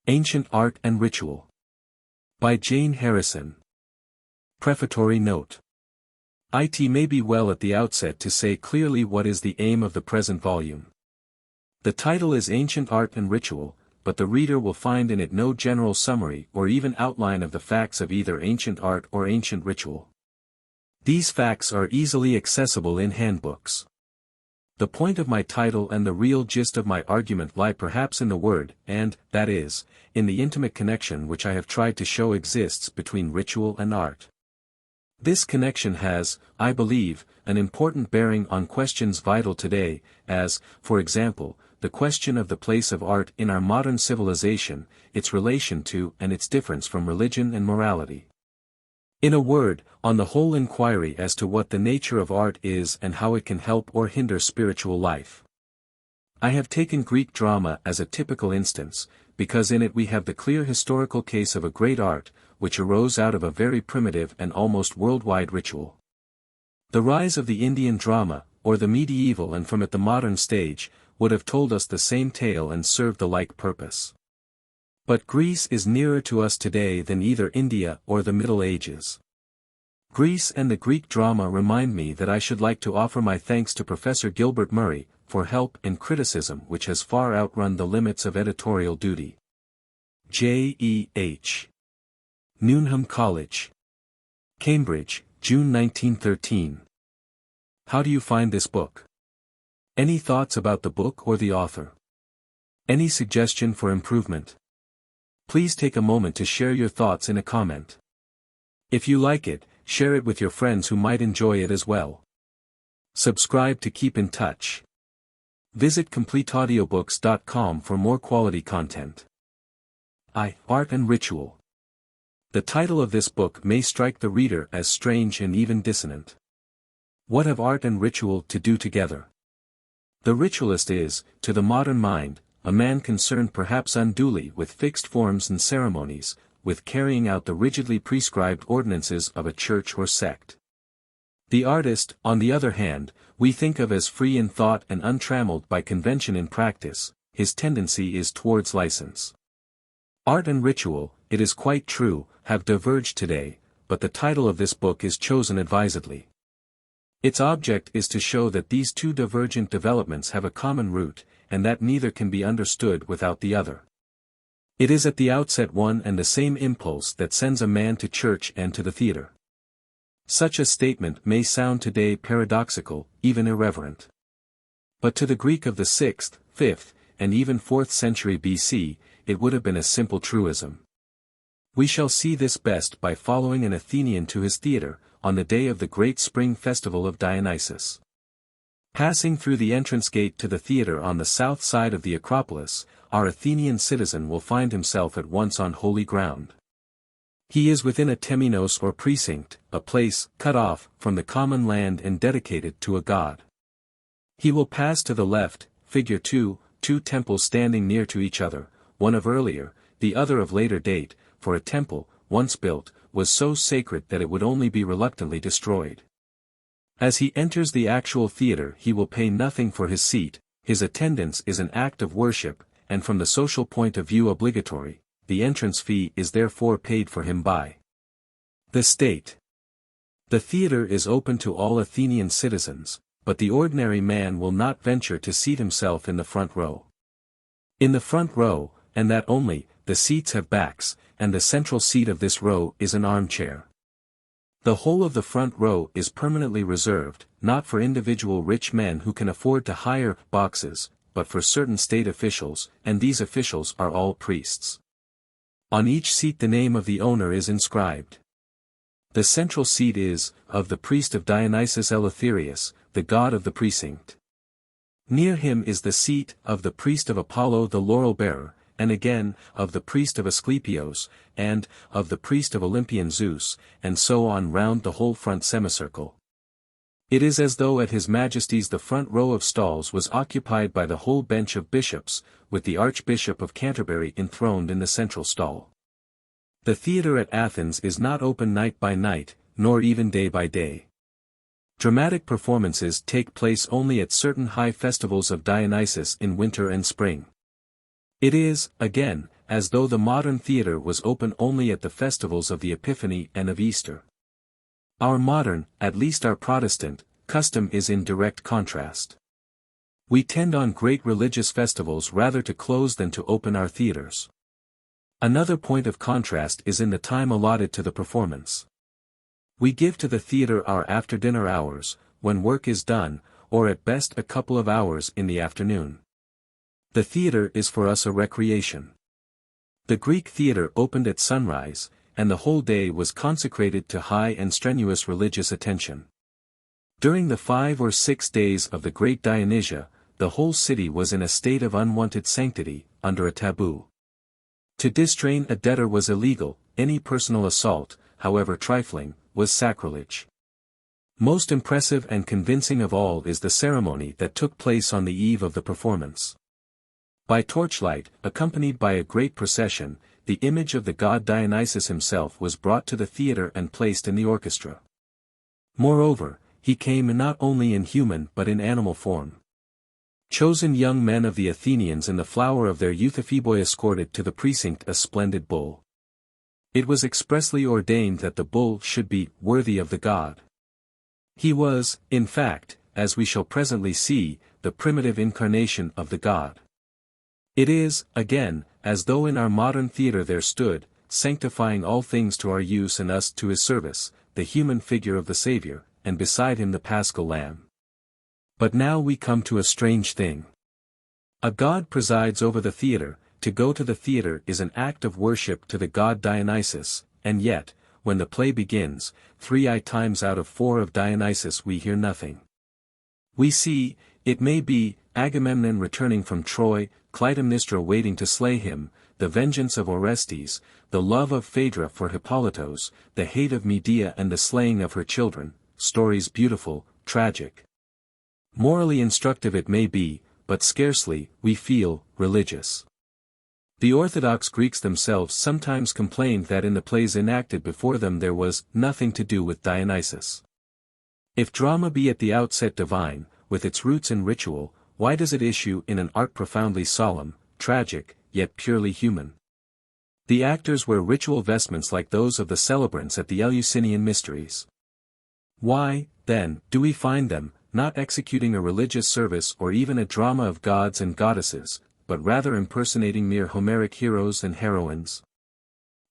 Ancient Art and Ritual. By Jane Harrison. Prefatory Note. It may be well at the outset to say clearly what is the aim of the present volume. The title is Ancient Art and Ritual, but the reader will find in it no general summary or even outline of the facts of either ancient art or ancient ritual. These facts are easily accessible in handbooks. The point of my title and the real gist of my argument lie perhaps in the word, and, that is, in the intimate connection which I have tried to show exists between ritual and art. This connection has, I believe, an important bearing on questions vital today, as, for example, the question of the place of art in our modern civilization, its relation to and its difference from religion and morality. In a word, on the whole inquiry as to what the nature of art is and how it can help or hinder spiritual life. I have taken Greek drama as a typical instance, because in it we have the clear historical case of a great art, which arose out of a very primitive and almost worldwide ritual. The rise of the Indian drama, or the medieval and from it the modern stage, would have told us the same tale and served the like purpose. But Greece is nearer to us today than either India or the Middle Ages. Greece and the Greek drama remind me that I should like to offer my thanks to Professor Gilbert Murray, for help in criticism which has far outrun the limits of editorial duty. J. E. H. Newnham College. Cambridge, June 1913. How do you find this book? Any thoughts about the book or the author? Any suggestion for improvement? Please take a moment to share your thoughts in a comment. If you like it, share it with your friends who might enjoy it as well. Subscribe to keep in touch. Visit CompleteAudiobooks.com for more quality content. Art and Ritual. The title of this book may strike the reader as strange and even dissonant. What have art and ritual to do together? The ritualist is, to the modern mind, a man concerned perhaps unduly with fixed forms and ceremonies, with carrying out the rigidly prescribed ordinances of a church or sect. The artist, on the other hand, we think of as free in thought and untrammeled by convention in practice. His tendency is towards license. Art and ritual, it is quite true, have diverged today, but the title of this book is chosen advisedly. Its object is to show that these two divergent developments have a common root, and that neither can be understood without the other. It is at the outset one and the same impulse that sends a man to church and to the theater. Such a statement may sound today paradoxical, even irreverent. But to the Greek of the 6th, 5th, and even 4th century BC, it would have been a simple truism. We shall see this best by following an Athenian to his theater, on the day of the great spring festival of Dionysus. Passing through the entrance gate to the theater on the south side of the Acropolis, our Athenian citizen will find himself at once on holy ground. He is within a temenos or precinct, a place cut off from the common land and dedicated to a god. He will pass to the left, figure 2, two temples standing near to each other, one of earlier, the other of later date, for a temple, once built, was so sacred that it would only be reluctantly destroyed. As he enters the actual theater he will pay nothing for his seat, his attendance is an act of worship, and from the social point of view obligatory, the entrance fee is therefore paid for him by the state. The theater is open to all Athenian citizens, but the ordinary man will not venture to seat himself in the front row. In the front row, and that only, the seats have backs, and the central seat of this row is an armchair. The whole of the front row is permanently reserved, not for individual rich men who can afford to hire boxes, but for certain state officials, and these officials are all priests. On each seat the name of the owner is inscribed. The central seat is, of the priest of Dionysus Eleutherius, the god of the precinct. Near him is the seat of the priest of Apollo the laurel-bearer, and again, of the priest of Asclepios, and, of the priest of Olympian Zeus, and so on round the whole front semicircle. It is as though at His Majesty's the front row of stalls was occupied by the whole bench of bishops, with the Archbishop of Canterbury enthroned in the central stall. The theatre at Athens is not open night by night, nor even day by day. Dramatic performances take place only at certain high festivals of Dionysus in winter and spring. It is, again, as though the modern theatre was open only at the festivals of the Epiphany and of Easter. Our modern, at least our Protestant, custom is in direct contrast. We tend on great religious festivals rather to close than to open our theatres. Another point of contrast is in the time allotted to the performance. We give to the theatre our after-dinner hours, when work is done, or at best a couple of hours in the afternoon. The theatre is for us a recreation. The Greek theatre opened at sunrise, and the whole day was consecrated to high and strenuous religious attention. During the 5 or 6 days of the great Dionysia, the whole city was in a state of unwanted sanctity, under a taboo. To distrain a debtor was illegal, any personal assault, however trifling, was sacrilege. Most impressive and convincing of all is the ceremony that took place on the eve of the performance. By torchlight, accompanied by a great procession, the image of the god Dionysus himself was brought to the theatre and placed in the orchestra. Moreover, he came not only in human but in animal form. Chosen young men of the Athenians in the flower of their youth Epheboe escorted to the precinct a splendid bull. It was expressly ordained that the bull should be worthy of the god. He was, in fact, as we shall presently see, the primitive incarnation of the god. It is, again, as though in our modern theatre there stood, sanctifying all things to our use and us to his service, the human figure of the Saviour, and beside him the Paschal Lamb. But now we come to a strange thing. A god presides over the theatre. To go to the theatre is an act of worship to the god Dionysus, and yet, when the play begins, 3 times out of 4 of Dionysus we hear nothing. We see, it may be, Agamemnon returning from Troy, Clytemnestra waiting to slay him, the vengeance of Orestes, the love of Phaedra for Hippolytos, the hate of Medea and the slaying of her children, stories beautiful, tragic. Morally instructive it may be, but scarcely, we feel, religious. The Orthodox Greeks themselves sometimes complained that in the plays enacted before them there was nothing to do with Dionysus. If drama be at the outset divine, with its roots in ritual, why does it issue in an art profoundly solemn, tragic, yet purely human? The actors wear ritual vestments like those of the celebrants at the Eleusinian mysteries. Why, then, do we find them, not executing a religious service or even a drama of gods and goddesses, but rather impersonating mere Homeric heroes and heroines?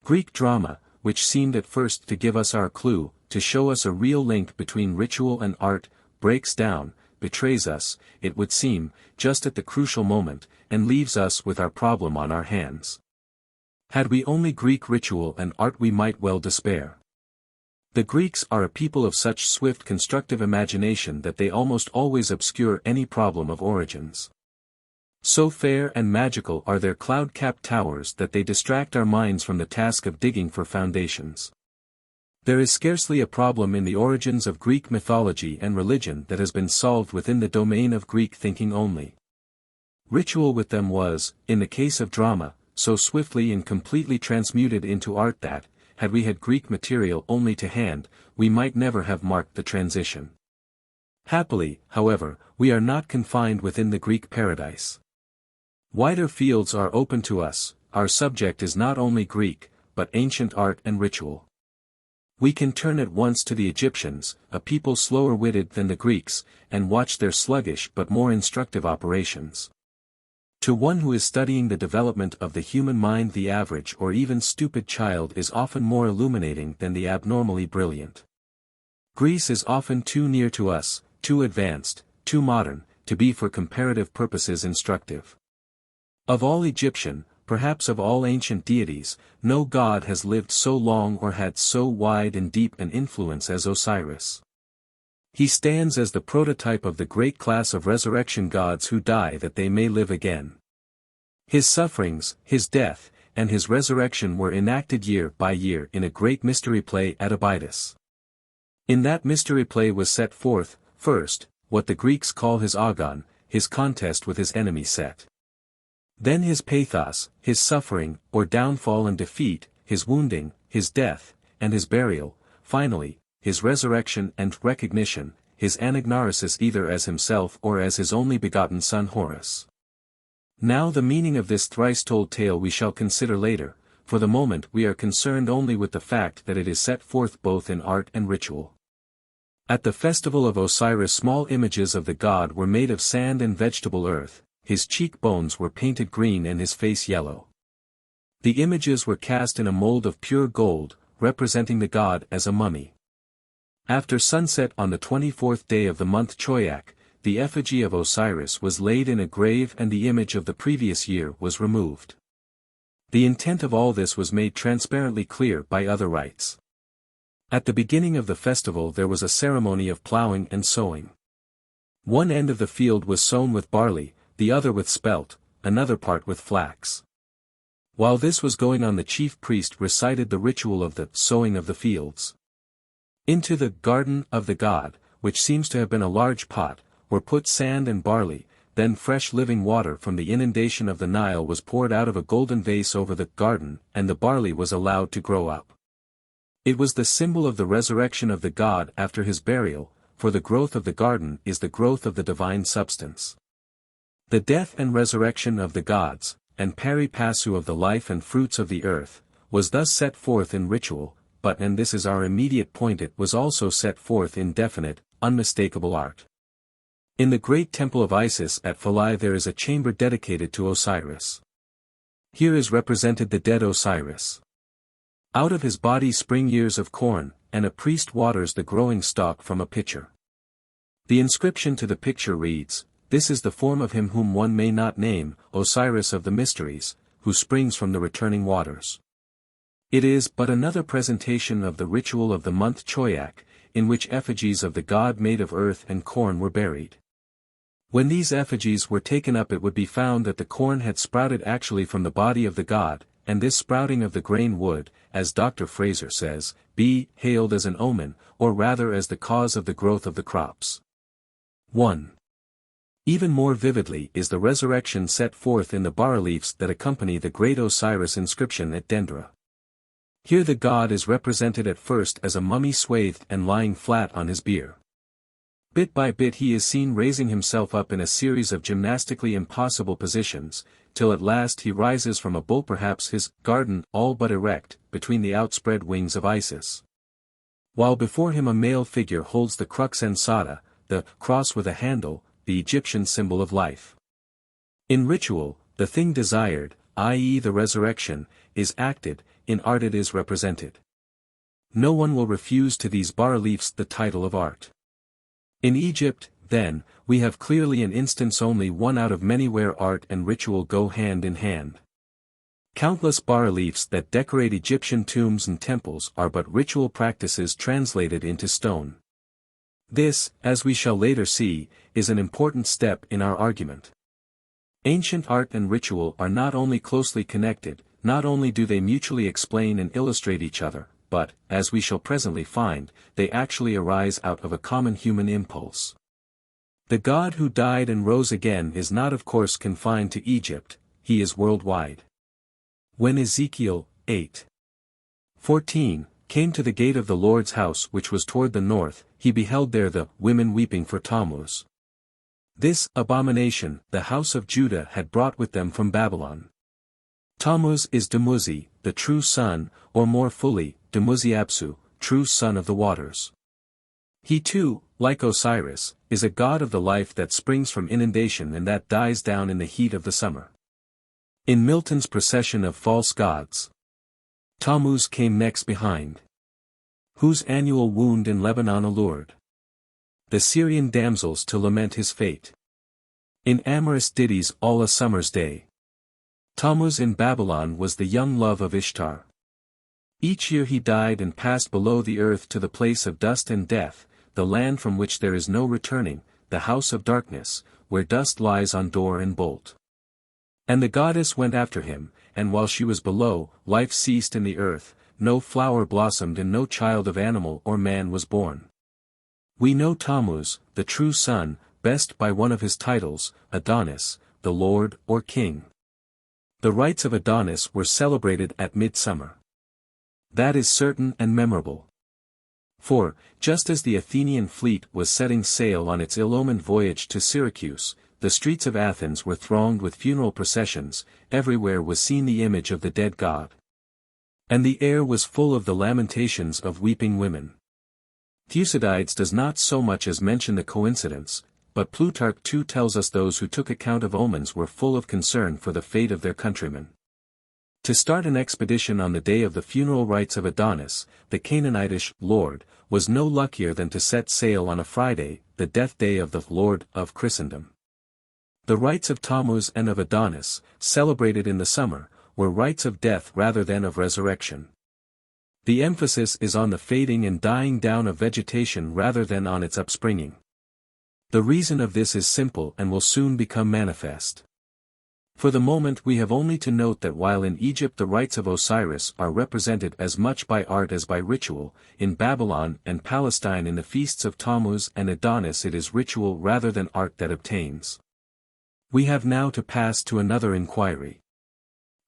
Greek drama, which seemed at first to give us our clue, to show us a real link between ritual and art, breaks down, betrays us, it would seem, just at the crucial moment, and leaves us with our problem on our hands. Had we only Greek ritual and art we might well despair. The Greeks are a people of such swift constructive imagination that they almost always obscure any problem of origins. So fair and magical are their cloud-capped towers that they distract our minds from the task of digging for foundations. There is scarcely a problem in the origins of Greek mythology and religion that has been solved within the domain of Greek thinking only. Ritual with them was, in the case of drama, so swiftly and completely transmuted into art that, had we had Greek material only to hand, we might never have marked the transition. Happily, however, we are not confined within the Greek paradise. Wider fields are open to us, our subject is not only Greek, but ancient art and ritual. We can turn at once to the Egyptians, a people slower-witted than the Greeks, and watch their sluggish but more instructive operations. To one who is studying the development of the human mind, the average or even stupid child is often more illuminating than the abnormally brilliant. Greece is often too near to us, too advanced, too modern, to be for comparative purposes instructive. Of all Egyptian, perhaps of all ancient deities, no god has lived so long or had so wide and deep an influence as Osiris. He stands as the prototype of the great class of resurrection gods who die that they may live again. His sufferings, his death, and his resurrection were enacted year by year in a great mystery play at Abydos. In that mystery play was set forth, first, what the Greeks call his agon, his contest with his enemy Set. Then his pathos, his suffering, or downfall and defeat, his wounding, his death, and his burial, finally, his resurrection and recognition, his anagnorisis either as himself or as his only begotten son Horus. Now the meaning of this thrice-told tale we shall consider later. For the moment we are concerned only with the fact that it is set forth both in art and ritual. At the festival of Osiris small images of the god were made of sand and vegetable earth, his cheekbones were painted green and his face yellow. The images were cast in a mold of pure gold, representing the god as a mummy. After sunset on the 24th day of the month Choyak, the effigy of Osiris was laid in a grave and the image of the previous year was removed. The intent of all this was made transparently clear by other rites. At the beginning of the festival there was a ceremony of plowing and sowing. One end of the field was sown with barley, the other with spelt, another part with flax. While this was going on the chief priest recited the ritual of the sowing of the fields. Into the garden of the god, which seems to have been a large pot, were put sand and barley, then fresh living water from the inundation of the Nile was poured out of a golden vase over the garden, and the barley was allowed to grow up. It was the symbol of the resurrection of the god after his burial, for the growth of the garden is the growth of the divine substance. The death and resurrection of the gods, and pari passu of the life and fruits of the earth, was thus set forth in ritual, but and this is our immediate point it was also set forth in definite, unmistakable art. In the great temple of Isis at Philae there is a chamber dedicated to Osiris. Here is represented the dead Osiris. Out of his body spring ears of corn, and a priest waters the growing stalk from a pitcher. The inscription to the picture reads, "This is the form of him whom one may not name, Osiris of the mysteries, who springs from the returning waters." It is but another presentation of the ritual of the month Choyak, in which effigies of the god made of earth and corn were buried. When these effigies were taken up it would be found that the corn had sprouted actually from the body of the god, and this sprouting of the grain would, as Dr. Fraser says, be hailed as an omen, or rather as the cause of the growth of the crops. 1. Even more vividly is the resurrection set forth in the bas-reliefs that accompany the great Osiris inscription at Dendra. Here the god is represented at first as a mummy swathed and lying flat on his bier. Bit by bit he is seen raising himself up in a series of gymnastically impossible positions, till at last he rises from a bowl, perhaps his garden all but erect, between the outspread wings of Isis. While before him a male figure holds the crux ansata, the cross with a handle, the Egyptian symbol of life. In ritual, the thing desired, i.e. the resurrection, is acted, in art it is represented. No one will refuse to these bas-reliefs the title of art. In Egypt, then, we have clearly an instance only one out of many where art and ritual go hand in hand. Countless bas-reliefs that decorate Egyptian tombs and temples are but ritual practices translated into stone. This, as we shall later see, is an important step in our argument. Ancient art and ritual are not only closely connected, not only do they mutually explain and illustrate each other, but, as we shall presently find, they actually arise out of a common human impulse. The God who died and rose again is not of course confined to Egypt, he is worldwide. When Ezekiel, 8:14, came to the gate of the Lord's house which was toward the north, he beheld there the women weeping for Tammuz. This abomination the house of Judah had brought with them from Babylon. Tammuz is Dumuzi, the true sun, or more fully, Dumuzi-Apsu, true son of the waters. He too, like Osiris, is a god of the life that springs from inundation and that dies down in the heat of the summer. In Milton's procession of false gods, Tammuz came next behind. Whose annual wound in Lebanon allured the Syrian damsels to lament his fate. In amorous ditties all a summer's day, Tammuz in Babylon was the young love of Ishtar. Each year he died and passed below the earth to the place of dust and death, the land from which there is no returning, the house of darkness, where dust lies on door and bolt. And the goddess went after him, and while she was below, life ceased in the earth, no flower blossomed and no child of animal or man was born. We know Tammuz, the true sun, best by one of his titles, Adonis, the Lord or King. The rites of Adonis were celebrated at midsummer. That is certain and memorable. For, just as the Athenian fleet was setting sail on its ill-omened voyage to Syracuse, the streets of Athens were thronged with funeral processions, everywhere was seen the image of the dead god. And the air was full of the lamentations of weeping women. Thucydides does not so much as mention the coincidence, but Plutarch too tells us those who took account of omens were full of concern for the fate of their countrymen. To start an expedition on the day of the funeral rites of Adonis, the Canaanitish lord, was no luckier than to set sail on a Friday, the death day of the Lord of Christendom. The rites of Tammuz and of Adonis, celebrated in the summer, were rites of death rather than of resurrection. The emphasis is on the fading and dying down of vegetation rather than on its upspringing. The reason of this is simple and will soon become manifest. For the moment we have only to note that while in Egypt the rites of Osiris are represented as much by art as by ritual, in Babylon and Palestine in the feasts of Tammuz and Adonis it is ritual rather than art that obtains. We have now to pass to another inquiry.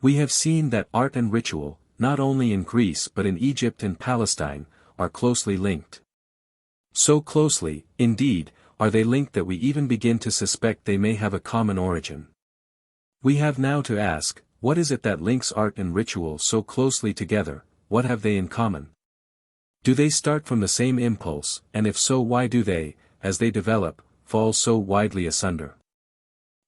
We have seen that art and ritual, not only in Greece but in Egypt and Palestine, are closely linked. So closely, indeed, are they linked that we even begin to suspect they may have a common origin. We have now to ask, what is it that links art and ritual so closely together, what have they in common? Do they start from the same impulse, and if so why do they, as they develop, fall so widely asunder?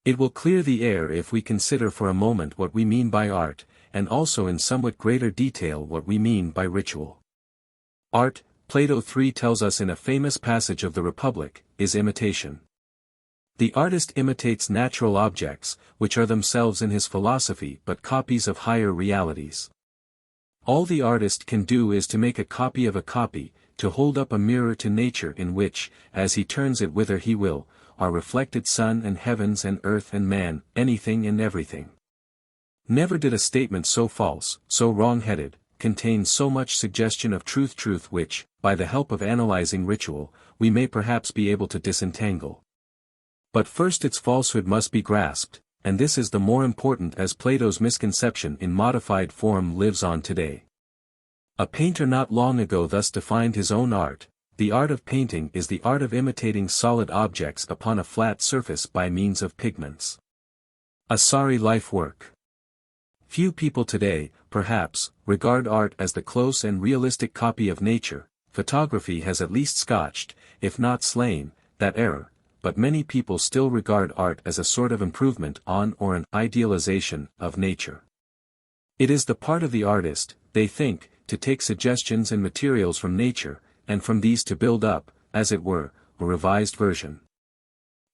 It will clear the air if we consider for a moment what we mean by art, and also in somewhat greater detail what we mean by ritual. Art, Plato 3 tells us in a famous passage of the Republic, is imitation. The artist imitates natural objects, which are themselves in his philosophy but copies of higher realities. All the artist can do is to make a copy of a copy, to hold up a mirror to nature in which, as he turns it whither he will, are reflected sun and heavens and earth and man, anything and everything. Never did a statement so false, so wrong-headed, contain so much suggestion of truth which, by the help of analyzing ritual, we may perhaps be able to disentangle. But first its falsehood must be grasped, and this is the more important as Plato's misconception in modified form lives on today. A painter not long ago thus defined his own art: the art of painting is the art of imitating solid objects upon a flat surface by means of pigments. A sorry life work. Few people today, perhaps, regard art as the close and realistic copy of nature. Photography has at least scotched, if not slain, that error, but many people still regard art as a sort of improvement on or an idealization of nature. It is the part of the artist, they think, to take suggestions and materials from nature, and from these to build up, as it were, a revised version.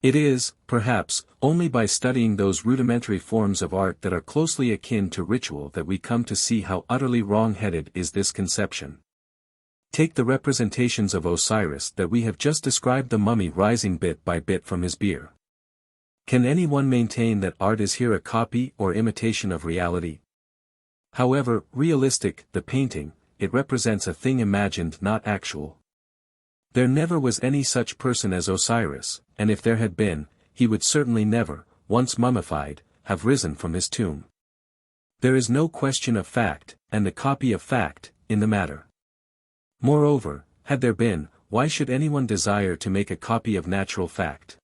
It is, perhaps, only by studying those rudimentary forms of art that are closely akin to ritual that we come to see how utterly wrong-headed is this conception. Take the representations of Osiris that we have just described, the mummy rising bit by bit from his bier. Can anyone maintain that art is here a copy or imitation of reality? However realistic the painting, it represents a thing imagined, not actual. There never was any such person as Osiris, and if there had been, he would certainly never, once mummified, have risen from his tomb. There is no question of fact, and the copy of fact, in the matter. Moreover, had there been, why should anyone desire to make a copy of natural fact?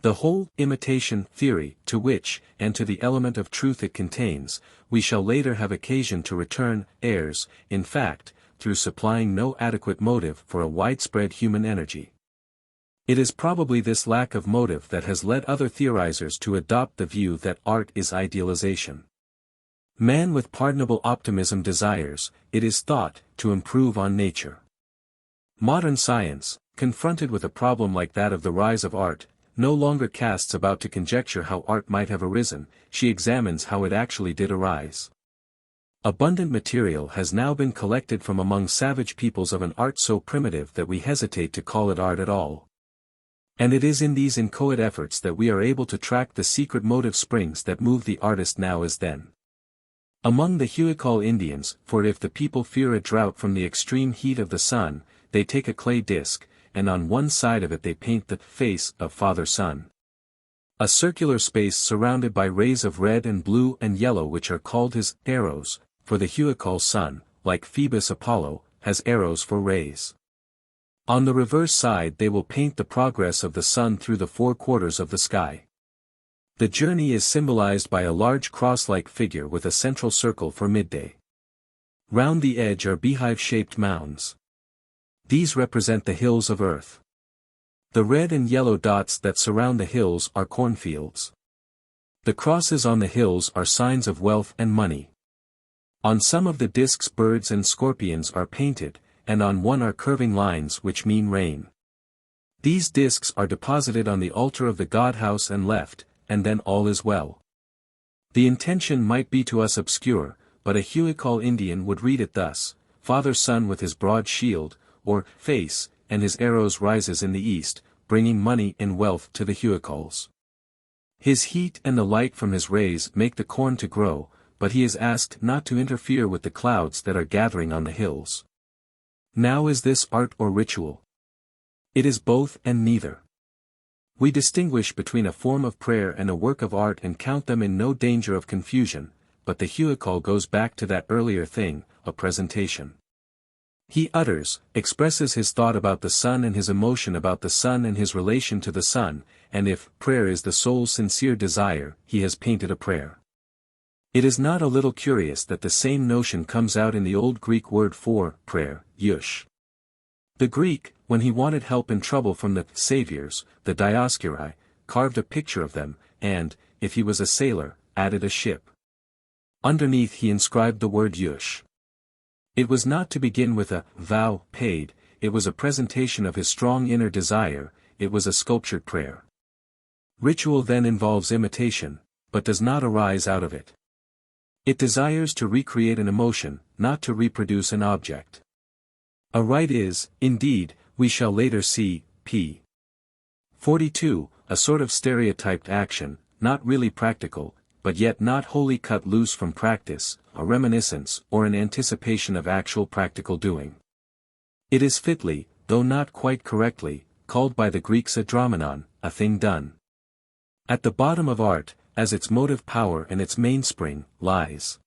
The whole imitation theory, to which, and to the element of truth it contains, we shall later have occasion to return, errs, in fact, through supplying no adequate motive for a widespread human energy. It is probably this lack of motive that has led other theorizers to adopt the view that art is idealization. Man with pardonable optimism desires, it is thought, to improve on nature. Modern science, confronted with a problem like that of the rise of art, no longer casts about to conjecture how art might have arisen, she examines how it actually did arise. Abundant material has now been collected from among savage peoples of an art so primitive that we hesitate to call it art at all. And it is in these inchoate efforts that we are able to track the secret motive springs that move the artist now as then. Among the Huichol Indians, for if the people fear a drought from the extreme heat of the sun, they take a clay disc, and on one side of it they paint the face of Father Sun. A circular space surrounded by rays of red and blue and yellow which are called his arrows, for the Huichol sun, like Phoebus Apollo, has arrows for rays. On the reverse side they will paint the progress of the sun through the four quarters of the sky. The journey is symbolized by a large cross-like figure with a central circle for midday. Round the edge are beehive-shaped mounds. These represent the hills of earth. The red and yellow dots that surround the hills are cornfields. The crosses on the hills are signs of wealth and money. On some of the discs birds and scorpions are painted, and on one are curving lines which mean rain. These discs are deposited on the altar of the godhouse and left, and then all is well. The intention might be to us obscure, but a Huichol Indian would read it thus: Father Sun with his broad shield, or face, and his arrows rises in the east, bringing money and wealth to the Huichols. His heat and the light from his rays make the corn to grow, but he is asked not to interfere with the clouds that are gathering on the hills. Now is this art or ritual? It is both and neither. We distinguish between a form of prayer and a work of art and count them in no danger of confusion, but the Huichol goes back to that earlier thing, a presentation. He expresses his thought about the sun and his emotion about the sun and his relation to the sun, and if prayer is the soul's sincere desire, he has painted a prayer. It is not a little curious that the same notion comes out in the old Greek word for prayer, yush. The Greek, when he wanted help in trouble from the saviors, the Dioscuri, carved a picture of them, and, if he was a sailor, added a ship. Underneath he inscribed the word yush. It was not to begin with a vow paid, it was a presentation of his strong inner desire, it was a sculptured prayer. Ritual then involves imitation, but does not arise out of it. It desires to recreate an emotion, not to reproduce an object. A rite is, indeed, we shall later see, p. 42, a sort of stereotyped action, not really practical, but yet not wholly cut loose from practice, a reminiscence or an anticipation of actual practical doing. It is fitly, though not quite correctly, called by the Greeks a dromenon, a thing done. At the bottom of art, as its motive power and its mainspring, lies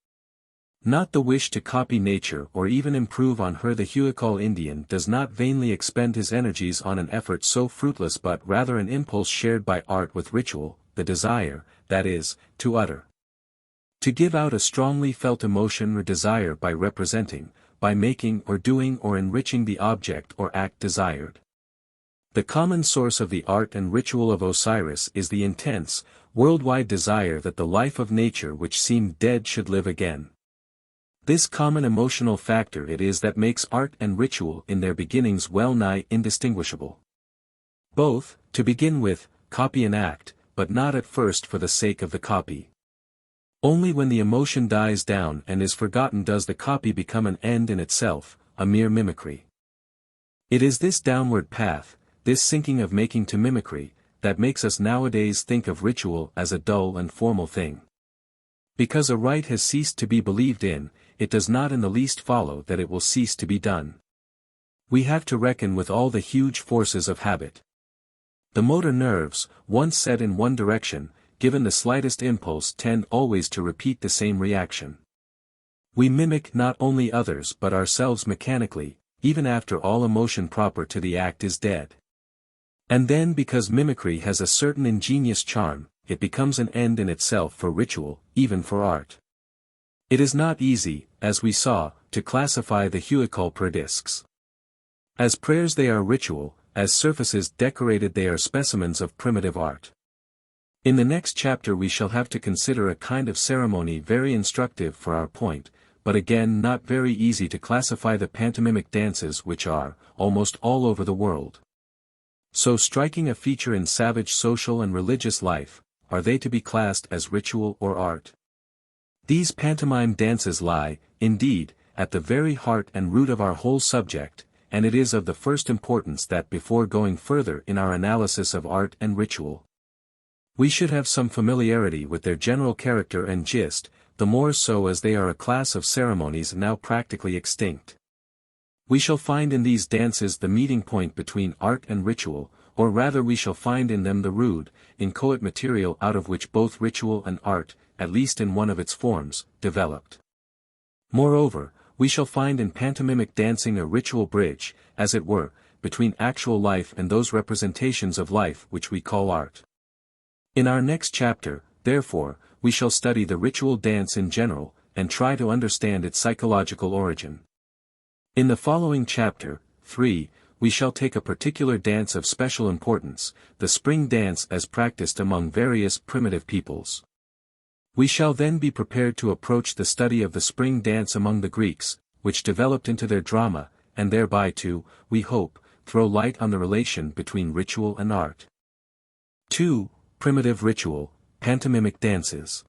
not the wish to copy nature or even improve on her. The Huichol Indian does not vainly expend his energies on an effort so fruitless, but rather an impulse shared by art with ritual, the desire, that is, to utter. To give out a strongly felt emotion or desire by representing, by making or doing or enriching the object or act desired. The common source of the art and ritual of Osiris is the intense, worldwide desire that the life of nature which seemed dead should live again. This common emotional factor it is that makes art and ritual in their beginnings well-nigh indistinguishable. Both, to begin with, copy and act, but not at first for the sake of the copy. Only when the emotion dies down and is forgotten does the copy become an end in itself, a mere mimicry. It is this downward path, this sinking of making to mimicry, that makes us nowadays think of ritual as a dull and formal thing. Because a rite has ceased to be believed in, it does not in the least follow that it will cease to be done. We have to reckon with all the huge forces of habit. The motor nerves, once set in one direction, given the slightest impulse tend always to repeat the same reaction. We mimic not only others but ourselves mechanically, even after all emotion proper to the act is dead. And then because mimicry has a certain ingenious charm, it becomes an end in itself for ritual, even for art. It is not easy, as we saw, to classify the Huichol per discs. As prayers they are ritual, as surfaces decorated they are specimens of primitive art. In the next chapter we shall have to consider a kind of ceremony very instructive for our point, but again not very easy to classify the pantomimic dances which are, almost all over the world, so striking a feature in savage social and religious life. Are they to be classed as ritual or art? These pantomime dances lie, indeed, at the very heart and root of our whole subject, and it is of the first importance that before going further in our analysis of art and ritual, we should have some familiarity with their general character and gist, the more so as they are a class of ceremonies now practically extinct. We shall find in these dances the meeting point between art and ritual, or rather we shall find in them the rude, inchoate material out of which both ritual and art, at least in one of its forms, developed. Moreover, we shall find in pantomimic dancing a ritual bridge, as it were, between actual life and those representations of life which we call art. In our next chapter, therefore, we shall study the ritual dance in general, and try to understand its psychological origin. In the following chapter, 3, we shall take a particular dance of special importance, the spring dance as practiced among various primitive peoples. We shall then be prepared to approach the study of the spring dance among the Greeks, which developed into their drama, and thereby to, we hope, throw light on the relation between ritual and art. 2. Primitive ritual, pantomimic dances.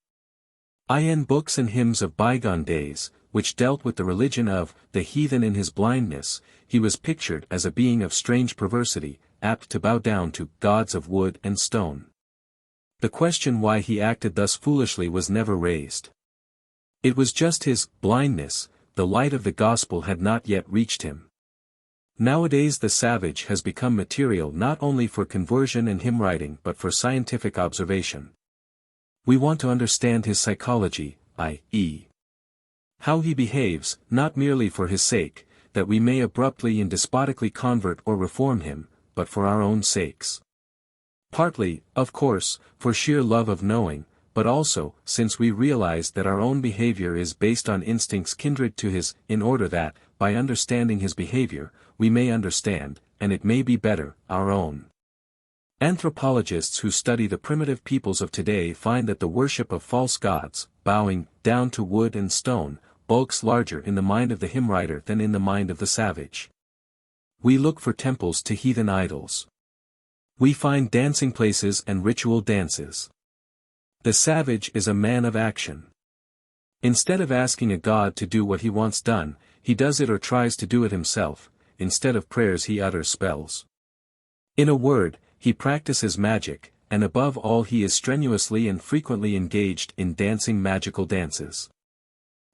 In books and hymns of bygone days, which dealt with the religion of the heathen in his blindness, he was pictured as a being of strange perversity, apt to bow down to gods of wood and stone. The question why he acted thus foolishly was never raised. It was just his blindness, the light of the gospel had not yet reached him. Nowadays the savage has become material not only for conversion and hymn writing but for scientific observation. We want to understand his psychology, i.e. how he behaves, not merely for his sake, that we may abruptly and despotically convert or reform him, but for our own sakes. Partly, of course, for sheer love of knowing, but also, since we realize that our own behavior is based on instincts kindred to his, in order that, by understanding his behavior, we may understand, and it may be better, our own. Anthropologists who study the primitive peoples of today find that the worship of false gods, bowing down to wood and stone, bulks larger in the mind of the hymn writer than in the mind of the savage. We look for temples to heathen idols. We find dancing places and ritual dances. The savage is a man of action. Instead of asking a god to do what he wants done, he does it or tries to do it himself. Instead of prayers he utters spells. In a word, he practices magic, and above all he is strenuously and frequently engaged in dancing magical dances.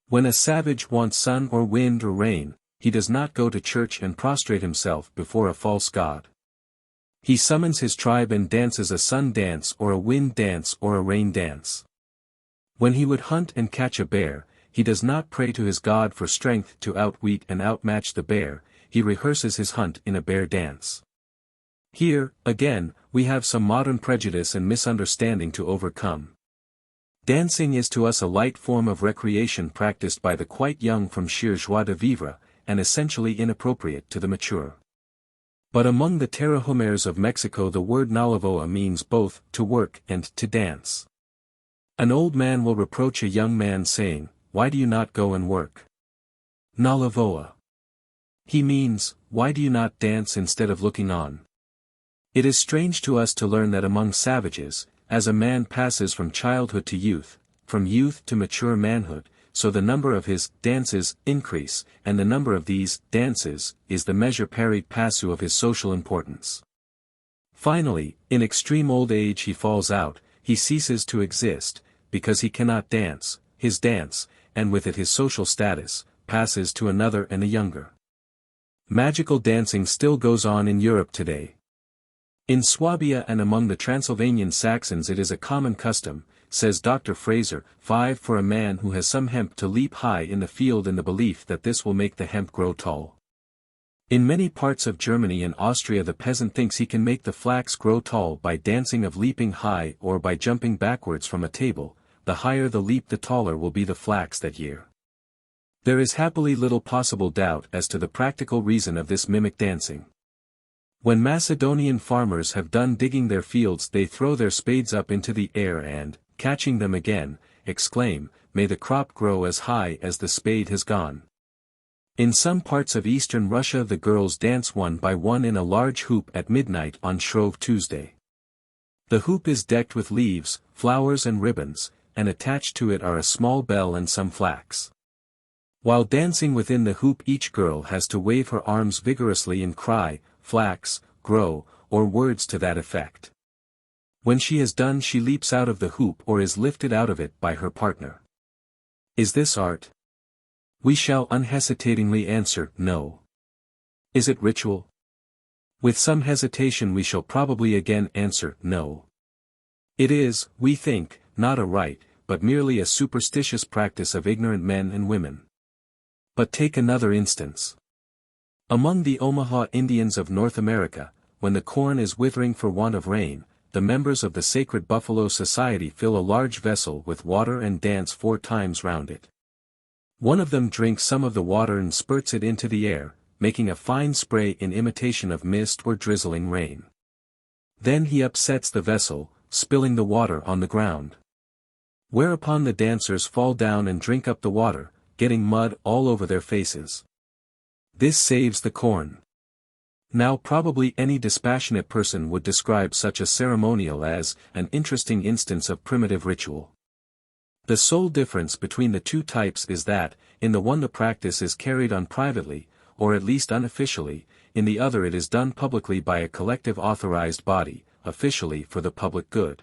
When a savage wants sun or wind or rain, he does not go to church and prostrate himself before a false god. He summons his tribe and dances a sun dance or a wind dance or a rain dance. When he would hunt and catch a bear, he does not pray to his god for strength to outwit and outmatch the bear, he rehearses his hunt in a bear dance. Here, again, we have some modern prejudice and misunderstanding to overcome. Dancing is to us a light form of recreation practiced by the quite young from sheer joie de vivre, and essentially inappropriate to the mature. But among the Tarahumers of Mexico the word nalavoa means both to work and to dance. An old man will reproach a young man saying, "Why do you not go and work?" Nalavoa. He means, why do you not dance instead of looking on? It is strange to us to learn that among savages, as a man passes from childhood to youth, from youth to mature manhood, so the number of his dances increase, and the number of these dances is the measure pari passu of his social importance. Finally, in extreme old age he falls out, he ceases to exist, because he cannot dance, his dance, and with it his social status, passes to another and a younger. Magical dancing still goes on in Europe today. In Swabia and among the Transylvanian Saxons it is a common custom, says Dr. Fraser, 5 for a man who has some hemp to leap high in the field in the belief that this will make the hemp grow tall. In many parts of Germany and Austria the peasant thinks he can make the flax grow tall by dancing of leaping high or by jumping backwards from a table, the higher the leap the taller will be the flax that year. There is happily little possible doubt as to the practical reason of this mimic dancing. When Macedonian farmers have done digging their fields they throw their spades up into the air and, catching them again, exclaim, "May the crop grow as high as the spade has gone." In some parts of eastern Russia the girls dance one by one in a large hoop at midnight on Shrove Tuesday. The hoop is decked with leaves, flowers and ribbons, and attached to it are a small bell and some flax. While dancing within the hoop each girl has to wave her arms vigorously and cry, "Flax, grow," or words to that effect. When she has done she leaps out of the hoop or is lifted out of it by her partner. Is this art? We shall unhesitatingly answer, no. Is it ritual? With some hesitation we shall probably again answer, no. It is, we think, not a rite, but merely a superstitious practice of ignorant men and women. But take another instance. Among the Omaha Indians of North America, when the corn is withering for want of rain, the members of the Sacred Buffalo Society fill a large vessel with water and dance 4 times round it. One of them drinks some of the water and spurts it into the air, making a fine spray in imitation of mist or drizzling rain. Then he upsets the vessel, spilling the water on the ground. Whereupon the dancers fall down and drink up the water, getting mud all over their faces. This saves the corn. Now probably any dispassionate person would describe such a ceremonial as an interesting instance of primitive ritual. The sole difference between the two types is that, in the one the practice is carried on privately, or at least unofficially, in the other it is done publicly by a collective authorized body, officially for the public good.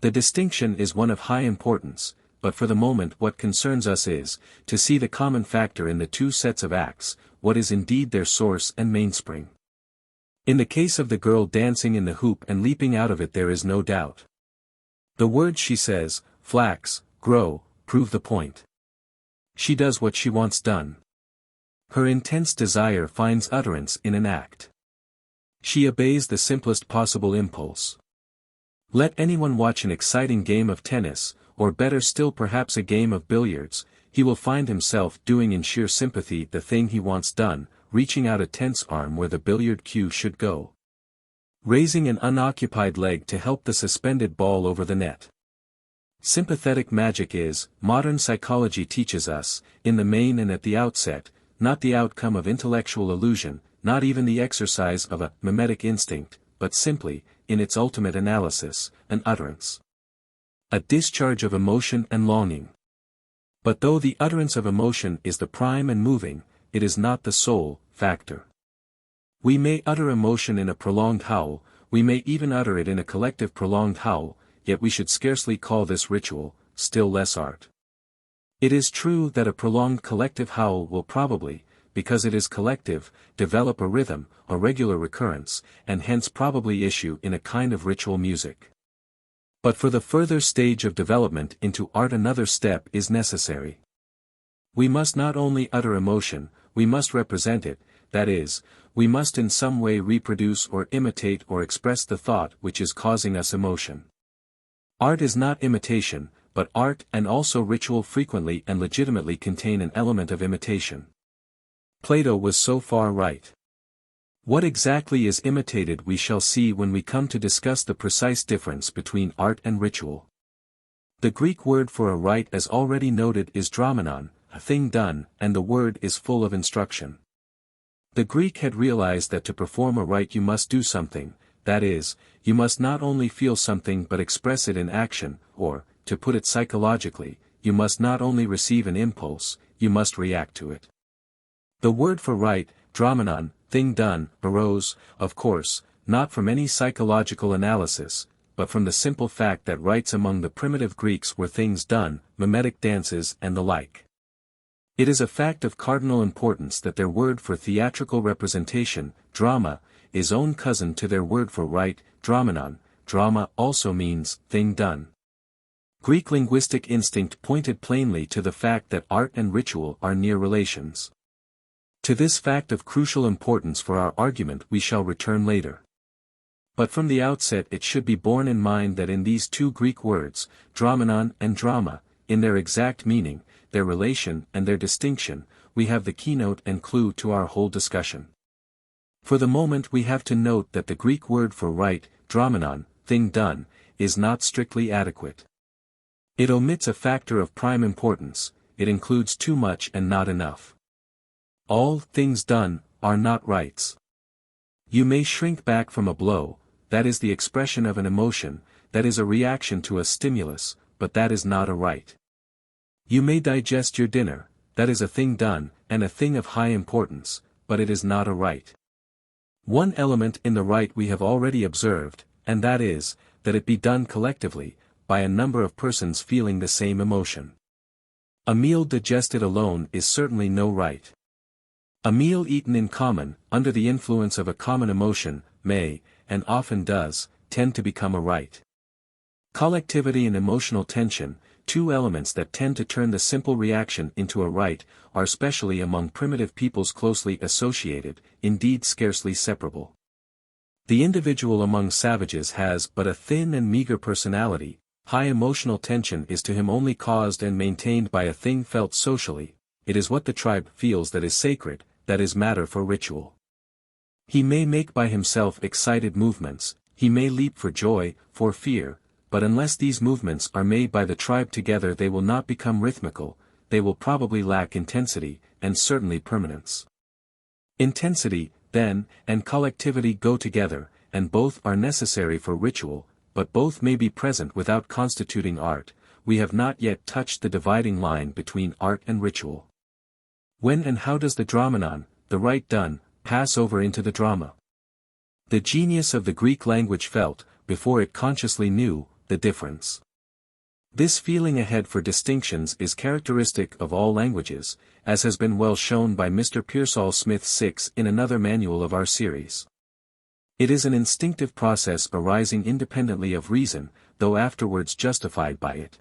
The distinction is one of high importance, but for the moment what concerns us is, to see the common factor in the two sets of acts, what is indeed their source and mainspring. In the case of the girl dancing in the hoop and leaping out of it there is no doubt. The words she says, flax, grow, prove the point. She does what she wants done. Her intense desire finds utterance in an act. She obeys the simplest possible impulse. Let anyone watch an exciting game of tennis, or better still perhaps a game of billiards, he will find himself doing in sheer sympathy the thing he wants done, reaching out a tense arm where the billiard cue should go. Raising an unoccupied leg to help the suspended ball over the net. Sympathetic magic is, modern psychology teaches us, in the main and at the outset, not the outcome of intellectual illusion, not even the exercise of a mimetic instinct, but simply, in its ultimate analysis, an utterance. A discharge of emotion and longing. But though the utterance of emotion is the prime and moving, it is not the sole factor. We may utter emotion in a prolonged howl, we may even utter it in a collective prolonged howl, yet we should scarcely call this ritual, still less art. It is true that a prolonged collective howl will probably, because it is collective, develop a rhythm, a regular recurrence, and hence probably issue in a kind of ritual music. But for the further stage of development into art another step is necessary. We must not only utter emotion, we must represent it, that is, we must in some way reproduce or imitate or express the thought which is causing us emotion. Art is not imitation, but art and also ritual frequently and legitimately contain an element of imitation. Plato was so far right. What exactly is imitated we shall see when we come to discuss the precise difference between art and ritual. The Greek word for a rite as already noted is dromenon, a thing done, and the word is full of instruction. The Greek had realized that to perform a rite you must do something, that is, you must not only feel something but express it in action, or, to put it psychologically, you must not only receive an impulse, you must react to it. The word for rite, dromenon, thing done, arose, of course, not from any psychological analysis, but from the simple fact that rites among the primitive Greeks were things done, mimetic dances and the like. It is a fact of cardinal importance that their word for theatrical representation, drama, is own cousin to their word for rite, dromenon. Drama also means thing done. Greek linguistic instinct pointed plainly to the fact that art and ritual are near relations. To this fact of crucial importance for our argument we shall return later. But from the outset it should be borne in mind that in these two Greek words, dromenon and drama, in their exact meaning, their relation and their distinction, we have the keynote and clue to our whole discussion. For the moment we have to note that the Greek word for rite, dromenon, thing done, is not strictly adequate. It omits a factor of prime importance, it includes too much and not enough. All things done are not rites. You may shrink back from a blow, that is the expression of an emotion, that is a reaction to a stimulus, but that is not a rite. You may digest your dinner, that is a thing done, and a thing of high importance, but it is not a rite. One element in the rite we have already observed, and that is, that it be done collectively, by a number of persons feeling the same emotion. A meal digested alone is certainly no rite. A meal eaten in common, under the influence of a common emotion, may, and often does, tend to become a rite. Collectivity and emotional tension, two elements that tend to turn the simple reaction into a rite, are especially among primitive peoples closely associated, indeed scarcely separable. The individual among savages has but a thin and meager personality. High emotional tension is to him only caused and maintained by a thing felt socially. It is what the tribe feels that is sacred, that is matter for ritual. He may make by himself excited movements, he may leap for joy, for fear, but unless these movements are made by the tribe together they will not become rhythmical, they will probably lack intensity, and certainly permanence. Intensity, then, and collectivity go together, and both are necessary for ritual, but both may be present without constituting art. We have not yet touched the dividing line between art and ritual. When and how does the Dromenon, the rite done, pass over into the drama? The genius of the Greek language felt, before it consciously knew, the difference. This feeling ahead for distinctions is characteristic of all languages, as has been well shown by Mr. Pearsall Smith 6 in another manual of our series. It is an instinctive process arising independently of reason, though afterwards justified by it.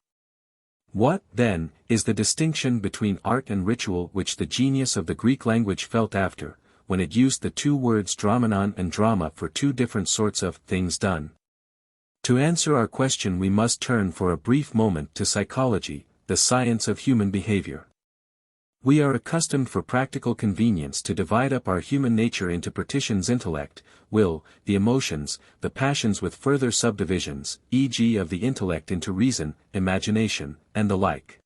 What, then, is the distinction between art and ritual which the genius of the Greek language felt after, when it used the two words dromenon and drama for two different sorts of things done? To answer our question we must turn for a brief moment to psychology, the science of human behavior. We are accustomed for practical convenience to divide up our human nature into partitions: intellect, will, the emotions, the passions, with further subdivisions, e.g. of the intellect into reason, imagination, and the like.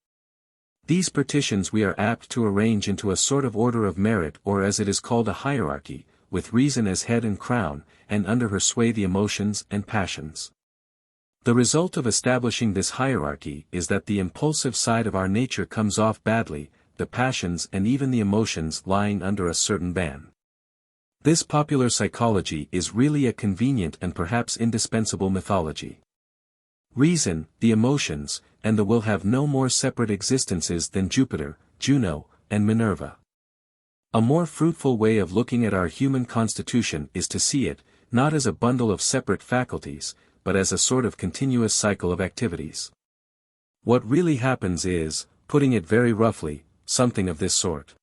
These partitions we are apt to arrange into a sort of order of merit, or as it is called a hierarchy, with reason as head and crown, and under her sway the emotions and passions. The result of establishing this hierarchy is that the impulsive side of our nature comes off badly, the passions and even the emotions lying under a certain ban. This popular psychology is really a convenient and perhaps indispensable mythology. Reason, the emotions, and the will have no more separate existences than Jupiter, Juno, and Minerva. A more fruitful way of looking at our human constitution is to see it, not as a bundle of separate faculties, but as a sort of continuous cycle of activities. What really happens is, putting it very roughly, something of this sort.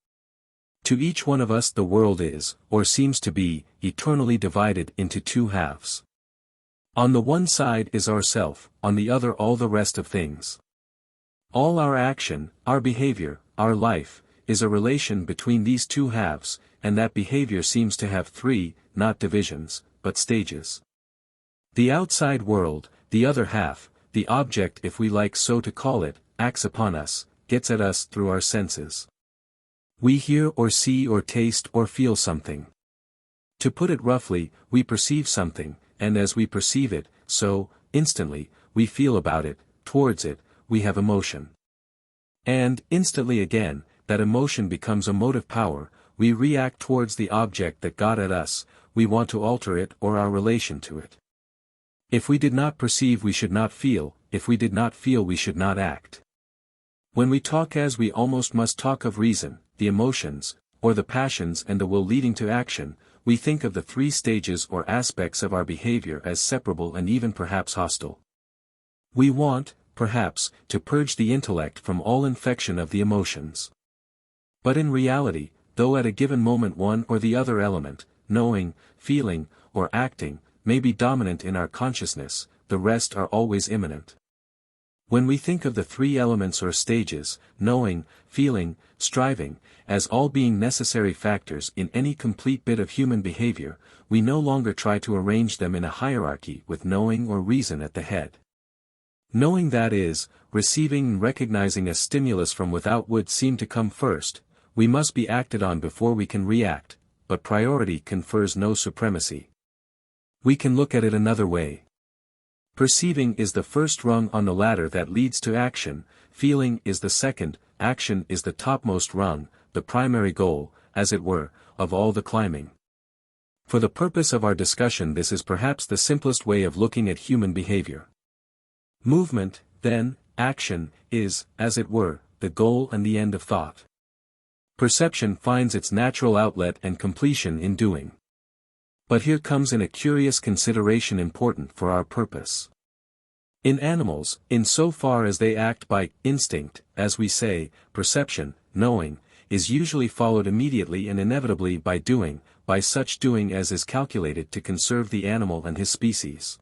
To each one of us the world is, or seems to be, eternally divided into two halves. On the one side is ourself, on the other all the rest of things. All our action, our behavior, our life, is a relation between these two halves, and that behavior seems to have three, not divisions, but stages. The outside world, the other half, the object if we like so to call it, acts upon us, gets at us through our senses. We hear or see or taste or feel something. To put it roughly, we perceive something, and as we perceive it, so, instantly, we feel about it, towards it, we have emotion. And, instantly again, that emotion becomes a motive power, we react towards the object that got at us, we want to alter it or our relation to it. If we did not perceive we should not feel, if we did not feel we should not act. When we talk as we almost must talk of reason, the emotions, or the passions and the will leading to action, we think of the three stages or aspects of our behavior as separable and even perhaps hostile. We want, perhaps, to purge the intellect from all infection of the emotions. But in reality, though at a given moment one or the other element, knowing, feeling, or acting, may be dominant in our consciousness, the rest are always immanent. When we think of the three elements or stages, knowing, feeling, striving, as all being necessary factors in any complete bit of human behavior, we no longer try to arrange them in a hierarchy with knowing or reason at the head. Knowing, that is, receiving and recognizing a stimulus from without, would seem to come first. We must be acted on before we can react, but priority confers no supremacy. We can look at it another way. Perceiving is the first rung on the ladder that leads to action, feeling is the second, action is the topmost rung, the primary goal, as it were, of all the climbing. For the purpose of our discussion this is perhaps the simplest way of looking at human behavior. Movement, then, action, is, as it were, the goal and the end of thought. Perception finds its natural outlet and completion in doing. But here comes in a curious consideration important for our purpose. In animals, in so far as they act by instinct, as we say, perception, knowing, is usually followed immediately and inevitably by such doing as is calculated to conserve the animal and his species.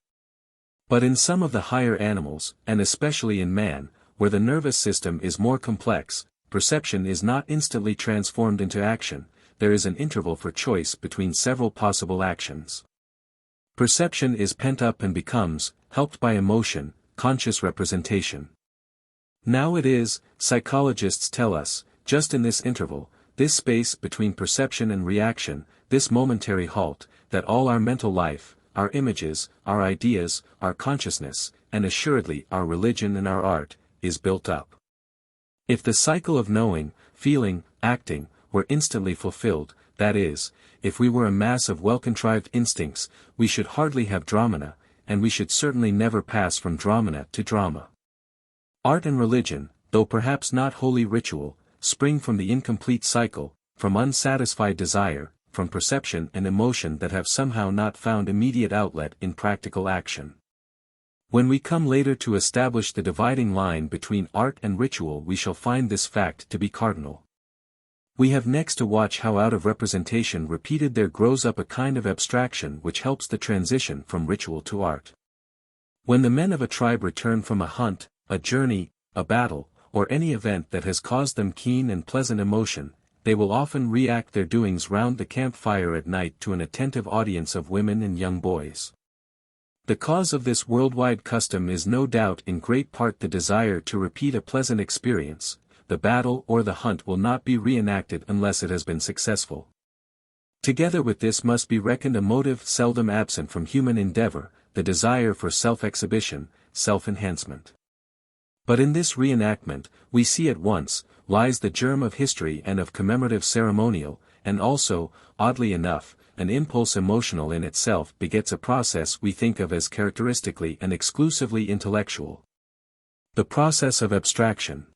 But in some of the higher animals, and especially in man, where the nervous system is more complex, perception is not instantly transformed into action, there is an interval for choice between several possible actions. Perception is pent up and becomes, helped by emotion, conscious representation. Now it is, psychologists tell us, just in this interval, this space between perception and reaction, this momentary halt, that all our mental life, our images, our ideas, our consciousness, and assuredly our religion and our art, is built up. If the cycle of knowing, feeling, acting, were instantly fulfilled, that is, if we were a mass of well-contrived instincts, we should hardly have Dromenon, and we should certainly never pass from Dromenon to drama. Art and religion, though perhaps not wholly ritual, spring from the incomplete cycle, from unsatisfied desire, from perception and emotion that have somehow not found immediate outlet in practical action. When we come later to establish the dividing line between art and ritual, we shall find this fact to be cardinal. We have next to watch how out of representation repeated there grows up a kind of abstraction which helps the transition from ritual to art. When the men of a tribe return from a hunt, a journey, a battle, or any event that has caused them keen and pleasant emotion, they will often re-act their doings round the campfire at night to an attentive audience of women and young boys. The cause of this worldwide custom is no doubt in great part the desire to repeat a pleasant experience. The battle or the hunt will not be reenacted unless it has been successful. Together with this must be reckoned a motive seldom absent from human endeavor, the desire for self-exhibition, self-enhancement. But in this reenactment, we see at once, lies the germ of history and of commemorative ceremonial, and also, oddly enough, an impulse emotional in itself begets a process we think of as characteristically and exclusively intellectual. The process of abstraction.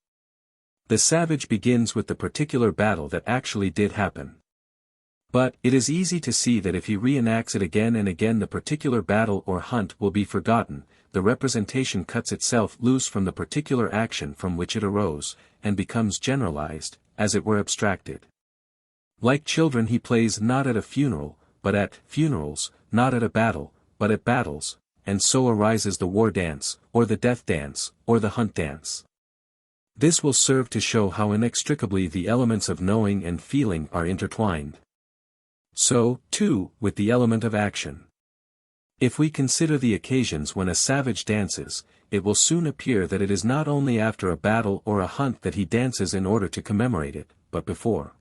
The savage begins with the particular battle that actually did happen. But, it is easy to see that if he reenacts it again and again the particular battle or hunt will be forgotten, the representation cuts itself loose from the particular action from which it arose, and becomes generalized, as it were abstracted. Like children he plays not at a funeral, but at funerals, not at a battle, but at battles, and so arises the war dance, or the death dance, or the hunt dance. This will serve to show how inextricably the elements of knowing and feeling are intertwined. So, too, with the element of action. If we consider the occasions when a savage dances, it will soon appear that it is not only after a battle or a hunt that he dances in order to commemorate it, but before.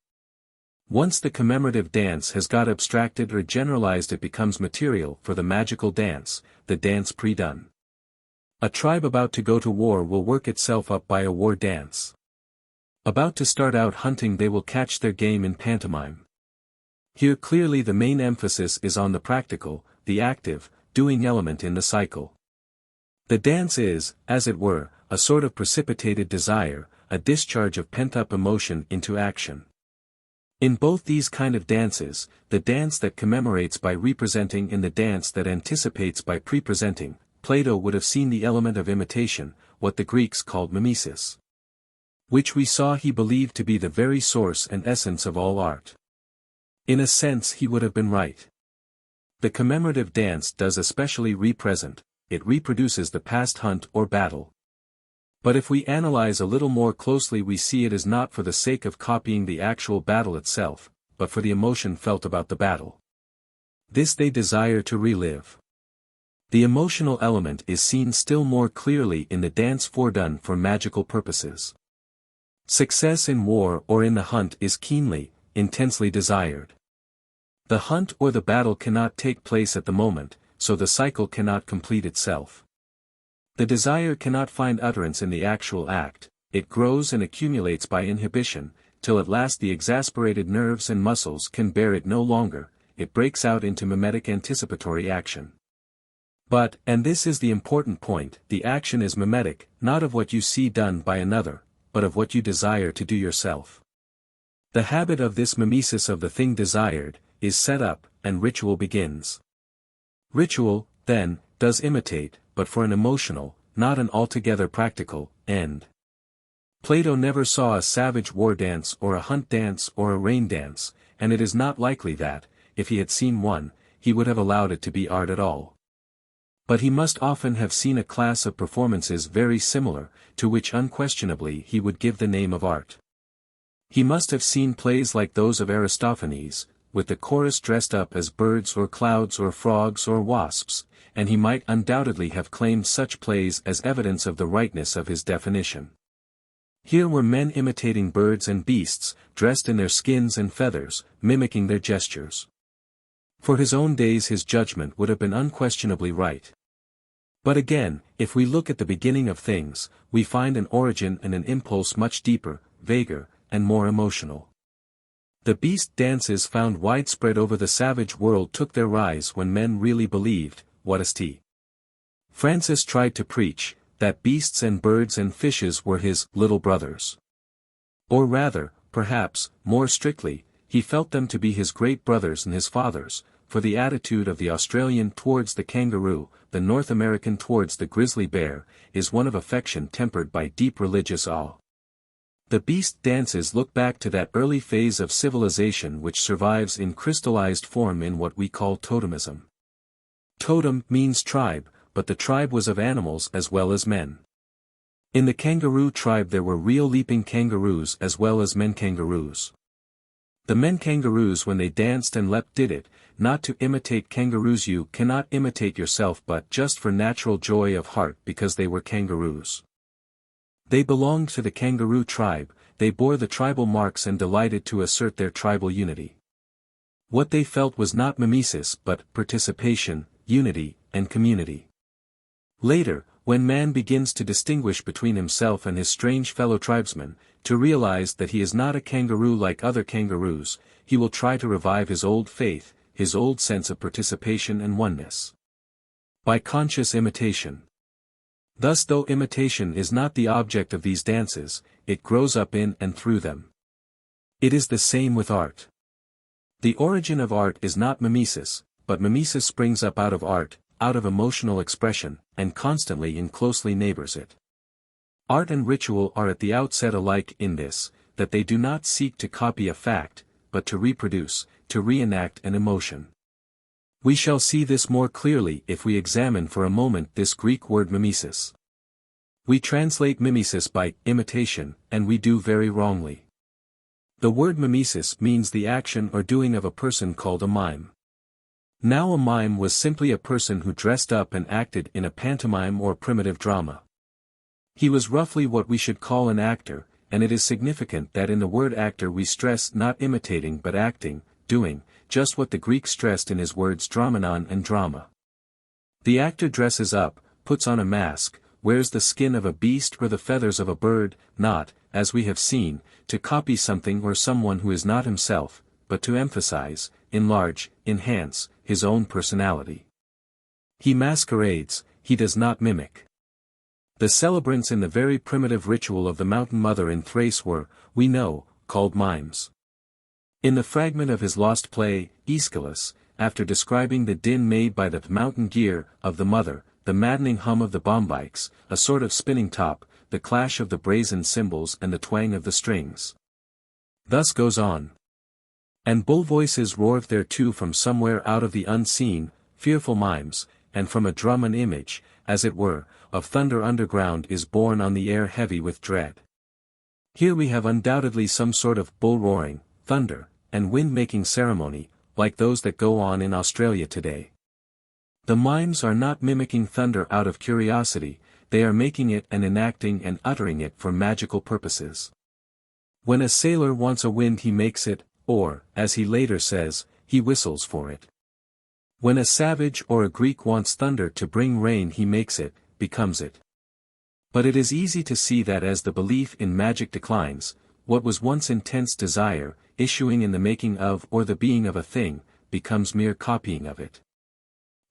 Once the commemorative dance has got abstracted or generalized, it becomes material for the magical dance, the dance pre-done. A tribe about to go to war will work itself up by a war dance. About to start out hunting, they will catch their game in pantomime. Here clearly the main emphasis is on the practical, the active, doing element in the cycle. The dance is, as it were, a sort of precipitated desire, a discharge of pent-up emotion into action. In both these kind of dances, the dance that commemorates by representing and the dance that anticipates by pre-presenting, Plato would have seen the element of imitation, what the Greeks called mimesis. Which we saw he believed to be the very source and essence of all art. In a sense he would have been right. The commemorative dance does especially represent, it reproduces the past hunt or battle. But if we analyze a little more closely we see it is not for the sake of copying the actual battle itself, but for the emotion felt about the battle. This they desire to relive. The emotional element is seen still more clearly in the dance foredone for magical purposes. Success in war or in the hunt is keenly, intensely desired. The hunt or the battle cannot take place at the moment, so the cycle cannot complete itself. The desire cannot find utterance in the actual act, it grows and accumulates by inhibition, till at last the exasperated nerves and muscles can bear it no longer, it breaks out into mimetic anticipatory action. But, and this is the important point, the action is mimetic, not of what you see done by another, but of what you desire to do yourself. The habit of this mimesis of the thing desired, is set up, and ritual begins. Ritual, then, does imitate, but for an emotional, not an altogether practical, end. Plato never saw a savage war dance or a hunt dance or a rain dance, and it is not likely that, if he had seen one, he would have allowed it to be art at all. But he must often have seen a class of performances very similar, to which unquestionably he would give the name of art. He must have seen plays like those of Aristophanes, with the chorus dressed up as birds or clouds or frogs or wasps, and he might undoubtedly have claimed such plays as evidence of the rightness of his definition. Here were men imitating birds and beasts, dressed in their skins and feathers, mimicking their gestures. For his own days his judgment would have been unquestionably right. But again, if we look at the beginning of things, we find an origin and an impulse much deeper, vaguer, and more emotional. The beast dances found widespread over the savage world took their rise when men really believed, what St. Francis tried to preach, that beasts and birds and fishes were his little brothers. Or rather, perhaps, more strictly, he felt them to be his great brothers and his fathers, for the attitude of the Australian towards the kangaroo, the North American towards the grizzly bear, is one of affection tempered by deep religious awe. The beast dances look back to that early phase of civilization which survives in crystallized form in what we call totemism. Totem means tribe, but the tribe was of animals as well as men. In the kangaroo tribe there were real leaping kangaroos as well as men kangaroos. The men kangaroos when they danced and leapt did it, not to imitate kangaroos. You cannot imitate yourself but just for natural joy of heart because they were kangaroos. They belonged to the kangaroo tribe, they bore the tribal marks and delighted to assert their tribal unity. What they felt was not mimesis but participation, unity, and community. Later, when man begins to distinguish between himself and his strange fellow tribesmen, to realize that he is not a kangaroo like other kangaroos, he will try to revive his old faith, his old sense of participation and oneness. By conscious imitation. Thus though imitation is not the object of these dances, it grows up in and through them. It is the same with art. The origin of art is not mimesis, but mimesis springs up out of art, out of emotional expression, and constantly and closely neighbors it. Art and ritual are at the outset alike in this, that they do not seek to copy a fact, but to reproduce, to reenact an emotion. We shall see this more clearly if we examine for a moment this Greek word mimesis. We translate mimesis by imitation, and we do very wrongly. The word mimesis means the action or doing of a person called a mime. Now a mime was simply a person who dressed up and acted in a pantomime or primitive drama. He was roughly what we should call an actor, and it is significant that in the word actor we stress not imitating but acting, doing, just what the Greek stressed in his words Dromenon and drama. The actor dresses up, puts on a mask, wears the skin of a beast or the feathers of a bird, not, as we have seen, to copy something or someone who is not himself, but to emphasize, enlarge, enhance, his own personality. He masquerades, he does not mimic. The celebrants in the very primitive ritual of the mountain mother in Thrace were, we know, called mimes. In the fragment of his lost play, Aeschylus, after describing the din made by the mountain gear of the mother, the maddening hum of the bombikes, a sort of spinning top, the clash of the brazen cymbals and the twang of the strings. Thus goes on. And bull voices roared thereto from somewhere out of the unseen, fearful mimes, and from a drum an image, as it were, of thunder underground is borne on the air heavy with dread. Here we have undoubtedly some sort of bull roaring, thunder, and wind-making ceremony, like those that go on in Australia today. The mimes are not mimicking thunder out of curiosity, they are making it and enacting and uttering it for magical purposes. When a sailor wants a wind he makes it, or, as he later says, he whistles for it. When a savage or a Greek wants thunder to bring rain he makes it, becomes it. But it is easy to see that as the belief in magic declines, what was once intense desire, issuing in the making of or the being of a thing, becomes mere copying of it.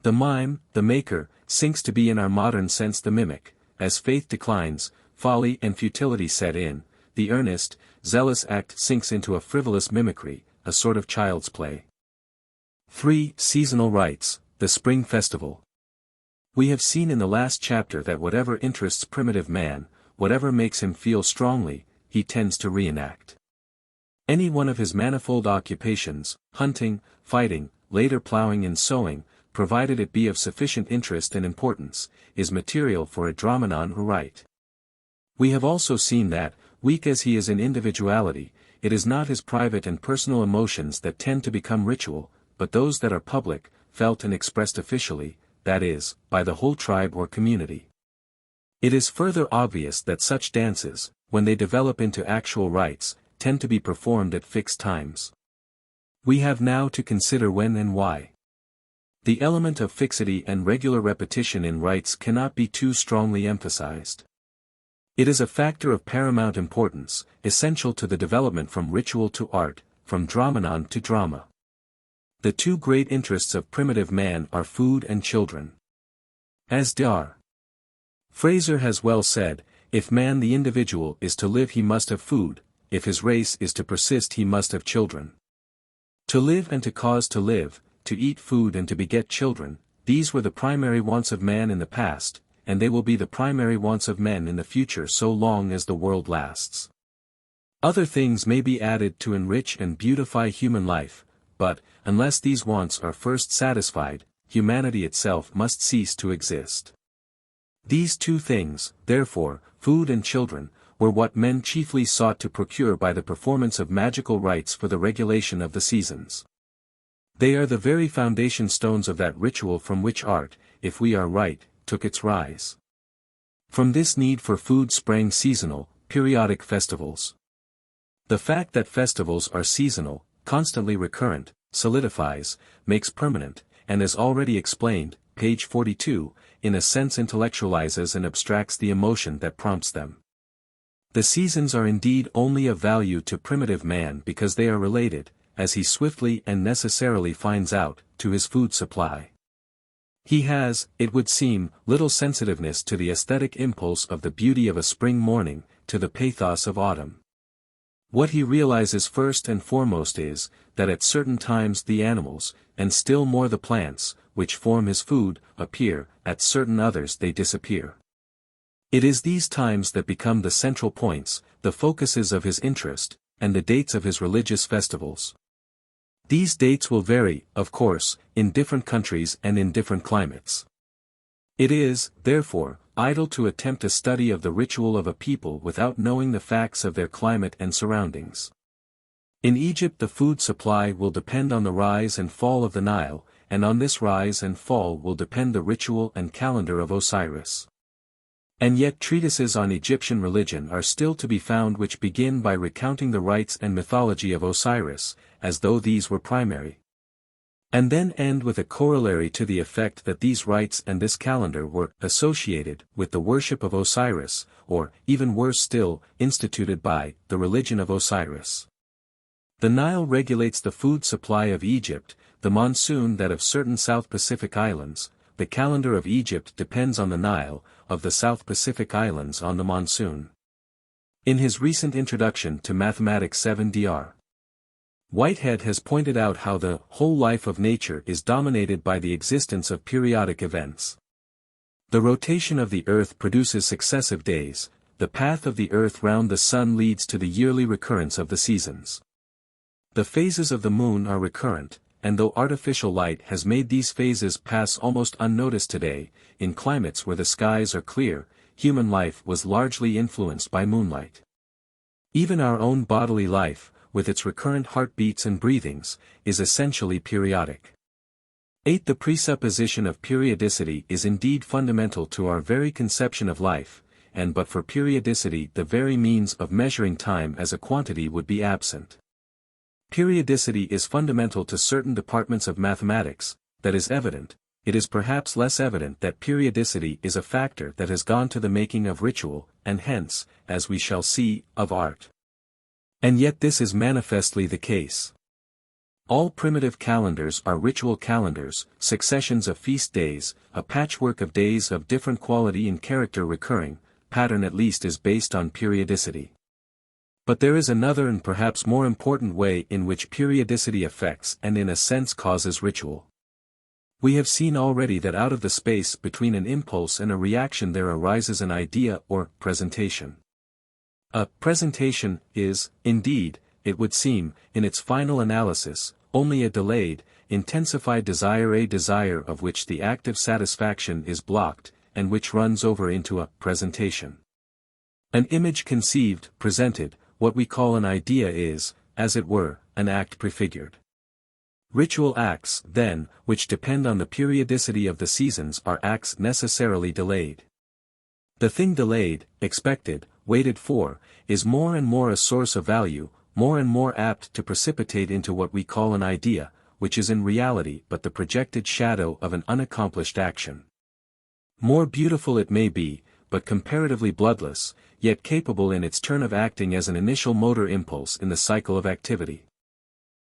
The mime, the maker, sinks to be in our modern sense the mimic, as faith declines, folly and futility set in, the earnest, zealous act sinks into a frivolous mimicry, a sort of child's play. 3. Seasonal rites, the spring festival. We have seen in the last chapter that whatever interests primitive man, whatever makes him feel strongly, he tends to reenact. Any one of his manifold occupations, hunting, fighting, later plowing and sowing, provided it be of sufficient interest and importance, is material for a Dromenon or rite. We have also seen that, weak as he is in individuality, it is not his private and personal emotions that tend to become ritual, but those that are public, felt and expressed officially, that is, by the whole tribe or community. It is further obvious that such dances, when they develop into actual rites, tend to be performed at fixed times. We have now to consider when and why. The element of fixity and regular repetition in rites cannot be too strongly emphasized. It is a factor of paramount importance, essential to the development from ritual to art, from Dromenon to drama. The two great interests of primitive man are food and children. As Dr. Fraser has well said, if man the individual is to live he must have food, if his race is to persist he must have children. To live and to cause to live, to eat food and to beget children, these were the primary wants of man in the past, and they will be the primary wants of men in the future so long as the world lasts. Other things may be added to enrich and beautify human life, but, unless these wants are first satisfied, humanity itself must cease to exist. These two things, therefore, food and children, were what men chiefly sought to procure by the performance of magical rites for the regulation of the seasons. They are the very foundation stones of that ritual from which art, if we are right, took its rise. From this need for food sprang seasonal, periodic festivals. The fact that festivals are seasonal, constantly recurrent, solidifies, makes permanent, and as already explained, page 42, in a sense intellectualizes and abstracts the emotion that prompts them. The seasons are indeed only of value to primitive man because they are related, as he swiftly and necessarily finds out, to his food supply. He has, it would seem, little sensitiveness to the aesthetic impulse of the beauty of a spring morning, to the pathos of autumn. What he realizes first and foremost is, that at certain times the animals, and still more the plants, which form his food, appear, at certain others they disappear. It is these times that become the central points, the focuses of his interest, and the dates of his religious festivals. These dates will vary, of course, in different countries and in different climates. It is, therefore, idle to attempt a study of the ritual of a people without knowing the facts of their climate and surroundings. In Egypt the food supply will depend on the rise and fall of the Nile, and on this rise and fall will depend the ritual and calendar of Osiris. And yet treatises on Egyptian religion are still to be found which begin by recounting the rites and mythology of Osiris, as though these were primary. And then end with a corollary to the effect that these rites and this calendar were associated with the worship of Osiris, or, even worse still, instituted by the religion of Osiris. The Nile regulates the food supply of Egypt, the monsoon that of certain South Pacific islands, the calendar of Egypt depends on the Nile, of the South Pacific Islands on the monsoon. In his recent introduction to Mathematics 7 Dr. Whitehead has pointed out how the whole life of nature is dominated by the existence of periodic events. The rotation of the earth produces successive days, the path of the earth round the sun leads to the yearly recurrence of the seasons. The phases of the moon are recurrent, and though artificial light has made these phases pass almost unnoticed today, in climates where the skies are clear, human life was largely influenced by moonlight. Even our own bodily life, with its recurrent heartbeats and breathings, is essentially periodic. 8. The presupposition of periodicity is indeed fundamental to our very conception of life, and but for periodicity the very means of measuring time as a quantity would be absent. Periodicity is fundamental to certain departments of mathematics, that is evident. It is perhaps less evident that periodicity is a factor that has gone to the making of ritual, and hence, as we shall see, of art. And yet this is manifestly the case. All primitive calendars are ritual calendars, successions of feast days, a patchwork of days of different quality and character recurring, pattern at least is based on periodicity. But there is another and perhaps more important way in which periodicity affects and in a sense causes ritual. We have seen already that out of the space between an impulse and a reaction there arises an idea or presentation. A presentation is, indeed, it would seem, in its final analysis, only a delayed, intensified desire, a desire of which the active satisfaction is blocked, and which runs over into a presentation. An image conceived, presented, what we call an idea is, as it were, an act prefigured. Ritual acts, then, which depend on the periodicity of the seasons are acts necessarily delayed. The thing delayed, expected, waited for, is more and more a source of value, more and more apt to precipitate into what we call an idea, which is in reality but the projected shadow of an unaccomplished action. More beautiful it may be, but comparatively bloodless, yet capable in its turn of acting as an initial motor impulse in the cycle of activity.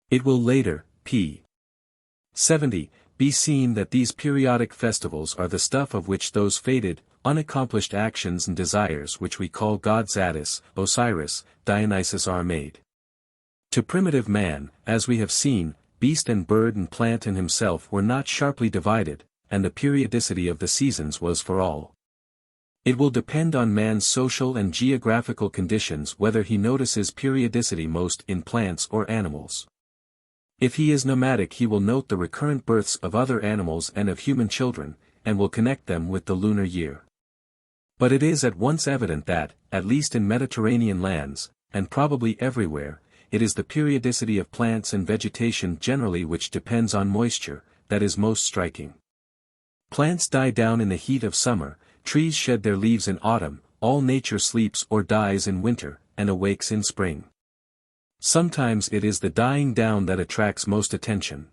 It will later, p. 70, be seen that these periodic festivals are the stuff of which those faded, unaccomplished actions and desires which we call gods Attis, Osiris, Dionysus are made. To primitive man, as we have seen, beast and bird and plant and himself were not sharply divided, and the periodicity of the seasons was for all. It will depend on man's social and geographical conditions whether he notices periodicity most in plants or animals. If he is nomadic he will note the recurrent births of other animals and of human children, and will connect them with the lunar year. But it is at once evident that, at least in Mediterranean lands, and probably everywhere, it is the periodicity of plants and vegetation generally which depends on moisture, that is most striking. Plants die down in the heat of summer, trees shed their leaves in autumn, all nature sleeps or dies in winter, and awakes in spring. Sometimes it is the dying down that attracts most attention.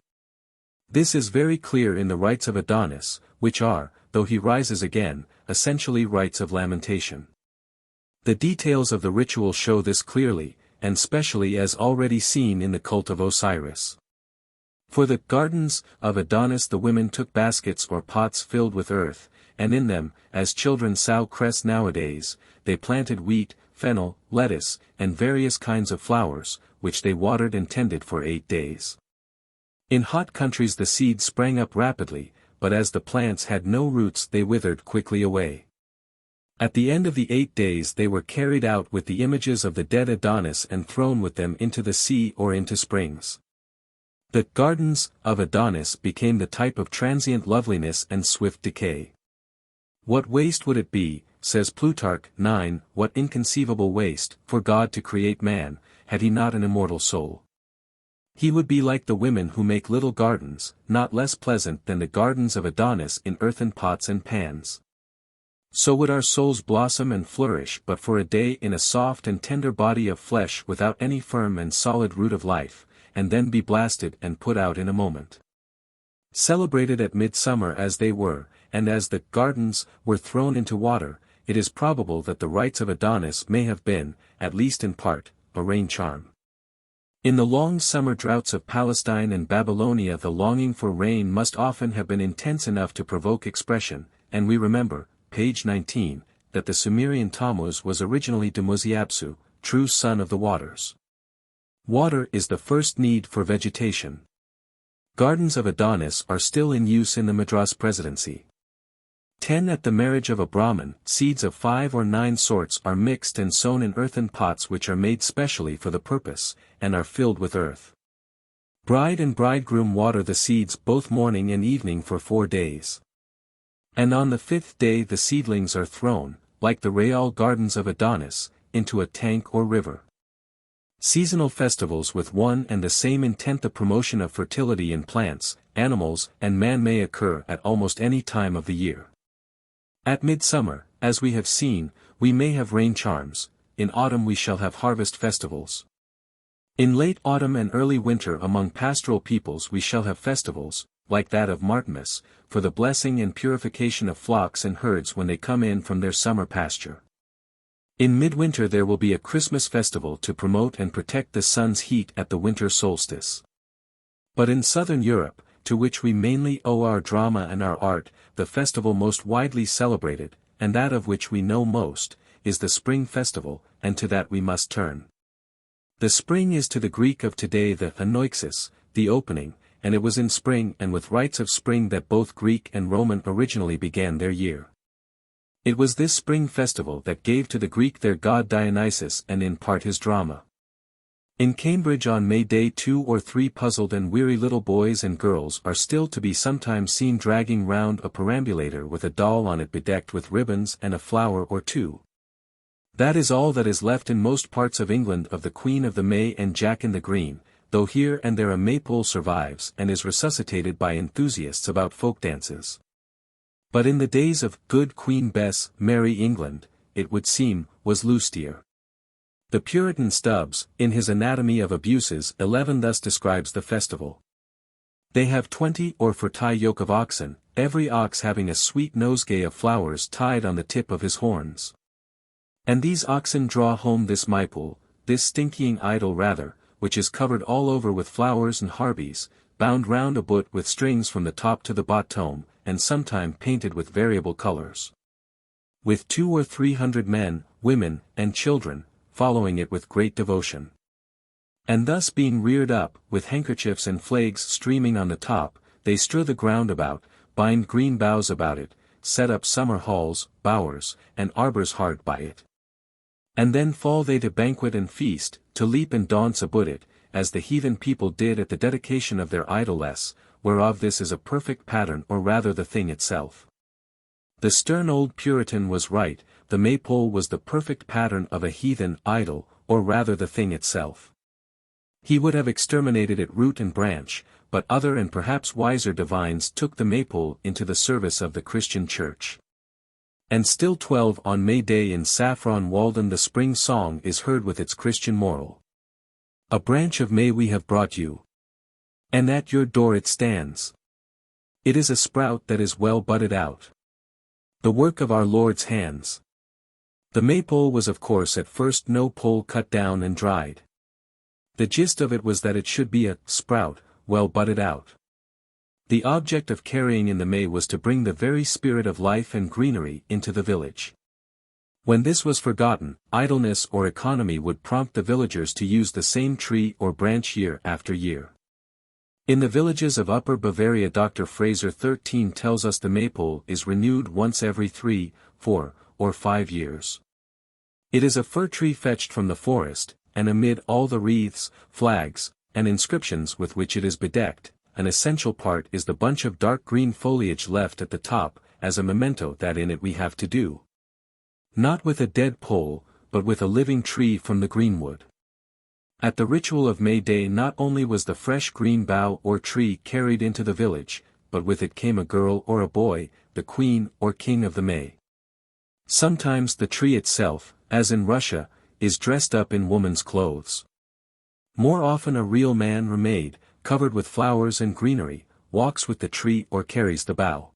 This is very clear in the rites of Adonis, which are, though he rises again, essentially rites of lamentation. The details of the ritual show this clearly, and specially as already seen in the cult of Osiris. For the gardens of Adonis the women took baskets or pots filled with earth, and in them, as children sow cress nowadays, they planted wheat, fennel, lettuce, and various kinds of flowers, which they watered and tended for 8 days. In hot countries the seeds sprang up rapidly, but as the plants had no roots they withered quickly away. At the end of the 8 days they were carried out with the images of the dead Adonis and thrown with them into the sea or into springs. The gardens of Adonis became the type of transient loveliness and swift decay. What waste would it be, says Plutarch 9, what inconceivable waste, for God to create man, had he not an immortal soul. He would be like the women who make little gardens, not less pleasant than the gardens of Adonis in earthen pots and pans. So would our souls blossom and flourish but for a day in a soft and tender body of flesh without any firm and solid root of life, and then be blasted and put out in a moment. Celebrated at midsummer as they were, and as the gardens were thrown into water, it is probable that the rites of Adonis may have been, at least in part, a rain charm. In the long summer droughts of Palestine and Babylonia the longing for rain must often have been intense enough to provoke expression, and we remember, page 19, that the Sumerian Tammuz was originally Dumuziapsu, true son of the waters. Water is the first need for vegetation. Gardens of Adonis are still in use in the Madras Presidency. 10 At the marriage of a Brahmin, seeds of 5 or 9 sorts are mixed and sown in earthen pots which are made specially for the purpose, and are filled with earth. Bride and bridegroom water the seeds both morning and evening for 4 days. And on the 5th day the seedlings are thrown, like the real gardens of Adonis, into a tank or river. Seasonal festivals with one and the same intent, the promotion of fertility in plants, animals, and man, may occur at almost any time of the year. At midsummer, as we have seen, we may have rain charms, in autumn we shall have harvest festivals. In late autumn and early winter among pastoral peoples we shall have festivals, like that of Martimas, for the blessing and purification of flocks and herds when they come in from their summer pasture. In midwinter there will be a Christmas festival to promote and protect the sun's heat at the winter solstice. But in southern Europe, to which we mainly owe our drama and our art, the festival most widely celebrated, and that of which we know most, is the spring festival, and to that we must turn. The spring is to the Greek of today the anoixis, the opening, and it was in spring and with rites of spring that both Greek and Roman originally began their year. It was this spring festival that gave to the Greek their god Dionysus and in part his drama. In Cambridge on May Day 2 or 3 puzzled and weary little boys and girls are still to be sometimes seen dragging round a perambulator with a doll on it bedecked with ribbons and a flower or two. That is all that is left in most parts of England of the Queen of the May and Jack in the Green, though here and there a maypole survives and is resuscitated by enthusiasts about folk dances. But in the days of good Queen Bess, Merry England, it would seem, was Loustier. The Puritan Stubbs, in his Anatomy of Abuses 11 thus describes the festival. They have 20 or 40 yoke of oxen, every ox having a sweet nosegay of flowers tied on the tip of his horns. And these oxen draw home this maypole, this stinking idol rather, which is covered all over with flowers and harbies, bound round a boot with strings from the top to the bottom, and sometime painted with variable colors. With 200 or 300 men, women, and children, following it with great devotion. And thus being reared up, with handkerchiefs and flags streaming on the top, they strew the ground about, bind green boughs about it, set up summer halls, bowers, and arbours hard by it. And then fall they to banquet and feast, to leap and dance about it, as the heathen people did at the dedication of their idoless, whereof this is a perfect pattern or rather the thing itself. The stern old Puritan was right, the maypole was the perfect pattern of a heathen idol, or rather the thing itself. He would have exterminated it root and branch, but other and perhaps wiser divines took the maypole into the service of the Christian Church. And still 12 on May Day in Saffron Walden the spring song is heard with its Christian moral. A branch of May we have brought you, and at your door it stands. It is a sprout that is well budded out, the work of our Lord's hands. The maypole was of course at first no pole cut down and dried. The gist of it was that it should be a sprout, well budded out. The object of carrying in the May was to bring the very spirit of life and greenery into the village. When this was forgotten, idleness or economy would prompt the villagers to use the same tree or branch year after year. In the villages of Upper Bavaria Dr. Fraser 13 tells us the maypole is renewed once every 3, 4, or 5 years. It is a fir tree fetched from the forest, and amid all the wreaths, flags, and inscriptions with which it is bedecked, an essential part is the bunch of dark green foliage left at the top, as a memento that in it we have to do, not with a dead pole, but with a living tree from the greenwood. At the ritual of May Day not only was the fresh green bough or tree carried into the village, but with it came a girl or a boy, the queen or king of the May. Sometimes the tree itself, as in Russia, is dressed up in woman's clothes. More often a real man or maid, covered with flowers and greenery, walks with the tree or carries the bough.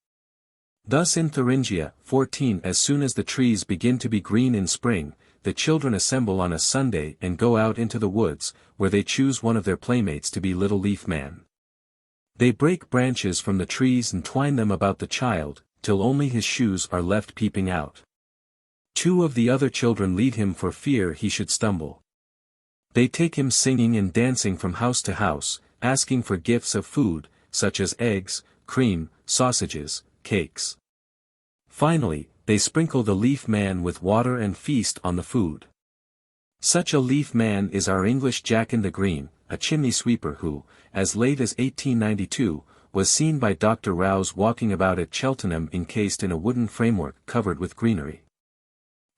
Thus in Thuringia 14 as soon as the trees begin to be green in spring, the children assemble on a Sunday and go out into the woods, where they choose one of their playmates to be Little Leaf Man. They break branches from the trees and twine them about the child, till only his shoes are left peeping out. 2 of the other children lead him for fear he should stumble. They take him singing and dancing from house to house, asking for gifts of food, such as eggs, cream, sausages, cakes. Finally, they sprinkle the Leaf Man with water and feast on the food. Such a Leaf Man is our English Jack in the Green, a chimney sweeper who, as late as 1892, was seen by Dr. Rouse walking about at Cheltenham encased in a wooden framework covered with greenery.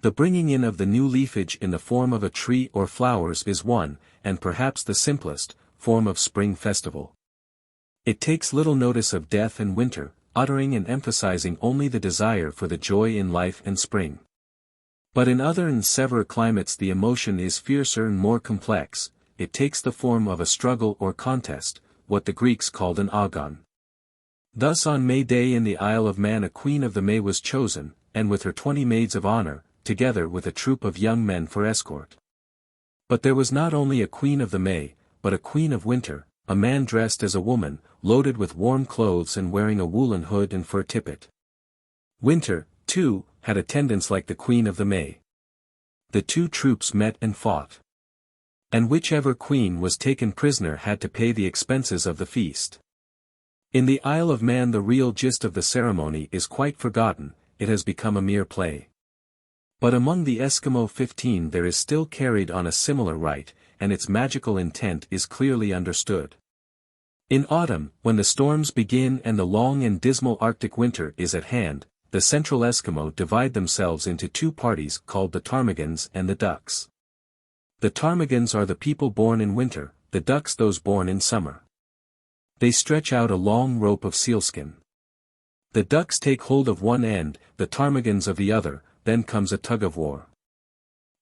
The bringing in of the new leafage in the form of a tree or flowers is one, and perhaps the simplest, form of spring festival. It takes little notice of death and winter, uttering and emphasizing only the desire for the joy in life and spring. But in other and severer climates the emotion is fiercer and more complex, it takes the form of a struggle or contest, what the Greeks called an agon. Thus on May Day in the Isle of Man a queen of the May was chosen, and with her 20 maids of honor, together with a troop of young men for escort. But there was not only a queen of the May, but a queen of winter, a man dressed as a woman, loaded with warm clothes and wearing a woolen hood and fur tippet. Winter, too, had attendants like the queen of the May. The 2 troops met and fought. And whichever queen was taken prisoner had to pay the expenses of the feast. In the Isle of Man the real gist of the ceremony is quite forgotten, it has become a mere play. But among the Eskimo 15 there is still carried on a similar rite, and its magical intent is clearly understood. In autumn, when the storms begin and the long and dismal Arctic winter is at hand, the central Eskimo divide themselves into two parties called the ptarmigans and the ducks. The ptarmigans are the people born in winter, the ducks those born in summer. They stretch out a long rope of sealskin. The ducks take hold of one end, the ptarmigans of the other, then comes a tug-of-war.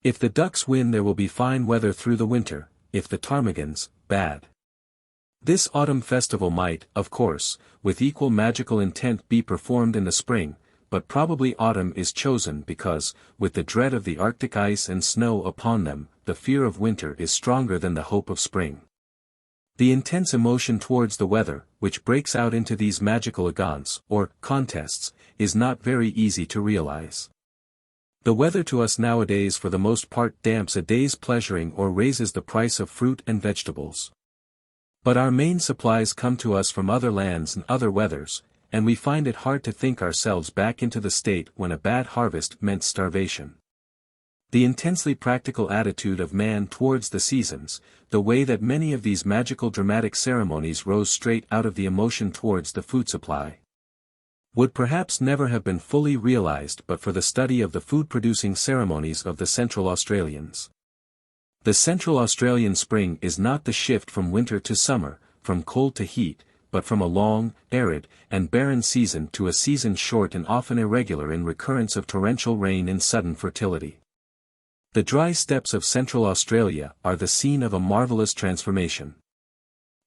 If the ducks win there will be fine weather through the winter, if the ptarmigans, bad. This autumn festival might, of course, with equal magical intent be performed in the spring, but probably autumn is chosen because, with the dread of the Arctic ice and snow upon them, the fear of winter is stronger than the hope of spring. The intense emotion towards the weather, which breaks out into these magical agons, or contests, is not very easy to realize. The weather to us nowadays for the most part damps a day's pleasuring or raises the price of fruit and vegetables. But our main supplies come to us from other lands and other weathers, and we find it hard to think ourselves back into the state when a bad harvest meant starvation. The intensely practical attitude of man towards the seasons, the way that many of these magical dramatic ceremonies rose straight out of the emotion towards the food supply, would perhaps never have been fully realized but for the study of the food-producing ceremonies of the Central Australians. The Central Australian spring is not the shift from winter to summer, from cold to heat, but from a long, arid, and barren season to a season short and often irregular in recurrence of torrential rain and sudden fertility. The dry steppes of Central Australia are the scene of a marvelous transformation.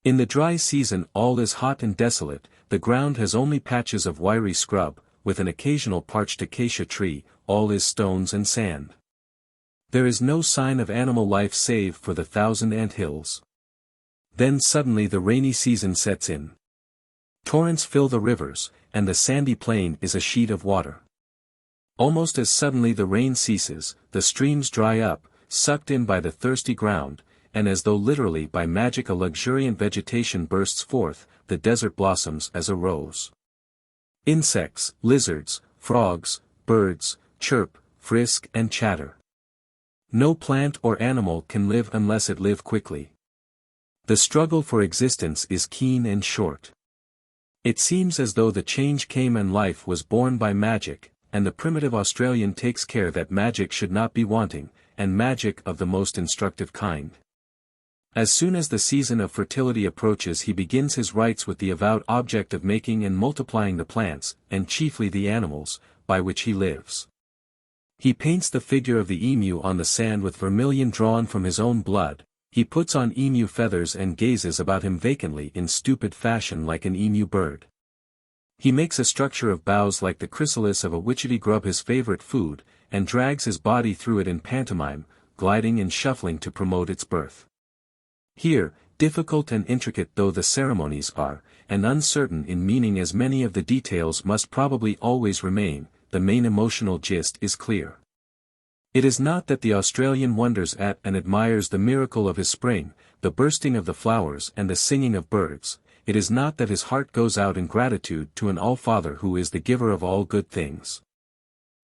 In the dry season all is hot and desolate, the ground has only patches of wiry scrub, with an occasional parched acacia tree, all is stones and sand. There is no sign of animal life save for the thousand ant hills. Then suddenly the rainy season sets in. Torrents fill the rivers, and the sandy plain is a sheet of water. Almost as suddenly the rain ceases, the streams dry up, sucked in by the thirsty ground, and as though literally by magic a luxuriant vegetation bursts forth, the desert blossoms as a rose. Insects, lizards, frogs, birds, chirp, frisk and chatter. No plant or animal can live unless it live quickly. The struggle for existence is keen and short. It seems as though the change came and life was born by magic, and the primitive Australian takes care that magic should not be wanting, and magic of the most instructive kind. As soon as the season of fertility approaches he begins his rites with the avowed object of making and multiplying the plants, and chiefly the animals, by which he lives. He paints the figure of the emu on the sand with vermilion drawn from his own blood, he puts on emu feathers and gazes about him vacantly in stupid fashion like an emu bird. He makes a structure of boughs like the chrysalis of a witchetty grub his favorite food, and drags his body through it in pantomime, gliding and shuffling to promote its birth. Here, difficult and intricate though the ceremonies are, and uncertain in meaning as many of the details must probably always remain, the main emotional gist is clear. It is not that the Australian wonders at and admires the miracle of his spring, the bursting of the flowers and the singing of birds, it is not that his heart goes out in gratitude to an All-Father who is the giver of all good things.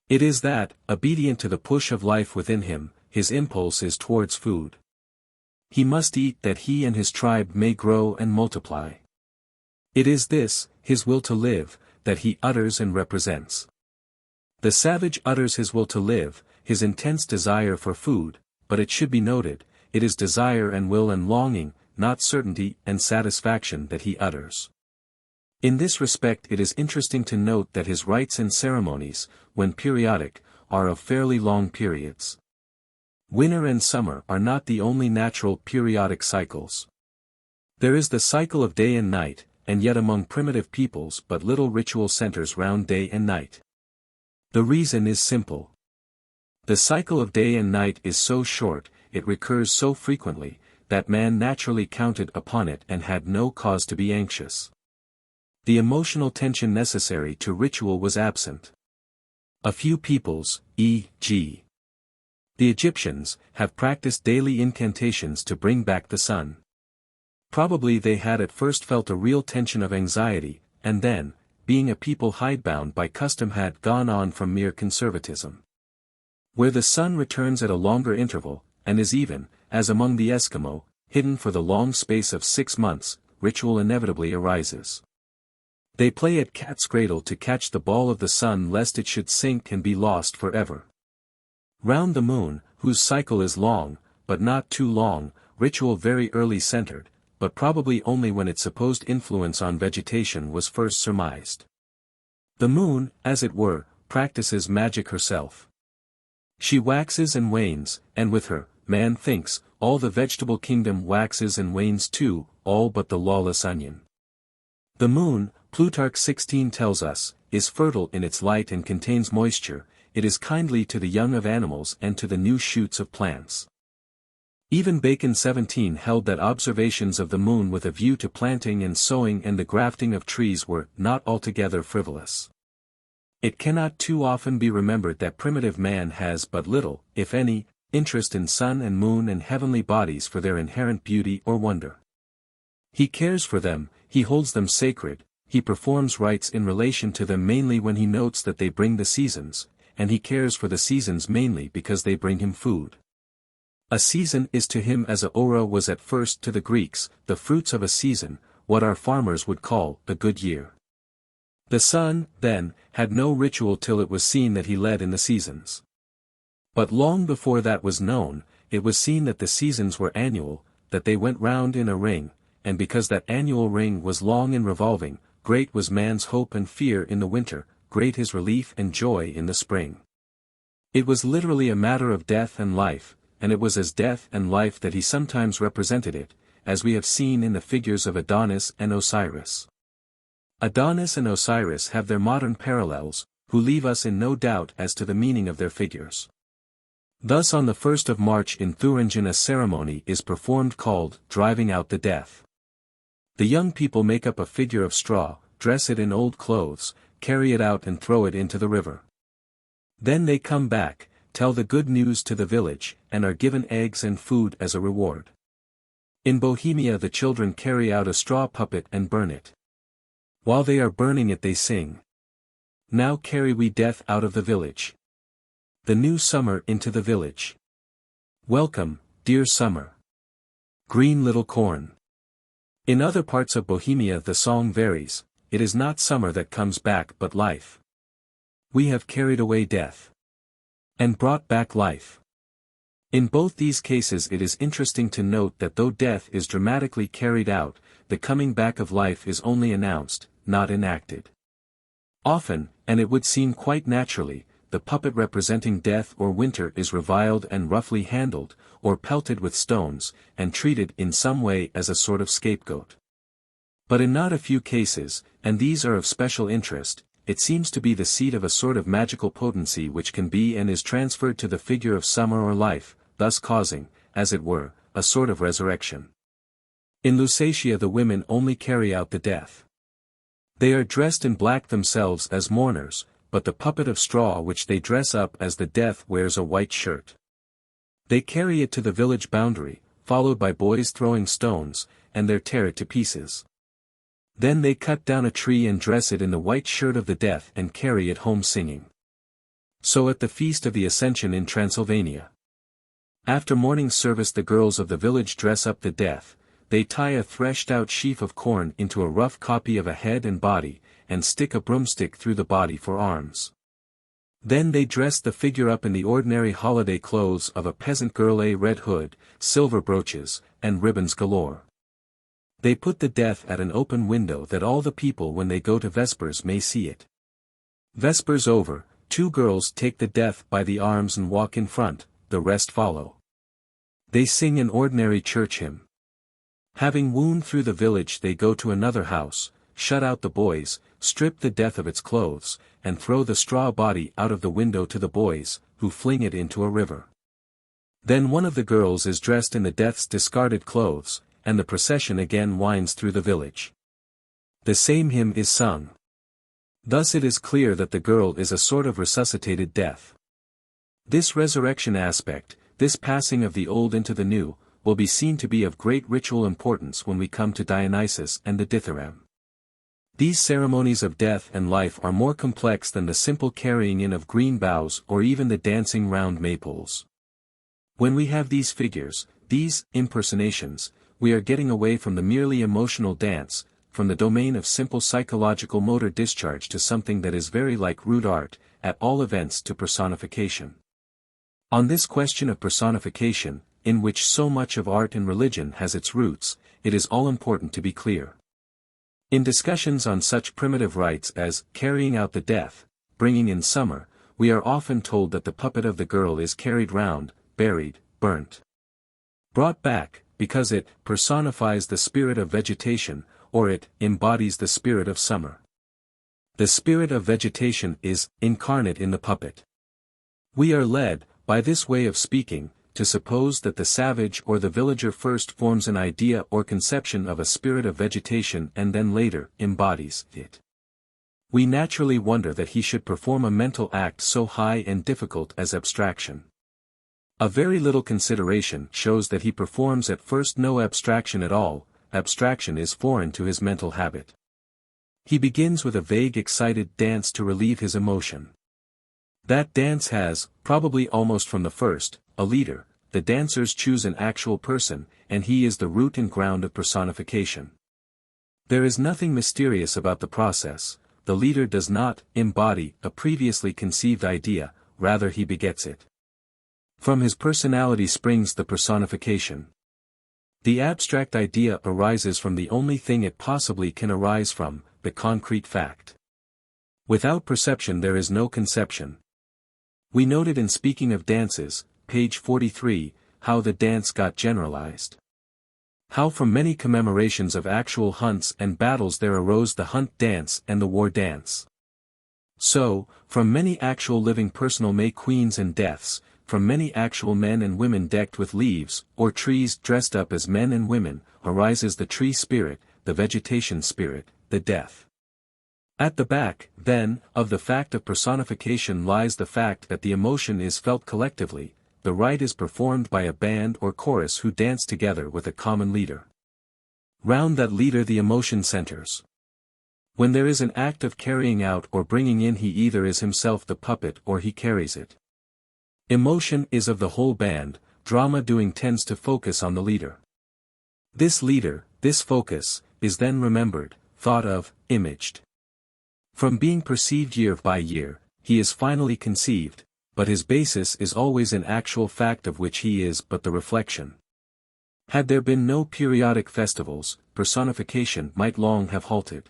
It is that, obedient to the push of life within him, his impulse is towards food. He must eat that he and his tribe may grow and multiply. It is this, his will to live, that he utters and represents. The savage utters his will to live, his intense desire for food, but it should be noted, it is desire and will and longing, not certainty and satisfaction that he utters. In this respect it is interesting to note that his rites and ceremonies, when periodic, are of fairly long periods. Winter and summer are not the only natural periodic cycles. There is the cycle of day and night, and yet among primitive peoples but little ritual centers round day and night. The reason is simple. The cycle of day and night is so short, it recurs so frequently, that man naturally counted upon it and had no cause to be anxious. The emotional tension necessary to ritual was absent. A few peoples, e.g. the Egyptians, have practiced daily incantations to bring back the sun. Probably they had at first felt a real tension of anxiety, and then, being a people hidebound by custom, had gone on from mere conservatism. Where the sun returns at a longer interval, and is even, as among the Eskimo, hidden for the long space of 6 months, ritual inevitably arises. They play at cat's cradle to catch the ball of the sun lest it should sink and be lost forever. Round the moon, whose cycle is long, but not too long, ritual very early centered, but probably only when its supposed influence on vegetation was first surmised. The moon, as it were, practices magic herself. She waxes and wanes, and with her, man thinks, all the vegetable kingdom waxes and wanes too, all but the lawless onion. The moon, Plutarch 16 tells us, is fertile in its light and contains moisture, it is kindly to the young of animals and to the new shoots of plants. Even Bacon 17 held that observations of the moon with a view to planting and sowing and the grafting of trees were not altogether frivolous. It cannot too often be remembered that primitive man has but little, if any, interest in sun and moon and heavenly bodies for their inherent beauty or wonder. He cares for them, he holds them sacred, he performs rites in relation to them mainly when he notes that they bring the seasons, and he cares for the seasons mainly because they bring him food. A season is to him as a ora was at first to the Greeks, the fruits of a season, what our farmers would call a good year. The sun, then, had no ritual till it was seen that he led in the seasons. But long before that was known, it was seen that the seasons were annual, that they went round in a ring, and because that annual ring was long in revolving, great was man's hope and fear in the winter, great his relief and joy in the spring. It was literally a matter of death and life, and it was as death and life that he sometimes represented it, as we have seen in the figures of Adonis and Osiris. Adonis and Osiris have their modern parallels, who leave us in no doubt as to the meaning of their figures. Thus on the 1st of March in Thuringen a ceremony is performed called driving out the death. The young people make up a figure of straw, dress it in old clothes, carry it out and throw it into the river. Then they come back, tell the good news to the village, and are given eggs and food as a reward. In Bohemia the children carry out a straw puppet and burn it. While they are burning it they sing. Now carry we death out of the village. The new summer into the village. Welcome, dear summer. Green little corn. In other parts of Bohemia the song varies, it is not summer that comes back but life. We have carried away death. And brought back life. In both these cases it is interesting to note that though death is dramatically carried out, the coming back of life is only announced, not enacted. Often, and it would seem quite naturally, the puppet representing death or winter is reviled and roughly handled, or pelted with stones, and treated in some way as a sort of scapegoat. But in not a few cases, and these are of special interest, it seems to be the seat of a sort of magical potency which can be and is transferred to the figure of summer or life, thus causing, as it were, a sort of resurrection. In Lusatia the women only carry out the death. They are dressed in black themselves as mourners, but the puppet of straw which they dress up as the death wears a white shirt. They carry it to the village boundary, followed by boys throwing stones, and there tear it to pieces. Then they cut down a tree and dress it in the white shirt of the death and carry it home singing. So at the Feast of the Ascension in Transylvania. After morning service the girls of the village dress up the death, they tie a threshed-out sheaf of corn into a rough copy of a head and body, and stick a broomstick through the body for arms. Then they dress the figure up in the ordinary holiday clothes of a peasant girl, a red hood, silver brooches, and ribbons galore. They put the death at an open window that all the people when they go to Vespers may see it. Vespers over, 2 girls take the death by the arms and walk in front, the rest follow. They sing an ordinary church hymn. Having wound through the village they go to another house, shut out the boys, strip the death of its clothes, and throw the straw body out of the window to the boys, who fling it into a river. Then one of the girls is dressed in the death's discarded clothes, and the procession again winds through the village. The same hymn is sung. Thus it is clear that the girl is a sort of resuscitated death. This resurrection aspect, this passing of the old into the new, will be seen to be of great ritual importance when we come to Dionysus and the Dithyramb. These ceremonies of death and life are more complex than the simple carrying in of green boughs or even the dancing round maypoles. When we have these figures, these impersonations, we are getting away from the merely emotional dance, from the domain of simple psychological motor discharge to something that is very like rude art, at all events to personification. On this question of personification, in which so much of art and religion has its roots, it is all important to be clear. In discussions on such primitive rites as carrying out the death, bringing in summer, we are often told that the puppet of the girl is carried round, buried, burnt, brought back, because it personifies the spirit of vegetation, or it embodies the spirit of summer. The spirit of vegetation is incarnate in the puppet. We are led, by this way of speaking, to suppose that the savage or the villager first forms an idea or conception of a spirit of vegetation and then later embodies it. We naturally wonder that he should perform a mental act so high and difficult as abstraction. A very little consideration shows that he performs at first no abstraction at all. Abstraction is foreign to his mental habit. He begins with a vague excited dance to relieve his emotion. That dance has, probably almost from the first, a leader. The dancers choose an actual person, and he is the root and ground of personification. There is nothing mysterious about the process. The leader does not embody a previously conceived idea, rather he begets it. From his personality springs the personification. The abstract idea arises from the only thing it possibly can arise from, the concrete fact. Without perception there is no conception. We noted in speaking of dances, page 43, how the dance got generalized. How from many commemorations of actual hunts and battles there arose the hunt dance and the war dance. So, from many actual living personal May Queens and deaths, from many actual men and women decked with leaves, or trees dressed up as men and women, arises the tree spirit, the vegetation spirit, the death. At the back, then, of the fact of personification lies the fact that the emotion is felt collectively. The rite is performed by a band or chorus who dance together with a common leader. Round that leader the emotion centers. When there is an act of carrying out or bringing in, he either is himself the puppet or he carries it. Emotion is of the whole band. Drama doing tends to focus on the leader. This leader, this focus, is then remembered, thought of, imaged. From being perceived year by year, he is finally conceived, but his basis is always an actual fact of which he is but the reflection. Had there been no periodic festivals, personification might long have halted.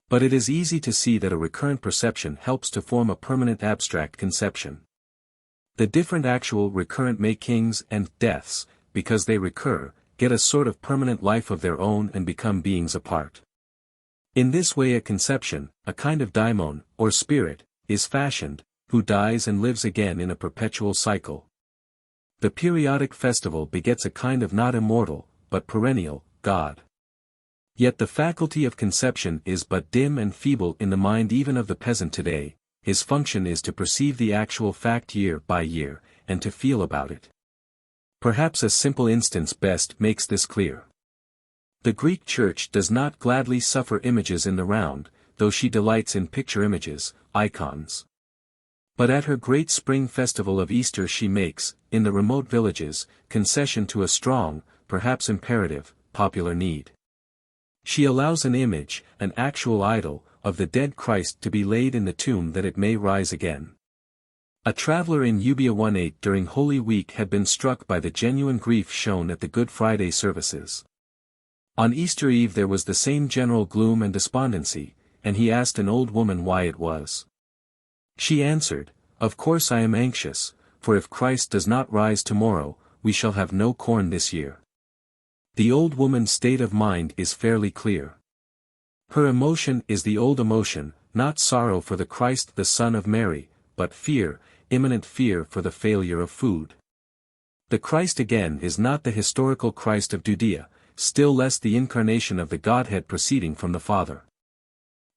But it is easy to see that a recurrent perception helps to form a permanent abstract conception. The different actual recurrent makings and deaths, because they recur, get a sort of permanent life of their own and become beings apart. In this way a conception, a kind of daimon, or spirit, is fashioned, who dies and lives again in a perpetual cycle. The periodic festival begets a kind of not immortal, but perennial, God. Yet the faculty of conception is but dim and feeble in the mind even of the peasant today. His function is to perceive the actual fact year by year, and to feel about it. Perhaps a simple instance best makes this clear. The Greek Church does not gladly suffer images in the round, though she delights in picture images, icons. But at her great spring festival of Easter she makes, in the remote villages, concession to a strong, perhaps imperative, popular need. She allows an image, an actual idol, of the dead Christ to be laid in the tomb that it may rise again. A traveler in Euboea 1:8 during Holy Week had been struck by the genuine grief shown at the Good Friday services. On Easter Eve there was the same general gloom and despondency, and he asked an old woman why it was. She answered, "Of course I am anxious, for if Christ does not rise tomorrow, we shall have no corn this year." The old woman's state of mind is fairly clear. Her emotion is the old emotion, not sorrow for the Christ the Son of Mary, but fear, imminent fear for the failure of food. The Christ again is not the historical Christ of Judea, still less the incarnation of the Godhead proceeding from the Father.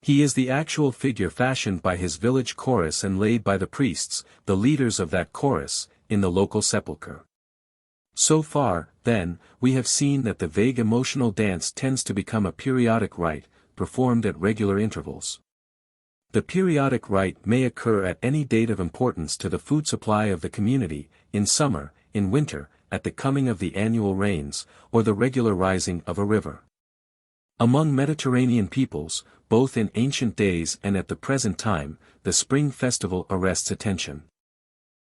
He is the actual figure fashioned by his village chorus and laid by the priests, the leaders of that chorus, in the local sepulchre. So far, then, we have seen that the vague emotional dance tends to become a periodic rite, performed at regular intervals. The periodic rite may occur at any date of importance to the food supply of the community, in summer, in winter, at the coming of the annual rains, or the regular rising of a river. Among Mediterranean peoples, both in ancient days and at the present time, the spring festival arrests attention.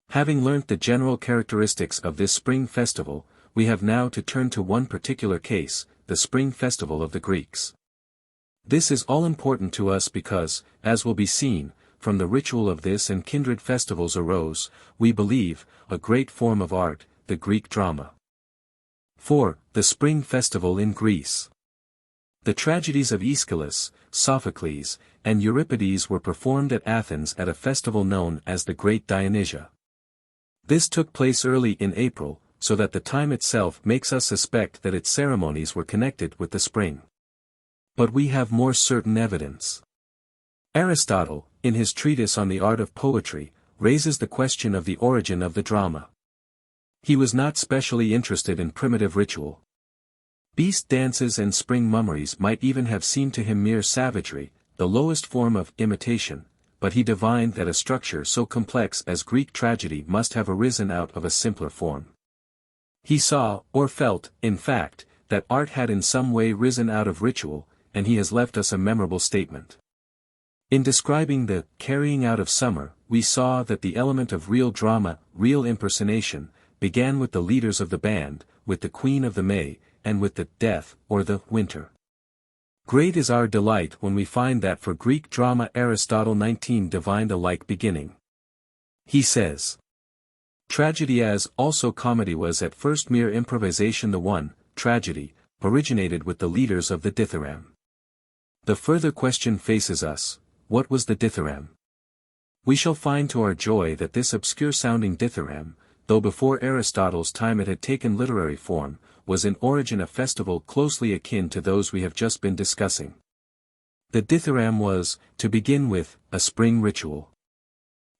Having learnt the general characteristics of this spring festival, we have now to turn to one particular case, the spring festival of the Greeks. This is all important to us because, as will be seen, from the ritual of this and kindred festivals arose, we believe, a great form of art, the Greek drama. 4. The spring festival in Greece. The tragedies of Aeschylus, Sophocles, and Euripides were performed at Athens at a festival known as the Great Dionysia. This took place early in April, so that the time itself makes us suspect that its ceremonies were connected with the spring. But we have more certain evidence. Aristotle, in his treatise on the art of poetry, raises the question of the origin of the drama. He was not specially interested in primitive ritual. Beast dances and spring mummeries might even have seemed to him mere savagery, the lowest form of imitation, but he divined that a structure so complex as Greek tragedy must have arisen out of a simpler form. He saw, or felt, in fact, that art had in some way risen out of ritual, and he has left us a memorable statement. In describing the carrying out of summer, we saw that the element of real drama, real impersonation, began with the leaders of the band, with the Queen of the May, and with the death, or the winter. Great is our delight when we find that for Greek drama Aristotle 19 divined a like beginning. He says, tragedy as also comedy was at first mere improvisation. The one, tragedy, originated with the leaders of the dithyramb. The further question faces us, what was the dithyramb? We shall find to our joy that this obscure-sounding dithyramb, though before Aristotle's time it had taken literary form, was in origin a festival closely akin to those we have just been discussing. The dithyramb was, to begin with, a spring ritual.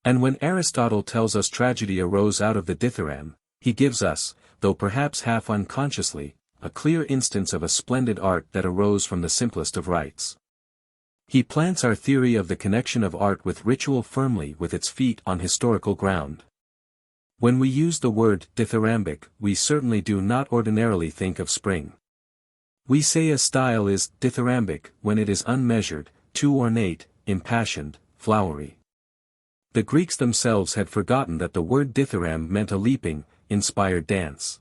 And when Aristotle tells us tragedy arose out of the dithyramb, he gives us, though perhaps half unconsciously, a clear instance of a splendid art that arose from the simplest of rites. He plants our theory of the connection of art with ritual firmly with its feet on historical ground. When we use the word dithyrambic, we certainly do not ordinarily think of spring. We say a style is dithyrambic when it is unmeasured, too ornate, impassioned, flowery. The Greeks themselves had forgotten that the word dithyramb meant a leaping, inspired dance.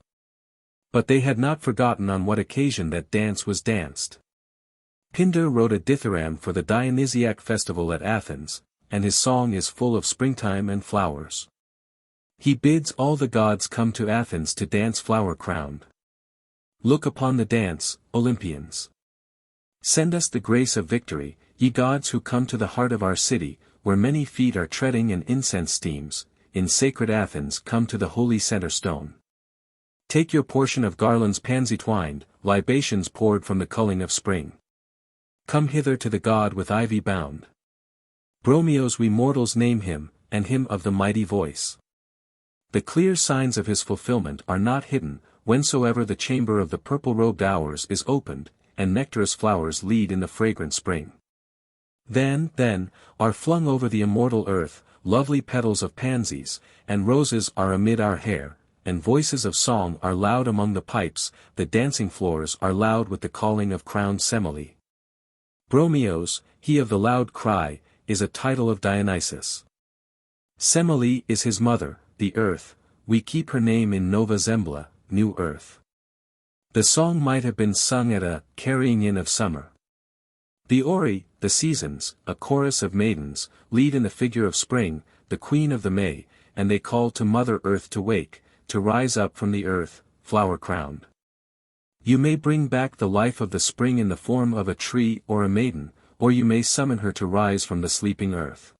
But they had not forgotten on what occasion that dance was danced. Pindar wrote a dithyramb for the Dionysiac festival at Athens, and his song is full of springtime and flowers. He bids all the gods come to Athens to dance flower-crowned. Look upon the dance, Olympians. Send us the grace of victory, ye gods who come to the heart of our city, where many feet are treading and incense steams, in sacred Athens come to the holy center stone. Take your portion of garlands pansy-twined, libations poured from the culling of spring. Come hither to the god with ivy bound. Bromios we mortals name him, and him of the mighty voice. The clear signs of his fulfillment are not hidden, whensoever the chamber of the purple-robed hours is opened, and nectarous flowers lead in the fragrant spring. Then, are flung over the immortal earth, lovely petals of pansies, and roses are amid our hair, and voices of song are loud among the pipes, the dancing floors are loud with the calling of crowned Semele. Bromios, he of the loud cry, is a title of Dionysus. Semele is his mother, the earth, we keep her name in Nova Zembla, new earth. The song might have been sung at a carrying in of summer. The Ori, the seasons, a chorus of maidens, lead in the figure of spring, the queen of the May, and they call to Mother Earth to wake, to rise up from the earth, flower-crowned. You may bring back the life of the spring in the form of a tree or a maiden, or you may summon her to rise from the sleeping earth.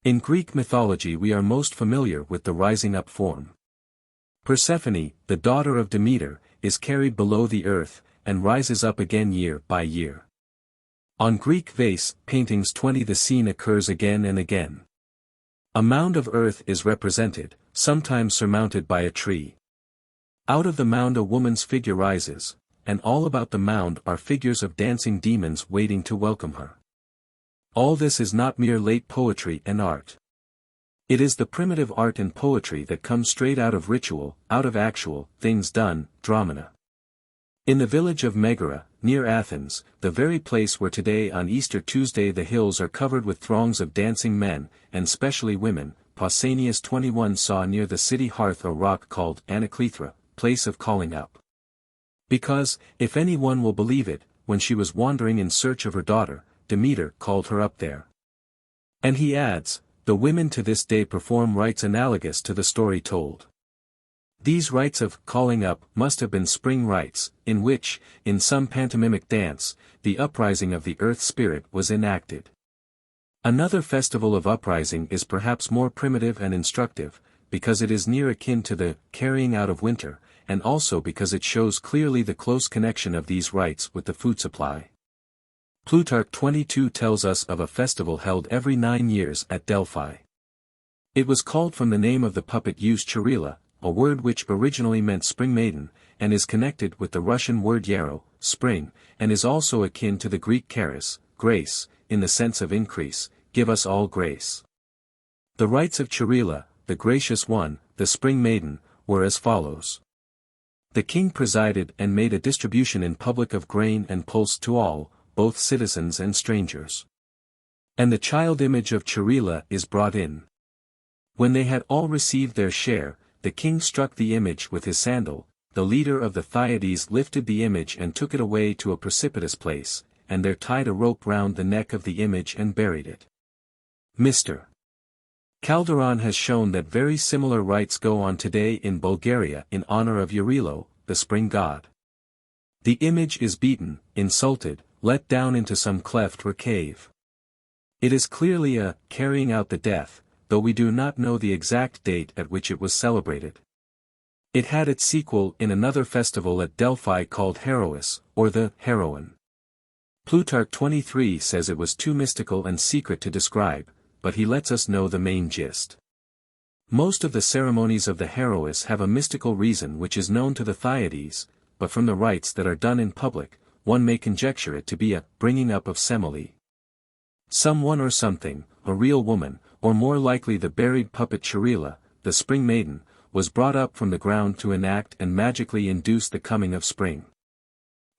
In Greek mythology we are most familiar with the rising up form. Persephone, the daughter of Demeter, is carried below the earth, and rises up again year by year. On Greek vase paintings 20 the scene occurs again and again. A mound of earth is represented, sometimes surmounted by a tree. Out of the mound a woman's figure rises, and all about the mound are figures of dancing demons waiting to welcome her. All this is not mere late poetry and art. It is the primitive art and poetry that comes straight out of ritual, out of actual things done, Dromenon. In the village of Megara, near Athens, the very place where today on Easter Tuesday the hills are covered with throngs of dancing men, and specially women, Pausanias 21 saw near the city hearth a rock called Anaclethra, place of calling up. Because, if any one will believe it, when she was wandering in search of her daughter, Demeter called her up there. And he adds, the women to this day perform rites analogous to the story told. These rites of calling up must have been spring rites, in which, in some pantomimic dance, the uprising of the earth spirit was enacted. Another festival of uprising is perhaps more primitive and instructive, because it is near akin to the carrying out of winter, and also because it shows clearly the close connection of these rites with the food supply. Plutarch 22 tells us of a festival held every 9 years at Delphi. It was called from the name of the puppet used Charila, a word which originally meant spring maiden, and is connected with the Russian word yarrow, spring, and is also akin to the Greek charis, grace, in the sense of increase, give us all grace. The rites of Charila, the gracious one, the spring maiden, were as follows. The king presided and made a distribution in public of grain and pulse to all, both citizens and strangers. And the child image of Charila is brought in. When they had all received their share, the king struck the image with his sandal, the leader of the Theatrical lifted the image and took it away to a precipitous place, and there tied a rope round the neck of the image and buried it. Mr. Calderon has shown that very similar rites go on today in Bulgaria in honor of Yarilo, the spring god. The image is beaten, insulted, let down into some cleft or cave. It is clearly a carrying out the death, though we do not know the exact date at which it was celebrated. It had its sequel in another festival at Delphi called Herois, or the Heroine. Plutarch 23 says it was too mystical and secret to describe, but he lets us know the main gist. Most of the ceremonies of the Herois have a mystical reason which is known to the Theatrical, but from the rites that are done in public, one may conjecture it to be a bringing up of Semele. Someone or something, a real woman, or more likely the buried puppet Charila, the spring maiden, was brought up from the ground to enact and magically induce the coming of spring.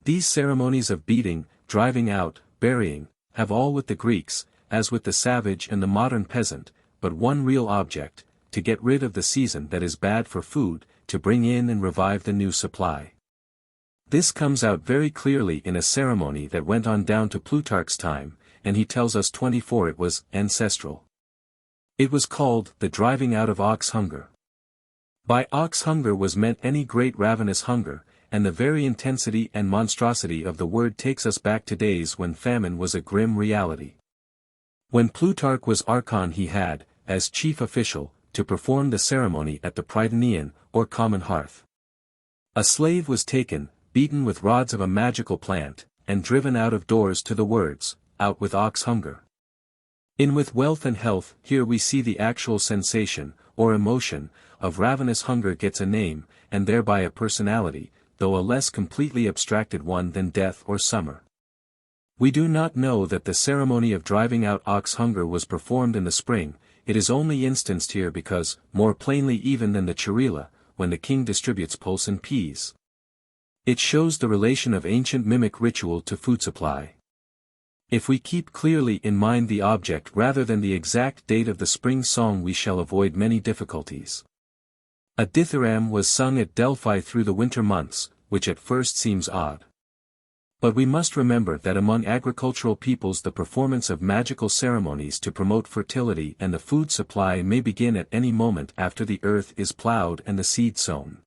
These ceremonies of beating, driving out, burying, have all with the Greeks, as with the savage and the modern peasant, but one real object, to get rid of the season that is bad for food, to bring in and revive the new supply. This comes out very clearly in a ceremony that went on down to Plutarch's time, and he tells us 24 it was ancestral. It was called the driving out of ox hunger. By ox hunger was meant any great ravenous hunger, and the very intensity and monstrosity of the word takes us back to days when famine was a grim reality. When Plutarch was archon he had, as chief official, to perform the ceremony at the Prytanean, or common hearth. A slave was taken, beaten with rods of a magical plant, and driven out of doors to the words, out with ox hunger. In with wealth and health, here we see the actual sensation, or emotion, of ravenous hunger gets a name, and thereby a personality, though a less completely abstracted one than death or summer. We do not know that the ceremony of driving out ox hunger was performed in the spring, it is only instanced here because, more plainly even than the Charila, when the king distributes pulse and peas. It shows the relation of ancient mimic ritual to food supply. If we keep clearly in mind the object rather than the exact date of the spring song we shall avoid many difficulties. A dithyramb was sung at Delphi through the winter months, which at first seems odd. But we must remember that among agricultural peoples the performance of magical ceremonies to promote fertility and the food supply may begin at any moment after the earth is plowed and the seed sown.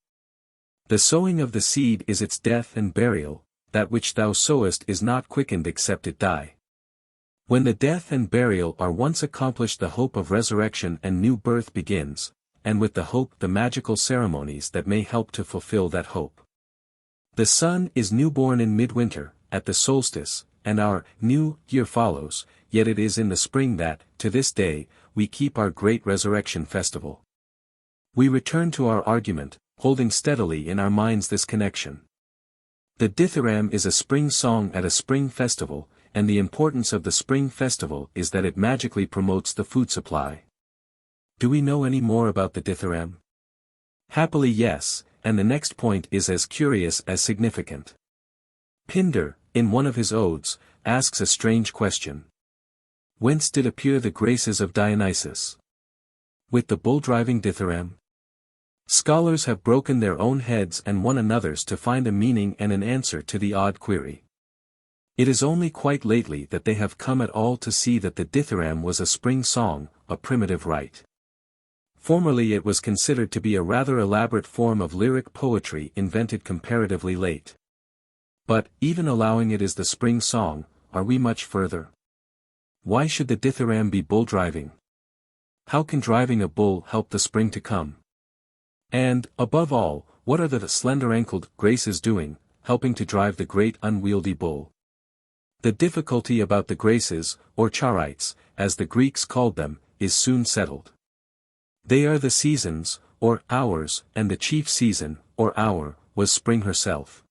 The sowing of the seed is its death and burial, that which thou sowest is not quickened except it die. When the death and burial are once accomplished the hope of resurrection and new birth begins, and with the hope the magical ceremonies that may help to fulfill that hope. The sun is newborn in midwinter, at the solstice, and our new year follows, yet it is in the spring that, to this day, we keep our great resurrection festival. We return to our argument, holding steadily in our minds this connection. The dithyramb is a spring song at a spring festival, and the importance of the spring festival is that it magically promotes the food supply. Do we know any more about the dithyramb? Happily yes, and the next point is as curious as significant. Pindar, in one of his odes, asks a strange question. Whence did appear the graces of Dionysus? With the bull-driving dithyramb? Scholars have broken their own heads and one another's to find a meaning and an answer to the odd query. It is only quite lately that they have come at all to see that the dithyramb was a spring song, a primitive rite. Formerly it was considered to be a rather elaborate form of lyric poetry invented comparatively late. But, even allowing it as the spring song, are we much further? Why should the dithyramb be bull-driving? How can driving a bull help the spring to come? And, above all, what are the slender-ankled Graces doing, helping to drive the great unwieldy bull? The difficulty about the Graces, or Charites, as the Greeks called them, is soon settled. They are the seasons, or hours, and the chief season, or hour, was spring herself.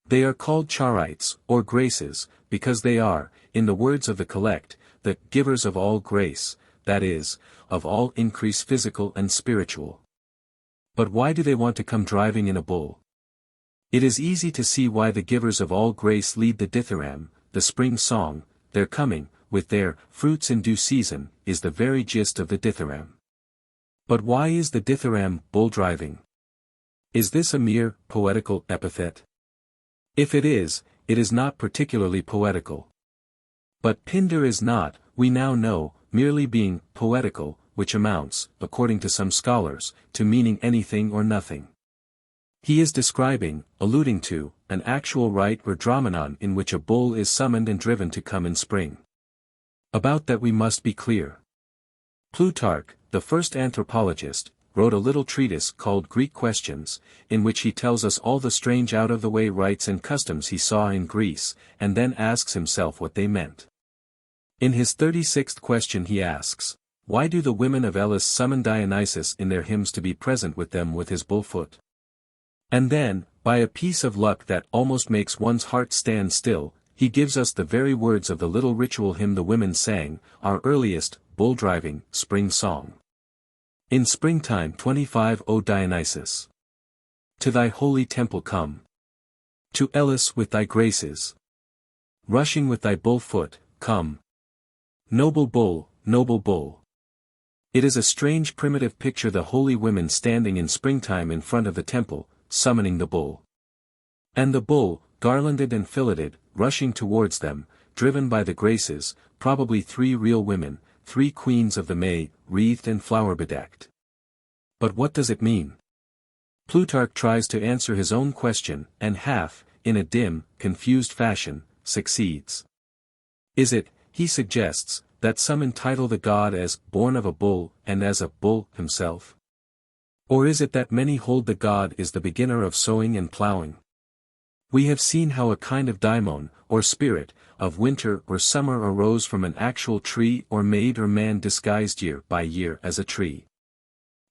They are called Charites, or Graces, because they are, in the words of the collect, the givers of all grace, that is, of all increase physical and spiritual. But why do they want to come driving in a bull? It is easy to see why the givers of all grace lead the dithyramb, the spring song. Their coming, with their fruits in due season, is the very gist of the dithyramb. But why is the dithyramb bull-driving? Is this a mere poetical epithet? If it is not particularly poetical. But Pindar is not, we now know, merely being poetical, which amounts, according to some scholars, to meaning anything or nothing. He is describing, alluding to, an actual rite or Dromenon in which a bull is summoned and driven to come in spring. About that we must be clear. Plutarch, the first anthropologist, wrote a little treatise called Greek Questions, in which he tells us all the strange out-of-the-way rites and customs he saw in Greece, and then asks himself what they meant. In his 36th question he asks, why do the women of Elis summon Dionysus in their hymns to be present with them with his bull foot? And then, by a piece of luck that almost makes one's heart stand still, he gives us the very words of the little ritual hymn the women sang, our earliest, bull-driving, spring song. In springtime 25 O Dionysus! To thy holy temple come. To Elis with thy graces. Rushing with thy bull foot, come. Noble bull, noble bull. It is a strange primitive picture, the holy women standing in springtime in front of the temple, summoning the bull. And the bull, garlanded and filleted, rushing towards them, driven by the graces, probably 3 real women, 3 queens of the May, wreathed and flower-bedecked. But what does it mean? Plutarch tries to answer his own question, and half, in a dim, confused fashion, succeeds. Is it, he suggests, that some entitle the god as born of a bull and as a bull himself? Or is it that many hold the god is the beginner of sowing and plowing? We have seen how a kind of daimon, or spirit, of winter or summer arose from an actual tree or maid or man disguised year by year as a tree.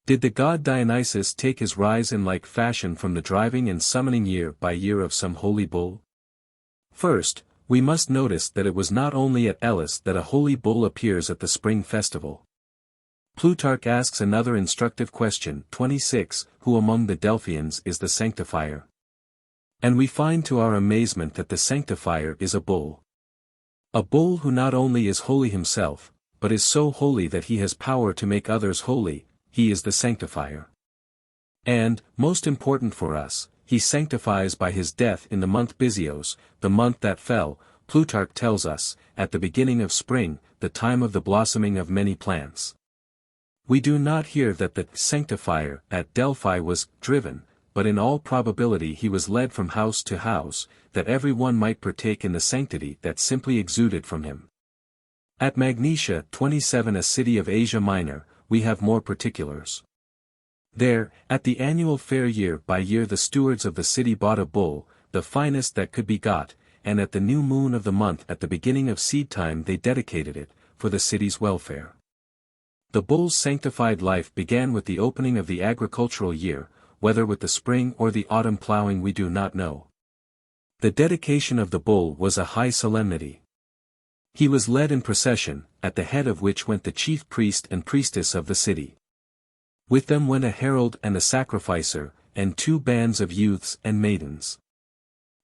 Did the god Dionysus take his rise in like fashion from the driving and summoning year by year of some holy bull? First, we must notice that it was not only at Elis that a holy bull appears at the spring festival. Plutarch asks another instructive question, 26, who among the Delphians is the sanctifier? And we find to our amazement that the sanctifier is a bull. A bull who not only is holy himself, but is so holy that he has power to make others holy, he is the sanctifier. And, most important for us, he sanctifies by his death in the month Bysios, the month that fell, Plutarch tells us, at the beginning of spring, the time of the blossoming of many plants. We do not hear that the sanctifier at Delphi was driven, but in all probability he was led from house to house, that every one might partake in the sanctity that simply exuded from him. At Magnesia 27, a city of Asia Minor, we have more particulars. There, at the annual fair year by year the stewards of the city bought a bull, the finest that could be got, and at the new moon of the month at the beginning of seed time they dedicated it, for the city's welfare. The bull's sanctified life began with the opening of the agricultural year, whether with the spring or the autumn plowing we do not know. The dedication of the bull was a high solemnity. He was led in procession, at the head of which went the chief priest and priestess of the city. With them went a herald and a sacrificer, and 2 bands of youths and maidens.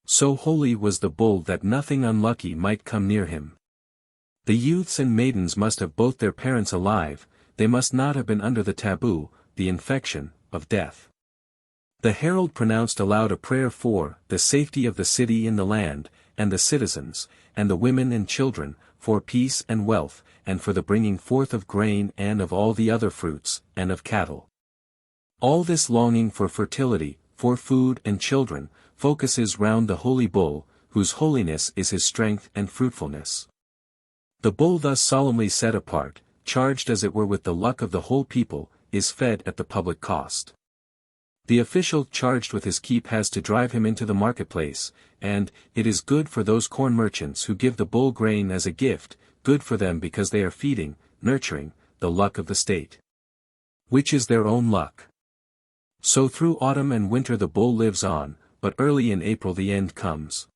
So holy was the bull that nothing unlucky might come near him. The youths and maidens must have both their parents alive, they must not have been under the taboo, the infection, of death. The herald pronounced aloud a prayer for the safety of the city and the land, and the citizens, and the women and children, for peace and wealth, and for the bringing forth of grain and of all the other fruits, and of cattle. All this longing for fertility, for food and children, focuses round the holy bull, whose holiness is his strength and fruitfulness. The bull thus solemnly set apart, charged as it were with the luck of the whole people, is fed at the public cost. The official charged with his keep has to drive him into the marketplace, and it is good for those corn merchants who give the bull grain as a gift, good for them because they are feeding, nurturing, the luck of the state, which is their own luck. So through autumn and winter the bull lives on, but early in April the end comes.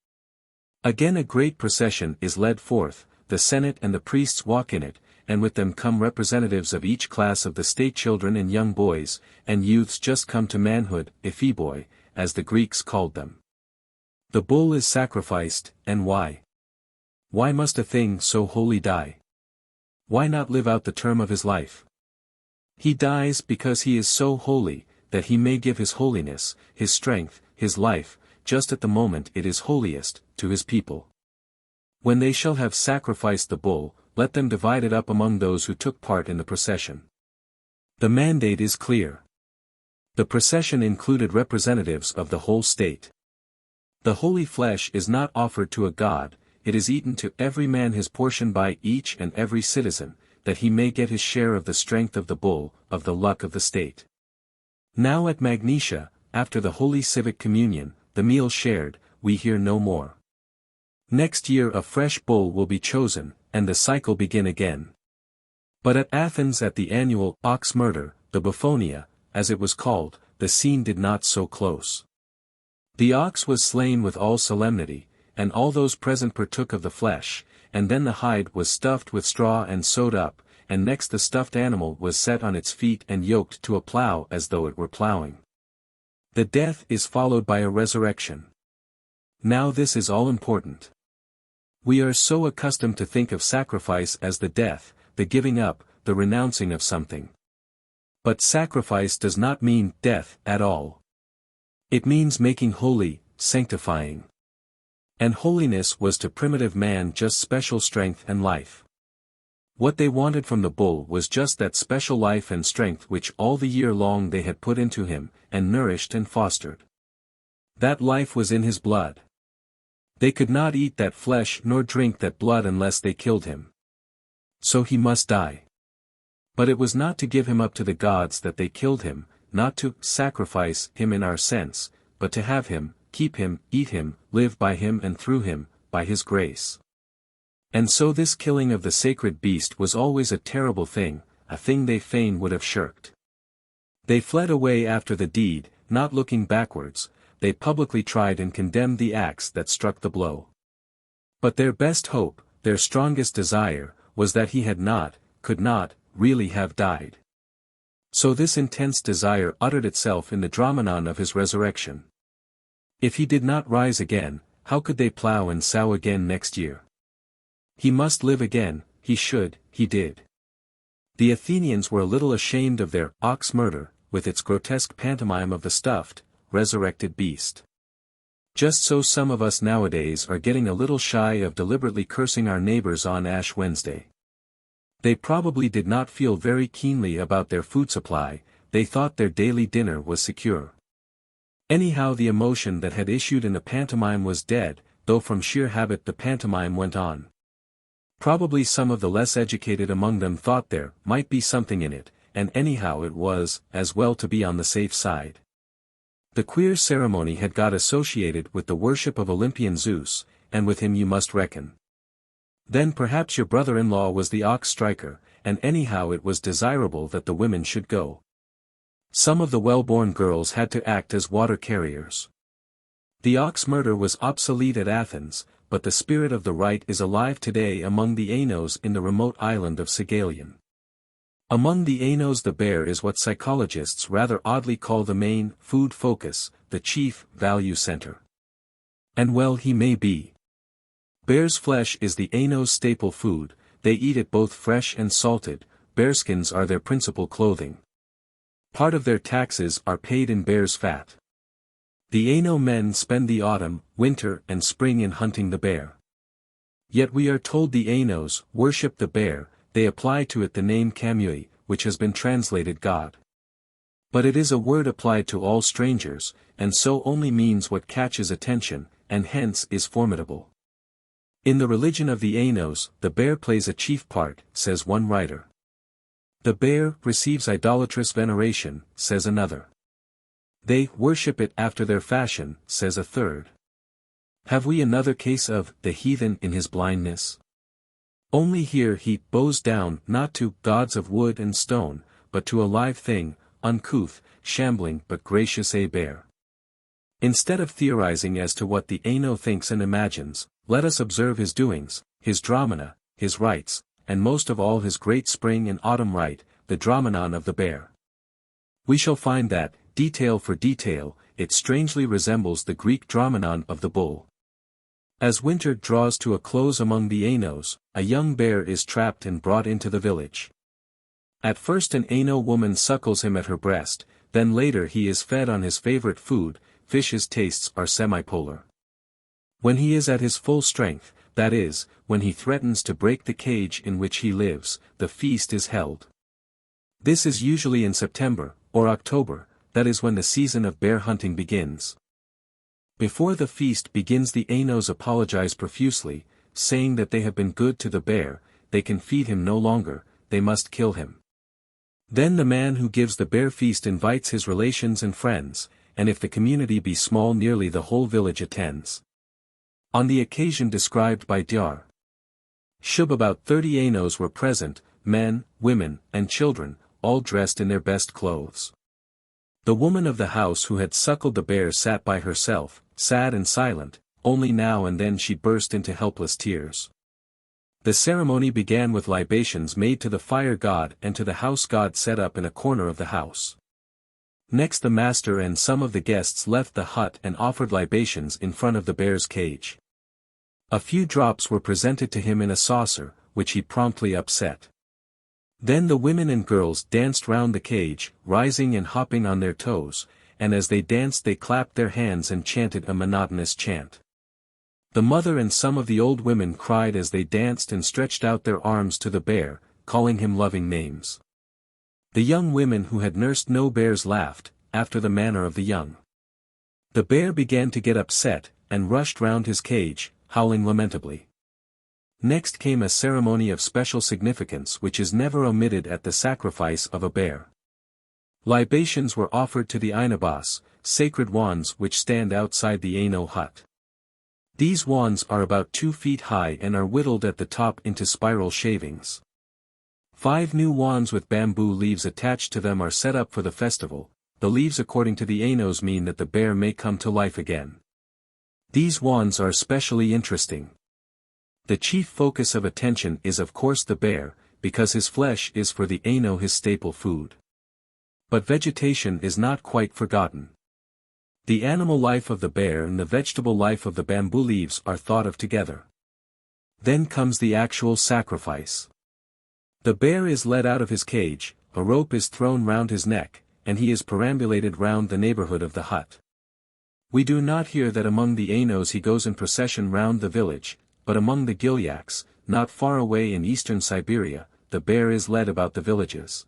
Again a great procession is led forth, the Senate and the priests walk in it, and with them come representatives of each class of the state, children and young boys, and youths just come to manhood, epheboi, as the Greeks called them. The bull is sacrificed, and why? Why must a thing so holy die? Why not live out the term of his life? He dies because he is so holy, that he may give his holiness, his strength, his life, just at the moment it is holiest, to his people. When they shall have sacrificed the bull, let them divide it up among those who took part in the procession. The mandate is clear. The procession included representatives of the whole state. The holy flesh is not offered to a god, it is eaten to every man his portion by each and every citizen, that he may get his share of the strength of the bull, of the luck of the state. Now at Magnesia, after the holy civic communion, the meal shared, we hear no more. Next year a fresh bull will be chosen, and the cycle begin again. But at Athens at the annual ox murder, the Buphonia, as it was called, the scene did not so close. The ox was slain with all solemnity, and all those present partook of the flesh, and then the hide was stuffed with straw and sewed up, and next the stuffed animal was set on its feet and yoked to a plough as though it were ploughing. The death is followed by a resurrection. Now this is all important. We are so accustomed to think of sacrifice as the death, the giving up, the renouncing of something. But sacrifice does not mean death at all. It means making holy, sanctifying. And holiness was to primitive man just special strength and life. What they wanted from the bull was just that special life and strength which all the year long they had put into him, and nourished and fostered. That life was in his blood. They could not eat that flesh nor drink that blood unless they killed him. So he must die. But it was not to give him up to the gods that they killed him, not to sacrifice him in our sense, but to have him, keep him, eat him, live by him and through him, by his grace. And so this killing of the sacred beast was always a terrible thing, a thing they fain would have shirked. They fled away after the deed, not looking backwards, they publicly tried and condemned the axe that struck the blow. But their best hope, their strongest desire, was that he had not, could not, really have died. So this intense desire uttered itself in the Dromenon of his resurrection. If he did not rise again, how could they plough and sow again next year? He must live again, he should, he did. The Athenians were a little ashamed of their ox murder, with its grotesque pantomime of the stuffed, resurrected beast. Just so some of us nowadays are getting a little shy of deliberately cursing our neighbors on Ash Wednesday. They probably did not feel very keenly about their food supply, they thought their daily dinner was secure. Anyhow the emotion that had issued in the pantomime was dead, though from sheer habit the pantomime went on. Probably some of the less educated among them thought there might be something in it, and anyhow it was as well to be on the safe side. The queer ceremony had got associated with the worship of Olympian Zeus, and with him you must reckon. Then perhaps your brother-in-law was the ox striker, and anyhow it was desirable that the women should go. Some of the well-born girls had to act as water carriers. The ox murder was obsolete at Athens, but the spirit of the rite is alive today among the Ainos in the remote island of Sagalian. Among the Ainos the bear is what psychologists rather oddly call the main, food focus, the chief, value center. And well he may be. Bear's flesh is the Ainos' staple food, they eat it both fresh and salted, bearskins are their principal clothing. Part of their taxes are paid in bear's fat. The Aino men spend the autumn, winter and spring in hunting the bear. Yet we are told the Ainos worship the bear, they apply to it the name Kamui, which has been translated God. But it is a word applied to all strangers, and so only means what catches attention, and hence is formidable. In the religion of the Ainos, the bear plays a chief part, says one writer. The bear receives idolatrous veneration, says another. They worship it after their fashion, says a third. Have we another case of the heathen in his blindness? Only here he bows down not to gods of wood and stone, but to a live thing, uncouth, shambling but gracious a bear. Instead of theorizing as to what the Aino thinks and imagines, let us observe his doings, his Dromena, his rites, and most of all his great spring and autumn rite, the Dromenon of the bear. We shall find that, detail for detail, it strangely resembles the Greek Dromenon of the bull. As winter draws to a close among the Ainos, a young bear is trapped and brought into the village. At first an Aino woman suckles him at her breast, then later he is fed on his favorite food, fish's tastes are semipolar. When he is at his full strength, that is, when he threatens to break the cage in which he lives, the feast is held. This is usually in September, or October, that is when the season of bear hunting begins. Before the feast begins the Ainos apologize profusely, saying that they have been good to the bear, they can feed him no longer, they must kill him. Then the man who gives the bear feast invites his relations and friends, and if the community be small nearly the whole village attends. On the occasion described by Dr. Shub about 30 Ainos were present, men, women, and children, all dressed in their best clothes. The woman of the house who had suckled the bear sat by herself, sad and silent, only now and then she burst into helpless tears. The ceremony began with libations made to the fire god and to the house god set up in a corner of the house. Next the master and some of the guests left the hut and offered libations in front of the bear's cage. A few drops were presented to him in a saucer, which he promptly upset. Then the women and girls danced round the cage, rising and hopping on their toes, and as they danced they clapped their hands and chanted a monotonous chant. The mother and some of the old women cried as they danced and stretched out their arms to the bear, calling him loving names. The young women who had nursed no bears laughed, after the manner of the young. The bear began to get upset, and rushed round his cage, howling lamentably. Next came a ceremony of special significance which is never omitted at the sacrifice of a bear. Libations were offered to the Ainabas, sacred wands which stand outside the Aino hut. These wands are about 2 feet high and are whittled at the top into spiral shavings. 5 new wands with bamboo leaves attached to them are set up for the festival. The leaves according to the Ainos mean that the bear may come to life again. These wands are especially interesting. The chief focus of attention is of course the bear, because his flesh is for the Aino his staple food. But vegetation is not quite forgotten. The animal life of the bear and the vegetable life of the bamboo leaves are thought of together. Then comes the actual sacrifice. The bear is led out of his cage, a rope is thrown round his neck, and he is perambulated round the neighborhood of the hut. We do not hear that among the Ainos he goes in procession round the village, but among the Gilyaks, not far away in eastern Siberia, the bear is led about the villages.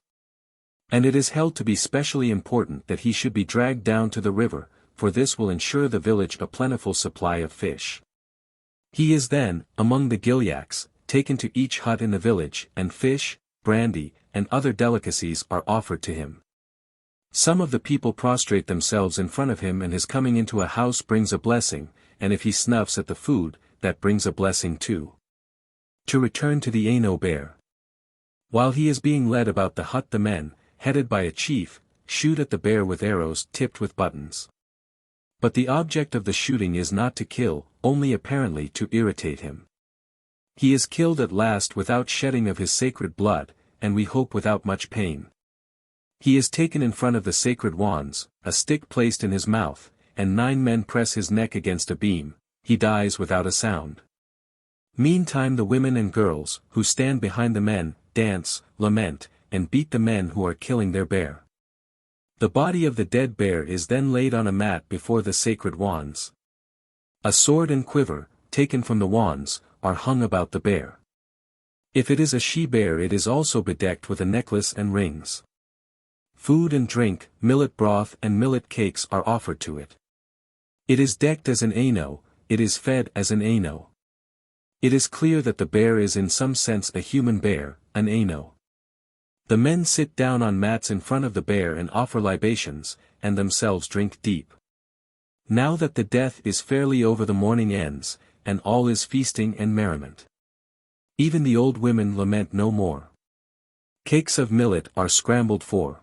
And it is held to be specially important that he should be dragged down to the river, for this will ensure the village a plentiful supply of fish. He is then, among the Gilyaks, taken to each hut in the village, and fish, brandy, and other delicacies are offered to him. Some of the people prostrate themselves in front of him, and his coming into a house brings a blessing, and if he snuffs at the food, that brings a blessing too. To return to the Aino bear. While he is being led about the hut the men, headed by a chief, shoot at the bear with arrows tipped with buttons. But the object of the shooting is not to kill, only apparently to irritate him. He is killed at last without shedding of his sacred blood, and we hope without much pain. He is taken in front of the sacred wands, a stick placed in his mouth, and 9 men press his neck against a beam. He dies without a sound. Meantime the women and girls, who stand behind the men, dance, lament, and beat the men who are killing their bear. The body of the dead bear is then laid on a mat before the sacred wands. A sword and quiver, taken from the wands, are hung about the bear. If it is a she-bear it is also bedecked with a necklace and rings. Food and drink, millet broth and millet cakes are offered to it. It is decked as an Aino, it is fed as an Aino. It is clear that the bear is in some sense a human bear, an Aino. The men sit down on mats in front of the bear and offer libations, and themselves drink deep. Now that the death is fairly over the morning ends, and all is feasting and merriment. Even the old women lament no more. Cakes of millet are scrambled for.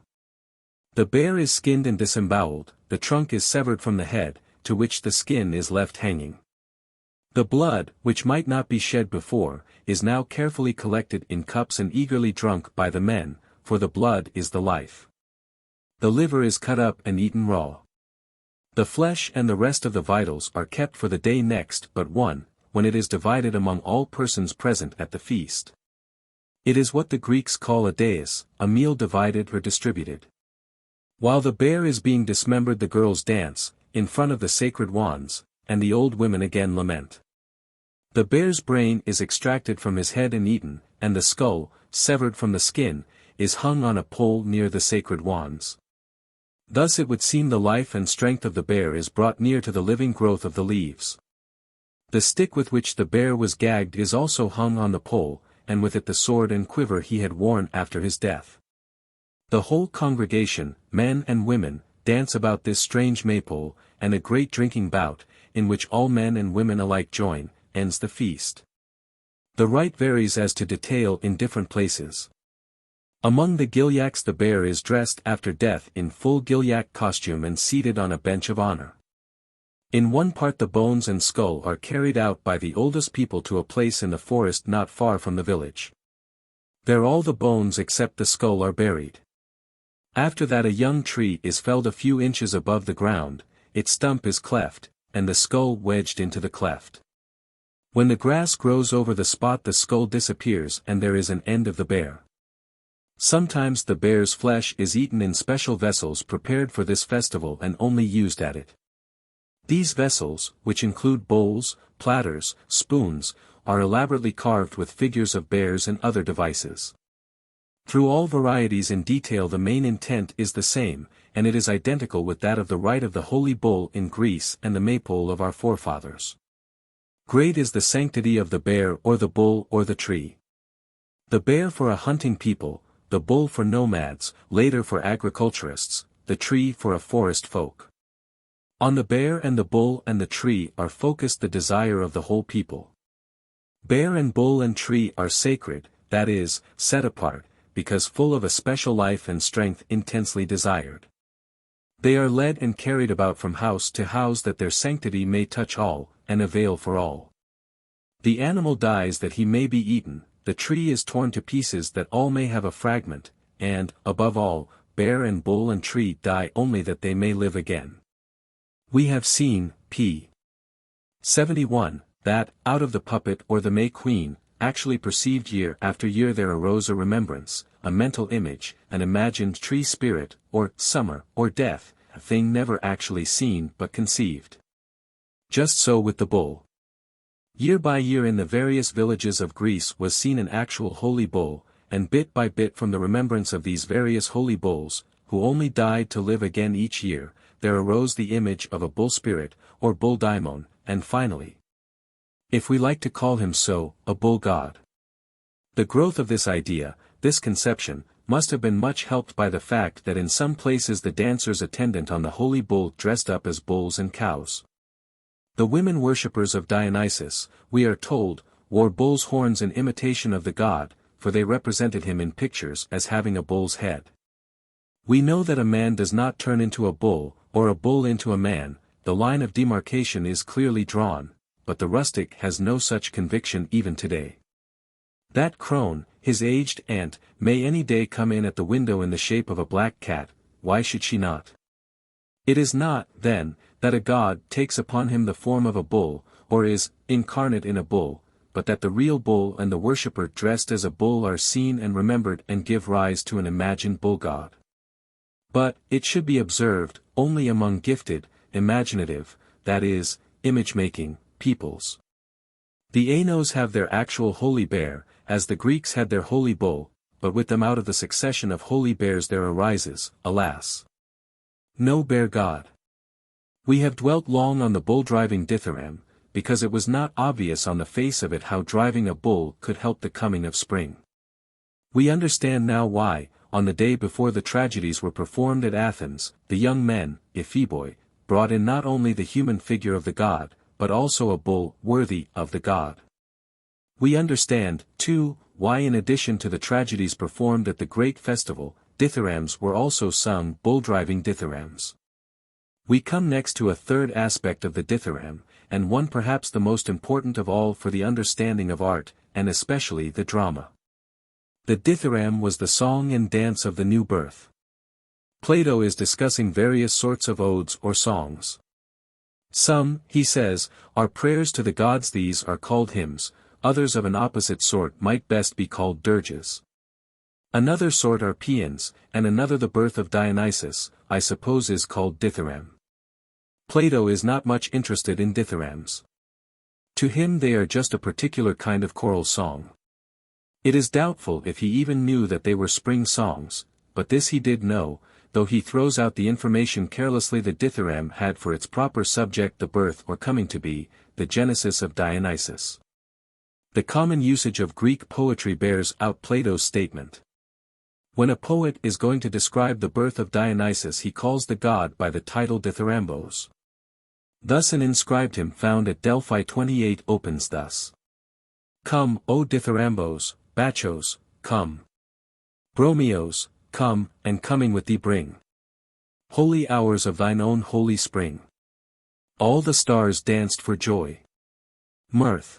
The bear is skinned and disemboweled, the trunk is severed from the head, to which the skin is left hanging. The blood, which might not be shed before, is now carefully collected in cups and eagerly drunk by the men, for the blood is the life. The liver is cut up and eaten raw. The flesh and the rest of the vitals are kept for the day next but one, when it is divided among all persons present at the feast. It is what the Greeks call a dais, a meal divided or distributed. While the bear is being dismembered the girls dance, in front of the sacred wands, and the old women again lament. The bear's brain is extracted from his head and eaten, and the skull, severed from the skin, is hung on a pole near the sacred wands. Thus it would seem the life and strength of the bear is brought near to the living growth of the leaves. The stick with which the bear was gagged is also hung on the pole, and with it the sword and quiver he had worn after his death. The whole congregation, men and women, dance about this strange maypole, and a great drinking bout, in which all men and women alike join, ends the feast. The rite varies as to detail in different places. Among the Gilyaks the bear is dressed after death in full Gilyak costume and seated on a bench of honor. In one part the bones and skull are carried out by the oldest people to a place in the forest not far from the village. There all the bones except the skull are buried. After that a young tree is felled a few inches above the ground, its stump is cleft, and the skull wedged into the cleft. When the grass grows over the spot the skull disappears and there is an end of the bear. Sometimes the bear's flesh is eaten in special vessels prepared for this festival and only used at it. These vessels, which include bowls, platters, spoons, are elaborately carved with figures of bears and other devices. Through all varieties in detail the main intent is the same, and it is identical with that of the rite of the Holy Bull in Greece and the maypole of our forefathers. Great is the sanctity of the bear or the bull or the tree. The bear for a hunting people, the bull for nomads, later for agriculturists, the tree for a forest folk. On the bear and the bull and the tree are focused the desire of the whole people. Bear and bull and tree are sacred, that is, set apart, because full of a special life and strength intensely desired. They are led and carried about from house to house that their sanctity may touch all, and avail for all. The animal dies that he may be eaten, the tree is torn to pieces that all may have a fragment, and, above all, bear and bull and tree die only that they may live again. We have seen, p. 71, that, out of the puppet or the May Queen, actually perceived year after year there arose a remembrance, a mental image, an imagined tree spirit, or summer, or death, a thing never actually seen but conceived. Just so with the bull. Year by year in the various villages of Greece was seen an actual holy bull, and bit by bit from the remembrance of these various holy bulls, who only died to live again each year, there arose the image of a bull spirit, or bull daimon, and finally, if we like to call him so, a bull god. The growth of this idea, this conception, must have been much helped by the fact that in some places the dancers attendant on the holy bull dressed up as bulls and cows. The women worshippers of Dionysus, we are told, wore bull's horns in imitation of the god, for they represented him in pictures as having a bull's head. We know that a man does not turn into a bull, or a bull into a man, the line of demarcation is clearly drawn, but the rustic has no such conviction even today. That crone, his aged aunt, may any day come in at the window in the shape of a black cat, why should she not? It is not, then, that a god takes upon him the form of a bull, or is incarnate in a bull, but that the real bull and the worshipper dressed as a bull are seen and remembered and give rise to an imagined bull god. But, it should be observed, only among gifted, imaginative, that is, image-making, peoples. The Ainos have their actual holy bear, as the Greeks had their holy bull, but with them out of the succession of holy bears there arises, alas, no bear god. We have dwelt long on the bull-driving dithyramb, because it was not obvious on the face of it how driving a bull could help the coming of spring. We understand now why, on the day before the tragedies were performed at Athens, the young men, epheboi, brought in not only the human figure of the god, but also a bull worthy of the god. We understand, too, why in addition to the tragedies performed at the great festival, dithyrambs were also sung bull-driving dithyrambs. We come next to a third aspect of the dithyramb, and one perhaps the most important of all for the understanding of art, and especially the drama. The dithyramb was the song and dance of the new birth. Plato is discussing various sorts of odes or songs. Some, he says, are prayers to the gods. These are called hymns, others of an opposite sort might best be called dirges. Another sort are paeans, and another the birth of Dionysus, I suppose is called dithyramb. Plato is not much interested in dithyrambs. To him they are just a particular kind of choral song. It is doubtful if he even knew that they were spring songs, but this he did know, though he throws out the information carelessly. The dithyramb had for its proper subject the birth or coming to be, the genesis of Dionysus. The common usage of Greek poetry bears out Plato's statement. When a poet is going to describe the birth of Dionysus he calls the god by the title dithyrambos. Thus an inscribed hymn found at Delphi 28 opens thus. Come, O dithyrambos, Bacchos, come. Bromios, come, and coming with thee bring. Holy hours of thine own holy spring. All the stars danced for joy. Mirth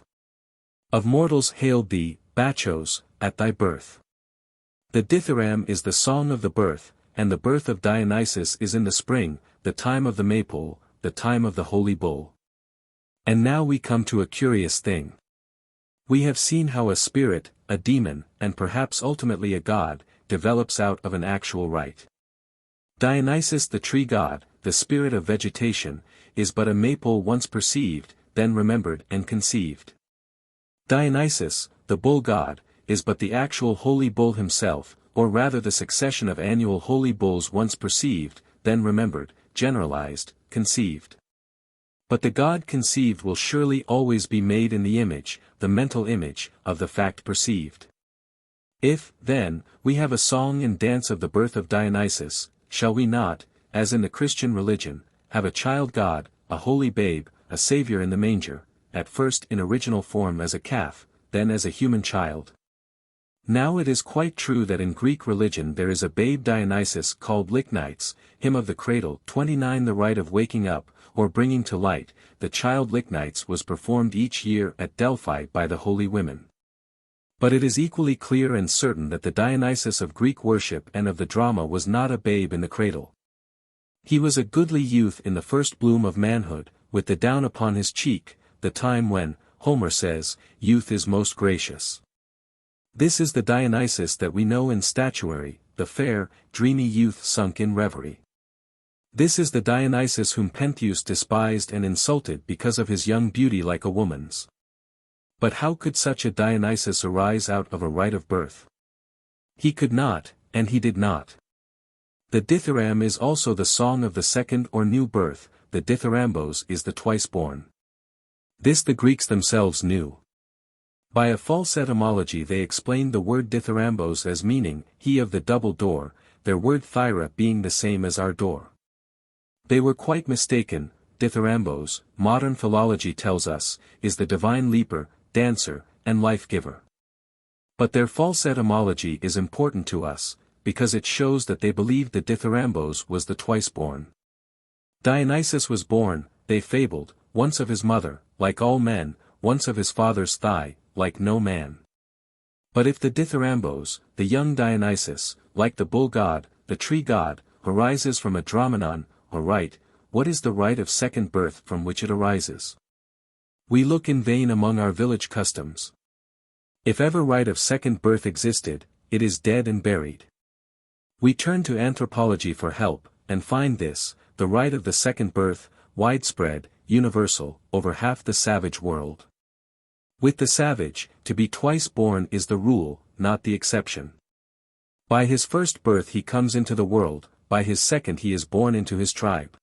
of mortals hailed thee, Bacchos, at thy birth. The dithyramb is the song of the birth, and the birth of Dionysus is in the spring, the time of the maypole, the time of the holy bull. And now we come to a curious thing. We have seen how a spirit, a demon, and perhaps ultimately a god, develops out of an actual rite. Dionysus the tree god, the spirit of vegetation, is but a maypole once perceived, then remembered and conceived. Dionysus, the bull god, is but the actual holy bull himself, or rather the succession of annual holy bulls once perceived, then remembered, generalized, conceived. But the god conceived will surely always be made in the image, the mental image, of the fact perceived. If, then, we have a song and dance of the birth of Dionysus, shall we not, as in the Christian religion, have a child god, a holy babe, a savior in the manger, at first in original form as a calf, then as a human child? Now it is quite true that in Greek religion there is a babe Dionysus called Lychnites, hymn of the cradle. 29 The rite of waking up, or bringing to light, the child Lychnites was performed each year at Delphi by the holy women. But it is equally clear and certain that the Dionysus of Greek worship and of the drama was not a babe in the cradle. He was a goodly youth in the first bloom of manhood, with the down upon his cheek, the time when, Homer says, youth is most gracious. This is the Dionysus that we know in statuary, the fair, dreamy youth sunk in reverie. This is the Dionysus whom Pentheus despised and insulted because of his young beauty like a woman's. But how could such a Dionysus arise out of a rite of birth? He could not, and he did not. The dithyramb is also the song of the second or new birth, the dithyrambos is the twice-born. This the Greeks themselves knew. By a false etymology they explained the word dithyrambos as meaning, he of the double door, their word thyra being the same as our door. They were quite mistaken. Dithyrambos, modern philology tells us, is the divine leaper, dancer, and life-giver. But their false etymology is important to us, because it shows that they believed that Dithyrambos was the twice-born. Dionysus was born, they fabled, once of his mother, like all men, once of his father's thigh, like no man. But if the Dithyrambos, the young Dionysus, like the bull god, the tree god, arises from a Dromenon, or rite, what is the rite of second birth from which it arises? We look in vain among our village customs. If ever rite of second birth existed, it is dead and buried. We turn to anthropology for help, and find this, the rite of the second birth, widespread, universal, over half the savage world. With the savage, to be twice born is the rule, not the exception. By his first birth he comes into the world, by his second he is born into his tribe.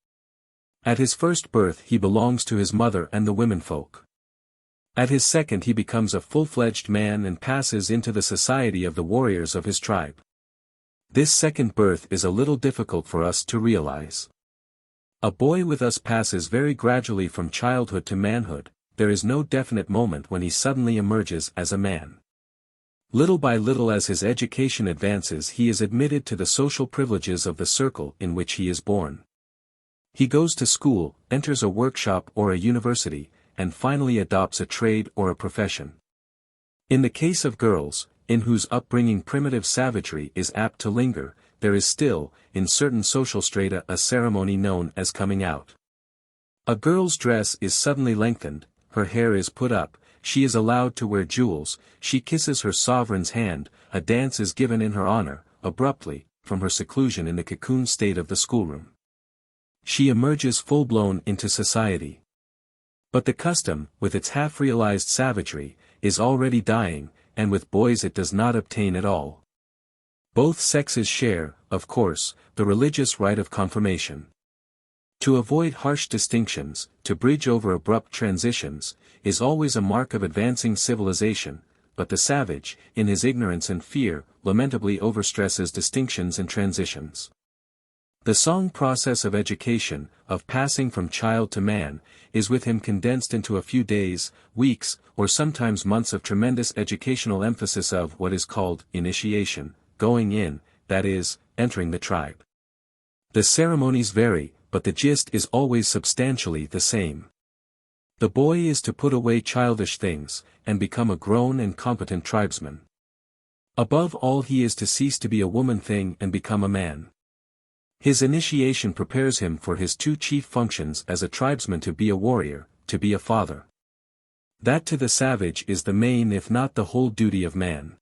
At his first birth he belongs to his mother and the womenfolk. At his second he becomes a full-fledged man and passes into the society of the warriors of his tribe. This second birth is a little difficult for us to realize. A boy with us passes very gradually from childhood to manhood, there is no definite moment when he suddenly emerges as a man. Little by little as his education advances he is admitted to the social privileges of the circle in which he is born. He goes to school, enters a workshop or a university, and finally adopts a trade or a profession. In the case of girls, in whose upbringing primitive savagery is apt to linger, there is still, in certain social strata, a ceremony known as coming out. A girl's dress is suddenly lengthened, her hair is put up, she is allowed to wear jewels, she kisses her sovereign's hand, a dance is given in her honor, abruptly, from her seclusion in the cocoon state of the schoolroom. She emerges full-blown into society. But the custom, with its half-realized savagery, is already dying, and with boys it does not obtain at all. Both sexes share, of course, the religious rite of confirmation. To avoid harsh distinctions, to bridge over abrupt transitions, is always a mark of advancing civilization, but the savage, in his ignorance and fear, lamentably overstresses distinctions and transitions. The song process of education, of passing from child to man, is with him condensed into a few days, weeks, or sometimes months of tremendous educational emphasis of what is called initiation, going in, that is, entering the tribe. The ceremonies vary, but the gist is always substantially the same. The boy is to put away childish things, and become a grown and competent tribesman. Above all he is to cease to be a woman thing and become a man. His initiation prepares him for his two chief functions as a tribesman: to be a warrior, to be a father. That to the savage is the main if not the whole duty of man.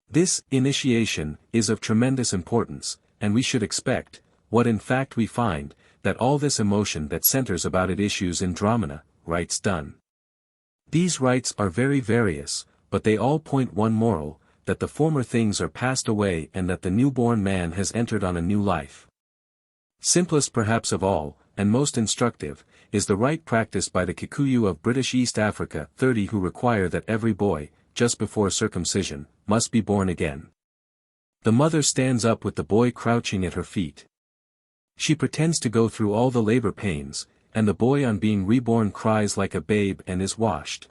This initiation is of tremendous importance, and we should expect, what in fact we find, that all this emotion that centers about it issues in Dromena, rites done. These rites are very various, but they all point one moral, that the former things are passed away and that the newborn man has entered on a new life. Simplest perhaps of all, and most instructive, is the rite practiced by the Kikuyu of British East Africa 30 who require that every boy, just before circumcision, must be born again. The mother stands up with the boy crouching at her feet. She pretends to go through all the labor pains, and the boy on being reborn cries like a babe and is washed.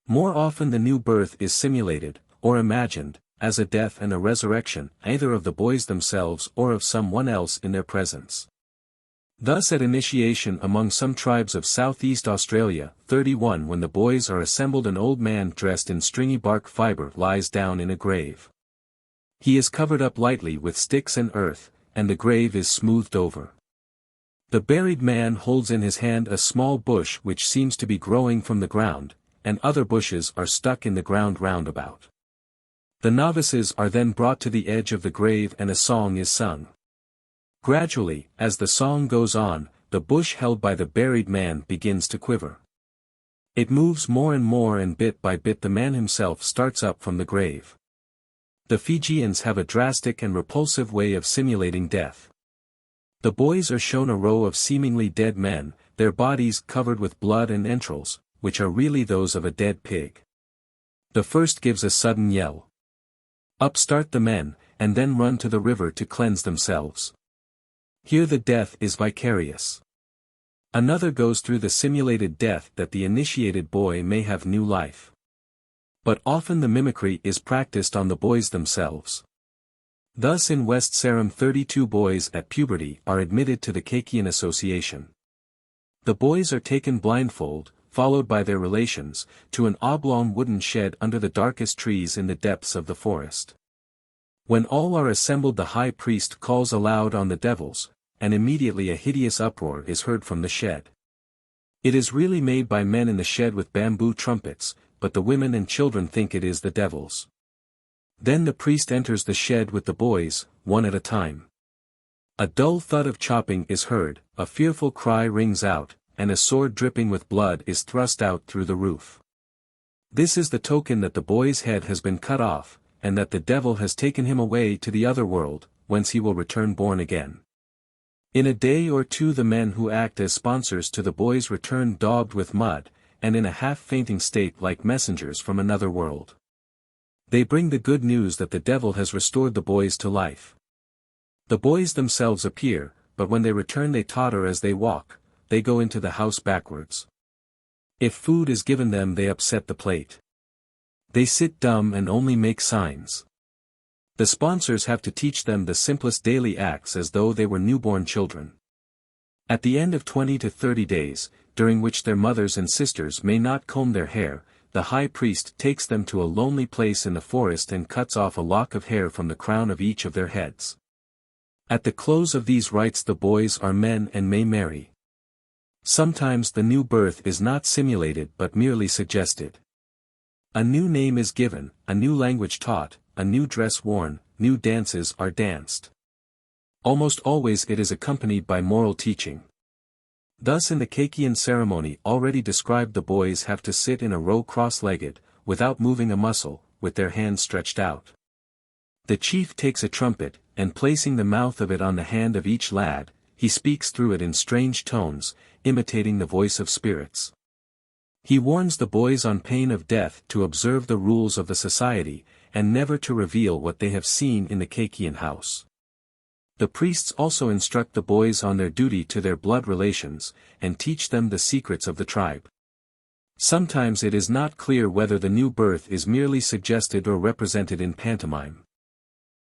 More often the new birth is simulated, or imagined, as a death and a resurrection, either of the boys themselves or of someone else in their presence. Thus at initiation among some tribes of Southeast Australia, 31 when the boys are assembled an old man dressed in stringy bark fiber lies down in a grave. He is covered up lightly with sticks and earth, and the grave is smoothed over. The buried man holds in his hand a small bush which seems to be growing from the ground, and other bushes are stuck in the ground round about. The novices are then brought to the edge of the grave and a song is sung. Gradually, as the song goes on, the bush held by the buried man begins to quiver. It moves more and more and bit by bit the man himself starts up from the grave. The Fijians have a drastic and repulsive way of simulating death. The boys are shown a row of seemingly dead men, their bodies covered with blood and entrails, which are really those of a dead pig. The first gives a sudden yell. Up start the men, and then run to the river to cleanse themselves. Here the death is vicarious. Another goes through the simulated death that the initiated boy may have new life. But often the mimicry is practiced on the boys themselves. Thus in West Sarum 32 boys at puberty are admitted to the Kakian association. The boys are taken blindfold, followed by their relations, to an oblong wooden shed under the darkest trees in the depths of the forest. When all are assembled, the high priest calls aloud on the devils, and immediately a hideous uproar is heard from the shed. It is really made by men in the shed with bamboo trumpets, but the women and children think it is the devils. Then the priest enters the shed with the boys, one at a time. A dull thud of chopping is heard, a fearful cry rings out, and a sword dripping with blood is thrust out through the roof. This is the token that the boy's head has been cut off, and that the devil has taken him away to the other world, whence he will return born again. In a day or two the men who act as sponsors to the boys return daubed with mud, and in a half-fainting state like messengers from another world. They bring the good news that the devil has restored the boys to life. The boys themselves appear, but when they return they totter as they walk, they go into the house backwards. If food is given them they upset the plate. They sit dumb and only make signs. The sponsors have to teach them the simplest daily acts as though they were newborn children. At the end of 20 to 30 days, during which their mothers and sisters may not comb their hair, the high priest takes them to a lonely place in the forest and cuts off a lock of hair from the crown of each of their heads. At the close of these rites the boys are men and may marry. Sometimes the new birth is not simulated but merely suggested. A new name is given, a new language taught, a new dress worn, new dances are danced. Almost always it is accompanied by moral teaching. Thus in the Kakian ceremony already described the boys have to sit in a row cross-legged, without moving a muscle, with their hands stretched out. The chief takes a trumpet, and placing the mouth of it on the hand of each lad, he speaks through it in strange tones, imitating the voice of spirits. He warns the boys on pain of death to observe the rules of the society, and never to reveal what they have seen in the Kakian house. The priests also instruct the boys on their duty to their blood relations, and teach them the secrets of the tribe. Sometimes it is not clear whether the new birth is merely suggested or represented in pantomime.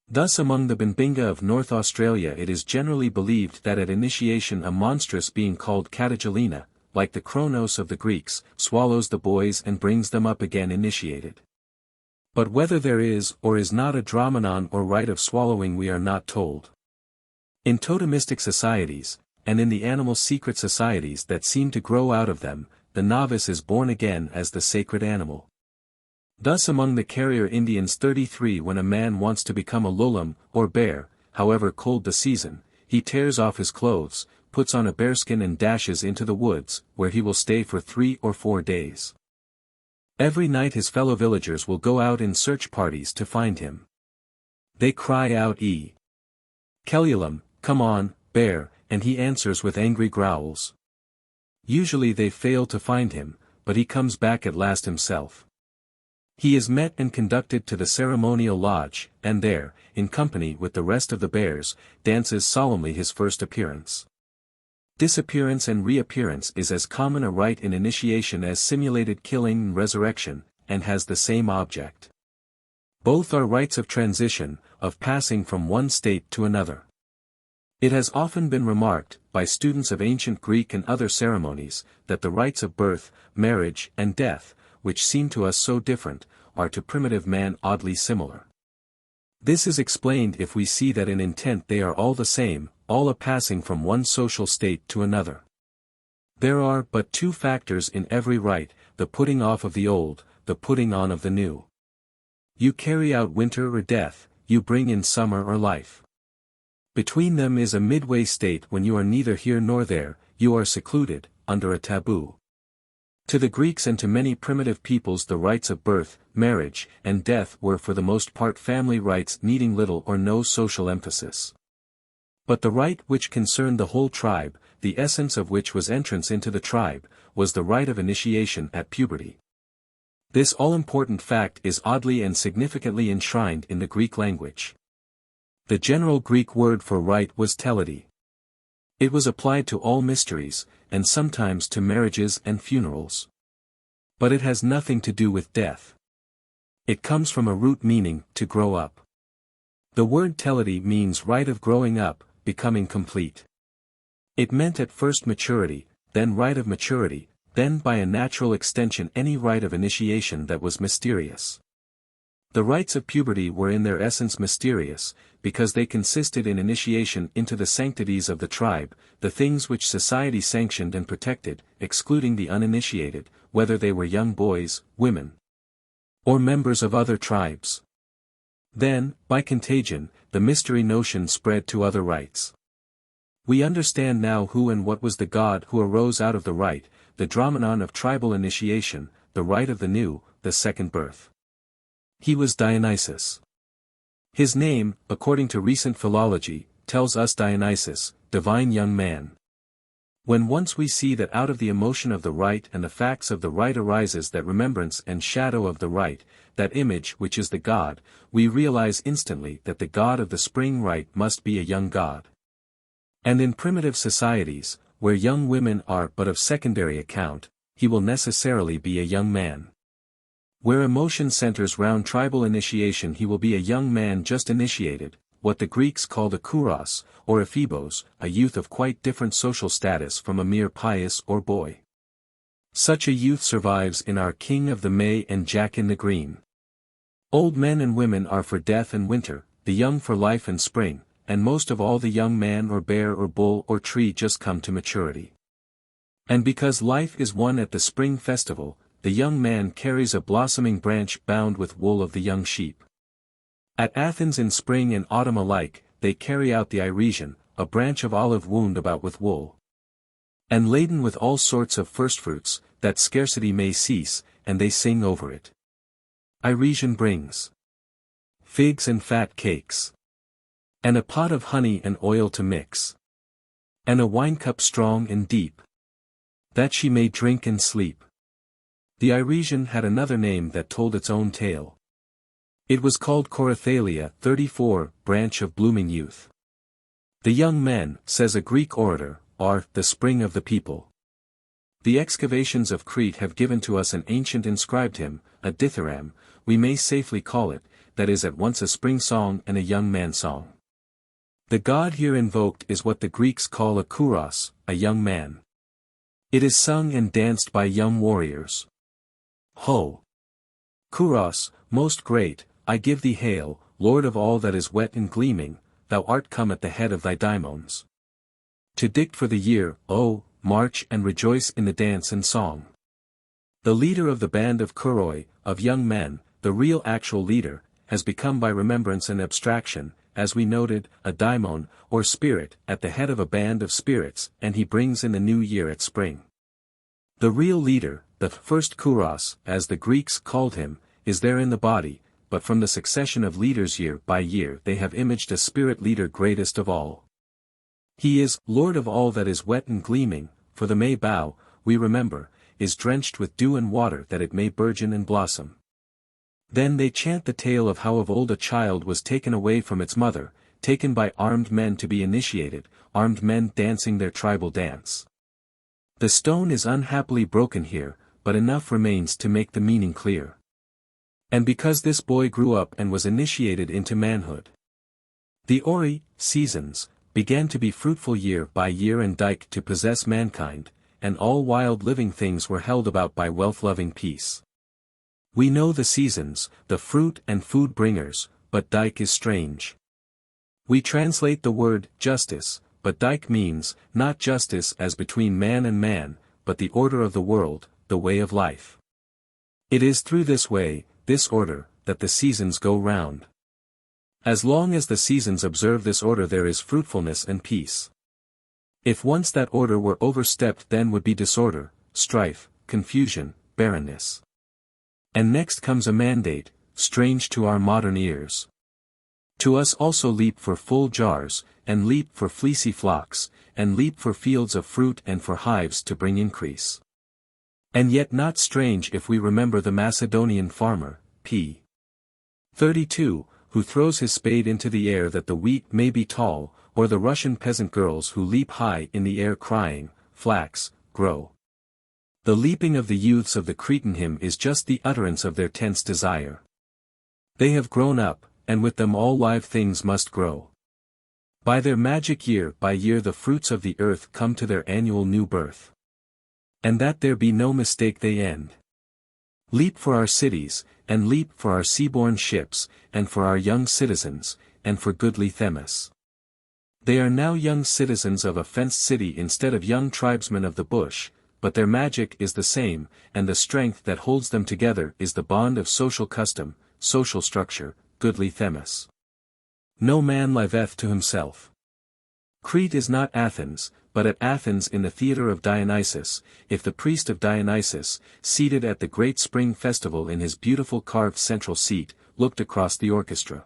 Thus among the Bimbinga of North Australia it is generally believed that at initiation a monstrous being called Katajalina, like the Kronos of the Greeks, swallows the boys and brings them up again initiated. But whether there is or is not a Dromenon or rite of swallowing we are not told. In totemistic societies, and in the animal secret societies that seem to grow out of them, the novice is born again as the sacred animal. Thus among the Carrier Indians 33 when a man wants to become a lolam, or bear, however cold the season, he tears off his clothes, puts on a bearskin and dashes into the woods, where he will stay for 3 or 4 days. Every night his fellow villagers will go out in search parties to find him. They cry out Kellulam, come on, bear, and he answers with angry growls. Usually they fail to find him, but he comes back at last himself. He is met and conducted to the ceremonial lodge, and there, in company with the rest of the bears, dances solemnly his first appearance. Disappearance and reappearance is as common a rite in initiation as simulated killing and resurrection, and has the same object. Both are rites of transition, of passing from one state to another. It has often been remarked, by students of ancient Greek and other ceremonies, that the rites of birth, marriage, and death, which seem to us so different, are to primitive man oddly similar. This is explained if we see that in intent they are all the same, all a passing from one social state to another. There are but 2 factors in every rite, the putting off of the old, the putting on of the new. You carry out winter or death, you bring in summer or life. Between them is a midway state when you are neither here nor there, you are secluded, under a taboo. To the Greeks and to many primitive peoples the rites of birth, marriage, and death were for the most part family rites needing little or no social emphasis. But the rite which concerned the whole tribe, the essence of which was entrance into the tribe, was the rite of initiation at puberty. This all-important fact is oddly and significantly enshrined in the Greek language. The general Greek word for rite was teledi. It was applied to all mysteries, and sometimes to marriages and funerals. But it has nothing to do with death. It comes from a root meaning, to grow up. The word telity means rite of growing up, becoming complete. It meant at first maturity, then rite of maturity, then by a natural extension any rite of initiation that was mysterious. The rites of puberty were in their essence mysterious, because they consisted in initiation into the sanctities of the tribe, the things which society sanctioned and protected, excluding the uninitiated, whether they were young boys, women, or members of other tribes. Then, by contagion, the mystery notion spread to other rites. We understand now who and what was the god who arose out of the rite, the Dromenon of tribal initiation, the rite of the new, the second birth. He was Dionysus. His name, according to recent philology, tells us Dionysus, divine young man. When once we see that out of the emotion of the rite and the facts of the rite arises that remembrance and shadow of the rite, that image which is the god, we realize instantly that the god of the spring rite must be a young god. And in primitive societies, where young women are but of secondary account, he will necessarily be a young man. Where emotion centers round tribal initiation he will be a young man just initiated, what the Greeks called a kouros, or ephebos, a youth of quite different social status from a mere pious or boy. Such a youth survives in our King of the May and Jack in the Green. Old men and women are for death and winter, the young for life and spring, and most of all the young man or bear or bull or tree just come to maturity. And because life is one at the spring festival, the young man carries a blossoming branch bound with wool of the young sheep. At Athens in spring and autumn alike, they carry out the iresian, a branch of olive wound about with wool, and laden with all sorts of firstfruits, that scarcity may cease, and they sing over it. Iresian brings figs and fat cakes, and a pot of honey and oil to mix, and a winecup strong and deep, that she may drink and sleep. The Iresian had another name that told its own tale. It was called Corythalia, 34, branch of blooming youth. The young men, says a Greek orator, are the spring of the people. The excavations of Crete have given to us an ancient inscribed hymn, a dithyramb, we may safely call it, that is at once a spring song and a young man song. The god here invoked is what the Greeks call a kouros, a young man. It is sung and danced by young warriors. Ho! Kouros, most great, I give thee hail, Lord of all that is wet and gleaming, thou art come at the head of thy daimons. To dict for the year, O, march and rejoice in the dance and song. The leader of the band of Kuroi, of young men, the real actual leader, has become by remembrance and abstraction, as we noted, a daimon, or spirit, at the head of a band of spirits, and he brings in the new year at spring. The real leader, the first kouros, as the Greeks called him, is there in the body, but from the succession of leaders year by year they have imaged a spirit leader greatest of all. He is, Lord of all that is wet and gleaming, for the May bough, we remember, is drenched with dew and water that it may burgeon and blossom. Then they chant the tale of how of old a child was taken away from its mother, taken by armed men to be initiated, armed men dancing their tribal dance. The stone is unhappily broken here, but enough remains to make the meaning clear. And because this boy grew up and was initiated into manhood, the seasons, began to be fruitful year by year and dike to possess mankind, and all wild living things were held about by wealth-loving peace. We know the seasons, the fruit and food bringers, but dike is strange. We translate the word justice, but dike means, not justice as between man and man, but the order of the world, the way of life. It is through this way, this order, that the seasons go round. As long as the seasons observe this order there is fruitfulness and peace. If once that order were overstepped then would be disorder, strife, confusion, barrenness. And next comes a mandate, strange to our modern ears. To us also leap for full jars, and leap for fleecy flocks, and leap for fields of fruit and for hives to bring increase. And yet not strange if we remember the Macedonian farmer, p. 32, who throws his spade into the air that the wheat may be tall, or the Russian peasant girls who leap high in the air crying, flax, grow. The leaping of the youths of the Cretan hymn is just the utterance of their tense desire. They have grown up, and with them all live things must grow. By their magic year by year the fruits of the earth come to their annual new birth. And that there be no mistake they end. Leap for our cities, and leap for our seaborne ships, and for our young citizens, and for goodly Themis. They are now young citizens of a fenced city instead of young tribesmen of the bush, but their magic is the same, and the strength that holds them together is the bond of social custom, social structure, goodly Themis. No man liveth to himself. Crete is not Athens, but at Athens in the theatre of Dionysus, if the priest of Dionysus, seated at the great spring festival in his beautiful carved central seat, looked across the orchestra.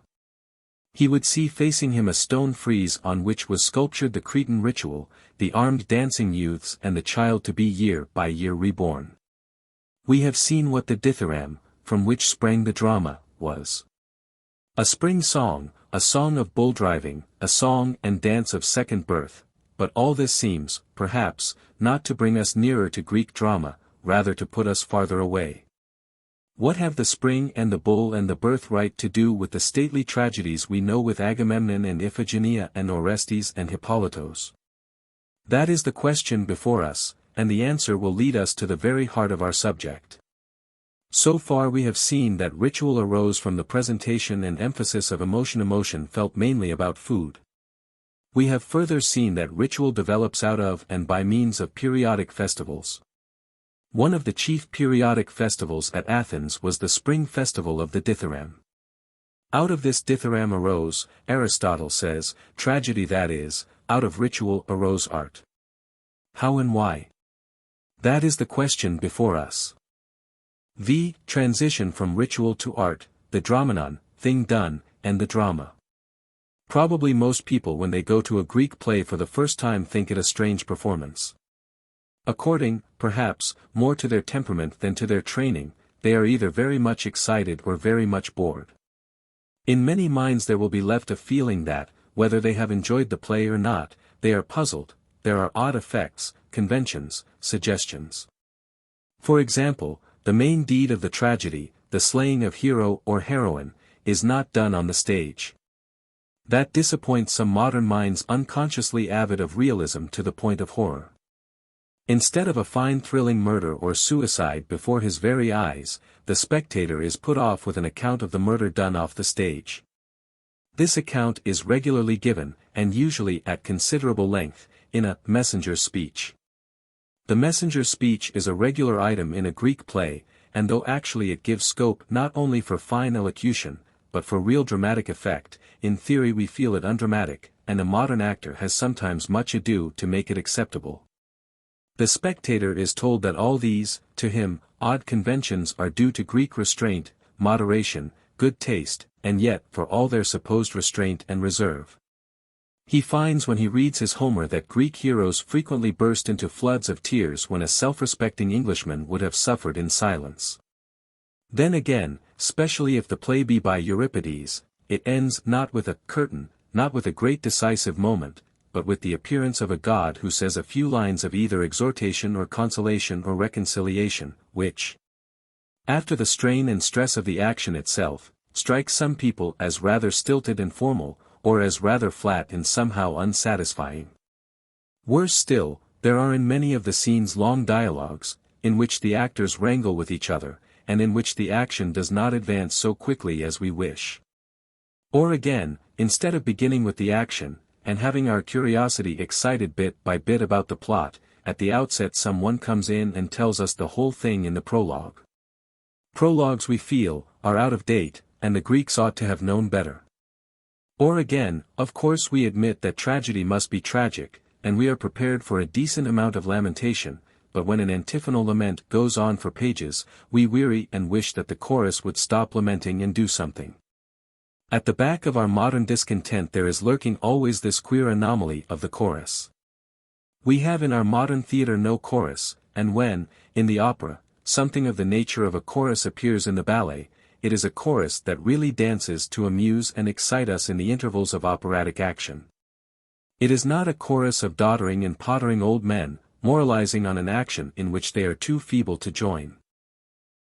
He would see facing him a stone frieze on which was sculptured the Cretan ritual, the armed dancing youths and the child to be year by year reborn. We have seen what the dithyramb, from which sprang the drama, was. A spring song, a song of bull driving, a song and dance of second birth, but all this seems, perhaps, not to bring us nearer to Greek drama, rather to put us farther away. What have the spring and the bull and the birthright to do with the stately tragedies we know with Agamemnon and Iphigenia and Orestes and Hippolytos? That is the question before us, and the answer will lead us to the very heart of our subject. So far we have seen that ritual arose from the presentation and emphasis of emotion felt mainly about food. We have further seen that ritual develops out of and by means of periodic festivals. One of the chief periodic festivals at Athens was the spring festival of the dithyramb. Out of this dithyramb arose, Aristotle says, tragedy, that is, out of ritual arose art. How and why? That is the question before us. V. Transition from ritual to art, the Dromenon, thing done, and the drama. Probably most people when they go to a Greek play for the first time think it a strange performance. According, perhaps, more to their temperament than to their training, they are either very much excited or very much bored. In many minds there will be left a feeling that, whether they have enjoyed the play or not, they are puzzled, there are odd effects, conventions, suggestions. For example, the main deed of the tragedy, the slaying of hero or heroine, is not done on the stage. That disappoints some modern minds unconsciously avid of realism to the point of horror. Instead of a fine thrilling murder or suicide before his very eyes, the spectator is put off with an account of the murder done off the stage. This account is regularly given, and usually at considerable length, in a messenger's speech. The messenger's speech is a regular item in a Greek play, and though actually it gives scope not only for fine elocution, but for real dramatic effect, in theory we feel it undramatic, and a modern actor has sometimes much ado to make it acceptable. The spectator is told that all these, to him, odd conventions are due to Greek restraint, moderation, good taste, and yet for all their supposed restraint and reserve. He finds when he reads his Homer that Greek heroes frequently burst into floods of tears when a self-respecting Englishman would have suffered in silence. Then again, especially if the play be by Euripides, it ends not with a curtain, not with a great decisive moment, but with the appearance of a god who says a few lines of either exhortation or consolation or reconciliation, which, after the strain and stress of the action itself, strikes some people as rather stilted and formal, or as rather flat and somehow unsatisfying. Worse still, there are in many of the scenes long dialogues, in which the actors wrangle with each other, and in which the action does not advance so quickly as we wish. Or again, instead of beginning with the action, and having our curiosity excited bit by bit about the plot, at the outset someone comes in and tells us the whole thing in the prologue. Prologues, we feel, are out of date, and the Greeks ought to have known better. Or again, of course we admit that tragedy must be tragic, and we are prepared for a decent amount of lamentation, but when an antiphonal lament goes on for pages, we weary and wish that the chorus would stop lamenting and do something. At the back of our modern discontent there is lurking always this queer anomaly of the chorus. We have in our modern theatre no chorus, and when, in the opera, something of the nature of a chorus appears in the ballet, it is a chorus that really dances to amuse and excite us in the intervals of operatic action. It is not a chorus of doddering and pottering old men, moralizing on an action in which they are too feeble to join.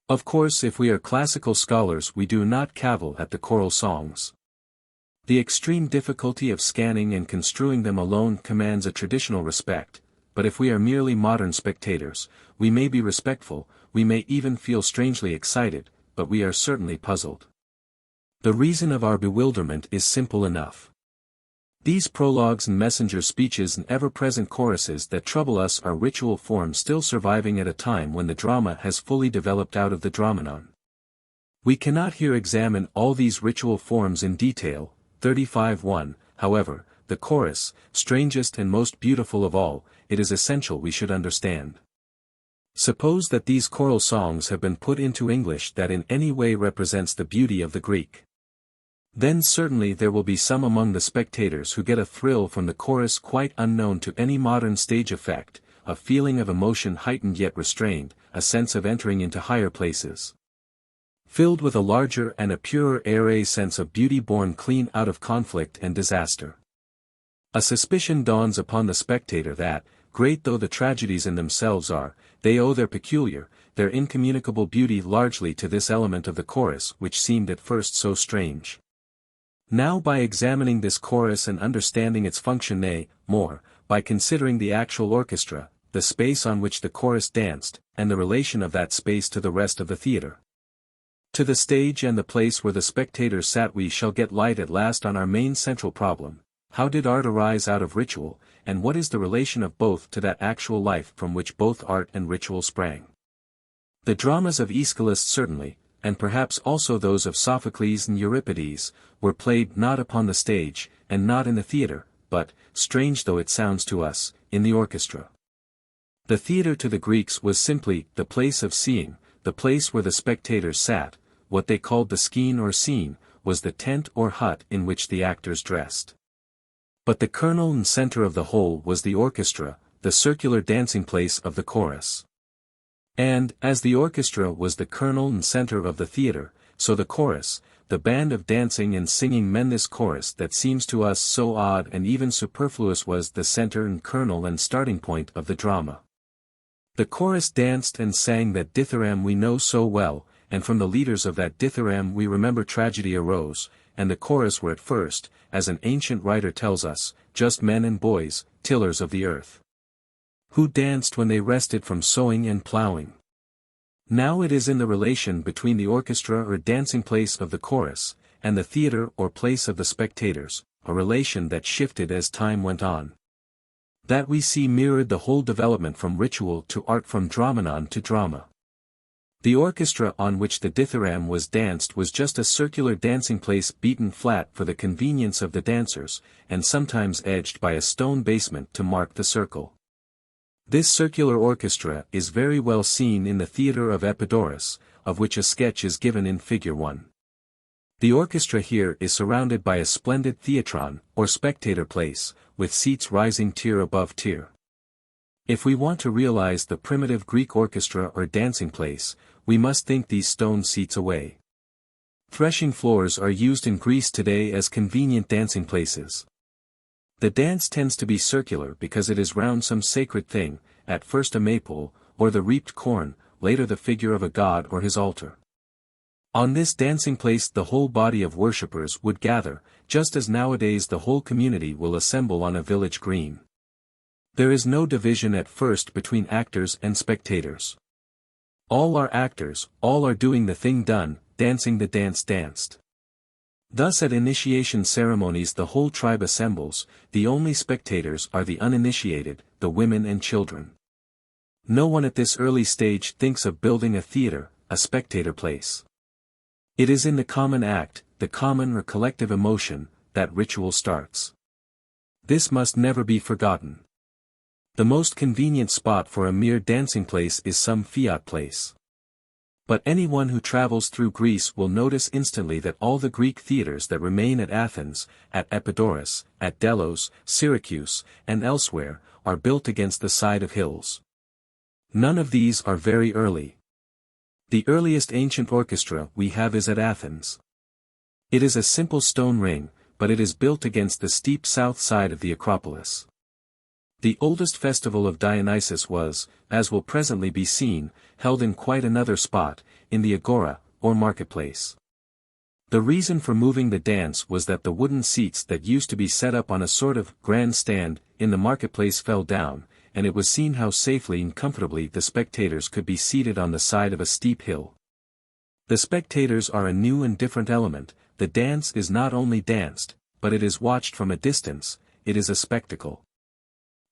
Of course, if we are classical scholars we do not cavil at the choral songs. The extreme difficulty of scanning and construing them alone commands a traditional respect, but if we are merely modern spectators, we may be respectful, we may even feel strangely excited, but we are certainly puzzled. The reason of our bewilderment is simple enough. These prologues and messenger speeches and ever-present choruses that trouble us are ritual forms still surviving at a time when the drama has fully developed out of the Dromenon. We cannot here examine all these ritual forms in detail. 35:1, however, the chorus, strangest and most beautiful of all, it is essential we should understand. Suppose that these choral songs have been put into English that in any way represents the beauty of the Greek. Then certainly there will be some among the spectators who get a thrill from the chorus quite unknown to any modern stage effect, a feeling of emotion heightened yet restrained, a sense of entering into higher places. Filled with a larger and a purer a sense of beauty born clean out of conflict and disaster. A suspicion dawns upon the spectator that, great though the tragedies in themselves are, they owe their peculiar, their incommunicable beauty largely to this element of the chorus which seemed at first so strange. Now by examining this chorus and understanding its function, nay, more, by considering the actual orchestra, the space on which the chorus danced, and the relation of that space to the rest of the theater, to the stage and the place where the spectators sat, we shall get light at last on our main central problem: how did art arise out of ritual, and what is the relation of both to that actual life from which both art and ritual sprang? The dramas of Aeschylus certainly, and perhaps also those of Sophocles and Euripides, were played not upon the stage, and not in the theater, but, strange though it sounds to us, in the orchestra. The theater to the Greeks was simply the place of seeing, the place where the spectators sat. What they called the skene or scene, was the tent or hut in which the actors dressed. But the kernel and center of the whole was the orchestra, the circular dancing place of the chorus. And, as the orchestra was the kernel and center of the theater, so the chorus, the band of dancing and singing men, this chorus that seems to us so odd and even superfluous, was the center and kernel and starting point of the drama. The chorus danced and sang that dithyramb we know so well, and from the leaders of that dithyramb we remember tragedy arose, and the chorus were at first, as an ancient writer tells us, just men and boys, tillers of the earth, who danced when they rested from sowing and plowing. Now it is in the relation between the orchestra or dancing place of the chorus, and the theater or place of the spectators, a relation that shifted as time went on, that we see mirrored the whole development from ritual to art, from Dromenon to drama. The orchestra on which the dithyramb was danced was just a circular dancing place beaten flat for the convenience of the dancers, and sometimes edged by a stone basement to mark the circle. This circular orchestra is very well seen in the theatre of Epidaurus, of which a sketch is given in Figure 1. The orchestra here is surrounded by a splendid theatron, or spectator place, with seats rising tier above tier. If we want to realize the primitive Greek orchestra or dancing place, we must think these stone seats away. Threshing floors are used in Greece today as convenient dancing places. The dance tends to be circular because it is round some sacred thing, at first a maypole, or the reaped corn, later the figure of a god or his altar. On this dancing place the whole body of worshippers would gather, just as nowadays the whole community will assemble on a village green. There is no division at first between actors and spectators. All are actors, all are doing the thing done, dancing the dance danced. Thus at initiation ceremonies the whole tribe assembles, the only spectators are the uninitiated, the women and children. No one at this early stage thinks of building a theater, a spectator place. It is in the common act, the common or collective emotion, that ritual starts. This must never be forgotten. The most convenient spot for a mere dancing place is some fiat place. But anyone who travels through Greece will notice instantly that all the Greek theatres that remain at Athens, at Epidaurus, at Delos, Syracuse, and elsewhere, are built against the side of hills. None of these are very early. The earliest ancient orchestra we have is at Athens. It is a simple stone ring, but it is built against the steep south side of the Acropolis. The oldest festival of Dionysus was, as will presently be seen, held in quite another spot, in the Agora, or marketplace. The reason for moving the dance was that the wooden seats that used to be set up on a sort of grand stand in the marketplace fell down, and it was seen how safely and comfortably the spectators could be seated on the side of a steep hill. The spectators are a new and different element. The dance is not only danced, but it is watched from a distance, it is a spectacle.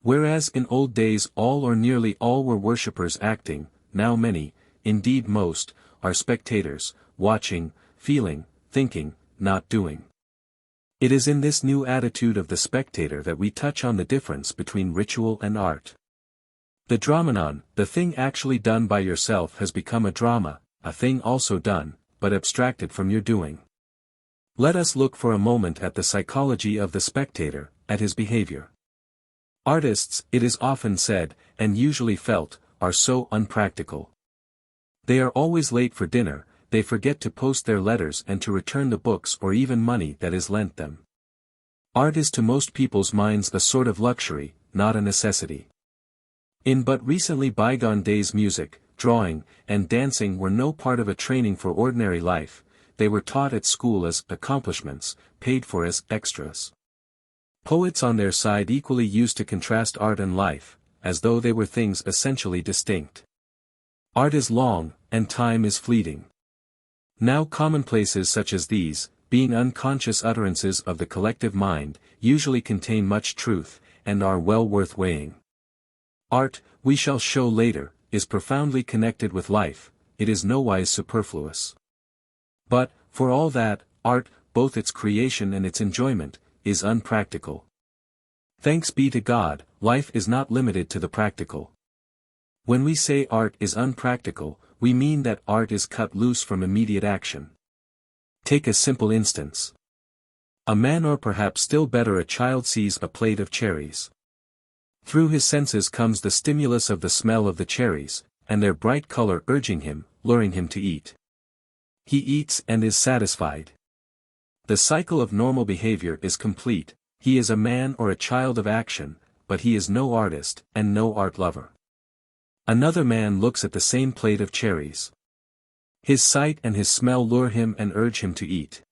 Whereas in old days all or nearly all were worshippers acting, now many, indeed most, are spectators, watching, feeling, thinking, not doing. It is in this new attitude of the spectator that we touch on the difference between ritual and art. The Dromenon, the thing actually done by yourself, has become a drama, a thing also done, but abstracted from your doing. Let us look for a moment at the psychology of the spectator, at his behavior. Artists, it is often said, and usually felt, are so unpractical. They are always late for dinner, they forget to post their letters and to return the books or even money that is lent them. Art is to most people's minds a sort of luxury, not a necessity. In but recently bygone days music, drawing, and dancing were no part of a training for ordinary life, they were taught at school as accomplishments, paid for as extras. Poets on their side equally used to contrast art and life, as though they were things essentially distinct. Art is long, and time is fleeting. Now commonplaces such as these, being unconscious utterances of the collective mind, usually contain much truth, and are well worth weighing. Art, we shall show later, is profoundly connected with life, it is nowise superfluous. But, for all that, art, both its creation and its enjoyment, is unpractical. Thanks be to God, life is not limited to the practical. When we say art is unpractical, we mean that art is cut loose from immediate action. Take a simple instance. A man, or perhaps still better a child, sees a plate of cherries. Through his senses comes the stimulus of the smell of the cherries, and their bright color urging him, luring him to eat. He eats and is satisfied. The cycle of normal behavior is complete, he is a man or a child of action, but he is no artist, and no art lover. Another man looks at the same plate of cherries. His sight and his smell lure him and urge him to eat.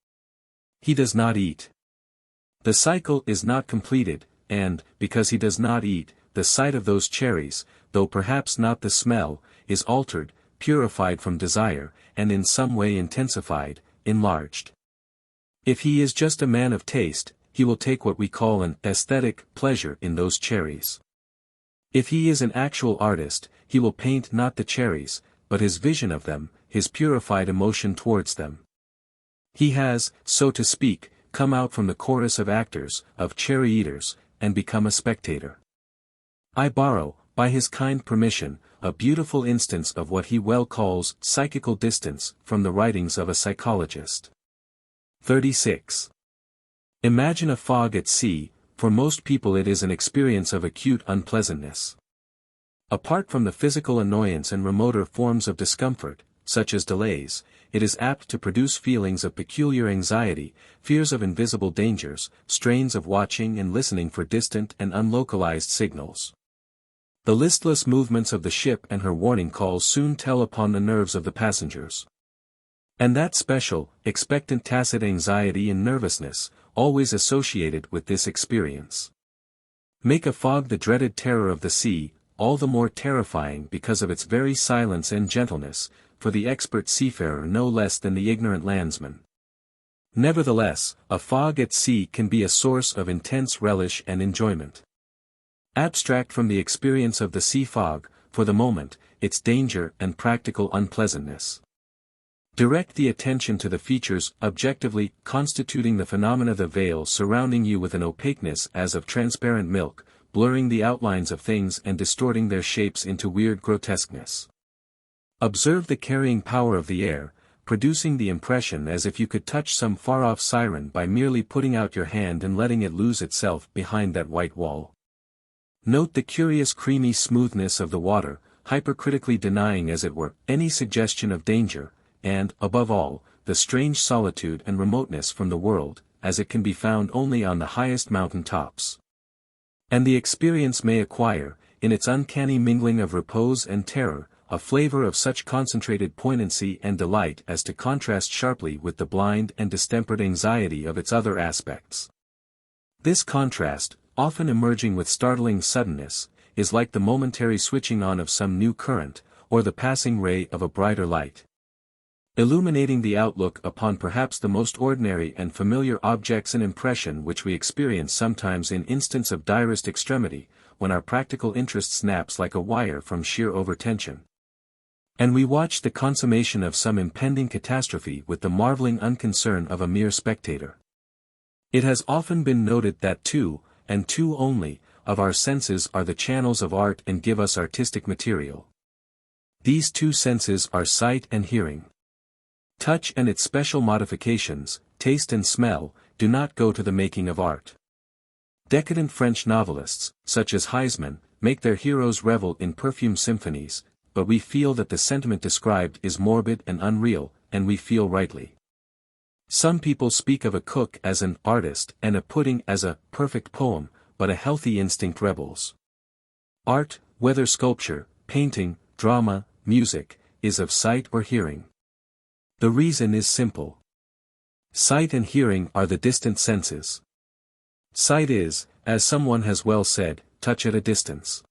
He does not eat. The cycle is not completed, and, because he does not eat, the sight of those cherries, though perhaps not the smell, is altered, purified from desire, and in some way intensified, enlarged. If he is just a man of taste, he will take what we call an aesthetic pleasure in those cherries. If he is an actual artist, he will paint not the cherries, but his vision of them, his purified emotion towards them. He has, so to speak, come out from the chorus of actors, of cherry eaters, and become a spectator. I borrow, by his kind permission, a beautiful instance of what he well calls psychical distance, from the writings of a psychologist. 36. Imagine a fog at sea. For most people it is an experience of acute unpleasantness. Apart from the physical annoyance and remoter forms of discomfort, such as delays, it is apt to produce feelings of peculiar anxiety, fears of invisible dangers, strains of watching and listening for distant and unlocalized signals. The listless movements of the ship and her warning calls soon tell upon the nerves of the passengers. And that special, expectant tacit anxiety and nervousness, always associated with this experience. Make a fog the dreaded terror of the sea, all the more terrifying because of its very silence and gentleness, for the expert seafarer no less than the ignorant landsman. Nevertheless, a fog at sea can be a source of intense relish and enjoyment. Abstract from the experience of the sea fog, for the moment, its danger and practical unpleasantness. Direct the attention to the features objectively constituting the phenomena, the veil surrounding you with an opaqueness as of transparent milk, blurring the outlines of things and distorting their shapes into weird grotesqueness. Observe the carrying power of the air, producing the impression as if you could touch some far-off siren by merely putting out your hand and letting it lose itself behind that white wall. Note the curious creamy smoothness of the water, hypercritically denying as it were any suggestion of danger, and, above all, the strange solitude and remoteness from the world, as it can be found only on the highest mountain tops. And the experience may acquire, in its uncanny mingling of repose and terror, a flavor of such concentrated poignancy and delight as to contrast sharply with the blind and distempered anxiety of its other aspects. This contrast, often emerging with startling suddenness, is like the momentary switching on of some new current, or the passing ray of a brighter light, illuminating the outlook upon perhaps the most ordinary and familiar objects, an impression which we experience sometimes in instants of direst extremity, when our practical interest snaps like a wire from sheer overtension, and we watch the consummation of some impending catastrophe with the marveling unconcern of a mere spectator. It has often been noted that two, and two only, of our senses are the channels of art and give us artistic material. These two senses are sight and hearing. Touch and its special modifications, taste and smell, do not go to the making of art. Decadent French novelists, such as Huysmans, make their heroes revel in perfume symphonies, but we feel that the sentiment described is morbid and unreal, and we feel rightly. Some people speak of a cook as an artist and a pudding as a perfect poem, but a healthy instinct rebels. Art, whether sculpture, painting, drama, music, is of sight or hearing. The reason is simple. Sight and hearing are the distant senses. Sight is, as someone has well said, touch at a distance.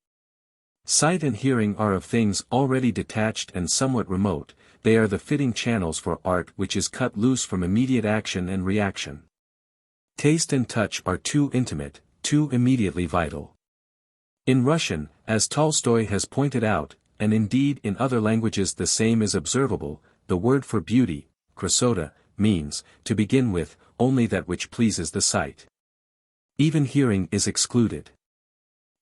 Sight and hearing are of things already detached and somewhat remote, they are the fitting channels for art which is cut loose from immediate action and reaction. Taste and touch are too intimate, too immediately vital. In Russian, as Tolstoy has pointed out, and indeed in other languages the same is observable, the word for beauty, krasota, means, to begin with, only that which pleases the sight. Even hearing is excluded.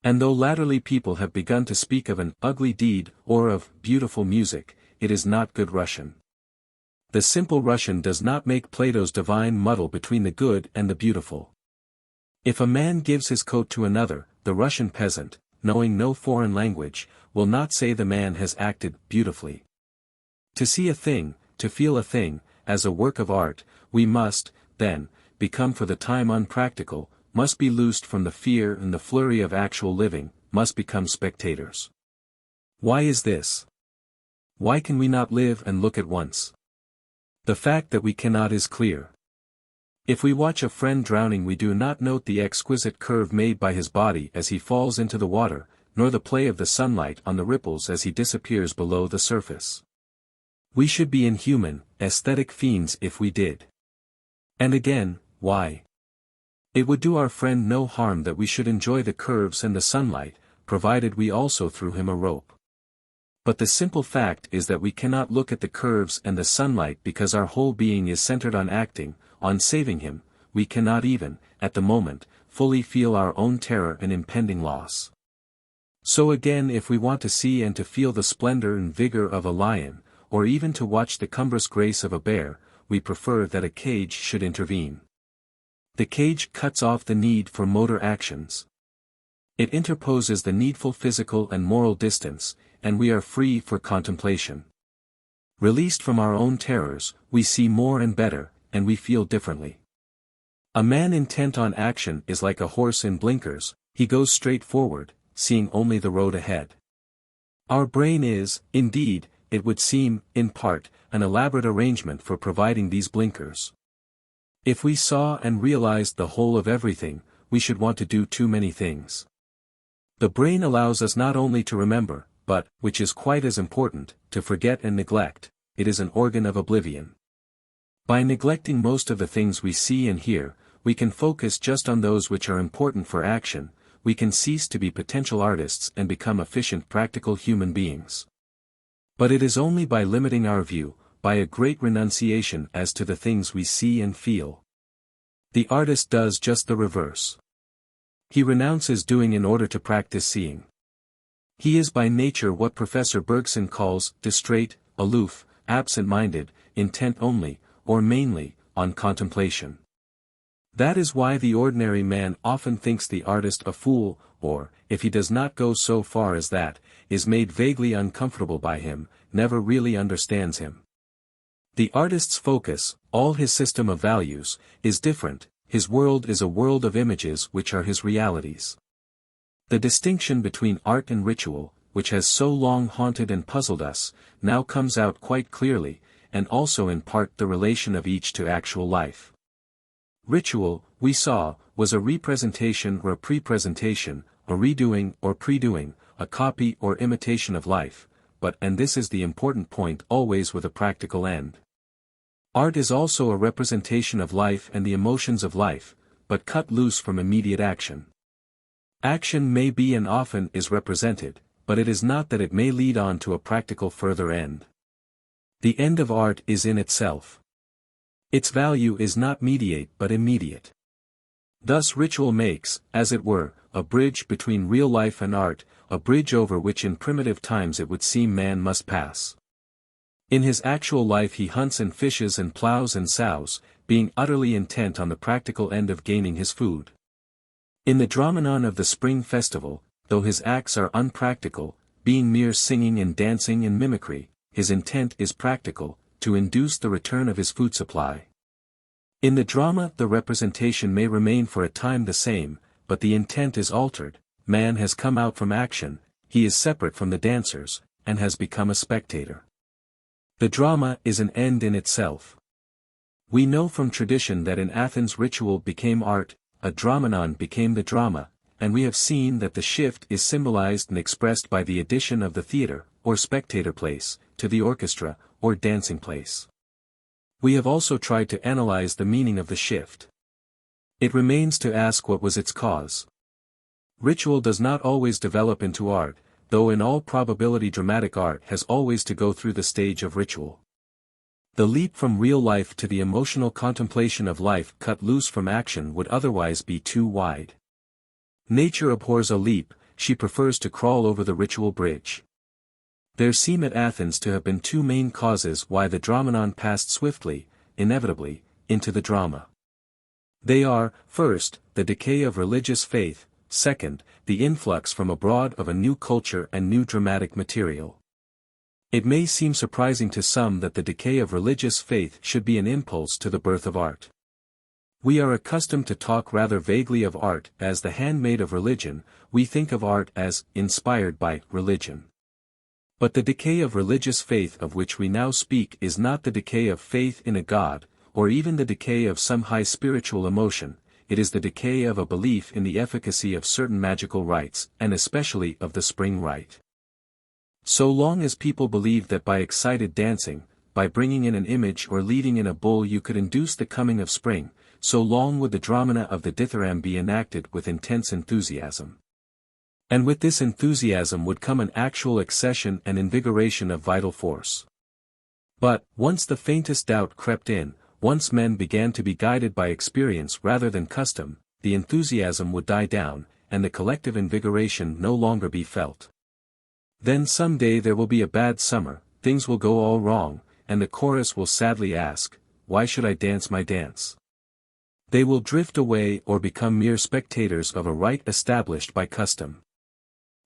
And though latterly people have begun to speak of an ugly deed or of beautiful music, it is not good Russian. The simple Russian does not make Plato's divine muddle between the good and the beautiful. If a man gives his coat to another, the Russian peasant, knowing no foreign language, will not say the man has acted beautifully. To see a thing, to feel a thing, as a work of art, we must, then, become for the time unpractical, must be loosed from the fear and the flurry of actual living, must become spectators. Why is this? Why can we not live and look at once? The fact that we cannot is clear. If we watch a friend drowning, we do not note the exquisite curve made by his body as he falls into the water, nor the play of the sunlight on the ripples as he disappears below the surface. We should be inhuman, aesthetic fiends if we did. And again, why? It would do our friend no harm that we should enjoy the curves and the sunlight, provided we also threw him a rope. But the simple fact is that we cannot look at the curves and the sunlight because our whole being is centered on acting, on saving him. We cannot even, at the moment, fully feel our own terror and impending loss. So again, if we want to see and to feel the splendor and vigor of a lion, or even to watch the cumbrous grace of a bear, we prefer that a cage should intervene. The cage cuts off the need for motor actions. It interposes the needful physical and moral distance, and we are free for contemplation. Released from our own terrors, we see more and better, and we feel differently. A man intent on action is like a horse in blinkers, he goes straight forward, seeing only the road ahead. Our brain is, indeed, it would seem, in part, an elaborate arrangement for providing these blinkers. If we saw and realized the whole of everything, we should want to do too many things. The brain allows us not only to remember, but, which is quite as important, to forget and neglect. It is an organ of oblivion. By neglecting most of the things we see and hear, we can focus just on those which are important for action, we can cease to be potential artists and become efficient practical human beings. But it is only by limiting our view, by a great renunciation as to the things we see and feel. The artist does just the reverse. He renounces doing in order to practice seeing. He is by nature what Professor Bergson calls distrait, aloof, absent-minded, intent only, or mainly, on contemplation. That is why the ordinary man often thinks the artist a fool, or, if he does not go so far as that, is made vaguely uncomfortable by him, never really understands him. The artist's focus, all his system of values, is different. His world is a world of images which are his realities. The distinction between art and ritual, which has so long haunted and puzzled us, now comes out quite clearly, and also in part the relation of each to actual life. Ritual, we saw, was a representation or a pre-presentation, a redoing or pre-doing, a copy or imitation of life, but and this is the important point, always with a practical end. Art is also a representation of life and the emotions of life, but cut loose from immediate action. Action may be and often is represented, but it is not that it may lead on to a practical further end. The end of art is in itself. Its value is not mediate but immediate. Thus ritual makes, as it were, a bridge between real life and art, a bridge over which in primitive times it would seem man must pass. In his actual life he hunts and fishes and plows and sows, being utterly intent on the practical end of gaining his food. In the Dromenon of the spring festival, though his acts are unpractical, being mere singing and dancing and mimicry, his intent is practical, to induce the return of his food supply. In the drama the representation may remain for a time the same, but the intent is altered. Man has come out from action, he is separate from the dancers, and has become a spectator. The drama is an end in itself. We know from tradition that in Athens ritual became art, a Dromenon became the drama, and we have seen that the shift is symbolized and expressed by the addition of the theater, or spectator place, to the orchestra, or dancing place. We have also tried to analyze the meaning of the shift. It remains to ask what was its cause. Ritual does not always develop into art, though in all probability dramatic art has always to go through the stage of ritual. The leap from real life to the emotional contemplation of life cut loose from action would otherwise be too wide. Nature abhors a leap, she prefers to crawl over the ritual bridge. There seem at Athens to have been two main causes why the Dromenon passed swiftly, inevitably, into the drama. They are, first, the decay of religious faith, second, the influx from abroad of a new culture and new dramatic material. It may seem surprising to some that the decay of religious faith should be an impulse to the birth of art. We are accustomed to talk rather vaguely of art as the handmaid of religion, we think of art as inspired by religion. But the decay of religious faith of which we now speak is not the decay of faith in a god, or even the decay of some high spiritual emotion, it is the decay of a belief in the efficacy of certain magical rites, and especially of the spring rite. So long as people believed that by excited dancing, by bringing in an image or leading in a bull you could induce the coming of spring, so long would the dramana of the dithyramb be enacted with intense enthusiasm. And with this enthusiasm would come an actual accession and invigoration of vital force. But, once the faintest doubt crept in, once men began to be guided by experience rather than custom, the enthusiasm would die down, and the collective invigoration no longer be felt. Then some day there will be a bad summer, things will go all wrong, and the chorus will sadly ask, "Why should I dance my dance?" They will drift away or become mere spectators of a rite established by custom.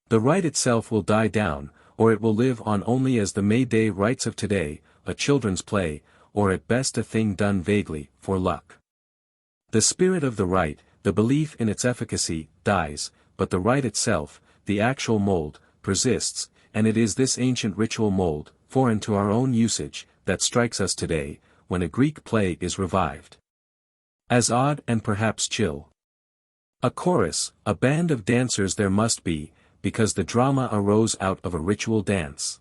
The rite itself will die down, or it will live on only as the May Day rites of today, a children's play, or at best a thing done vaguely, for luck. The spirit of the rite, the belief in its efficacy, dies, but the rite itself, the actual mold, persists, and it is this ancient ritual mold, foreign to our own usage, that strikes us today, when a Greek play is revived. As odd and perhaps chill. A chorus, a band of dancers there must be, because the drama arose out of a ritual dance.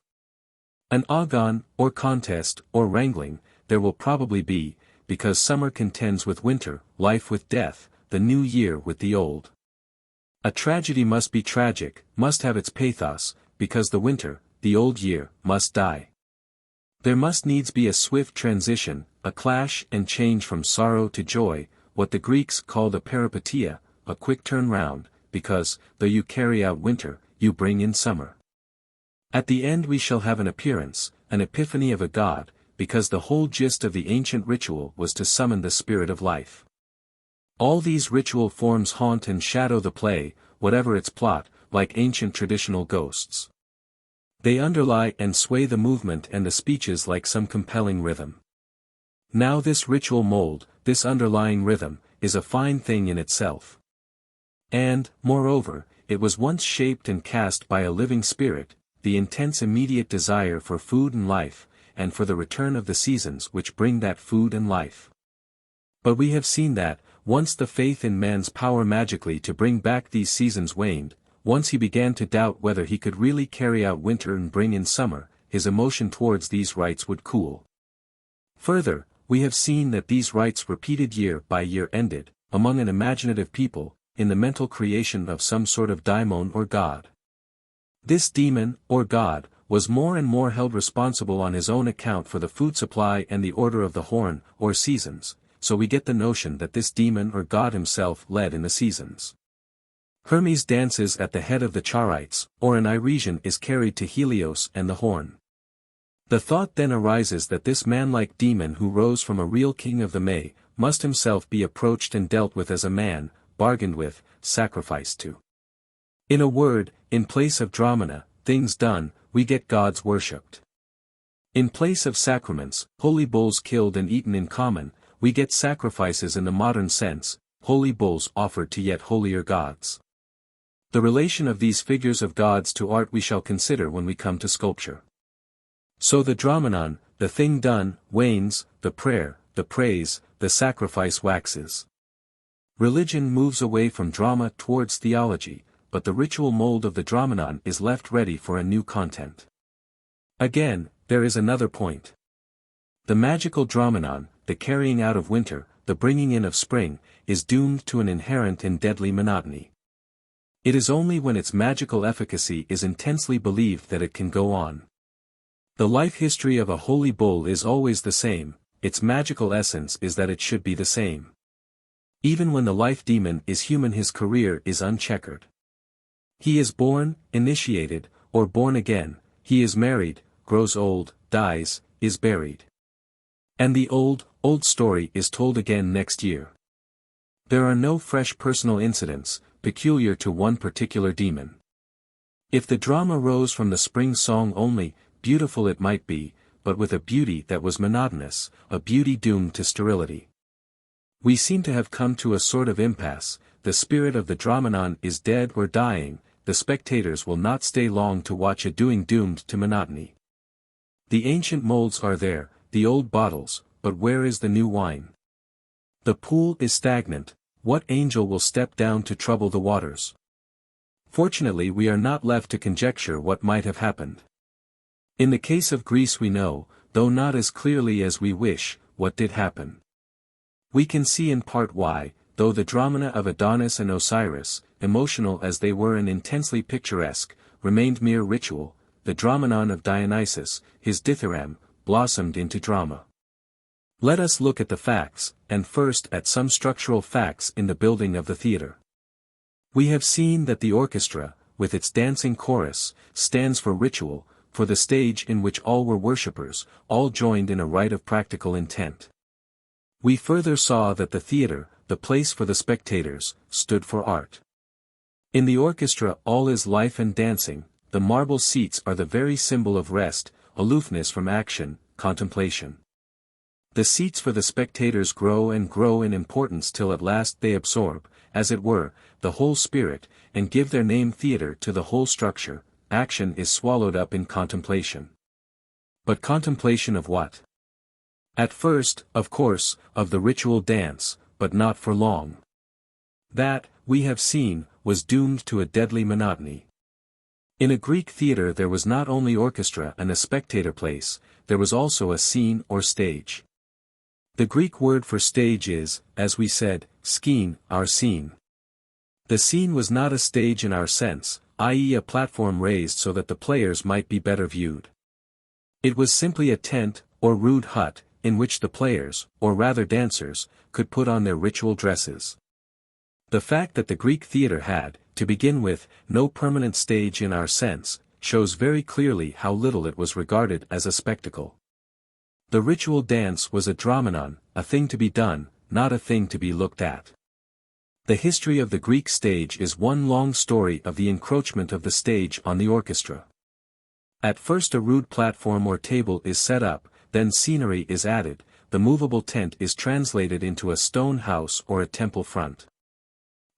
An agon, or contest, or wrangling, there will probably be, because summer contends with winter, life with death, the new year with the old. A tragedy must be tragic, must have its pathos, because the winter, the old year, must die. There must needs be a swift transition, a clash and change from sorrow to joy, what the Greeks called a peripeteia, a quick turn round, because, though you carry out winter, you bring in summer. At the end we shall have an appearance, an epiphany of a god, because the whole gist of the ancient ritual was to summon the spirit of life. All these ritual forms haunt and shadow the play, whatever its plot, like ancient traditional ghosts. They underlie and sway the movement and the speeches like some compelling rhythm. Now this ritual mold, this underlying rhythm, is a fine thing in itself. And, moreover, it was once shaped and cast by a living spirit, the intense immediate desire for food and life, and for the return of the seasons which bring that food and life. But we have seen that, once the faith in man's power magically to bring back these seasons waned, once he began to doubt whether he could really carry out winter and bring in summer, his emotion towards these rites would cool. Further, we have seen that these rites repeated year by year ended, among an imaginative people, in the mental creation of some sort of daimon or god. This demon, or god, was more and more held responsible on his own account for the food supply and the order of the horn, or seasons, so we get the notion that this demon or god himself led in the seasons. Hermes dances at the head of the Charites, or an Iresian is carried to Helios and the horn. The thought then arises that this man-like demon who rose from a real king of the May, must himself be approached and dealt with as a man, bargained with, sacrificed to. In a word, in place of Dromenon, things done, we get gods worshipped. In place of sacraments, holy bulls killed and eaten in common, we get sacrifices in the modern sense, holy bulls offered to yet holier gods. The relation of these figures of gods to art we shall consider when we come to sculpture. So the Dromenon, the thing done, wanes, the prayer, the praise, the sacrifice waxes. Religion moves away from drama towards theology, but the ritual mold of the Dromenon is left ready for a new content. Again, there is another point. The magical Dromenon, the carrying out of winter, the bringing in of spring, is doomed to an inherent and deadly monotony. It is only when its magical efficacy is intensely believed that it can go on. The life history of a holy bull is always the same, its magical essence is that it should be the same. Even when the life demon is human, his career is uncheckered. He is born, initiated, or born again, he is married, grows old, dies, is buried. And the old story is told again next year. There are no fresh personal incidents, peculiar to one particular demon. If the drama rose from the spring song only, beautiful it might be, but with a beauty that was monotonous, a beauty doomed to sterility. We seem to have come to a sort of impasse, the spirit of the Dromenon is dead or dying, the spectators will not stay long to watch a doing doomed to monotony. The ancient molds are there, the old bottles, but where is the new wine? The pool is stagnant, what angel will step down to trouble the waters? Fortunately we are not left to conjecture what might have happened. In the case of Greece we know, though not as clearly as we wish, what did happen. We can see in part why, though the Dromena of Adonis and Osiris, emotional as they were and intensely picturesque, remained mere ritual, the Dromenon of Dionysus, his dithyramb, blossomed into drama. Let us look at the facts, and first at some structural facts in the building of the theatre. We have seen that the orchestra, with its dancing chorus, stands for ritual, for the stage in which all were worshippers, all joined in a rite of practical intent. We further saw that the theatre, the place for the spectators, stood for art. In the orchestra all is life and dancing, the marble seats are the very symbol of rest, aloofness from action, contemplation. The seats for the spectators grow and grow in importance till at last they absorb, as it were, the whole spirit, and give their name theatre to the whole structure. Action is swallowed up in contemplation. But contemplation of what? At first, of course, of the ritual dance, but not for long. That, we have seen, was doomed to a deadly monotony. In a Greek theatre there was not only orchestra and a spectator place, there was also a scene or stage. The Greek word for stage is, as we said, skene, our scene. The scene was not a stage in our sense, i.e. a platform raised so that the players might be better viewed. It was simply a tent, or rude hut, in which the players, or rather dancers, could put on their ritual dresses. The fact that the Greek theatre had, to begin with, no permanent stage in our sense, shows very clearly how little it was regarded as a spectacle. The ritual dance was a Dromenon, a thing to be done, not a thing to be looked at. The history of the Greek stage is one long story of the encroachment of the stage on the orchestra. At first a rude platform or table is set up, then scenery is added, the movable tent is translated into a stone house or a temple front.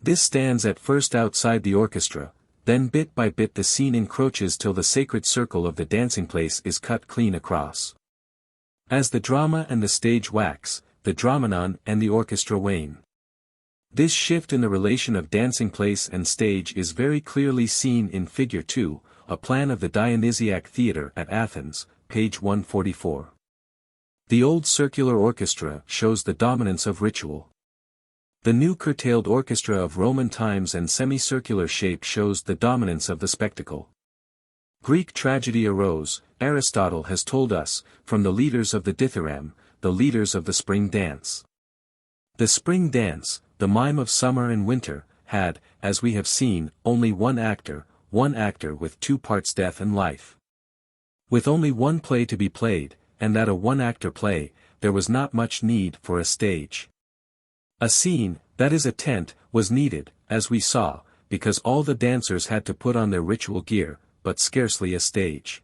This stands at first outside the orchestra, then bit by bit the scene encroaches till the sacred circle of the dancing place is cut clean across. As the drama and the stage wax, the Dromenon and the orchestra wane. This shift in the relation of dancing place and stage is very clearly seen in Figure 2, a plan of the Dionysiac Theatre at Athens, page 144. The old circular orchestra shows the dominance of ritual. The new curtailed orchestra of Roman times and semicircular shape shows the dominance of the spectacle. Greek tragedy arose, Aristotle has told us, from the leaders of the dithyramb, the leaders of the spring dance. The spring dance, the mime of summer and winter, had, as we have seen, only one actor with two parts, death and life. With only one play to be played, and that a one-actor play, there was not much need for a stage. A scene, that is a tent, was needed, as we saw, because all the dancers had to put on their ritual gear, but scarcely a stage.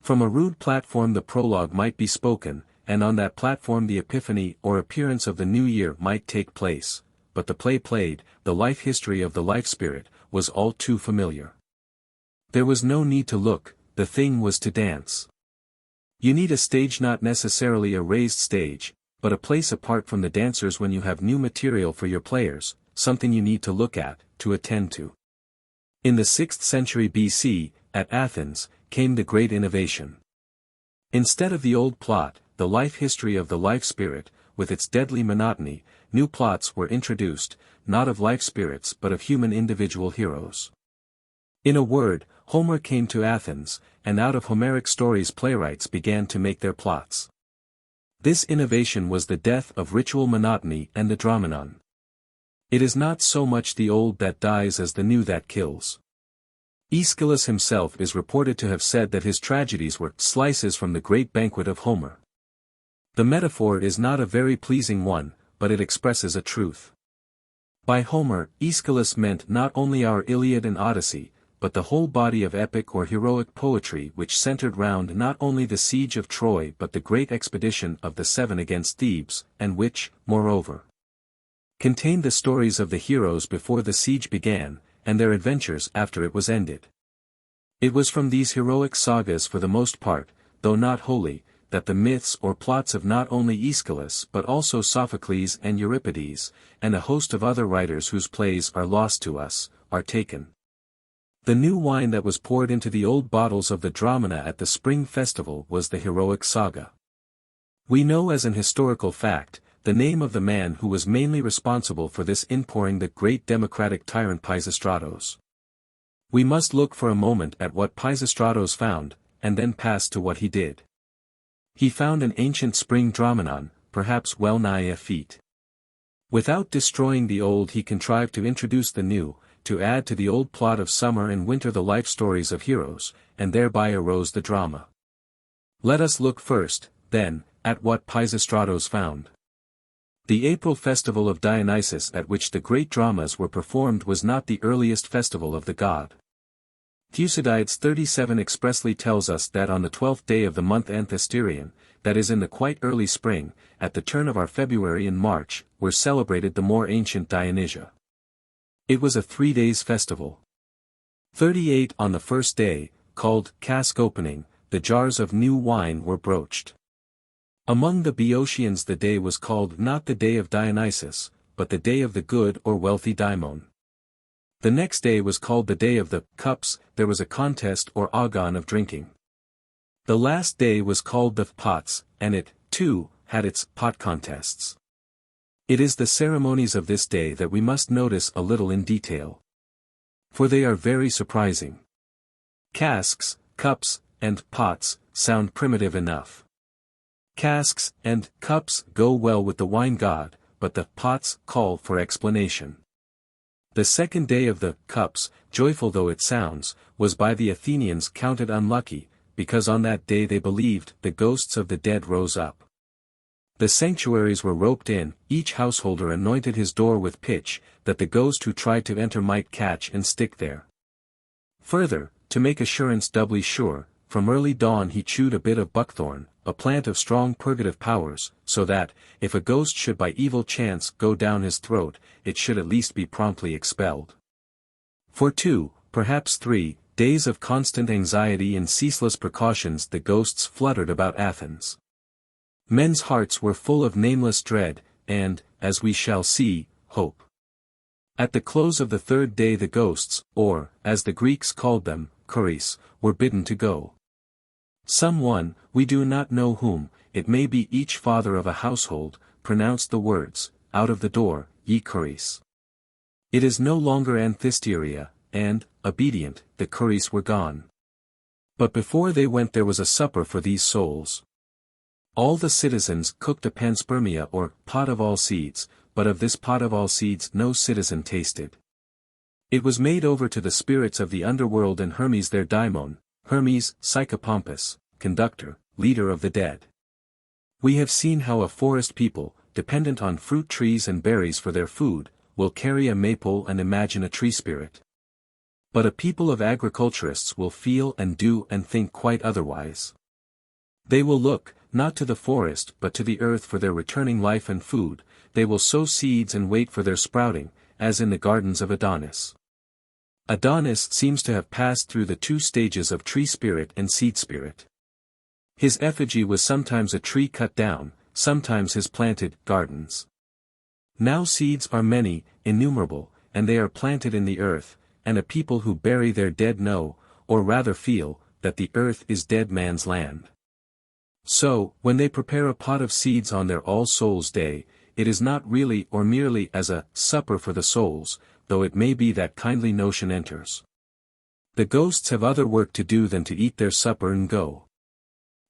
From a rude platform the prologue might be spoken, and on that platform the epiphany or appearance of the new year might take place, but the play played, the life history of the life spirit, was all too familiar. There was no need to look, the thing was to dance. You need a stage, not necessarily a raised stage, but a place apart from the dancers when you have new material for your players, something you need to look at, to attend to. In the 6th century BC, at Athens, came the great innovation. Instead of the old plot, the life history of the life spirit, with its deadly monotony, new plots were introduced, not of life spirits but of human individual heroes. In a word, Homer came to Athens, and out of Homeric stories playwrights began to make their plots. This innovation was the death of ritual monotony and the Dromenon. It is not so much the old that dies as the new that kills. Aeschylus himself is reported to have said that his tragedies were slices from the great banquet of Homer. The metaphor is not a very pleasing one, but it expresses a truth. By Homer, Aeschylus meant not only our Iliad and Odyssey, but the whole body of epic or heroic poetry which centered round not only the siege of Troy but the great expedition of the Seven against Thebes, and which, moreover, contained the stories of the heroes before the siege began, and their adventures after it was ended. It was from these heroic sagas for the most part, though not wholly, that the myths or plots of not only Aeschylus but also Sophocles and Euripides, and a host of other writers whose plays are lost to us, are taken. The new wine that was poured into the old bottles of the Dromena at the spring festival was the heroic saga. We know as an historical fact, the name of the man who was mainly responsible for this inpouring, the great democratic tyrant Pisistratos. We must look for a moment at what Pisistratos found, and then pass to what he did. He found an ancient spring Dromenon, perhaps well nigh a feat. Without destroying the old he contrived to introduce the new, to add to the old plot of summer and winter the life stories of heroes, and thereby arose the drama. Let us look first, then, at what Pisistratos found. The April festival of Dionysus at which the great dramas were performed was not the earliest festival of the god. Thucydides 37 expressly tells us that on the 12th day of the month Anthesterion, that is in the quite early spring, at the turn of our February and March, were celebrated the more ancient Dionysia. It was a 3 days festival. 38 on the first day, called cask opening, the jars of new wine were broached. Among the Boeotians the day was called not the day of Dionysus, but the day of the good or wealthy daimon. The next day was called the day of the cups, there was a contest or agon of drinking. The last day was called the pots, and it, too, had its pot contests. It is the ceremonies of this day that we must notice a little in detail. For they are very surprising. Casks, cups, and pots, sound primitive enough. Casks and cups go well with the wine god, but the pots call for explanation. The second day of the cups, joyful though it sounds, was by the Athenians counted unlucky, because on that day they believed the ghosts of the dead rose up. The sanctuaries were roped in, each householder anointed his door with pitch, that the ghost who tried to enter might catch and stick there. Further, to make assurance doubly sure, from early dawn he chewed a bit of buckthorn, a plant of strong purgative powers, so that, if a ghost should by evil chance go down his throat, it should at least be promptly expelled. For 2, perhaps 3, days of constant anxiety and ceaseless precautions the ghosts fluttered about Athens. Men's hearts were full of nameless dread, and, as we shall see, hope. At the close of the 3rd day the ghosts, or, as the Greeks called them, choris, were bidden to go. Someone, we do not know whom, it may be each father of a household, pronounced the words, "Out of the door, ye choris." It is no longer Anthesteria, and, obedient, the choris were gone. But before they went there was a supper for these souls. All the citizens cooked a panspermia or pot of all seeds, but of this pot of all seeds no citizen tasted. It was made over to the spirits of the underworld and Hermes their daimon, Hermes, Psychopompus, conductor, leader of the dead. We have seen how a forest people, dependent on fruit trees and berries for their food, will carry a maypole and imagine a tree spirit. But a people of agriculturists will feel and do and think quite otherwise. They will look, not to the forest but to the earth for their returning life and food, they will sow seeds and wait for their sprouting, as in the gardens of Adonis. Adonis seems to have passed through the 2 stages of tree spirit and seed spirit. His effigy was sometimes a tree cut down, sometimes his planted gardens. Now seeds are many, innumerable, and they are planted in the earth, and a people who bury their dead know, or rather feel, that the earth is dead man's land. So, when they prepare a pot of seeds on their All Souls' Day, it is not really or merely as a supper for the souls, though it may be that kindly notion enters. The ghosts have other work to do than to eat their supper and go.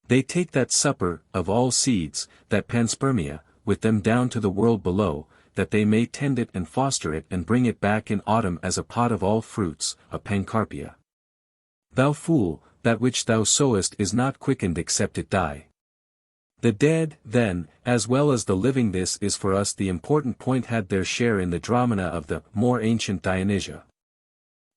They take that supper, of all seeds, that panspermia, with them down to the world below, that they may tend it and foster it and bring it back in autumn as a pot of all fruits, a pancarpia. Thou fool, that which thou sowest is not quickened except it die. The dead, then, as well as the living, this is for us the important point, had their share in the Dromena of the more ancient Dionysia.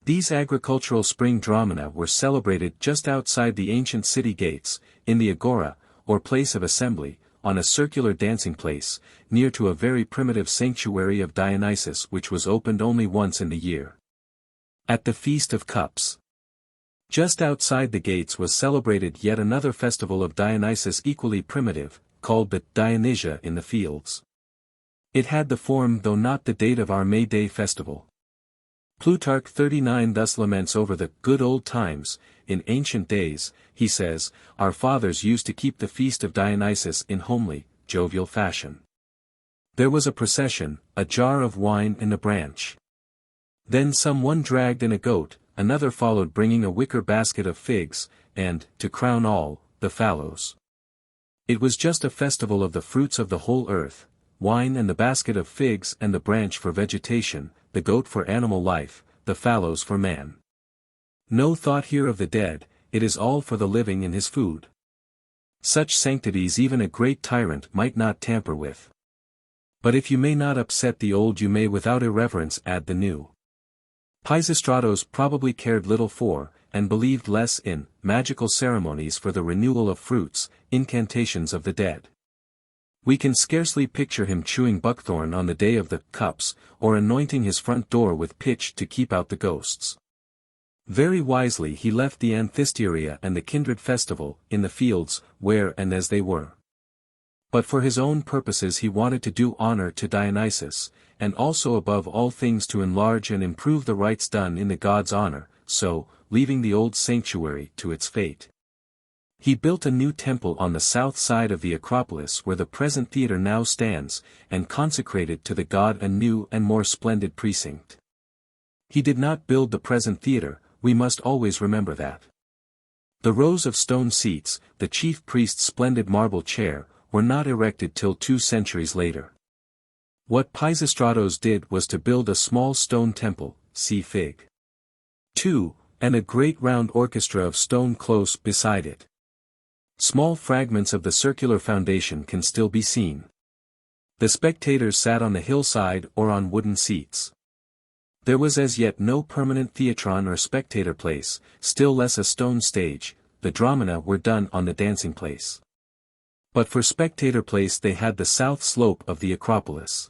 These agricultural spring Dromena were celebrated just outside the ancient city gates, in the agora, or place of assembly, on a circular dancing place, near to a very primitive sanctuary of Dionysus which was opened only once in the year. At the Feast of Cups. Just outside the gates was celebrated yet another festival of Dionysus equally primitive, called the Dionysia in the Fields. It had the form though not the date of our May Day festival. Plutarch 39 thus laments over the good old times. In ancient days, he says, our fathers used to keep the feast of Dionysus in homely, jovial fashion. There was a procession, a jar of wine and a branch. Then some one dragged in a goat, another followed bringing a wicker basket of figs, and, to crown all, the fallows. It was just a festival of the fruits of the whole earth, wine and the basket of figs and the branch for vegetation, the goat for animal life, the fallows for man. No thought here of the dead, it is all for the living and his food. Such sanctities even a great tyrant might not tamper with. But if you may not upset the old you may without irreverence add the new. Pisistratos probably cared little for, and believed less in, magical ceremonies for the renewal of fruits, incantations of the dead. We can scarcely picture him chewing buckthorn on the day of the cups, or anointing his front door with pitch to keep out the ghosts. Very wisely he left the Anthesteria and the kindred festival, in the fields, where and as they were. But for his own purposes he wanted to do honor to Dionysus, and also above all things to enlarge and improve the rites done in the god's honor, so, leaving the old sanctuary to its fate. He built a new temple on the south side of the Acropolis where the present theatre now stands, and consecrated to the god a new and more splendid precinct. He did not build the present theatre, we must always remember that. The rows of stone seats, the chief priest's splendid marble chair, were not erected till 2 centuries later. What Pisistratos did was to build a small stone temple, see Fig. 2, and a great round orchestra of stone close beside it. Small fragments of the circular foundation can still be seen. The spectators sat on the hillside or on wooden seats. There was as yet no permanent theatron or spectator place, still less a stone stage, the Dromena were done on the dancing place. But for spectator place they had the south slope of the Acropolis.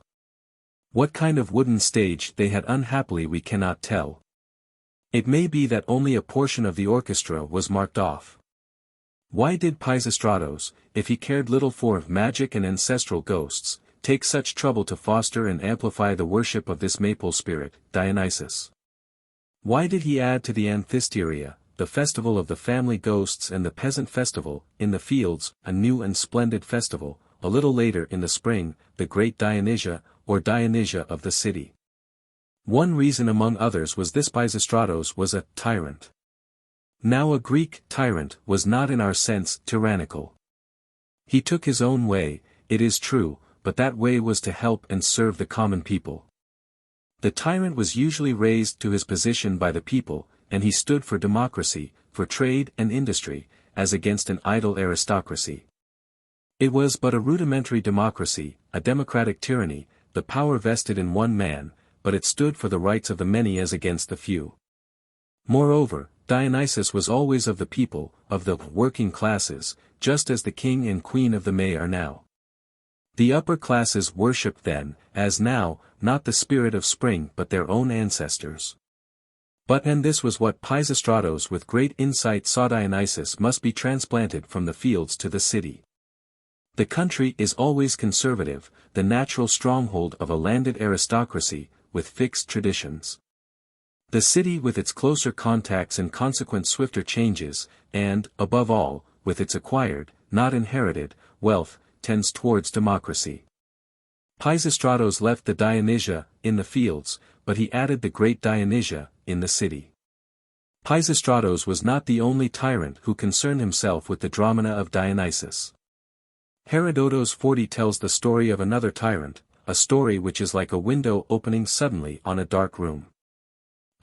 What kind of wooden stage they had unhappily we cannot tell. It may be that only a portion of the orchestra was marked off. Why did Pisistratos, if he cared little for magic and ancestral ghosts, take such trouble to foster and amplify the worship of this maple spirit, Dionysus? Why did he add to the Anthesteria, the festival of the family ghosts and the peasant festival, in the fields, a new and splendid festival, a little later in the spring, the great Dionysia, or Dionysia of the city? One reason among others was this: Pisistratos was a tyrant. Now a Greek tyrant was not in our sense tyrannical. He took his own way, it is true, but that way was to help and serve the common people. The tyrant was usually raised to his position by the people, and he stood for democracy, for trade and industry, as against an idle aristocracy. It was but a rudimentary democracy, a democratic tyranny, the power vested in one man, but it stood for the rights of the many as against the few. Moreover, Dionysus was always of the people, of the working classes, just as the king and queen of the May are now. The upper classes worshipped then, as now, not the spirit of spring but their own ancestors. And this was what Pisistratos with great insight saw: Dionysus must be transplanted from the fields to the city. The country is always conservative, the natural stronghold of a landed aristocracy, with fixed traditions. The city with its closer contacts and consequent swifter changes, and, above all, with its acquired, not inherited, wealth, tends towards democracy. Pisistratos left the Dionysia, in the fields, but he added the great Dionysia, in the city. Pisistratos was not the only tyrant who concerned himself with the Dromena of Dionysus. Herodotus 40 tells the story of another tyrant, a story which is like a window opening suddenly on a dark room.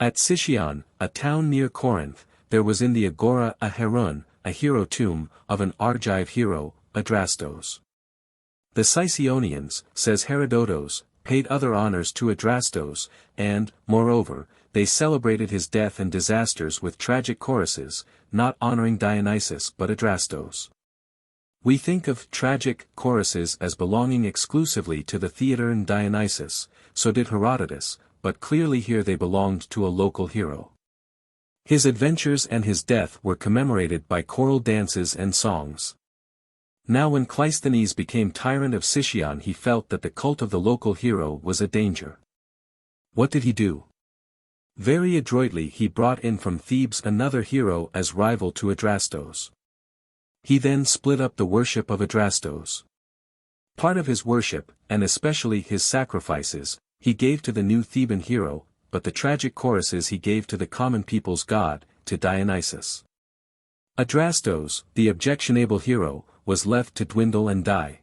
At Sicyon, a town near Corinth, there was in the agora a heron, a hero tomb, of an Argive hero, Adrastos. The Sicyonians, says Herodotus, paid other honors to Adrastos, and, moreover, they celebrated his death and disasters with tragic choruses, not honoring Dionysus but Adrastos. We think of tragic choruses as belonging exclusively to the theatre and Dionysus, so did Herodotus, but clearly here they belonged to a local hero. His adventures and his death were commemorated by choral dances and songs. Now when Cleisthenes became tyrant of Sicyon, he felt that the cult of the local hero was a danger. What did he do? Very adroitly he brought in from Thebes another hero as rival to Adrastos. He then split up the worship of Adrastos. Part of his worship, and especially his sacrifices, he gave to the new Theban hero, but the tragic choruses he gave to the common people's god, to Dionysus. Adrastos, the objectionable hero, was left to dwindle and die.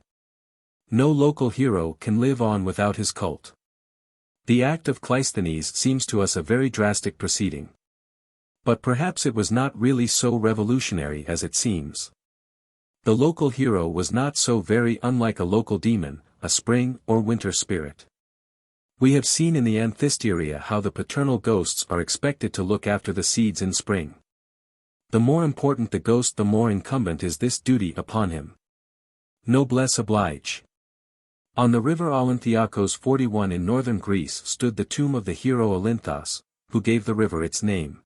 No local hero can live on without his cult. The act of Cleisthenes seems to us a very drastic proceeding. But perhaps it was not really so revolutionary as it seems. The local hero was not so very unlike a local demon, a spring or winter spirit. We have seen in the Anthesteria how the paternal ghosts are expected to look after the seeds in spring. The more important the ghost, the more incumbent is this duty upon him. Noblesse oblige. On the river Olympiakos 41 in northern Greece stood the tomb of the hero Olynthos, who gave the river its name.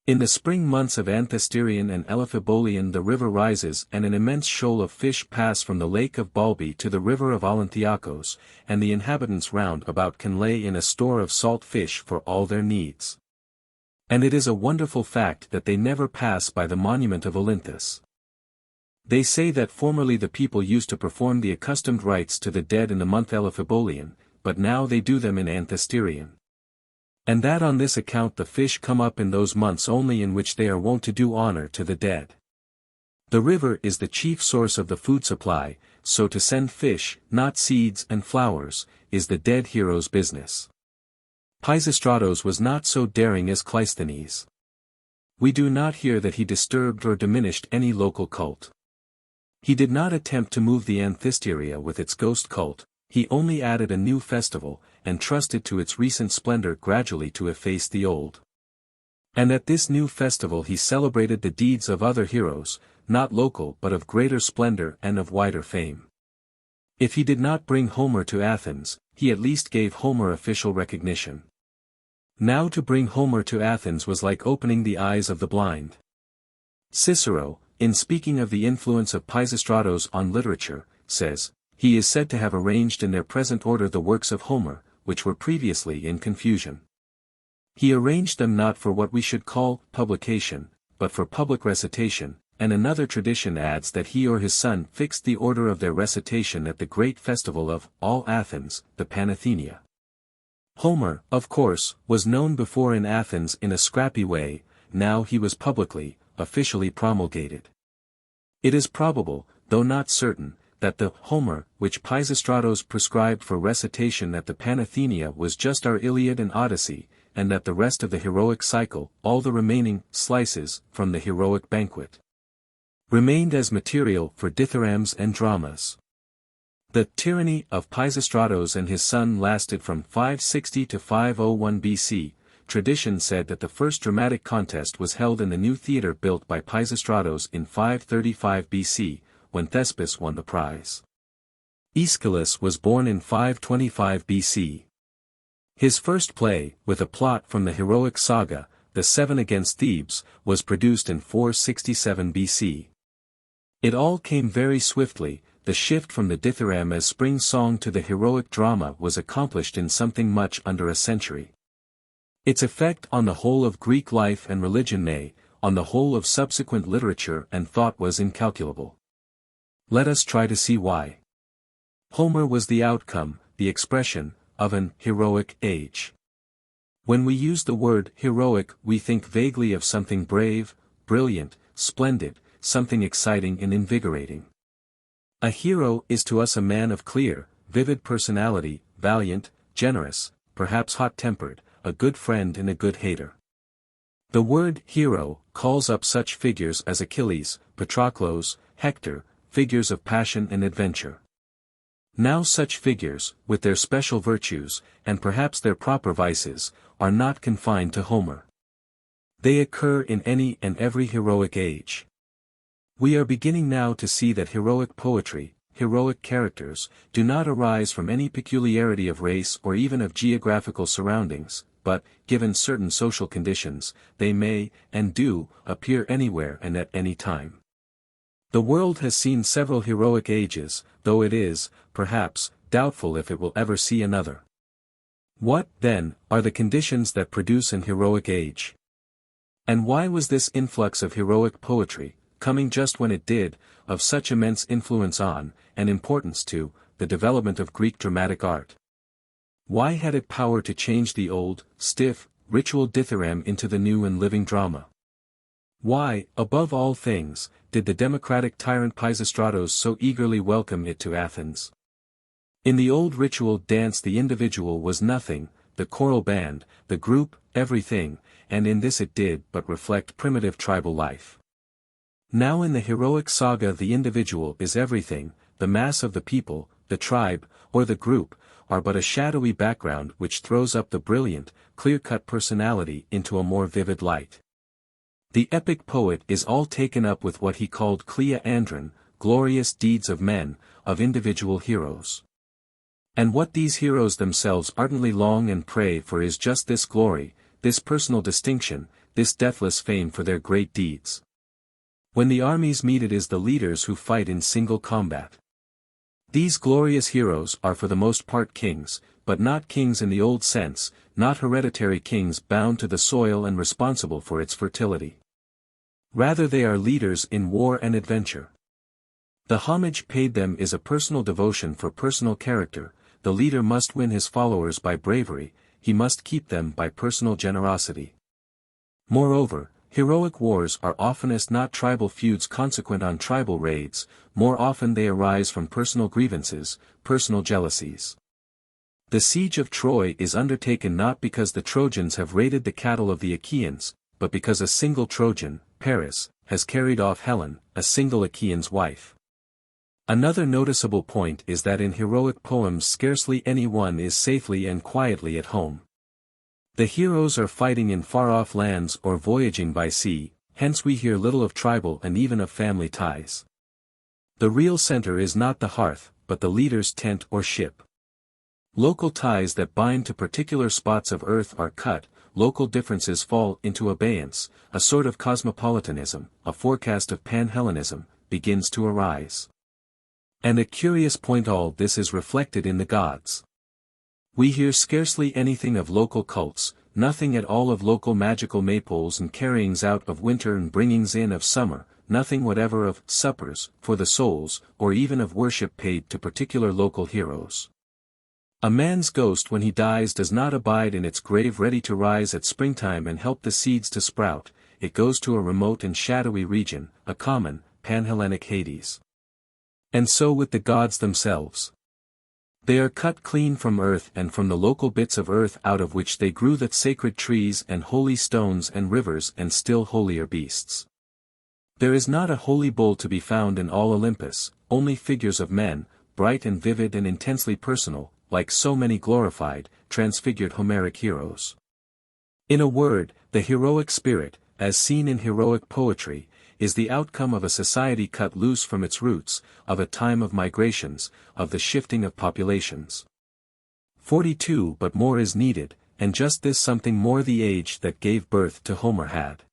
In the spring months of Anthesterion and Elaphibolion the river rises and an immense shoal of fish pass from the lake of Balbi to the river of Olympiakos, and the inhabitants round about can lay in a store of salt fish for all their needs. And it is a wonderful fact that they never pass by the monument of Olynthus. They say that formerly the people used to perform the accustomed rites to the dead in the month Elaphibolion, but now they do them in Anthesterion. And that on this account the fish come up in those months only in which they are wont to do honor to the dead. The river is the chief source of the food supply, so to send fish, not seeds and flowers, is the dead hero's business. Pisistratos was not so daring as Cleisthenes. We do not hear that he disturbed or diminished any local cult. He did not attempt to move the Anthesteria with its ghost cult, he only added a new festival, and trusted to its recent splendor gradually to efface the old. And at this new festival he celebrated the deeds of other heroes, not local but of greater splendor and of wider fame. If he did not bring Homer to Athens, he at least gave Homer official recognition. Now to bring Homer to Athens was like opening the eyes of the blind. Cicero, in speaking of the influence of Pisistratos on literature, says, "He is said to have arranged in their present order the works of Homer, which were previously in confusion. He arranged them not for what we should call publication, but for public recitation," and another tradition adds that he or his son fixed the order of their recitation at the great festival of all Athens, the Panathenaic. Homer, of course, was known before in Athens in a scrappy way, now he was publicly, officially promulgated. It is probable, though not certain, that the Homer which Pisistratos prescribed for recitation at the Panathenaic was just our Iliad and Odyssey, and that the rest of the heroic cycle, all the remaining slices from the heroic banquet, remained as material for dithyrambs and dramas. The tyranny of Pisistratos and his son lasted from 560 to 501 BC. Tradition said that the first dramatic contest was held in the new theatre built by Pisistratos in 535 BC, when Thespis won the prize. Aeschylus was born in 525 BC. His first play, with a plot from the heroic saga, The Seven Against Thebes, was produced in 467 BC. It all came very swiftly. The shift from the dithyramb as spring song to the heroic drama was accomplished in something much under a century. Its effect on the whole of Greek life and religion, nay, on the whole of subsequent literature and thought, was incalculable. Let us try to see why. Homer was the outcome, the expression, of an heroic age. When we use the word heroic, we think vaguely of something brave, brilliant, splendid, something exciting and invigorating. A hero is to us a man of clear, vivid personality, valiant, generous, perhaps hot-tempered, a good friend and a good hater. The word hero calls up such figures as Achilles, Patroclus, Hector, figures of passion and adventure. Now such figures, with their special virtues, and perhaps their proper vices, are not confined to Homer. They occur in any and every heroic age. We are beginning now to see that heroic poetry, heroic characters, do not arise from any peculiarity of race or even of geographical surroundings, but, given certain social conditions, they may, and do, appear anywhere and at any time. The world has seen several heroic ages, though it is, perhaps, doubtful if it will ever see another. What, then, are the conditions that produce an heroic age? And why was this influx of heroic poetry, coming just when it did, of such immense influence on, and importance to, the development of Greek dramatic art? Why had it power to change the old, stiff, ritual dithyramb into the new and living drama? Why, above all things, did the democratic tyrant Pisistratos so eagerly welcome it to Athens? In the old ritual dance the individual was nothing, the choral band, the group, everything, and in this it did but reflect primitive tribal life. Now in the heroic saga the individual is everything, the mass of the people, the tribe, or the group, are but a shadowy background which throws up the brilliant, clear-cut personality into a more vivid light. The epic poet is all taken up with what he called kleia andron, glorious deeds of men, of individual heroes. And what these heroes themselves ardently long and pray for is just this glory, this personal distinction, this deathless fame for their great deeds. When the armies meet it is the leaders who fight in single combat. These glorious heroes are for the most part kings, but not kings in the old sense, not hereditary kings bound to the soil and responsible for its fertility. Rather they are leaders in war and adventure. The homage paid them is a personal devotion for personal character. The leader must win his followers by bravery, he must keep them by personal generosity. Moreover, heroic wars are oftenest not tribal feuds consequent on tribal raids, more often they arise from personal grievances, personal jealousies. The siege of Troy is undertaken not because the Trojans have raided the cattle of the Achaeans, but because a single Trojan, Paris, has carried off Helen, a single Achaean's wife. Another noticeable point is that in heroic poems scarcely any one is safely and quietly at home. The heroes are fighting in far-off lands or voyaging by sea, hence we hear little of tribal and even of family ties. The real center is not the hearth, but the leader's tent or ship. Local ties that bind to particular spots of earth are cut, local differences fall into abeyance, a sort of cosmopolitanism, a forecast of Pan-Hellenism, begins to arise. And a curious point, all this is reflected in the gods. We hear scarcely anything of local cults, nothing at all of local magical maypoles and carryings out of winter and bringings in of summer, nothing whatever of suppers for the souls, or even of worship paid to particular local heroes. A man's ghost when he dies does not abide in its grave ready to rise at springtime and help the seeds to sprout, it goes to a remote and shadowy region, a common, Pan-Hellenic Hades. And so with the gods themselves. They are cut clean from earth and from the local bits of earth out of which they grew that sacred trees and holy stones and rivers and still holier beasts. There is not a holy bull to be found in all Olympus, only figures of men, bright and vivid and intensely personal, like so many glorified, transfigured Homeric heroes. In a word, the heroic spirit, as seen in heroic poetry, is the outcome of a society cut loose from its roots, of a time of migrations, of the shifting of populations. 42 But more is needed, and just this something more the age that gave birth to Homer had.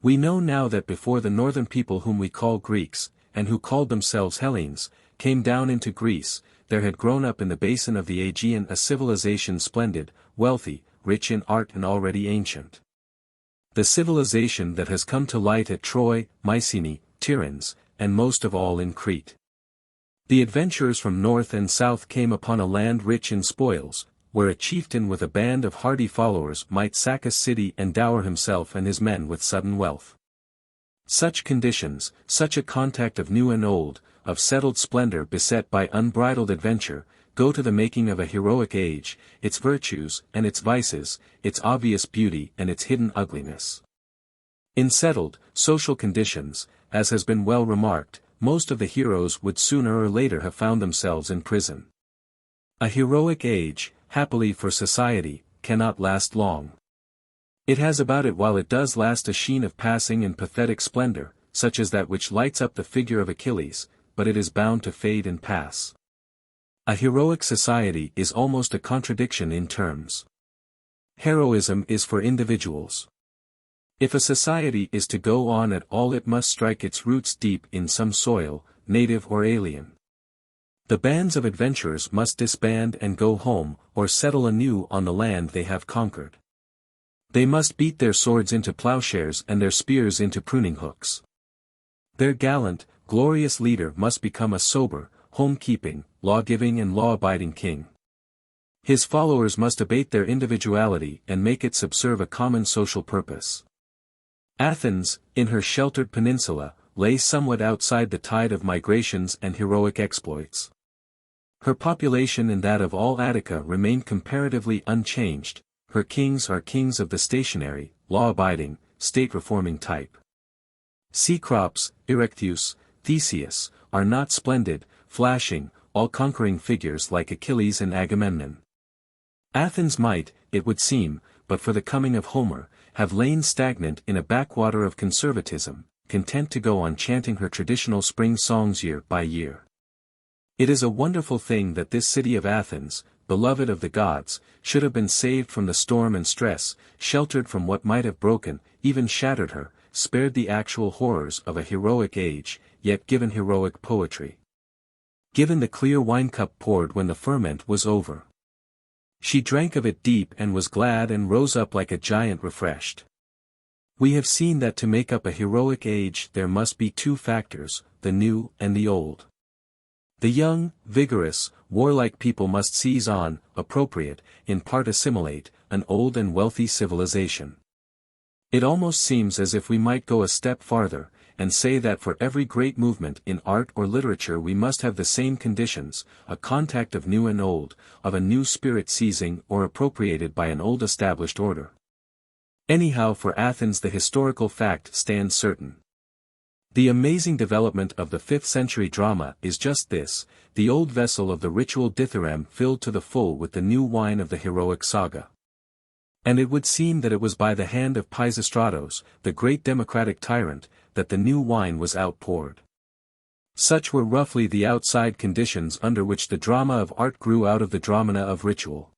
We know now that before the northern people whom we call Greeks, and who called themselves Hellenes, came down into Greece, there had grown up in the basin of the Aegean a civilization splendid, wealthy, rich in art and already ancient. The civilization that has come to light at Troy, Mycenae, Tiryns, and most of all in Crete. The adventurers from north and south came upon a land rich in spoils, where a chieftain with a band of hardy followers might sack a city and dower himself and his men with sudden wealth. Such conditions, such a contact of new and old, of settled splendor beset by unbridled adventure, go to the making of a heroic age, its virtues and its vices, its obvious beauty and its hidden ugliness. In settled, social conditions, as has been well remarked, most of the heroes would sooner or later have found themselves in prison. A heroic age, happily for society, cannot last long. It has about it while it does last a sheen of passing and pathetic splendor, such as that which lights up the figure of Achilles, but it is bound to fade and pass. A heroic society is almost a contradiction in terms. Heroism is for individuals. If a society is to go on at all it must strike its roots deep in some soil, native or alien. The bands of adventurers must disband and go home, or settle anew on the land they have conquered. They must beat their swords into plowshares and their spears into pruning hooks. Their gallant, glorious leader must become a sober, home-keeping, law-giving and law-abiding king. His followers must abate their individuality and make it subserve a common social purpose. Athens, in her sheltered peninsula, lay somewhat outside the tide of migrations and heroic exploits. Her population and that of all Attica remained comparatively unchanged, her kings are kings of the stationary, law-abiding, state-reforming type. Cecrops, Erechtheus, Theseus, are not splendid, flashing, all-conquering figures like Achilles and Agamemnon. Athens might, it would seem, but for the coming of Homer, have lain stagnant in a backwater of conservatism, content to go on chanting her traditional spring songs year by year. It is a wonderful thing that this city of Athens, beloved of the gods, should have been saved from the storm and stress, sheltered from what might have broken, even shattered her, spared the actual horrors of a heroic age, yet given heroic poetry. Given the clear wine cup poured when the ferment was over. She drank of it deep and was glad and rose up like a giant refreshed. We have seen that to make up a heroic age there must be two factors, the new and the old. The young, vigorous, warlike people must seize on, appropriate, in part assimilate, an old and wealthy civilization. It almost seems as if we might go a step farther, and say that for every great movement in art or literature we must have the same conditions, a contact of new and old, of a new spirit seizing or appropriated by an old established order. Anyhow for Athens the historical fact stands certain. The amazing development of the 5th century drama is just this, the old vessel of the ritual dithyramb filled to the full with the new wine of the heroic saga. And it would seem that it was by the hand of Pisistratos, the great democratic tyrant, that the new wine was outpoured. Such were roughly the outside conditions under which the drama of art grew out of the dromena of ritual.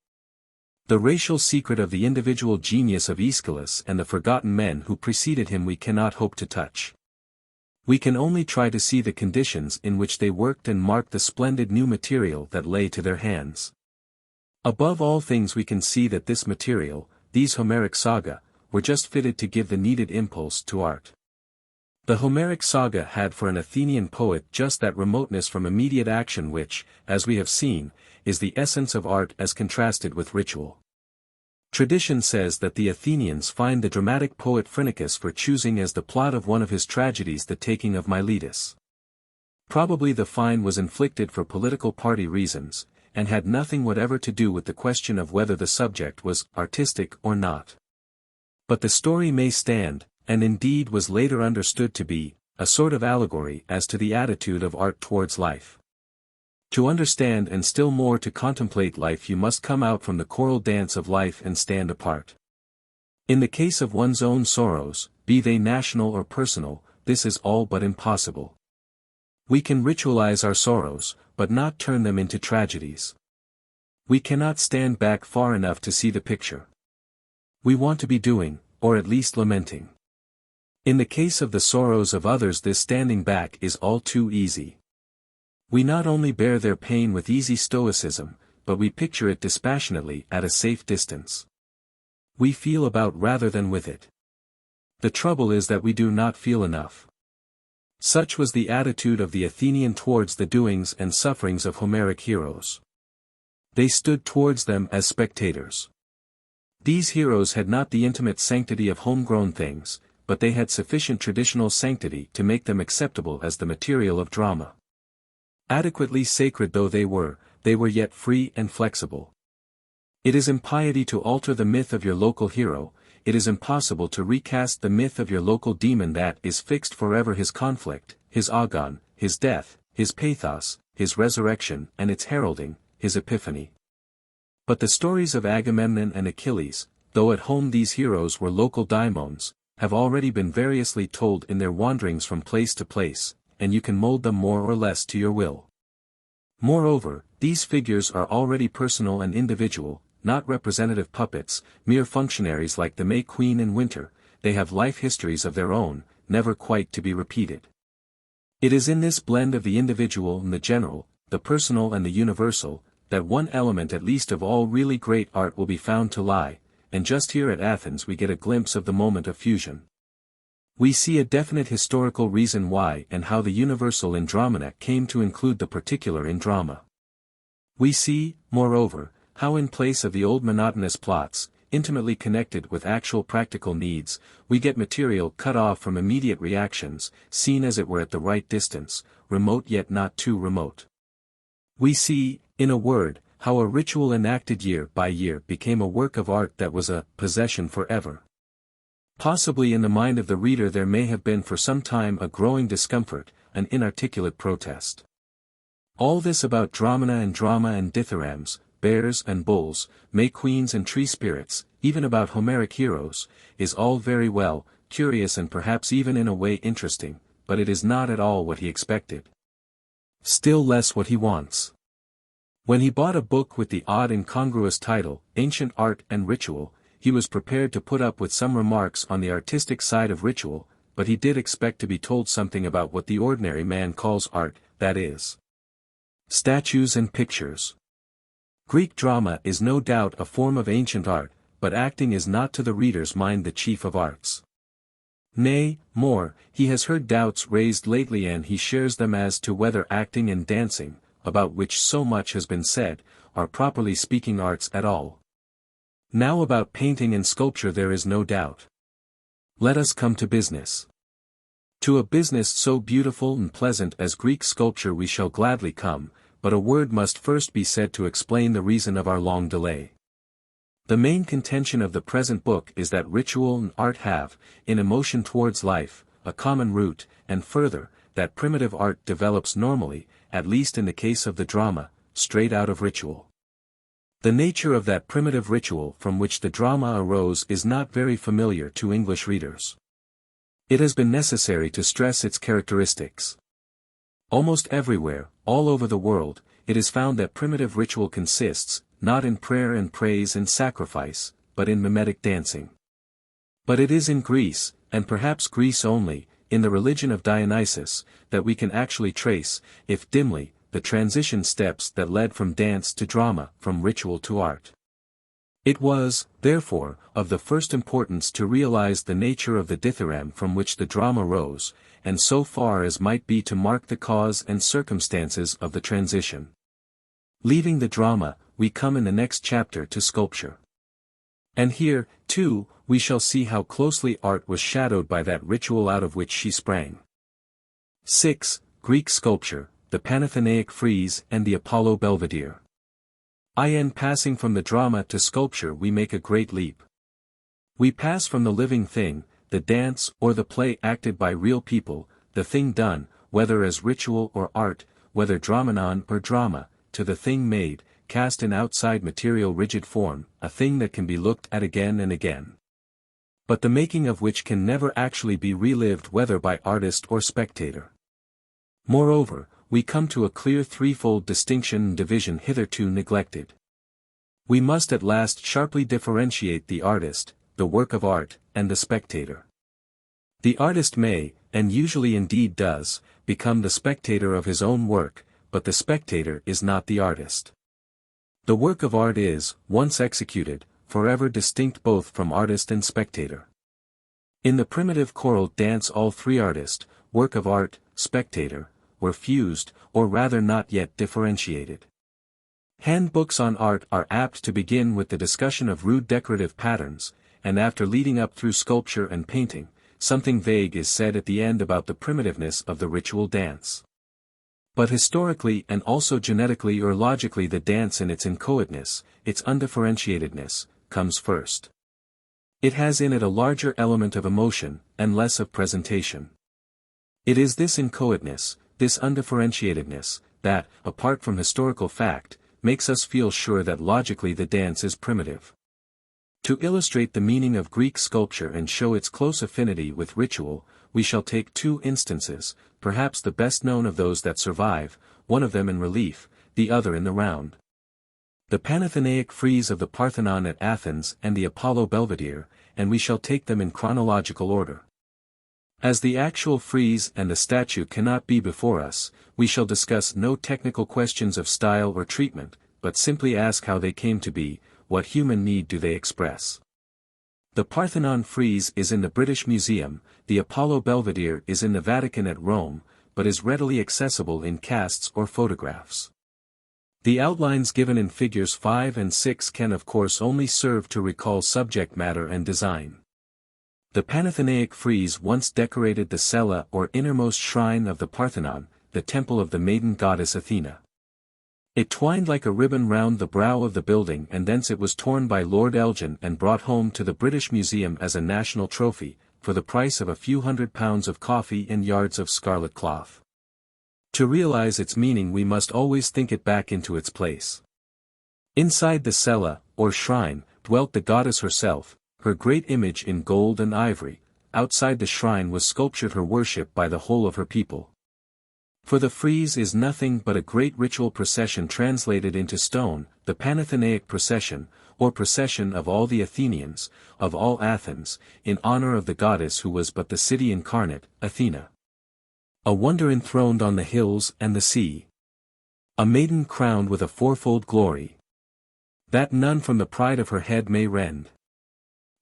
The racial secret of the individual genius of Aeschylus and the forgotten men who preceded him we cannot hope to touch. We can only try to see the conditions in which they worked and mark the splendid new material that lay to their hands. Above all things we can see that this material, these Homeric saga, were just fitted to give the needed impulse to art. The Homeric saga had for an Athenian poet just that remoteness from immediate action which, as we have seen, is the essence of art as contrasted with ritual. Tradition says that the Athenians fined the dramatic poet Phrynichus for choosing as the plot of one of his tragedies the taking of Miletus. Probably the fine was inflicted for political party reasons, and had nothing whatever to do with the question of whether the subject was artistic or not. But the story may stand, and indeed was later understood to be, a sort of allegory as to the attitude of art towards life. To understand and still more to contemplate life you must come out from the choral dance of life and stand apart. In the case of one's own sorrows, be they national or personal, this is all but impossible. We can ritualize our sorrows, but not turn them into tragedies. We cannot stand back far enough to see the picture. We want to be doing, or at least lamenting. In the case of the sorrows of others this standing back is all too easy. We not only bear their pain with easy stoicism, but we picture it dispassionately at a safe distance. We feel about rather than with it. The trouble is that we do not feel enough. Such was the attitude of the Athenian towards the doings and sufferings of Homeric heroes. They stood towards them as spectators. These heroes had not the intimate sanctity of homegrown things, but they had sufficient traditional sanctity to make them acceptable as the material of drama. Adequately sacred though they were yet free and flexible. It is impiety to alter the myth of your local hero, it is impossible to recast the myth of your local demon that is fixed forever his conflict, his agon, his death, his pathos, his resurrection and its heralding, his epiphany. But the stories of Agamemnon and Achilles, though at home these heroes were local daimons, have already been variously told in their wanderings from place to place, and you can mold them more or less to your will. Moreover, these figures are already personal and individual, not representative puppets, mere functionaries like the May Queen in winter, they have life histories of their own, never quite to be repeated. It is in this blend of the individual and the general, the personal and the universal, that one element at least of all really great art will be found to lie, and just here at Athens we get a glimpse of the moment of fusion. We see a definite historical reason why and how the universal in Dromenon came to include the particular in drama. We see, moreover, how in place of the old monotonous plots, intimately connected with actual practical needs, we get material cut off from immediate reactions, seen as it were at the right distance, remote yet not too remote. We see, in a word, how a ritual enacted year by year became a work of art that was a possession forever. Possibly in the mind of the reader there may have been for some time a growing discomfort, an inarticulate protest. All this about Dromenon and drama and dithyrambs, bears and bulls, May queens and tree spirits, even about Homeric heroes, is all very well, curious and perhaps even in a way interesting, but it is not at all what he expected. Still less what he wants. When he bought a book with the odd incongruous title, Ancient Art and Ritual, he was prepared to put up with some remarks on the artistic side of ritual, but he did expect to be told something about what the ordinary man calls art, that is, statues and pictures. Greek drama is no doubt a form of ancient art, but acting is not to the reader's mind the chief of arts. Nay, more, he has heard doubts raised lately and he shares them as to whether acting and dancing, about which so much has been said, are properly speaking arts at all. Now about painting and sculpture there is no doubt. Let us come to business. To a business so beautiful and pleasant as Greek sculpture we shall gladly come, but a word must first be said to explain the reason of our long delay. The main contention of the present book is that ritual and art have, in emotion towards life, a common root, and further, that primitive art develops normally, at least in the case of the drama, straight out of ritual. The nature of that primitive ritual from which the drama arose is not very familiar to English readers. It has been necessary to stress its characteristics. Almost everywhere, all over the world, it is found that primitive ritual consists, not in prayer and praise and sacrifice, but in mimetic dancing. But it is in Greece, and perhaps Greece only, in the religion of Dionysus, that we can actually trace, if dimly, the transition steps that led from dance to drama, from ritual to art. It was, therefore, of the first importance to realize the nature of the dithyramb from which the drama rose, and so far as might be to mark the cause and circumstances of the transition. Leaving the drama, we come in the next chapter to sculpture. And here, too, we shall see how closely art was shadowed by that ritual out of which she sprang. 6. Greek sculpture, the Panathenaic frieze and the Apollo Belvedere. Passing from the drama to sculpture we make a great leap. We pass from the living thing, the dance or the play acted by real people, the thing done, whether as ritual or art, whether Dromenon or drama, to the thing made, cast in outside material rigid form, a thing that can be looked at again and again, but the making of which can never actually be relived whether by artist or spectator. Moreover, we come to a clear threefold distinction and division hitherto neglected. We must at last sharply differentiate the artist, the work of art, and the spectator. The artist may, and usually indeed does, become the spectator of his own work, but the spectator is not the artist. The work of art is, once executed, forever distinct both from artist and spectator. In the primitive choral dance all three artist, work of art, spectator, were fused, or rather not yet differentiated. Handbooks on art are apt to begin with the discussion of rude decorative patterns, and after leading up through sculpture and painting, something vague is said at the end about the primitiveness of the ritual dance. But historically and also genetically or logically the dance in its inchoateness, its undifferentiatedness, comes first. It has in it a larger element of emotion, and less of presentation. It is this inchoateness, this undifferentiatedness, that, apart from historical fact, makes us feel sure that logically the dance is primitive. To illustrate the meaning of Greek sculpture and show its close affinity with ritual, we shall take two instances, perhaps the best known of those that survive, one of them in relief, the other in the round. The Panathenaic frieze of the Parthenon at Athens and the Apollo Belvedere, and we shall take them in chronological order. As the actual frieze and the statue cannot be before us, we shall discuss no technical questions of style or treatment, but simply ask how they came to be, what human need do they express. The Parthenon frieze is in the British Museum, the Apollo Belvedere is in the Vatican at Rome, but is readily accessible in casts or photographs. The outlines given in figures 5 and 6 can of course only serve to recall subject matter and design. The Panathenaic frieze once decorated the cella or innermost shrine of the Parthenon, the temple of the maiden goddess Athena. It twined like a ribbon round the brow of the building and thence it was torn by Lord Elgin and brought home to the British Museum as a national trophy, for the price of a few £100 of coffee and yards of scarlet cloth. To realize its meaning we must always think it back into its place. Inside the cella, or shrine, dwelt the goddess herself, her great image in gold and ivory. Outside the shrine was sculptured her worship by the whole of her people. For the frieze is nothing but a great ritual procession translated into stone, the Panathenaic procession, or procession of all the Athenians, of all Athens, in honor of the goddess who was but the city incarnate, Athena. A wonder enthroned on the hills and the sea. A maiden crowned with a fourfold glory, that none from the pride of her head may rend.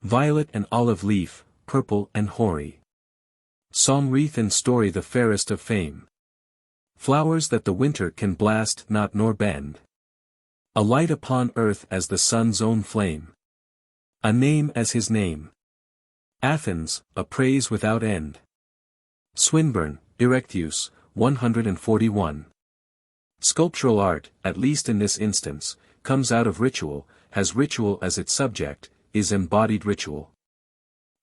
Violet and olive leaf, purple and hoary. Psalm wreath and story the fairest of fame. Flowers that the winter can blast not nor bend. A light upon earth as the sun's own flame. A name as his name. Athens, a praise without end. Swinburne, Erectus, 141. Sculptural art, at least in this instance, comes out of ritual, has ritual as its subject, is embodied ritual.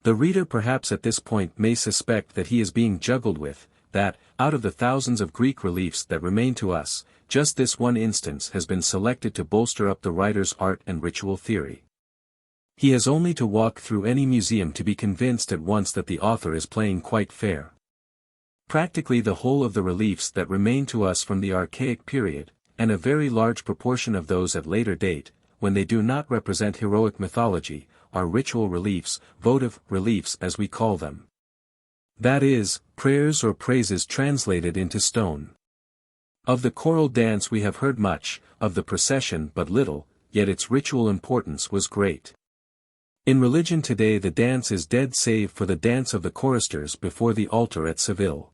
The reader perhaps at this point may suspect that he is being juggled with, that, out of the thousands of Greek reliefs that remain to us, just this one instance has been selected to bolster up the writer's art and ritual theory. He has only to walk through any museum to be convinced at once that the author is playing quite fair. Practically the whole of the reliefs that remain to us from the archaic period, and a very large proportion of those at later date, when they do not represent heroic mythology, are ritual reliefs, votive reliefs as we call them. That is, prayers or praises translated into stone. Of the choral dance we have heard much, of the procession but little, yet its ritual importance was great. In religion today the dance is dead save for the dance of the choristers before the altar at Seville.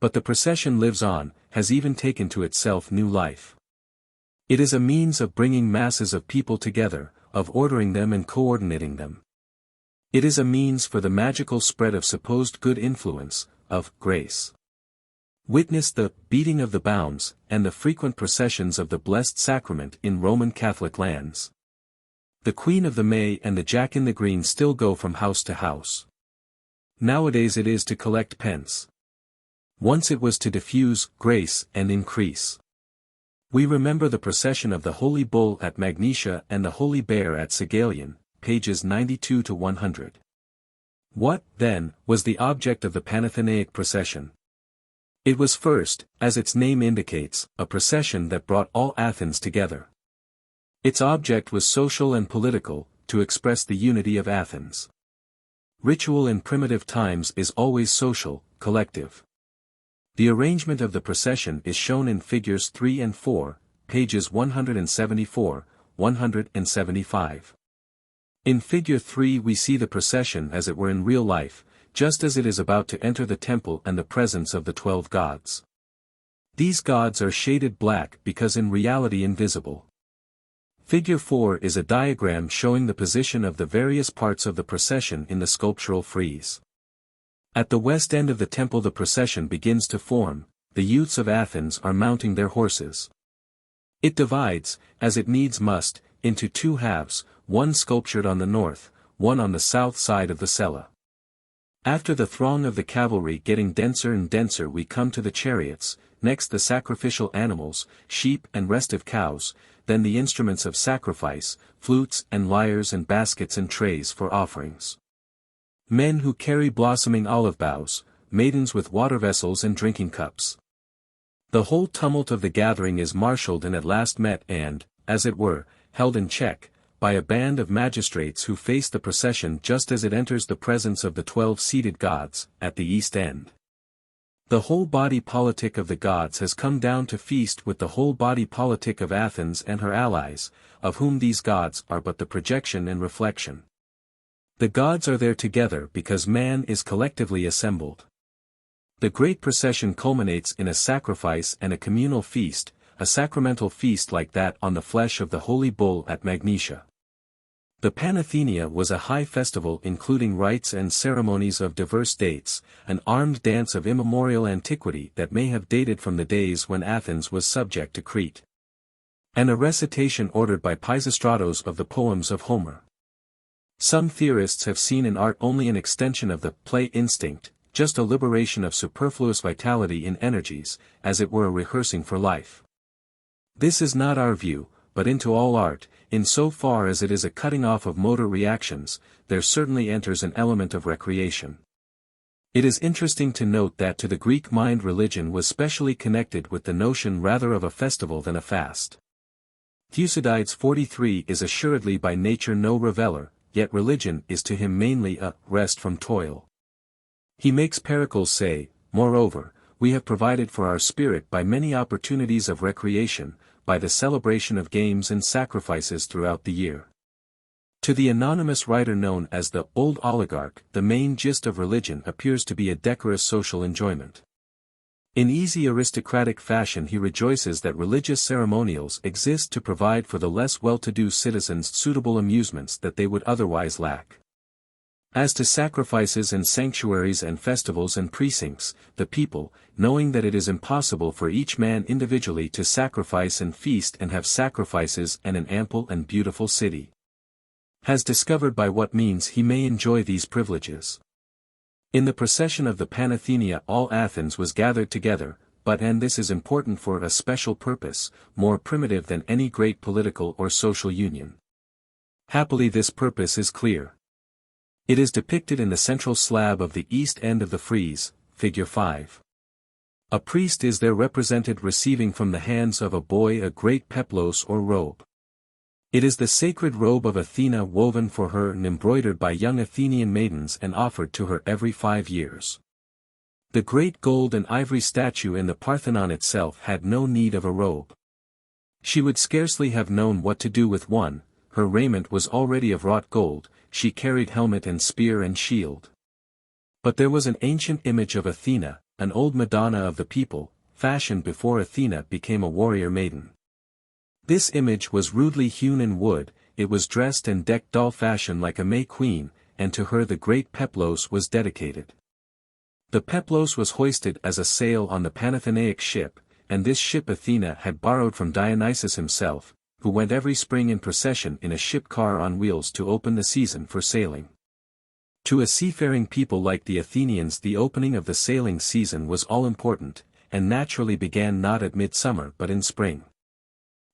But the procession lives on, has even taken to itself new life. It is a means of bringing masses of people together, of ordering them and coordinating them. It is a means for the magical spread of supposed good influence, of grace. Witness the beating of the bounds, and the frequent processions of the Blessed Sacrament in Roman Catholic lands. The Queen of the May and the Jack in the Green still go from house to house. Nowadays it is to collect pence. Once it was to diffuse grace and increase. We remember the procession of the Holy Bull at Magnesia and the Holy Bear at Segalian, pages 92 to 100. What, then, was the object of the Panathenaic procession? It was first, as its name indicates, a procession that brought all Athens together. Its object was social and political, to express the unity of Athens. Ritual in primitive times is always social, collective. The arrangement of the procession is shown in figures 3 and 4, pages 174, 175. In figure 3 we see the procession as it were in real life, just as it is about to enter the temple and the presence of the 12 gods. These gods are shaded black because in reality invisible. Figure 4 is a diagram showing the position of the various parts of the procession in the sculptural frieze. At the west end of the temple the procession begins to form, the youths of Athens are mounting their horses. It divides, as it needs must, into two halves, one sculptured on the north, one on the south side of the cella. After the throng of the cavalry getting denser and denser we come to the chariots, next the sacrificial animals, sheep and restive cows, then the instruments of sacrifice, flutes and lyres and baskets and trays for offerings. Men who carry blossoming olive boughs, maidens with water vessels and drinking cups. The whole tumult of the gathering is marshalled and at last met and, as it were, held in check, by a band of magistrates who face the procession just as it enters the presence of the 12 seated gods, at the east end. The whole body politic of the gods has come down to feast with the whole body politic of Athens and her allies, of whom these gods are but the projection and reflection. The gods are there together because man is collectively assembled. The great procession culminates in a sacrifice and a communal feast, a sacramental feast like that on the flesh of the Holy Bull at Magnesia. The Panathenaic was a high festival including rites and ceremonies of diverse dates, an armed dance of immemorial antiquity that may have dated from the days when Athens was subject to Crete. And a recitation ordered by Pisistratos of the poems of Homer. Some theorists have seen in art only an extension of the play instinct, just a liberation of superfluous vitality in energies, as it were a rehearsing for life. This is not our view, but into all art, in so far as it is a cutting off of motor reactions, there certainly enters an element of recreation. It is interesting to note that to the Greek mind religion was specially connected with the notion rather of a festival than a fast. Thucydides 43 is assuredly by nature no reveller, yet religion is to him mainly a rest from toil. He makes Pericles say, moreover, we have provided for our spirit by many opportunities of recreation, by the celebration of games and sacrifices throughout the year. To the anonymous writer known as the Old Oligarch, the main gist of religion appears to be a decorous social enjoyment. In easy aristocratic fashion he rejoices that religious ceremonials exist to provide for the less well-to-do citizens suitable amusements that they would otherwise lack. As to sacrifices and sanctuaries and festivals and precincts, the people, knowing that it is impossible for each man individually to sacrifice and feast and have sacrifices and an ample and beautiful city, has discovered by what means he may enjoy these privileges. In the procession of the Panathenaic all Athens was gathered together, but and this is important for a special purpose, more primitive than any great political or social union. Happily this purpose is clear. It is depicted in the central slab of the east end of the frieze, figure 5. A priest is there represented receiving from the hands of a boy a great peplos or robe. It is the sacred robe of Athena woven for her and embroidered by young Athenian maidens and offered to her every 5 years. The great gold and ivory statue in the Parthenon itself had no need of a robe. She would scarcely have known what to do with one, her raiment was already of wrought gold, she carried helmet and spear and shield. But there was an ancient image of Athena, an old Madonna of the people, fashioned before Athena became a warrior maiden. This image was rudely hewn in wood, it was dressed and decked doll fashion like a May queen, and to her the great peplos was dedicated. The peplos was hoisted as a sail on the Panathenaic ship, and this ship Athena had borrowed from Dionysus himself, who went every spring in procession in a ship car on wheels to open the season for sailing. To a seafaring people like the Athenians the opening of the sailing season was all important, and naturally began not at midsummer but in spring.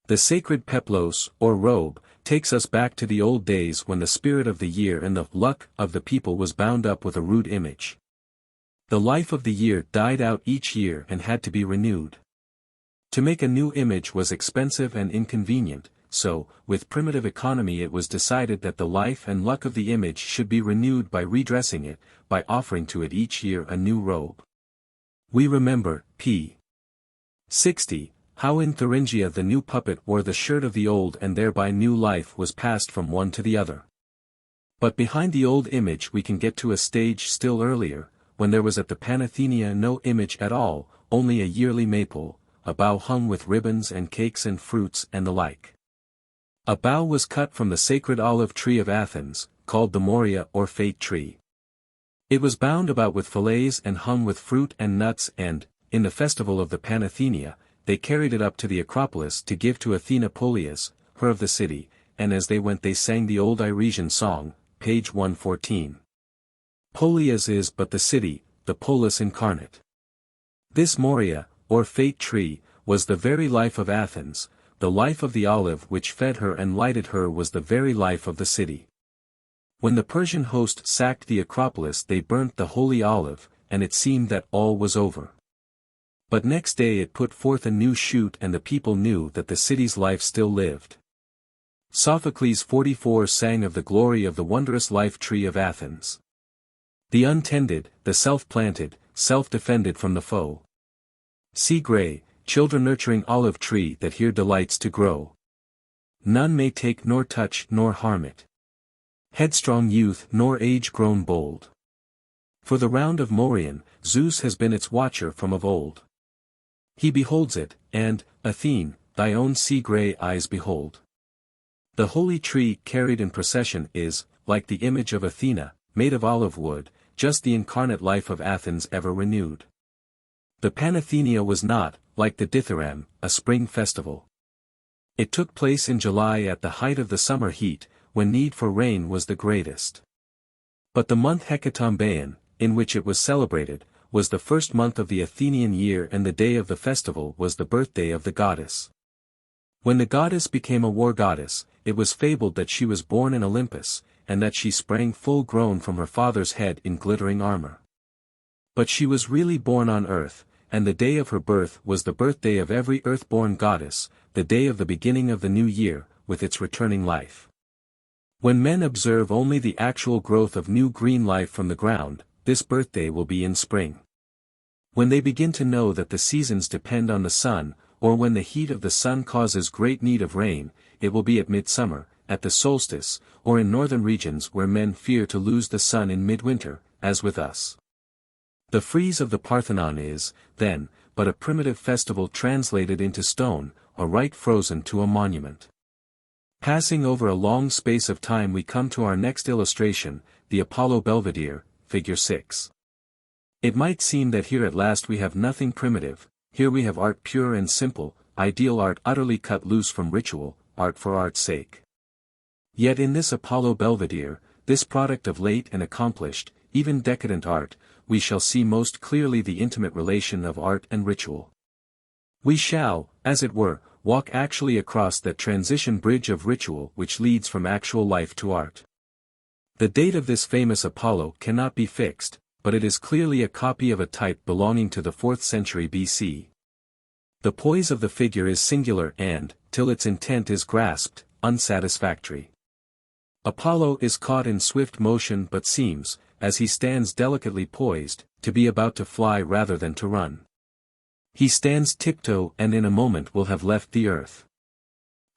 The sacred peplos, or robe, takes us back to the old days when the spirit of the year and the luck of the people was bound up with a rude image. The life of the year died out each year and had to be renewed. To make a new image was expensive and inconvenient, so, with primitive economy it was decided that the life and luck of the image should be renewed by redressing it, by offering to it each year a new robe. We remember, p. 60, how in Thuringia the new puppet wore the shirt of the old and thereby new life was passed from one to the other. But behind the old image we can get to a stage still earlier, when there was at the Panathenea no image at all, only a yearly maypole, a bough hung with ribbons and cakes and fruits and the like. A bough was cut from the sacred olive tree of Athens, called the Moria or fate tree. It was bound about with fillets and hung with fruit and nuts and, in the festival of the Panathenea, they carried it up to the Acropolis to give to Athena Polias, her of the city, and as they went they sang the old Iresian song, page 114. Polias is but the city, the polis incarnate. This Moria, or fate tree, was the very life of Athens, the life of the olive which fed her and lighted her was the very life of the city. When the Persian host sacked the Acropolis they burnt the holy olive, and it seemed that all was over. But next day it put forth a new shoot and the people knew that the city's life still lived. Sophocles 44 sang of the glory of the wondrous life tree of Athens. The untended, the self-planted, self-defended from the foe. Sea gray, children nurturing olive tree that here delights to grow. None may take nor touch nor harm it. Headstrong youth nor age grown bold. For the round of Morion, Zeus has been its watcher from of old. He beholds it, and, Athene, thy own sea-grey eyes behold. The holy tree carried in procession is, like the image of Athena, made of olive wood, just the incarnate life of Athens ever renewed. The Panathenea was not, like the Dithyramb, a spring festival. It took place in July at the height of the summer heat, when need for rain was the greatest. But the month Hecatombean, in which it was celebrated, was the first month of the Athenian year and the day of the festival was the birthday of the goddess. When the goddess became a war goddess, it was fabled that she was born in Olympus, and that she sprang full grown from her father's head in glittering armor. But she was really born on earth, and the day of her birth was the birthday of every earth-born goddess, the day of the beginning of the new year, with its returning life. When men observe only the actual growth of new green life from the ground, this birthday will be in spring. When they begin to know that the seasons depend on the sun, or when the heat of the sun causes great need of rain, it will be at midsummer, at the solstice, or in northern regions where men fear to lose the sun in midwinter, as with us. The frieze of the Parthenon is, then, but a primitive festival translated into stone, a rite frozen to a monument. Passing over a long space of time we come to our next illustration, the Apollo Belvedere, figure 6. It might seem that here at last we have nothing primitive, here we have art pure and simple, ideal art utterly cut loose from ritual, art for art's sake. Yet in this Apollo Belvedere, this product of late and accomplished, even decadent art, we shall see most clearly the intimate relation of art and ritual. We shall, as it were, walk actually across that transition bridge of ritual which leads from actual life to art. The date of this famous Apollo cannot be fixed, but it is clearly a copy of a type belonging to the 4th century BC. The poise of the figure is singular and, till its intent is grasped, unsatisfactory. Apollo is caught in swift motion but seems, as he stands delicately poised, to be about to fly rather than to run. He stands tiptoe and in a moment will have left the earth.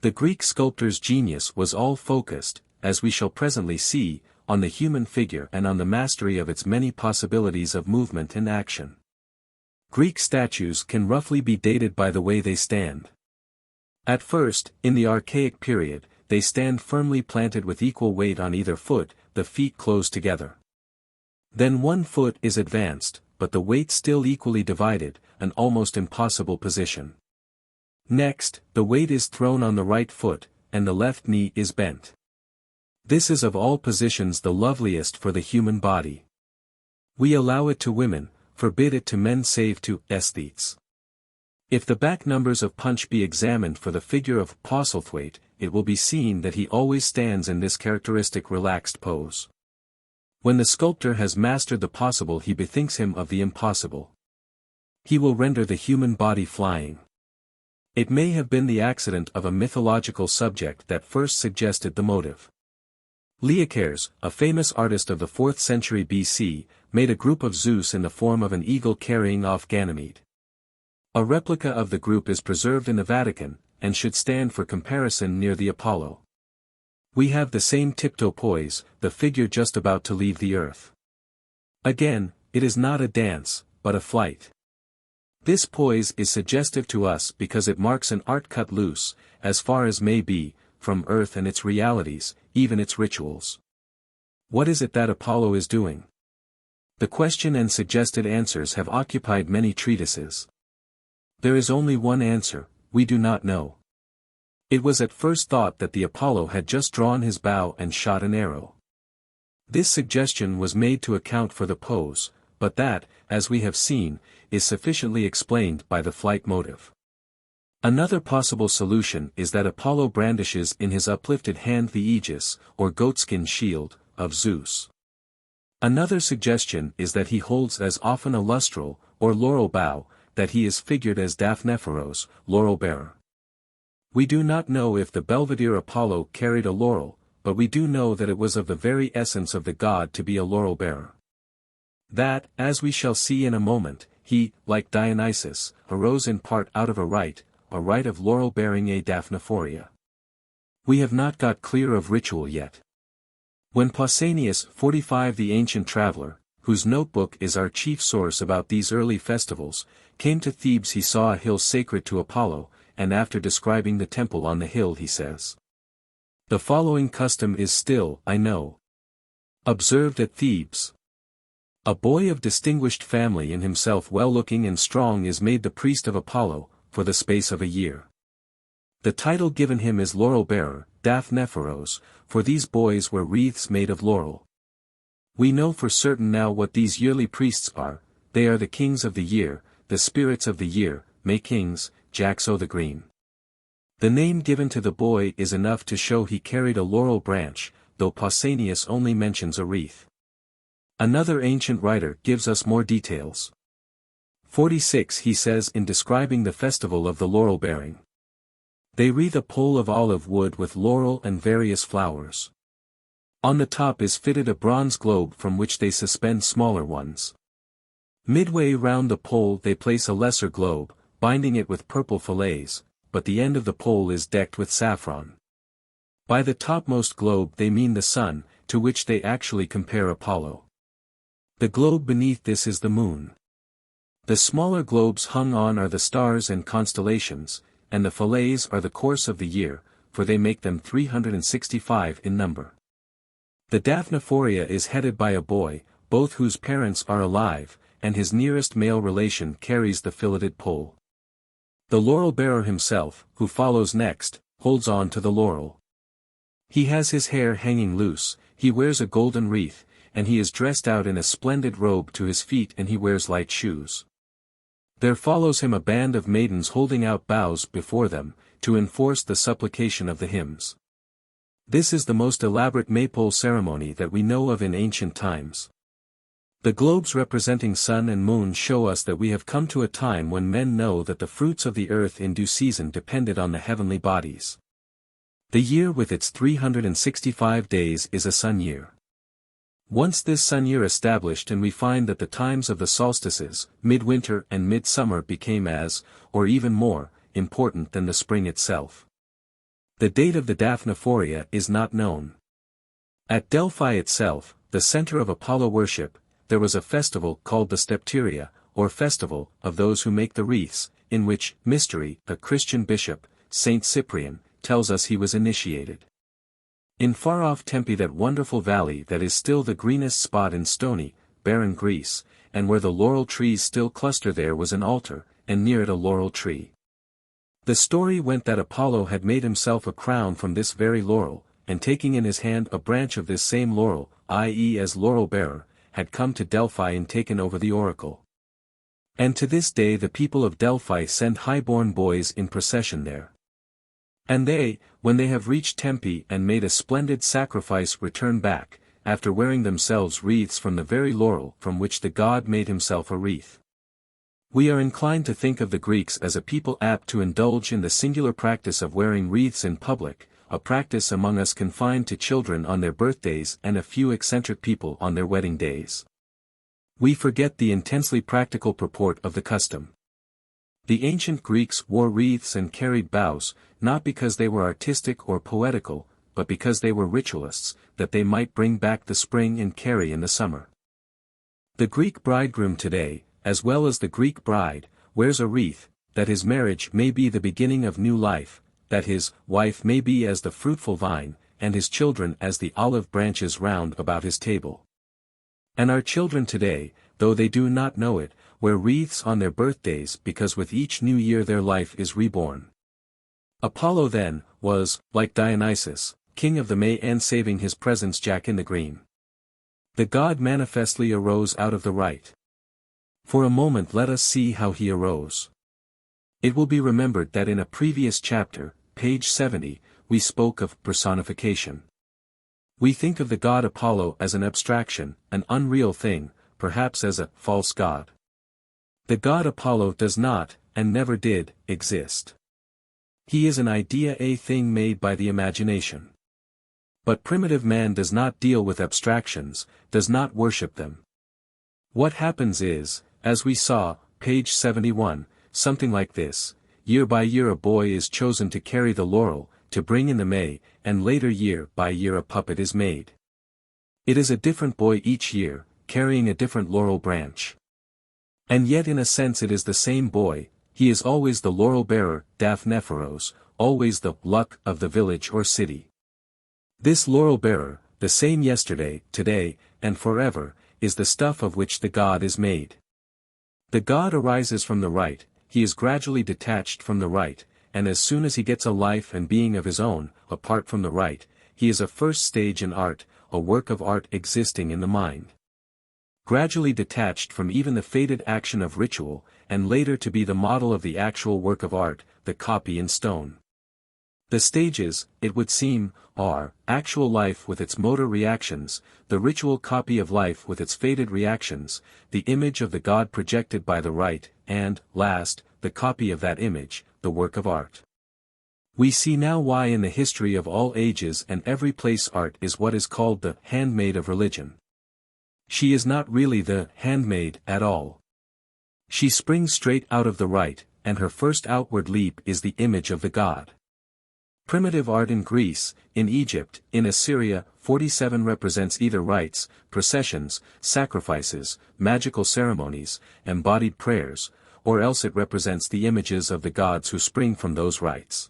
The Greek sculptor's genius was all focused, as we shall presently see, on the human figure and on the mastery of its many possibilities of movement and action. Greek statues can roughly be dated by the way they stand. At first, in the archaic period, they stand firmly planted with equal weight on either foot, the feet close together. Then one foot is advanced, but the weight still equally divided, an almost impossible position. Next, the weight is thrown on the right foot, and the left knee is bent. This is of all positions the loveliest for the human body. We allow it to women, forbid it to men save to aesthetes. If the back numbers of Punch be examined for the figure of Postlethwaite, it will be seen that he always stands in this characteristic relaxed pose. When the sculptor has mastered the possible, he bethinks him of the impossible. He will render the human body flying. It may have been the accident of a mythological subject that first suggested the motive. Leocares, a famous artist of the 4th century BC, made a group of Zeus in the form of an eagle carrying off Ganymede. A replica of the group is preserved in the Vatican, and should stand for comparison near the Apollo. We have the same tiptoe poise, the figure just about to leave the earth. Again, it is not a dance, but a flight. This poise is suggestive to us because it marks an art cut loose, as far as may be, from earth and its realities, even its rituals. What is it that Apollo is doing? The question and suggested answers have occupied many treatises. There is only one answer: we do not know. It was at first thought that the Apollo had just drawn his bow and shot an arrow. This suggestion was made to account for the pose, but that, as we have seen, is sufficiently explained by the flight motive. Another possible solution is that Apollo brandishes in his uplifted hand the aegis, or goatskin shield, of Zeus. Another suggestion is that he holds as often a lustral, or laurel bough, that he is figured as Daphnephorus, laurel-bearer. We do not know if the Belvedere Apollo carried a laurel, but we do know that it was of the very essence of the god to be a laurel-bearer. That, as we shall see in a moment, he, like Dionysus, arose in part out of a rite of laurel-bearing a Daphnephoria. We have not got clear of ritual yet. When Pausanias 45, the ancient traveler, whose notebook is our chief source about these early festivals, came to Thebes, he saw a hill sacred to Apollo, and after describing the temple on the hill he says, "The following custom is still, I know, observed at Thebes. A boy of distinguished family and himself well-looking and strong is made the priest of Apollo, for the space of a year. The title given him is laurel-bearer, Daphnephorus, for these boys wear wreaths made of laurel. We know for certain now what these yearly priests are: they are the kings of the year, the spirits of the year, May kings, Jaxo the Green." The name given to the boy is enough to show he carried a laurel branch, though Pausanias only mentions a wreath. Another ancient writer gives us more details. 46 he says in describing the festival of the laurel-bearing. They wreathe a pole of olive wood with laurel and various flowers. On the top is fitted a bronze globe from which they suspend smaller ones. Midway round the pole they place a lesser globe, binding it with purple fillets, but the end of the pole is decked with saffron. By the topmost globe they mean the sun, to which they actually compare Apollo. The globe beneath this is the moon. The smaller globes hung on are the stars and constellations, and the fillets are the course of the year, for they make them 365 in number. The Daphnephoria is headed by a boy, both whose parents are alive, and his nearest male relation carries the filleted pole. The laurel-bearer himself, who follows next, holds on to the laurel. He has his hair hanging loose, he wears a golden wreath, and he is dressed out in a splendid robe to his feet, and he wears light shoes. There follows him a band of maidens holding out boughs before them, to enforce the supplication of the hymns. This is the most elaborate maypole ceremony that we know of in ancient times. The globes representing sun and moon show us that we have come to a time when men know that the fruits of the earth in due season depended on the heavenly bodies. The year with its 365 days is a sun year. Once this sun year established, and we find that the times of the solstices, midwinter and midsummer, became as, or even more, important than the spring itself. The date of the Daphnephoria is not known. At Delphi itself, the center of Apollo worship, there was a festival called the Stepteria, or festival of those who make the wreaths, in which Mystery, a Christian bishop, Saint Cyprian, tells us he was initiated. In far-off Tempe, that wonderful valley that is still the greenest spot in stony, barren Greece, and where the laurel trees still cluster, there was an altar, and near it a laurel tree. The story went that Apollo had made himself a crown from this very laurel, and taking in his hand a branch of this same laurel, i.e. as laurel-bearer, had come to Delphi and taken over the oracle. And to this day the people of Delphi send high-born boys in procession there. And they, when they have reached Tempe and made a splendid sacrifice, return back, after wearing themselves wreaths from the very laurel from which the god made himself a wreath. We are inclined to think of the Greeks as a people apt to indulge in the singular practice of wearing wreaths in public, a practice among us confined to children on their birthdays and a few eccentric people on their wedding days. We forget the intensely practical purport of the custom. The ancient Greeks wore wreaths and carried boughs, not because they were artistic or poetical, but because they were ritualists, that they might bring back the spring and carry in the summer. The Greek bridegroom today, as well as the Greek bride, wears a wreath, that his marriage may be the beginning of new life, that his wife may be as the fruitful vine, and his children as the olive branches round about his table. And our children today, though they do not know it, wear wreaths on their birthdays, because with each new year their life is reborn. Apollo then, was, like Dionysus, king of the May, and saving his presence Jack in the Green. The god manifestly arose out of the right. For a moment let us see how he arose. It will be remembered that in a previous chapter, page 70, we spoke of personification. We think of the god Apollo as an abstraction, an unreal thing, perhaps as a false god. The god Apollo does not, and never did, exist. He is an idea, a thing made by the imagination. But primitive man does not deal with abstractions, does not worship them. What happens is, as we saw, page 71, something like this: year by year a boy is chosen to carry the laurel, to bring in the May, and later year by year a puppet is made. It is a different boy each year, carrying a different laurel branch. And yet in a sense it is the same boy, he is always the laurel-bearer, Daphnephoros, always the luck of the village or city. This laurel-bearer, the same yesterday, today, and forever, is the stuff of which the god is made. The god arises from the right, he is gradually detached from the right, and as soon as he gets a life and being of his own, apart from the right, he is a first stage in art, a work of art existing in the mind. Gradually detached from even the fated action of ritual, and later to be the model of the actual work of art, the copy in stone. The stages, it would seem, are, actual life with its motor reactions, the ritual copy of life with its fated reactions, the image of the god projected by the right, and, last, the copy of that image, the work of art. We see now why in the history of all ages and every place art is what is called the handmaid of religion. She is not really the handmaid at all. She springs straight out of the right, and her first outward leap is the image of the god. Primitive art in Greece, in Egypt, in Assyria, 47 represents either rites, processions, sacrifices, magical ceremonies, embodied prayers, or else it represents the images of the gods who spring from those rites.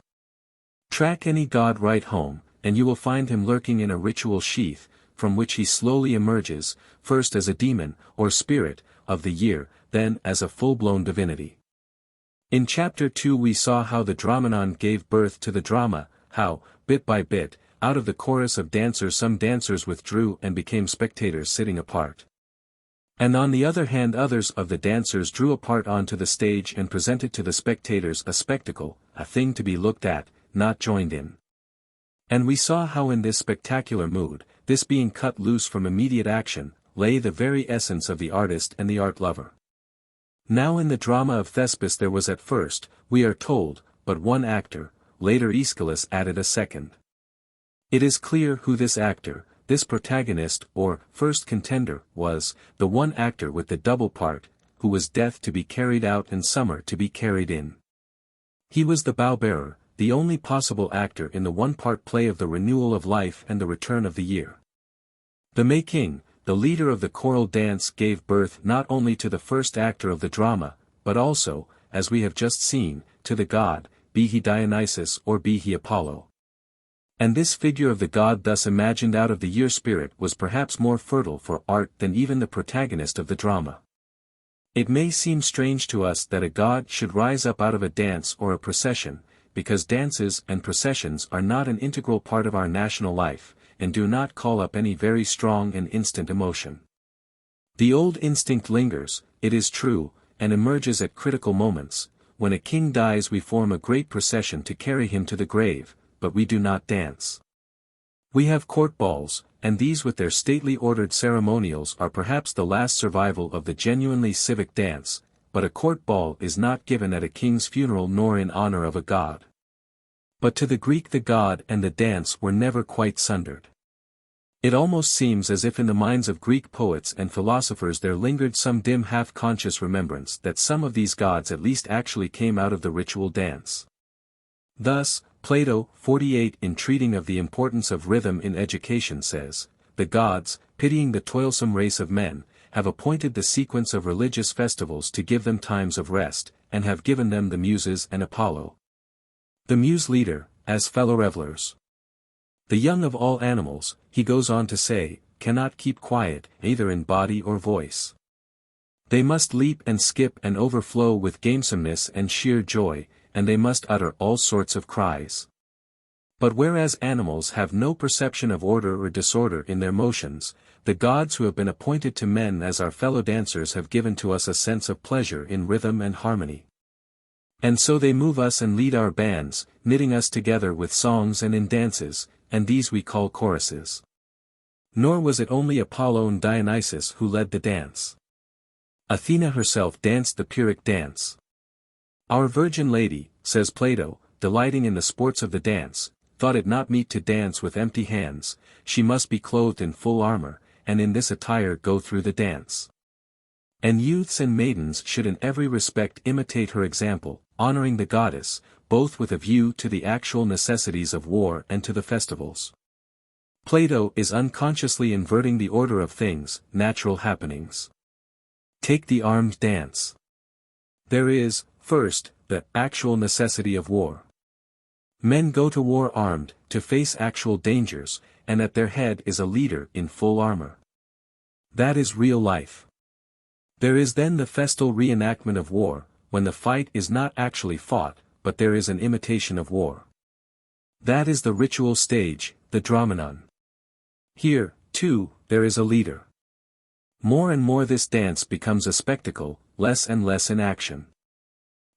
Track any god right home, and you will find him lurking in a ritual sheath, from which he slowly emerges, first as a demon, or spirit, of the year, then as a full-blown divinity. In chapter 2 we saw how the Dromenon gave birth to the drama, how, bit by bit, out of the chorus of dancers some dancers withdrew and became spectators sitting apart. And on the other hand others of the dancers drew apart onto the stage and presented to the spectators a spectacle, a thing to be looked at, not joined in. And we saw how in this spectacular mood, this being cut loose from immediate action, lay the very essence of the artist and the art lover. Now in the drama of Thespis there was at first, we are told, but one actor, later Aeschylus added a second. It is clear who this actor, this protagonist or first contender, was, the one actor with the double part, who was death to be carried out and summer to be carried in. He was the bow-bearer, the only possible actor in the one-part play of the renewal of life and the return of the year. The May King, the leader of the choral dance, gave birth not only to the first actor of the drama, but also, as we have just seen, to the god, be he Dionysus or be he Apollo. And this figure of the god thus imagined out of the year spirit was perhaps more fertile for art than even the protagonist of the drama. It may seem strange to us that a god should rise up out of a dance or a procession, because dances and processions are not an integral part of our national life, and do not call up any very strong and instant emotion. The old instinct lingers, it is true, and emerges at critical moments. When a king dies we form a great procession to carry him to the grave, but we do not dance. We have court balls, and these with their stately ordered ceremonials are perhaps the last survival of the genuinely civic dance, but a court ball is not given at a king's funeral nor in honor of a god. But to the Greek the god and the dance were never quite sundered. It almost seems as if in the minds of Greek poets and philosophers there lingered some dim half-conscious remembrance that some of these gods at least actually came out of the ritual dance. Thus, Plato, 48, in treating of the importance of rhythm in education says, "The gods, pitying the toilsome race of men, have appointed the sequence of religious festivals to give them times of rest, and have given them the Muses and Apollo. The Muse leader, as fellow revelers. The young of all animals," he goes on to say, "cannot keep quiet, either in body or voice. They must leap and skip and overflow with gamesomeness and sheer joy, and they must utter all sorts of cries. But whereas animals have no perception of order or disorder in their motions, the gods who have been appointed to men as our fellow dancers have given to us a sense of pleasure in rhythm and harmony. And so they move us and lead our bands, knitting us together with songs and in dances, and these we call choruses." Nor was it only Apollo and Dionysus who led the dance. Athena herself danced the Pyrrhic dance. "Our Virgin Lady," says Plato, "delighting in the sports of the dance, thought it not meet to dance with empty hands, she must be clothed in full armor, and in this attire go through the dance. And youths and maidens should in every respect imitate her example, honoring the goddess, both with a view to the actual necessities of war and to the festivals." Plato is unconsciously inverting the order of things, natural happenings. Take the armed dance. There is, first, the actual necessity of war. Men go to war armed, to face actual dangers, and at their head is a leader in full armor. That is real life. There is then the festal reenactment of war, when the fight is not actually fought, but there is an imitation of war. That is the ritual stage, the Dromenon. Here, too, there is a leader. More and more this dance becomes a spectacle, less and less in action.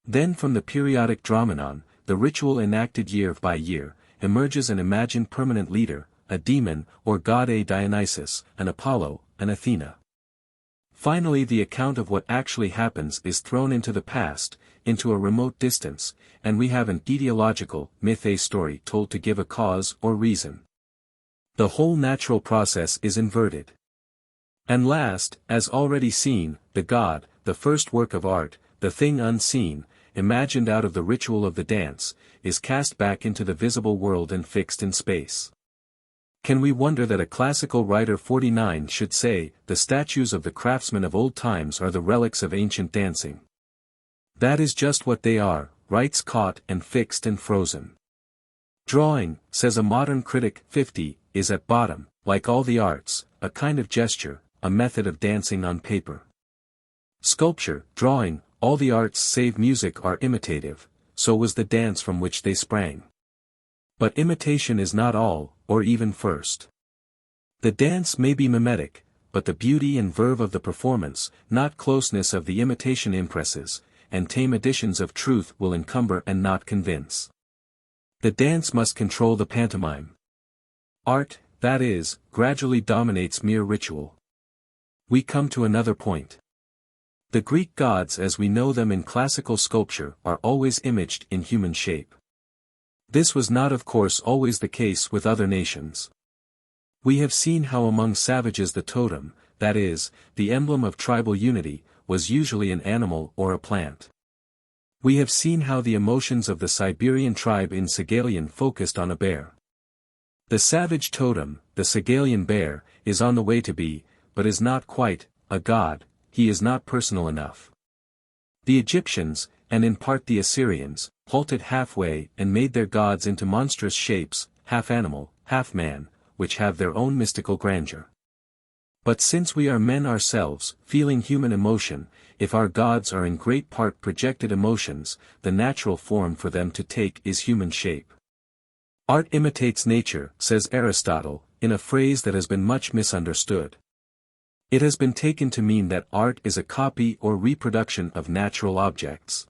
Then from the periodic Dromenon, the ritual enacted year by year, emerges an imagined permanent leader, a demon or god, a Dionysus, an Apollo, an Athena. Finally the account of what actually happens is thrown into the past, into a remote distance, and we have an etiological, mythe story told to give a cause or reason. The whole natural process is inverted. And last, as already seen, the god, the first work of art, the thing unseen, imagined out of the ritual of the dance, is cast back into the visible world and fixed in space. Can we wonder that a classical writer 49 should say, "The statues of the craftsmen of old times are the relics of ancient dancing"? That is just what they are, rites caught and fixed and frozen. Drawing, says a modern critic 50, is at bottom, like all the arts, a kind of gesture, a method of dancing on paper. Sculpture, drawing, all the arts save music are imitative, so was the dance from which they sprang. But imitation is not all, or even first. The dance may be mimetic, but the beauty and verve of the performance, not closeness of the imitation impresses, and tame additions of truth will encumber and not convince. The dance must control the pantomime. Art, that is, gradually dominates mere ritual. We come to another point. The Greek gods as we know them in classical sculpture are always imaged in human shape. This was not of course always the case with other nations. We have seen how among savages the totem, that is, the emblem of tribal unity, was usually an animal or a plant. We have seen how the emotions of the Siberian tribe in Sagalian focused on a bear. The savage totem, the Sagalian bear, is on the way to be, but is not quite, a god. He is not personal enough. The Egyptians, and in part the Assyrians, halted halfway and made their gods into monstrous shapes, half animal, half man, which have their own mystical grandeur. But since we are men ourselves, feeling human emotion, if our gods are in great part projected emotions, the natural form for them to take is human shape. Art imitates nature, says Aristotle, in a phrase that has been much misunderstood. It has been taken to mean that art is a copy or reproduction of natural objects.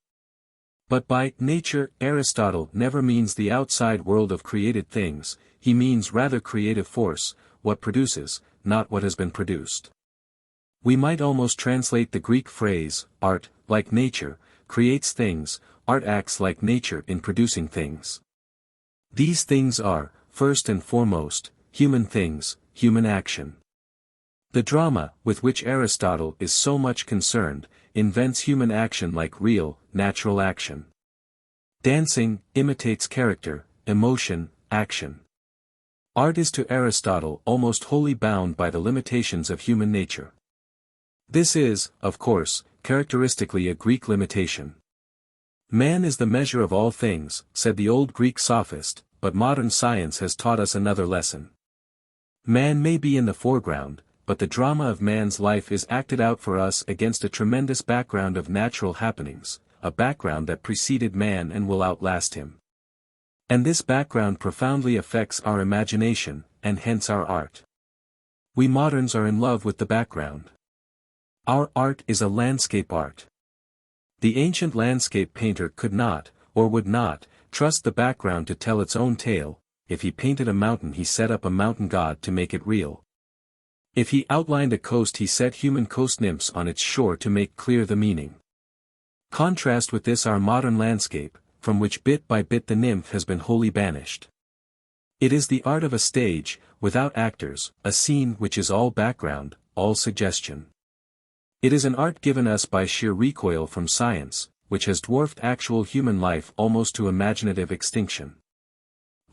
But by nature, Aristotle never means the outside world of created things, he means rather creative force, what produces, not what has been produced. We might almost translate the Greek phrase, art, like nature, creates things, art acts like nature in producing things. These things are, first and foremost, human things, human action. The drama, with which Aristotle is so much concerned, invents human action like real, natural action. Dancing imitates character, emotion, action. Art is to Aristotle almost wholly bound by the limitations of human nature. This is, of course, characteristically a Greek limitation. Man is the measure of all things, said the old Greek sophist, but modern science has taught us another lesson. Man may be in the foreground, but the drama of man's life is acted out for us against a tremendous background of natural happenings, a background that preceded man and will outlast him. And this background profoundly affects our imagination, and hence our art. We moderns are in love with the background. Our art is a landscape art. The ancient landscape painter could not, or would not, trust the background to tell its own tale. If he painted a mountain he set up a mountain god to make it real. If he outlined a coast he set human coast nymphs on its shore to make clear the meaning. Contrast with this our modern landscape, from which bit by bit the nymph has been wholly banished. It is the art of a stage, without actors, a scene which is all background, all suggestion. It is an art given us by sheer recoil from science, which has dwarfed actual human life almost to imaginative extinction.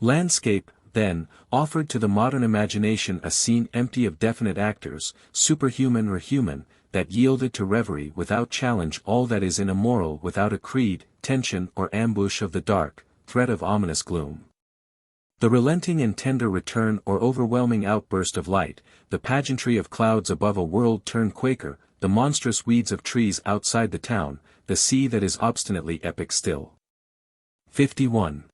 Landscape, then, offered to the modern imagination a scene empty of definite actors, superhuman or human, that yielded to reverie without challenge all that is in a moral without a creed, tension or ambush of the dark, threat of ominous gloom. The relenting and tender return or overwhelming outburst of light, the pageantry of clouds above a world turned Quaker, the monstrous weeds of trees outside the town, the sea that is obstinately epic still. 51.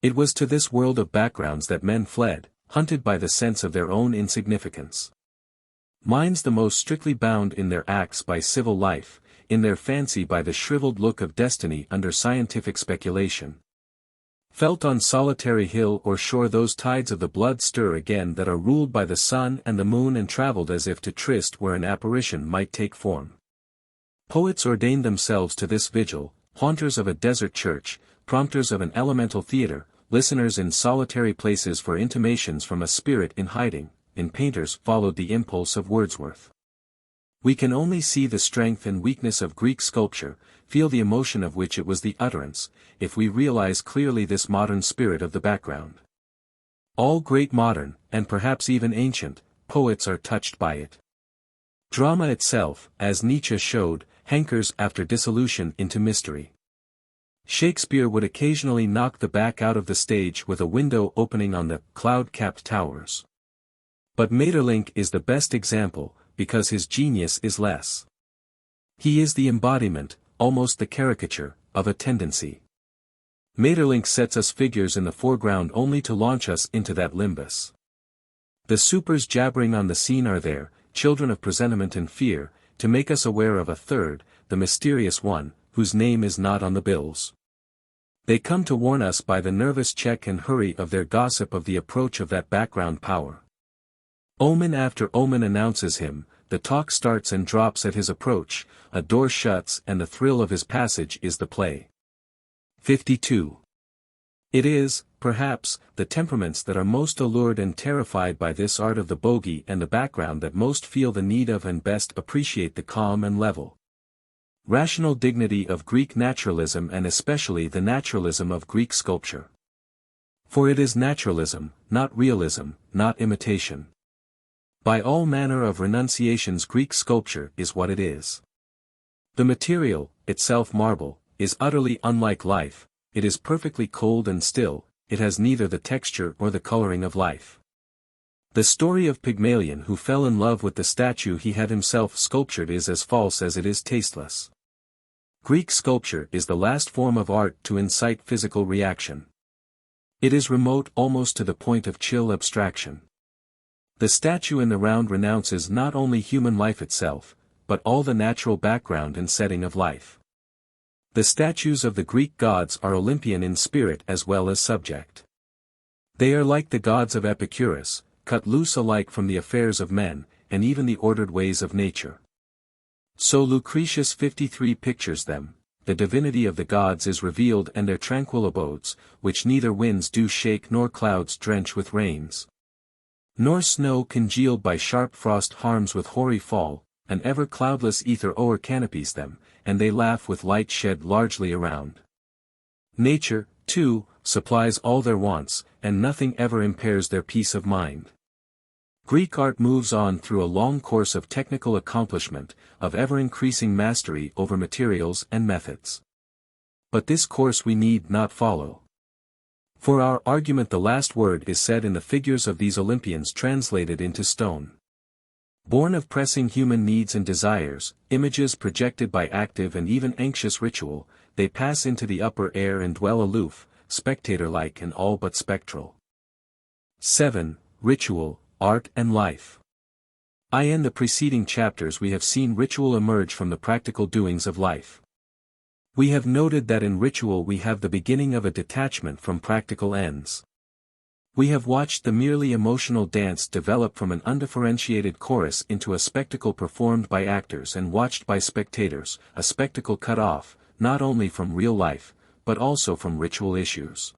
It was to this world of backgrounds that men fled, hunted by the sense of their own insignificance. Minds the most strictly bound in their acts by civil life, in their fancy by the shriveled look of destiny under scientific speculation. Felt on solitary hill or shore those tides of the blood stir again that are ruled by the sun and the moon and travelled as if to tryst where an apparition might take form. Poets ordained themselves to this vigil, haunters of a desert church, prompters of an elemental theatre, listeners in solitary places for intimations from a spirit in hiding, in painters followed the impulse of Wordsworth. We can only see the strength and weakness of Greek sculpture, feel the emotion of which it was the utterance, if we realize clearly this modern spirit of the background. All great modern, and perhaps even ancient, poets are touched by it. Drama itself, as Nietzsche showed, hankers after dissolution into mystery. Shakespeare would occasionally knock the back out of the stage with a window opening on the cloud-capped towers. But Maeterlinck is the best example, because his genius is less. He is the embodiment, almost the caricature, of a tendency. Maeterlinck sets us figures in the foreground only to launch us into that limbus. The supers jabbering on the scene are there, children of presentiment and fear, to make us aware of a third, the mysterious one, whose name is not on the bills. They come to warn us by the nervous check and hurry of their gossip of the approach of that background power. Omen after omen announces him, the talk starts and drops at his approach, a door shuts and the thrill of his passage is the play. 52. It is, perhaps, the temperaments that are most allured and terrified by this art of the bogey and the background that most feel the need of and best appreciate the calm and level, rational dignity of Greek naturalism and especially the naturalism of Greek sculpture. For it is naturalism, not realism, not imitation. By all manner of renunciations Greek sculpture is what it is. The material, itself marble, is utterly unlike life, it is perfectly cold and still, it has neither the texture or the coloring of life. The story of Pygmalion who fell in love with the statue he had himself sculptured is as false as it is tasteless. Greek sculpture is the last form of art to incite physical reaction. It is remote almost to the point of chill abstraction. The statue in the round renounces not only human life itself, but all the natural background and setting of life. The statues of the Greek gods are Olympian in spirit as well as subject. They are like the gods of Epicurus, cut loose alike from the affairs of men, and even the ordered ways of nature. So Lucretius 53 pictures them, the divinity of the gods is revealed and their tranquil abodes, which neither winds do shake nor clouds drench with rains. Nor snow congealed by sharp frost harms with hoary fall, an ever cloudless ether o'er canopies them, and they laugh with light shed largely around. Nature, too, supplies all their wants, and nothing ever impairs their peace of mind. Greek art moves on through a long course of technical accomplishment, of ever-increasing mastery over materials and methods. But this course we need not follow. For our argument the last word is said in the figures of these Olympians translated into stone. Born of pressing human needs and desires, images projected by active and even anxious ritual, they pass into the upper air and dwell aloof, spectator-like and all but spectral. 7. Ritual, Art and Life. In the preceding chapters we have seen ritual emerge from the practical doings of life. We have noted that in ritual we have the beginning of a detachment from practical ends. We have watched the merely emotional dance develop from an undifferentiated chorus into a spectacle performed by actors and watched by spectators, a spectacle cut off, not only from real life, but also from ritual issues.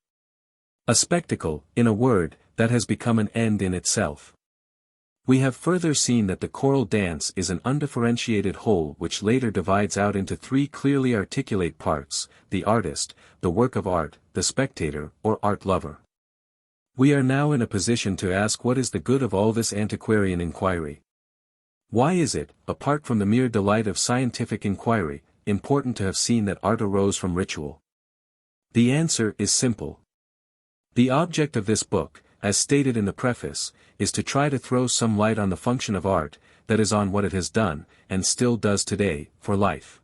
A spectacle, in a word, that has become an end in itself. We have further seen that the choral dance is an undifferentiated whole which later divides out into three clearly articulate parts, the artist, the work of art, the spectator, or art lover. We are now in a position to ask what is the good of all this antiquarian inquiry? Why is it, apart from the mere delight of scientific inquiry, important to have seen that art arose from ritual? The answer is simple. The object of this book, as stated in the preface, is to try to throw some light on the function of art, that is on what it has done, and still does today, for life.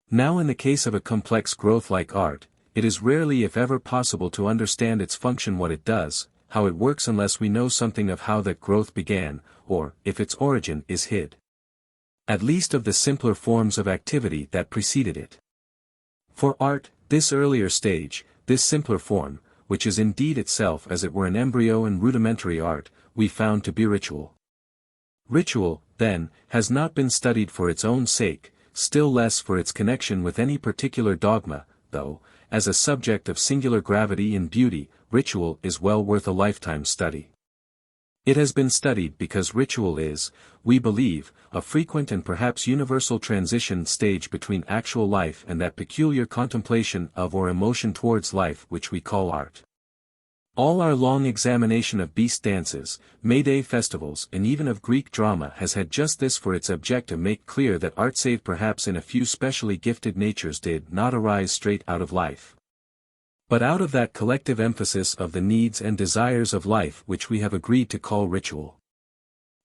Now in the case of a complex growth like art, it is rarely if ever possible to understand its function, what it does, how it works, unless we know something of how that growth began, or, if its origin is hid, at least of the simpler forms of activity that preceded it. For art, this earlier stage, this simpler form, which is indeed itself as it were an embryo and rudimentary art, we found to be ritual. Ritual, then, has not been studied for its own sake, still less for its connection with any particular dogma, though, as a subject of singular gravity and beauty, ritual is well worth a lifetime study. It has been studied because ritual is, we believe, a frequent and perhaps universal transition stage between actual life and that peculiar contemplation of or emotion towards life which we call art. All our long examination of beast dances, May Day festivals and even of Greek drama has had just this for its object, to make clear that art, save perhaps in a few specially gifted natures, did not arise straight out of life, but out of that collective emphasis of the needs and desires of life which we have agreed to call ritual.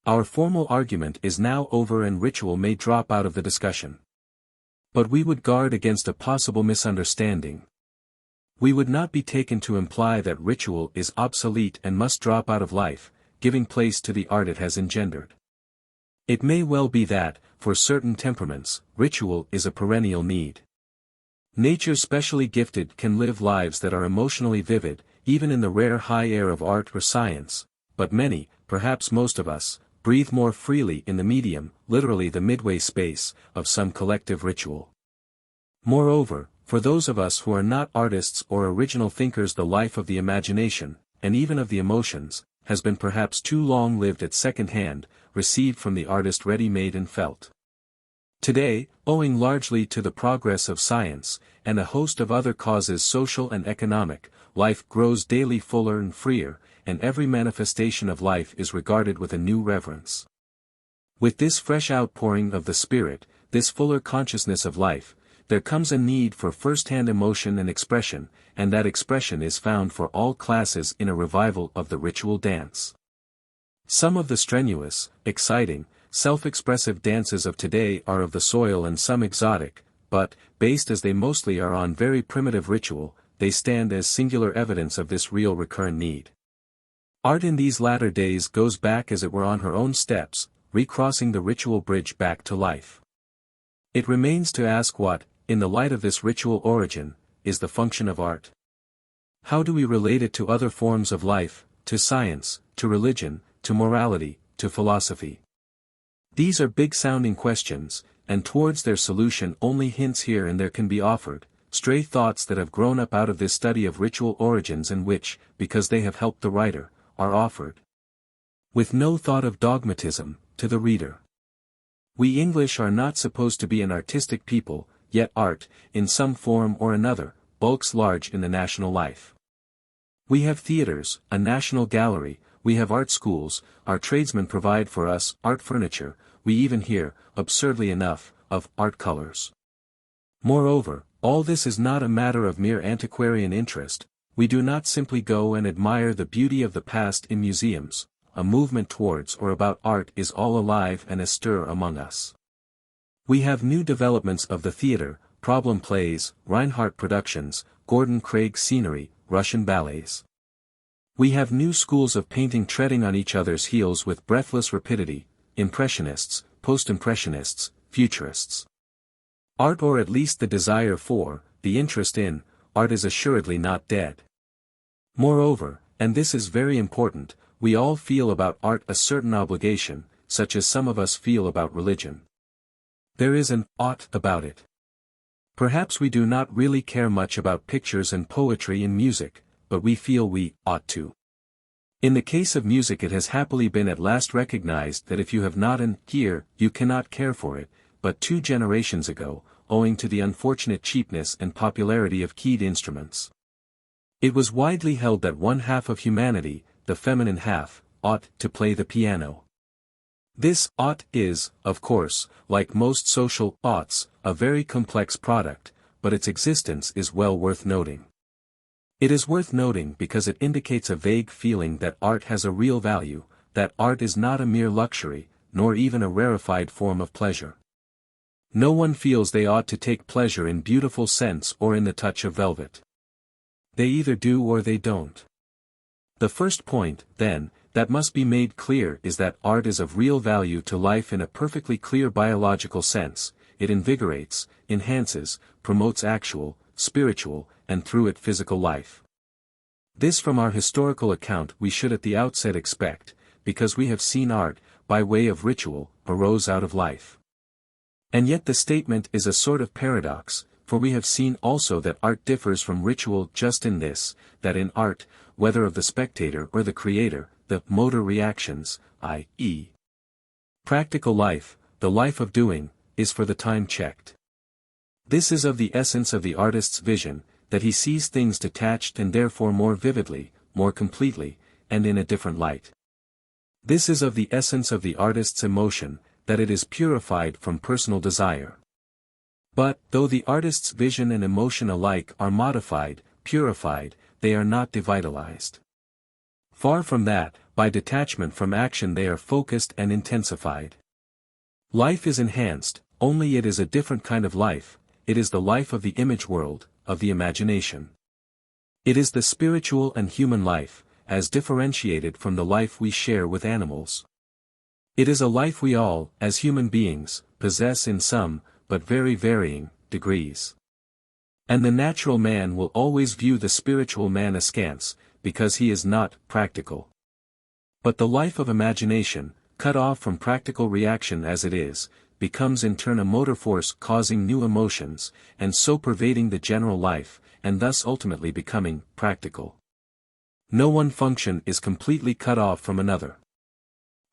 Our formal argument is now over and ritual may drop out of the discussion. But we would guard against a possible misunderstanding. We would not be taken to imply that ritual is obsolete and must drop out of life, giving place to the art it has engendered. It may well be that, for certain temperaments, ritual is a perennial need. Nature specially gifted can live lives that are emotionally vivid, even in the rare high air of art or science, but many, perhaps most of us, breathe more freely in the medium, literally the midway space, of some collective ritual. Moreover, for those of us who are not artists or original thinkers, the life of the imagination, and even of the emotions, has been perhaps too long lived at second hand, received from the artist ready-made and felt. Today, owing largely to the progress of science, and a host of other causes social and economic, life grows daily fuller and freer, and every manifestation of life is regarded with a new reverence. With this fresh outpouring of the spirit, this fuller consciousness of life, there comes a need for first-hand emotion and expression, and that expression is found for all classes in a revival of the ritual dance. Some of the strenuous, exciting, self-expressive dances of today are of the soil and some exotic, but, based as they mostly are on very primitive ritual, they stand as singular evidence of this real recurrent need. Art in these latter days goes back as it were on her own steps, recrossing the ritual bridge back to life. It remains to ask what, in the light of this ritual origin, is the function of art. How do we relate it to other forms of life, to science, to religion, to morality, to philosophy? These are big-sounding questions, and towards their solution only hints here and there can be offered, stray thoughts that have grown up out of this study of ritual origins and which, because they have helped the writer, are offered, with no thought of dogmatism, to the reader. We English are not supposed to be an artistic people, yet art, in some form or another, bulks large in the national life. We have theatres, a national gallery, we have art schools, our tradesmen provide for us art furniture, we even hear, absurdly enough, of art colors. Moreover, all this is not a matter of mere antiquarian interest, we do not simply go and admire the beauty of the past in museums, a movement towards or about art is all alive and astir among us. We have new developments of the theatre, problem plays, Reinhardt productions, Gordon Craig scenery, Russian ballets. We have new schools of painting treading on each other's heels with breathless rapidity, impressionists, post-impressionists, futurists. Art, or at least the desire for, the interest in, art is assuredly not dead. Moreover, and this is very important, we all feel about art a certain obligation, such as some of us feel about religion. There is an ought about it. Perhaps we do not really care much about pictures and poetry and music, but we feel we ought to. In the case of music, it has happily been at last recognized that if you have not an ear, you cannot care for it, but 2 generations ago, owing to the unfortunate cheapness and popularity of keyed instruments, it was widely held that one half of humanity, the feminine half, ought to play the piano. This ought is, of course, like most social oughts, a very complex product, but its existence is well worth noting. It is worth noting because it indicates a vague feeling that art has a real value, that art is not a mere luxury, nor even a rarefied form of pleasure. No one feels they ought to take pleasure in beautiful scents or in the touch of velvet. They either do or they don't. The first point, then, that must be made clear is that art is of real value to life in a perfectly clear biological sense. It invigorates, enhances, promotes actual, spiritual, and through it physical life. This from our historical account we should at the outset expect, because we have seen art, by way of ritual, arose out of life. And yet the statement is a sort of paradox, for we have seen also that art differs from ritual just in this, that in art, whether of the spectator or the creator, the motor reactions, i.e., practical life, the life of doing, is for the time checked. This is of the essence of the artist's vision, that he sees things detached and therefore more vividly, more completely, and in a different light. This is of the essence of the artist's emotion, that it is purified from personal desire. But, though the artist's vision and emotion alike are modified, purified, they are not devitalized. Far from that, by detachment from action they are focused and intensified. Life is enhanced, only it is a different kind of life, it is the life of the image world, of the imagination. It is the spiritual and human life, as differentiated from the life we share with animals. It is a life we all, as human beings, possess in some, but very varying, degrees. And the natural man will always view the spiritual man askance, because he is not practical. But the life of imagination, cut off from practical reaction as it is, becomes in turn a motor force causing new emotions, and so pervading the general life, and thus ultimately becoming practical. No one function is completely cut off from another.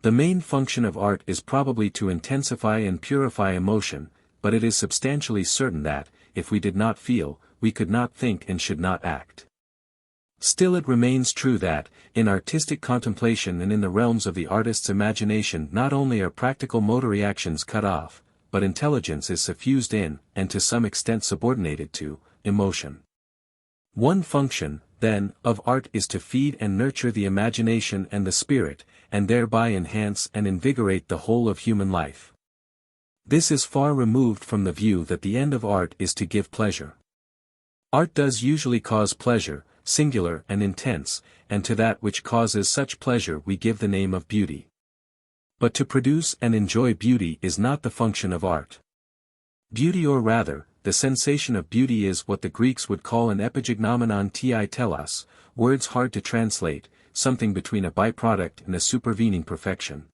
The main function of art is probably to intensify and purify emotion, but it is substantially certain that, if we did not feel, we could not think and should not act. Still it remains true that, in artistic contemplation and in the realms of the artist's imagination not only are practical motor reactions cut off, but intelligence is suffused in, and to some extent subordinated to, emotion. One function, then, of art is to feed and nurture the imagination and the spirit, and thereby enhance and invigorate the whole of human life. This is far removed from the view that the end of art is to give pleasure. Art does usually cause pleasure, singular and intense, and to that which causes such pleasure we give the name of beauty. But to produce and enjoy beauty is not the function of art. Beauty, or rather, the sensation of beauty, is what the Greeks would call an epigygnomenon ti telos, words hard to translate, something between a byproduct and a supervening perfection.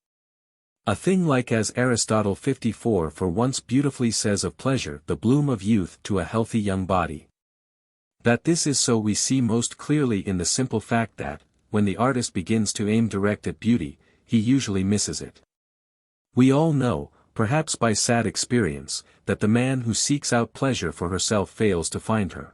A thing like, as Aristotle 54 for once beautifully says of pleasure, the bloom of youth to a healthy young body. That this is so we see most clearly in the simple fact that, when the artist begins to aim direct at beauty, he usually misses it. We all know, perhaps by sad experience, that the man who seeks out pleasure for herself fails to find her.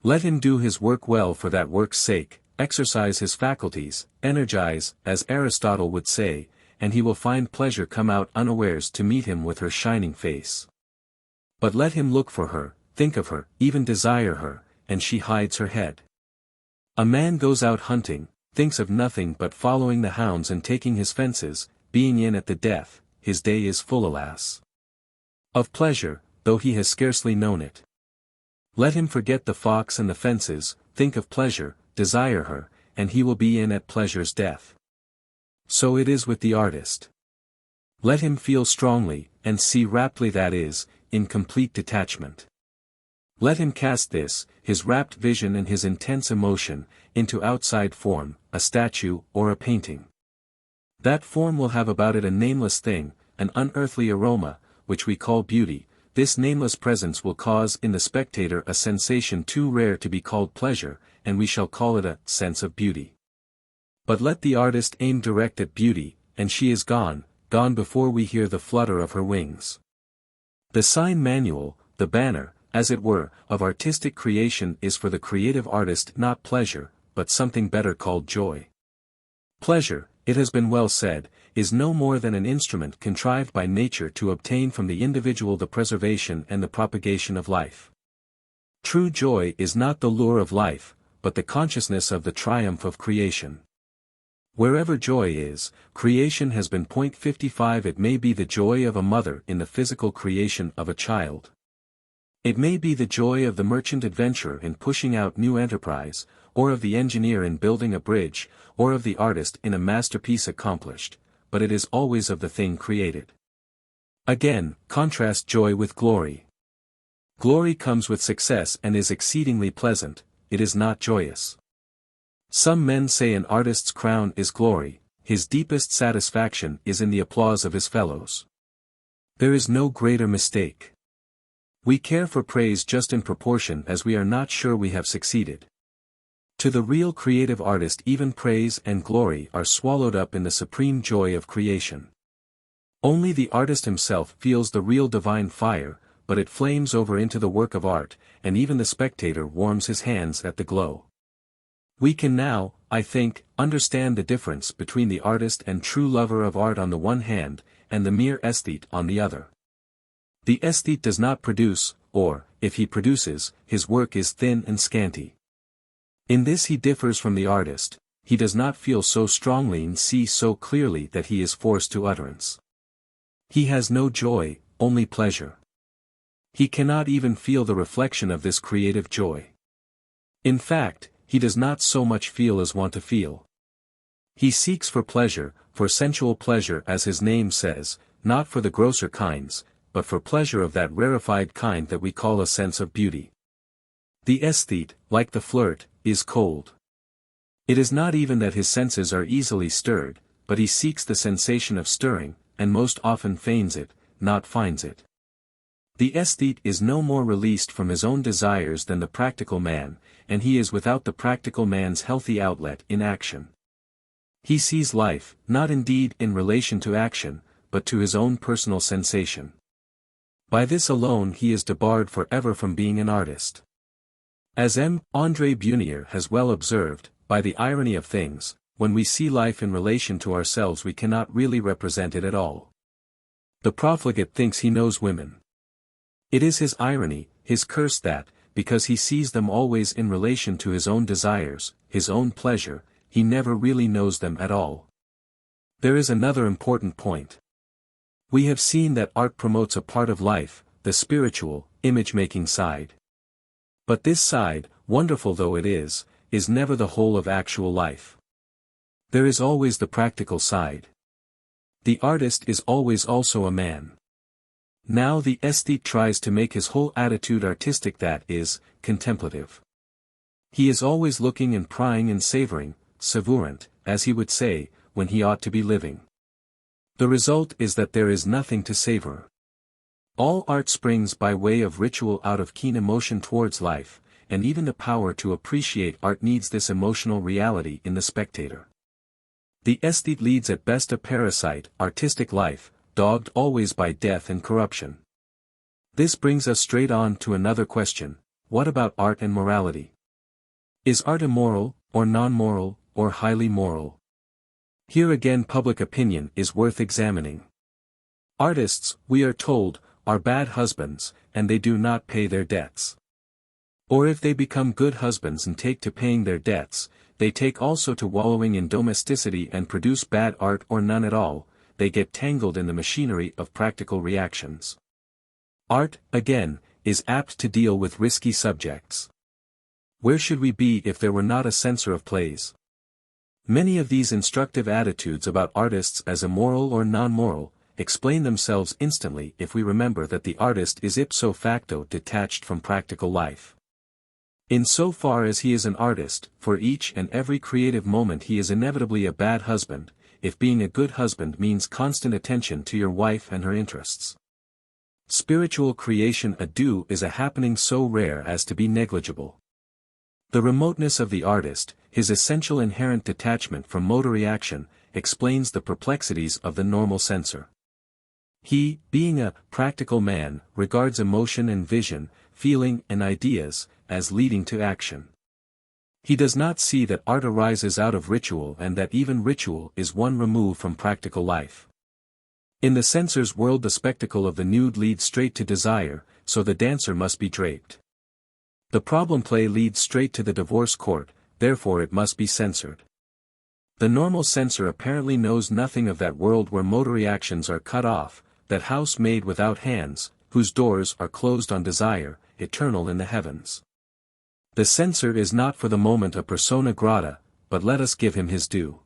Let him do his work well for that work's sake, exercise his faculties, energize, as Aristotle would say, and he will find pleasure come out unawares to meet him with her shining face. But let him look for her, think of her, even desire her, and she hides her head. A man goes out hunting, thinks of nothing but following the hounds and taking his fences, being in at the death, his day is full, alas, of pleasure, though he has scarcely known it. Let him forget the fox and the fences, think of pleasure, desire her, and he will be in at pleasure's death. So it is with the artist. Let him feel strongly, and see raptly, that is, in complete detachment. Let him cast this, his rapt vision and his intense emotion, into outside form, a statue or a painting. That form will have about it a nameless thing, an unearthly aroma, which we call beauty. This nameless presence will cause in the spectator a sensation too rare to be called pleasure, and we shall call it a sense of beauty. But let the artist aim direct at beauty, and she is gone, gone before we hear the flutter of her wings. The sign manual, the banner, as it were, of artistic creation is for the creative artist not pleasure, but something better called joy. Pleasure, it has been well said, is no more than an instrument contrived by nature to obtain from the individual the preservation and the propagation of life. True joy is not the lure of life, but the consciousness of the triumph of creation. Wherever joy is, creation has been. 55 It may be the joy of a mother in the physical creation of a child. It may be the joy of the merchant adventurer in pushing out new enterprise, or of the engineer in building a bridge, or of the artist in a masterpiece accomplished, but it is always of the thing created. Again, contrast joy with glory. Glory comes with success and is exceedingly pleasant, it is not joyous. Some men say an artist's crown is glory, his deepest satisfaction is in the applause of his fellows. There is no greater mistake. We care for praise just in proportion as we are not sure we have succeeded. To the real creative artist even praise and glory are swallowed up in the supreme joy of creation. Only the artist himself feels the real divine fire, but it flames over into the work of art, and even the spectator warms his hands at the glow. We can now, I think, understand the difference between the artist and true lover of art on the one hand, and the mere aesthete on the other. The aesthete does not produce, or, if he produces, his work is thin and scanty. In this he differs from the artist, he does not feel so strongly and see so clearly that he is forced to utterance. He has no joy, only pleasure. He cannot even feel the reflection of this creative joy. In fact, he does not so much feel as want to feel. He seeks for pleasure, for sensual pleasure as his name says, not for the grosser kinds, but for pleasure of that rarefied kind that we call a sense of beauty. The aesthete, like the flirt, is cold. It is not even that his senses are easily stirred, but he seeks the sensation of stirring, and most often feigns it, not finds it. The aesthete is no more released from his own desires than the practical man, and he is without the practical man's healthy outlet in action. He sees life, not indeed in relation to action, but to his own personal sensation. By this alone he is debarred forever from being an artist. As M. André Brunier has well observed, by the irony of things, when we see life in relation to ourselves we cannot really represent it at all. The profligate thinks he knows women. It is his irony, his curse that, because he sees them always in relation to his own desires, his own pleasure, he never really knows them at all. There is another important point. We have seen that art promotes a part of life, the spiritual, image-making side. But this side, wonderful though it is never the whole of actual life. There is always the practical side. The artist is always also a man. Now the aesthete tries to make his whole attitude artistic, that is, contemplative. He is always looking and prying and savoring, savourant, as he would say, when he ought to be living. The result is that there is nothing to savour. All art springs by way of ritual out of keen emotion towards life, and even the power to appreciate art needs this emotional reality in the spectator. The aesthete leads at best a parasite, artistic life, dogged always by death and corruption. This brings us straight on to another question: what about art and morality? Is art immoral, or non-moral, or highly moral? Here again public opinion is worth examining. Artists, we are told, are bad husbands, and they do not pay their debts. Or if they become good husbands and take to paying their debts, they take also to wallowing in domesticity and produce bad art or none at all, they get tangled in the machinery of practical reactions. Art, again, is apt to deal with risky subjects. Where should we be if there were not a censor of plays? Many of these instructive attitudes about artists as immoral or non-moral, explain themselves instantly if we remember that the artist is ipso facto detached from practical life. In so far as he is an artist, for each and every creative moment he is inevitably a bad husband, if being a good husband means constant attention to your wife and her interests. Spiritual creation ado is a happening so rare as to be negligible. The remoteness of the artist, his essential inherent detachment from motor reaction, explains the perplexities of the normal censor. He, being a practical man, regards emotion and vision, feeling and ideas, as leading to action. He does not see that art arises out of ritual and that even ritual is one remove from practical life. In the censor's world the spectacle of the nude leads straight to desire, so the dancer must be draped. The problem play leads straight to the divorce court, therefore it must be censored. The normal censor apparently knows nothing of that world where motor reactions are cut off, that house made without hands, whose doors are closed on desire, eternal in the heavens. The censor is not for the moment a persona grata, but let us give him his due.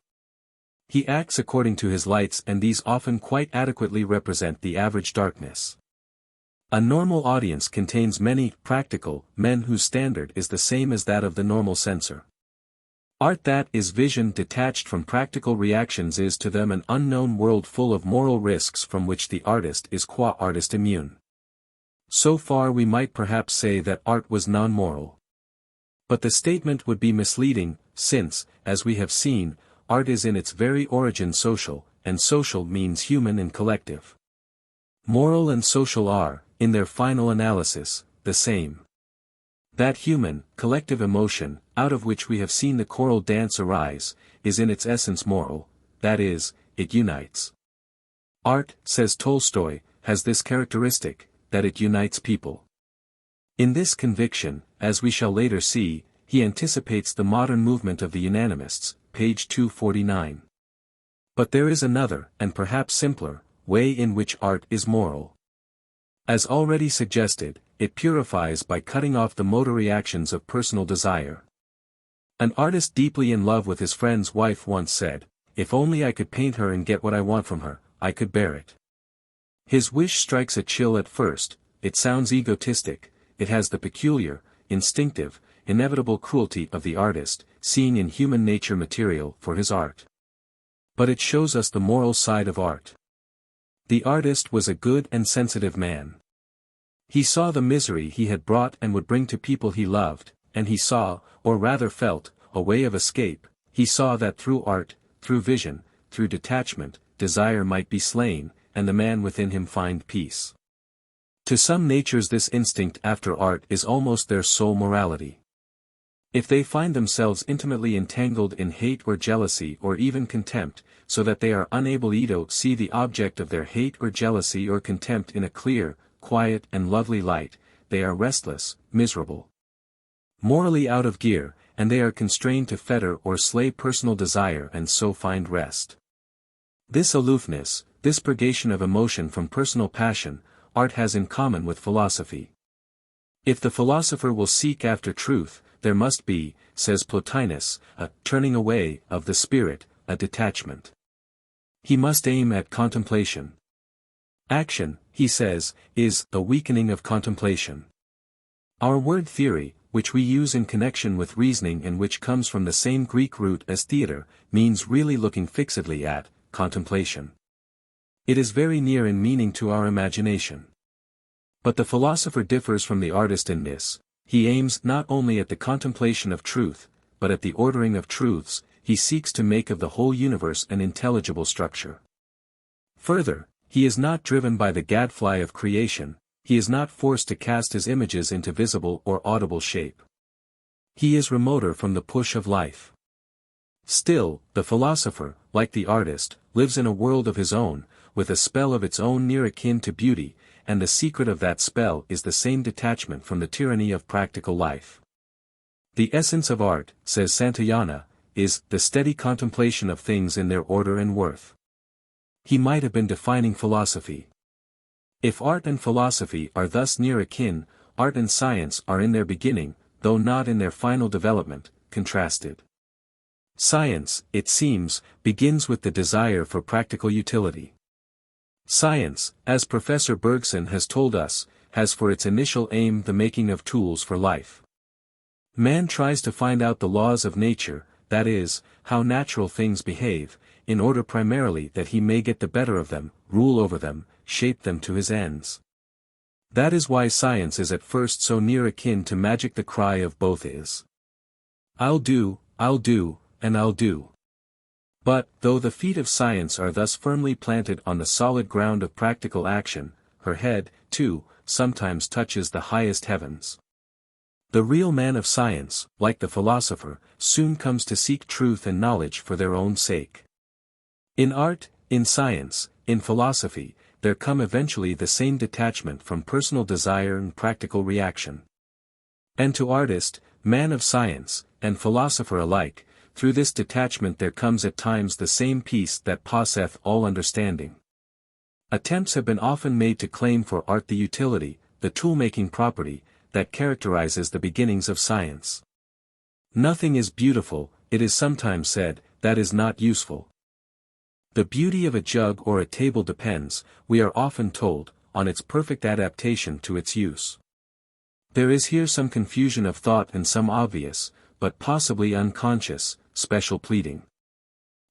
He acts according to his lights, and these often quite adequately represent the average darkness. A normal audience contains many practical men whose standard is the same as that of the normal censor. Art that is vision detached from practical reactions is to them an unknown world full of moral risks from which the artist is qua artist immune. So far we might perhaps say that art was non-moral. But the statement would be misleading, since, as we have seen, art is in its very origin social, and social means human and collective. Moral and social are, in their final analysis, the same. That human, collective emotion, out of which we have seen the choral dance arise, is in its essence moral, that is, it unites. Art, says Tolstoy, has this characteristic, that it unites people. In this conviction, as we shall later see, he anticipates the modern movement of the unanimists, page 249. But there is another, and perhaps simpler, way in which art is moral. As already suggested, it purifies by cutting off the motor reactions of personal desire. An artist deeply in love with his friend's wife once said, "If only I could paint her and get what I want from her, I could bear it." His wish strikes a chill at first, it sounds egotistic, it has the peculiar, instinctive, inevitable cruelty of the artist, seeing in human nature material for his art. But it shows us the moral side of art. The artist was a good and sensitive man. He saw the misery he had brought and would bring to people he loved, and he saw, or rather felt, a way of escape. He saw that through art, through vision, through detachment, desire might be slain, and the man within him find peace. To some natures this instinct after art is almost their sole morality. If they find themselves intimately entangled in hate or jealousy or even contempt, so that they are unable to see the object of their hate or jealousy or contempt in a clear, quiet and lovely light, they are restless, miserable, morally out of gear, and they are constrained to fetter or slay personal desire and so find rest. This aloofness, this purgation of emotion from personal passion, art has in common with philosophy. If the philosopher will seek after truth, there must be, says Plotinus, a turning away of the spirit, a detachment. He must aim at contemplation. Action, he says, is a weakening of contemplation. Our word theory, which we use in connection with reasoning and which comes from the same Greek root as theater, means really looking fixedly at contemplation. It is very near in meaning to our imagination. But the philosopher differs from the artist in this: he aims not only at the contemplation of truth, but at the ordering of truths. He seeks to make of the whole universe an intelligible structure. Further, he is not driven by the gadfly of creation, he is not forced to cast his images into visible or audible shape. He is remoter from the push of life. Still, the philosopher, like the artist, lives in a world of his own, with a spell of its own near akin to beauty, and the secret of that spell is the same detachment from the tyranny of practical life. The essence of art, says Santayana, is the steady contemplation of things in their order and worth. He might have been defining philosophy. If art and philosophy are thus near akin, art and science are in their beginning, though not in their final development, contrasted. Science, it seems, begins with the desire for practical utility. Science, as Professor Bergson has told us, has for its initial aim the making of tools for life. Man tries to find out the laws of nature, that is, how natural things behave, in order primarily that he may get the better of them, rule over them, shape them to his ends. That is why science is at first so near akin to magic. The cry of both is, I'll do, and I'll do. But, though the feet of science are thus firmly planted on the solid ground of practical action, her head, too, sometimes touches the highest heavens. The real man of science, like the philosopher, soon comes to seek truth and knowledge for their own sake. In art, in science, in philosophy, there come eventually the same detachment from personal desire and practical reaction. And to artist, man of science, and philosopher alike, through this detachment there comes at times the same peace that passeth all understanding. Attempts have been often made to claim for art the utility, the tool-making property, that characterizes the beginnings of science. Nothing is beautiful, it is sometimes said, that is not useful. The beauty of a jug or a table depends, we are often told, on its perfect adaptation to its use. There is here some confusion of thought and some obvious, but possibly unconscious, special pleading.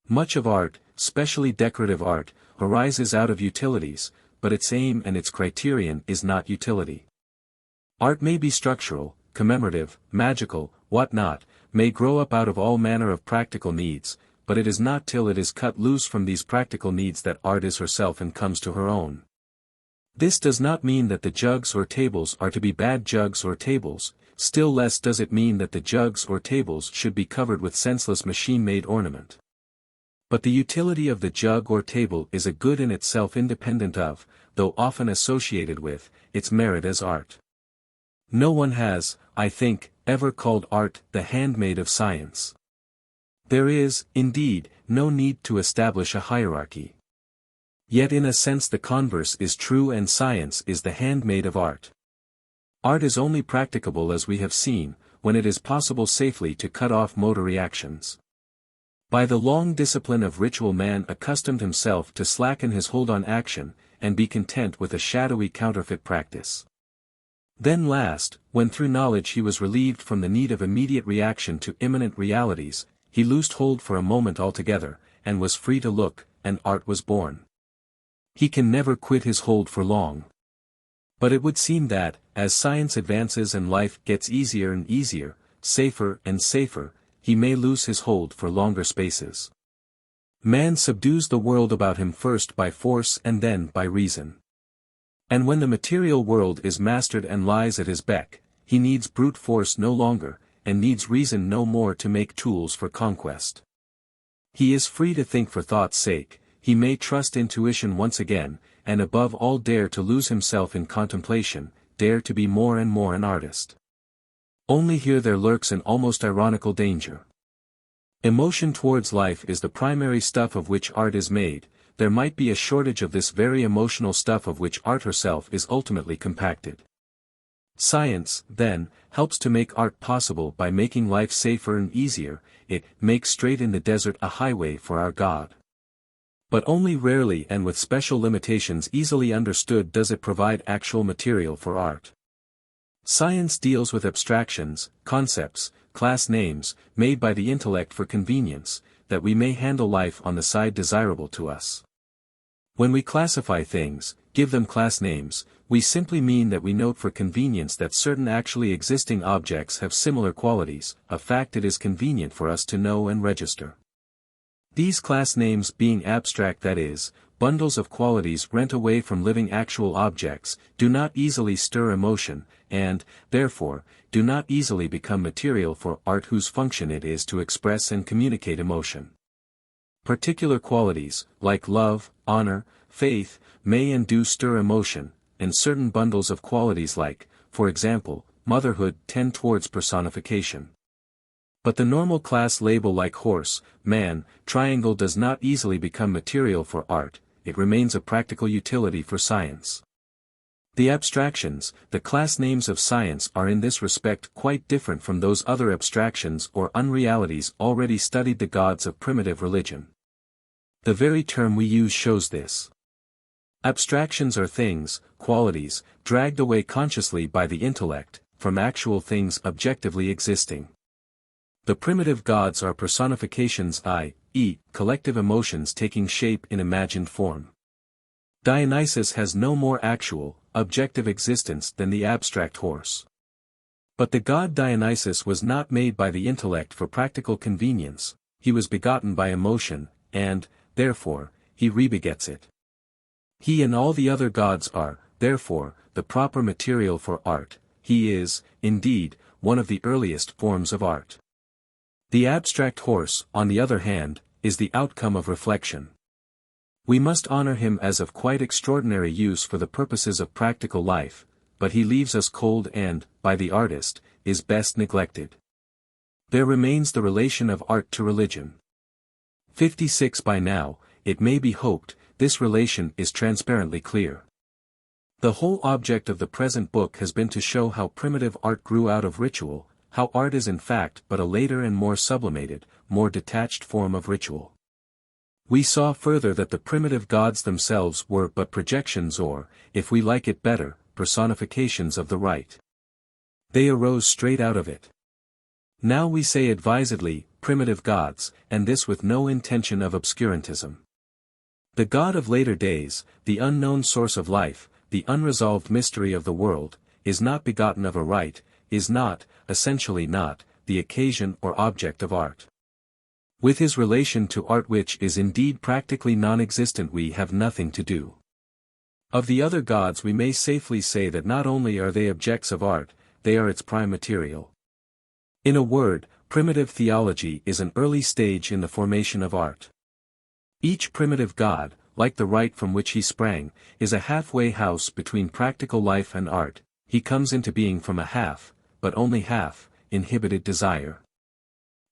Much of art, specially decorative art, arises out of utilities, but its aim and its criterion is not utility. Art may be structural, commemorative, magical, what not, may grow up out of all manner of practical needs, but it is not till it is cut loose from these practical needs that art is herself and comes to her own. This does not mean that the jugs or tables are to be bad jugs or tables, still less does it mean that the jugs or tables should be covered with senseless machine-made ornament. But the utility of the jug or table is a good in itself independent of, though often associated with, its merit as art. No one has, I think, ever called art the handmaid of science. There is, indeed, no need to establish a hierarchy. Yet in a sense the converse is true, and science is the handmaid of art. Art is only practicable, as we have seen, when it is possible safely to cut off motor reactions. By the long discipline of ritual man accustomed himself to slacken his hold on action, and be content with a shadowy counterfeit practice. Then last, when through knowledge he was relieved from the need of immediate reaction to imminent realities, he loosed hold for a moment altogether, and was free to look, and art was born. He can never quit his hold for long. But it would seem that, as science advances and life gets easier and easier, safer and safer, he may lose his hold for longer spaces. Man subdues the world about him first by force and then by reason. And when the material world is mastered and lies at his beck, he needs brute force no longer, and needs reason no more to make tools for conquest. He is free to think for thought's sake, he may trust intuition once again, and above all dare to lose himself in contemplation, dare to be more and more an artist. Only here there lurks an almost ironical danger. Emotion towards life is the primary stuff of which art is made, there might be a shortage of this very emotional stuff of which art herself is ultimately compacted. Science, then, helps to make art possible by making life safer and easier, it makes straight in the desert a highway for our God. But only rarely and with special limitations easily understood does it provide actual material for art. Science deals with abstractions, concepts, class names, made by the intellect for convenience, that we may handle life on the side desirable to us. When we classify things, give them class names, we simply mean that we note for convenience that certain actually existing objects have similar qualities, a fact it is convenient for us to know and register. These class names being abstract, that is, bundles of qualities rent away from living actual objects, do not easily stir emotion, and, therefore, do not easily become material for art whose function it is to express and communicate emotion. Particular qualities, like love, honor, faith, may and do stir emotion, and certain bundles of qualities like, for example, motherhood tend towards personification. But the normal class label like horse, man, triangle does not easily become material for art, it remains a practical utility for science. The abstractions, the class names of science are in this respect quite different from those other abstractions or unrealities already studied the gods of primitive religion. The very term we use shows this. Abstractions are things, qualities, dragged away consciously by the intellect, from actual things objectively existing. The primitive gods are personifications, i.e., collective emotions taking shape in imagined form. Dionysus has no more actual, objective existence than the abstract horse. But the god Dionysus was not made by the intellect for practical convenience, he was begotten by emotion, and, therefore, he rebegets it. He and all the other gods are, therefore, the proper material for art, he is, indeed, one of the earliest forms of art. The abstract horse, on the other hand, is the outcome of reflection. We must honor him as of quite extraordinary use for the purposes of practical life, but he leaves us cold and, by the artist, is best neglected. There remains the relation of art to religion. 56 By now, it may be hoped, this relation is transparently clear. The whole object of the present book has been to show how primitive art grew out of ritual, how art is in fact but a later and more sublimated, more detached form of ritual. We saw further that the primitive gods themselves were but projections or, if we like it better, personifications of the rite. They arose straight out of it. Now we say advisedly, primitive gods, and this with no intention of obscurantism. The God of later days, the unknown source of life, the unresolved mystery of the world, is not begotten of a rite, is not, essentially not, the occasion or object of art. With his relation to art which is indeed practically non-existent we have nothing to do. Of the other gods we may safely say that not only are they objects of art, they are its prime material. In a word, primitive theology is an early stage in the formation of art. Each primitive god, like the rite from which he sprang, is a halfway house between practical life and art, he comes into being from a half, but only half, inhibited desire.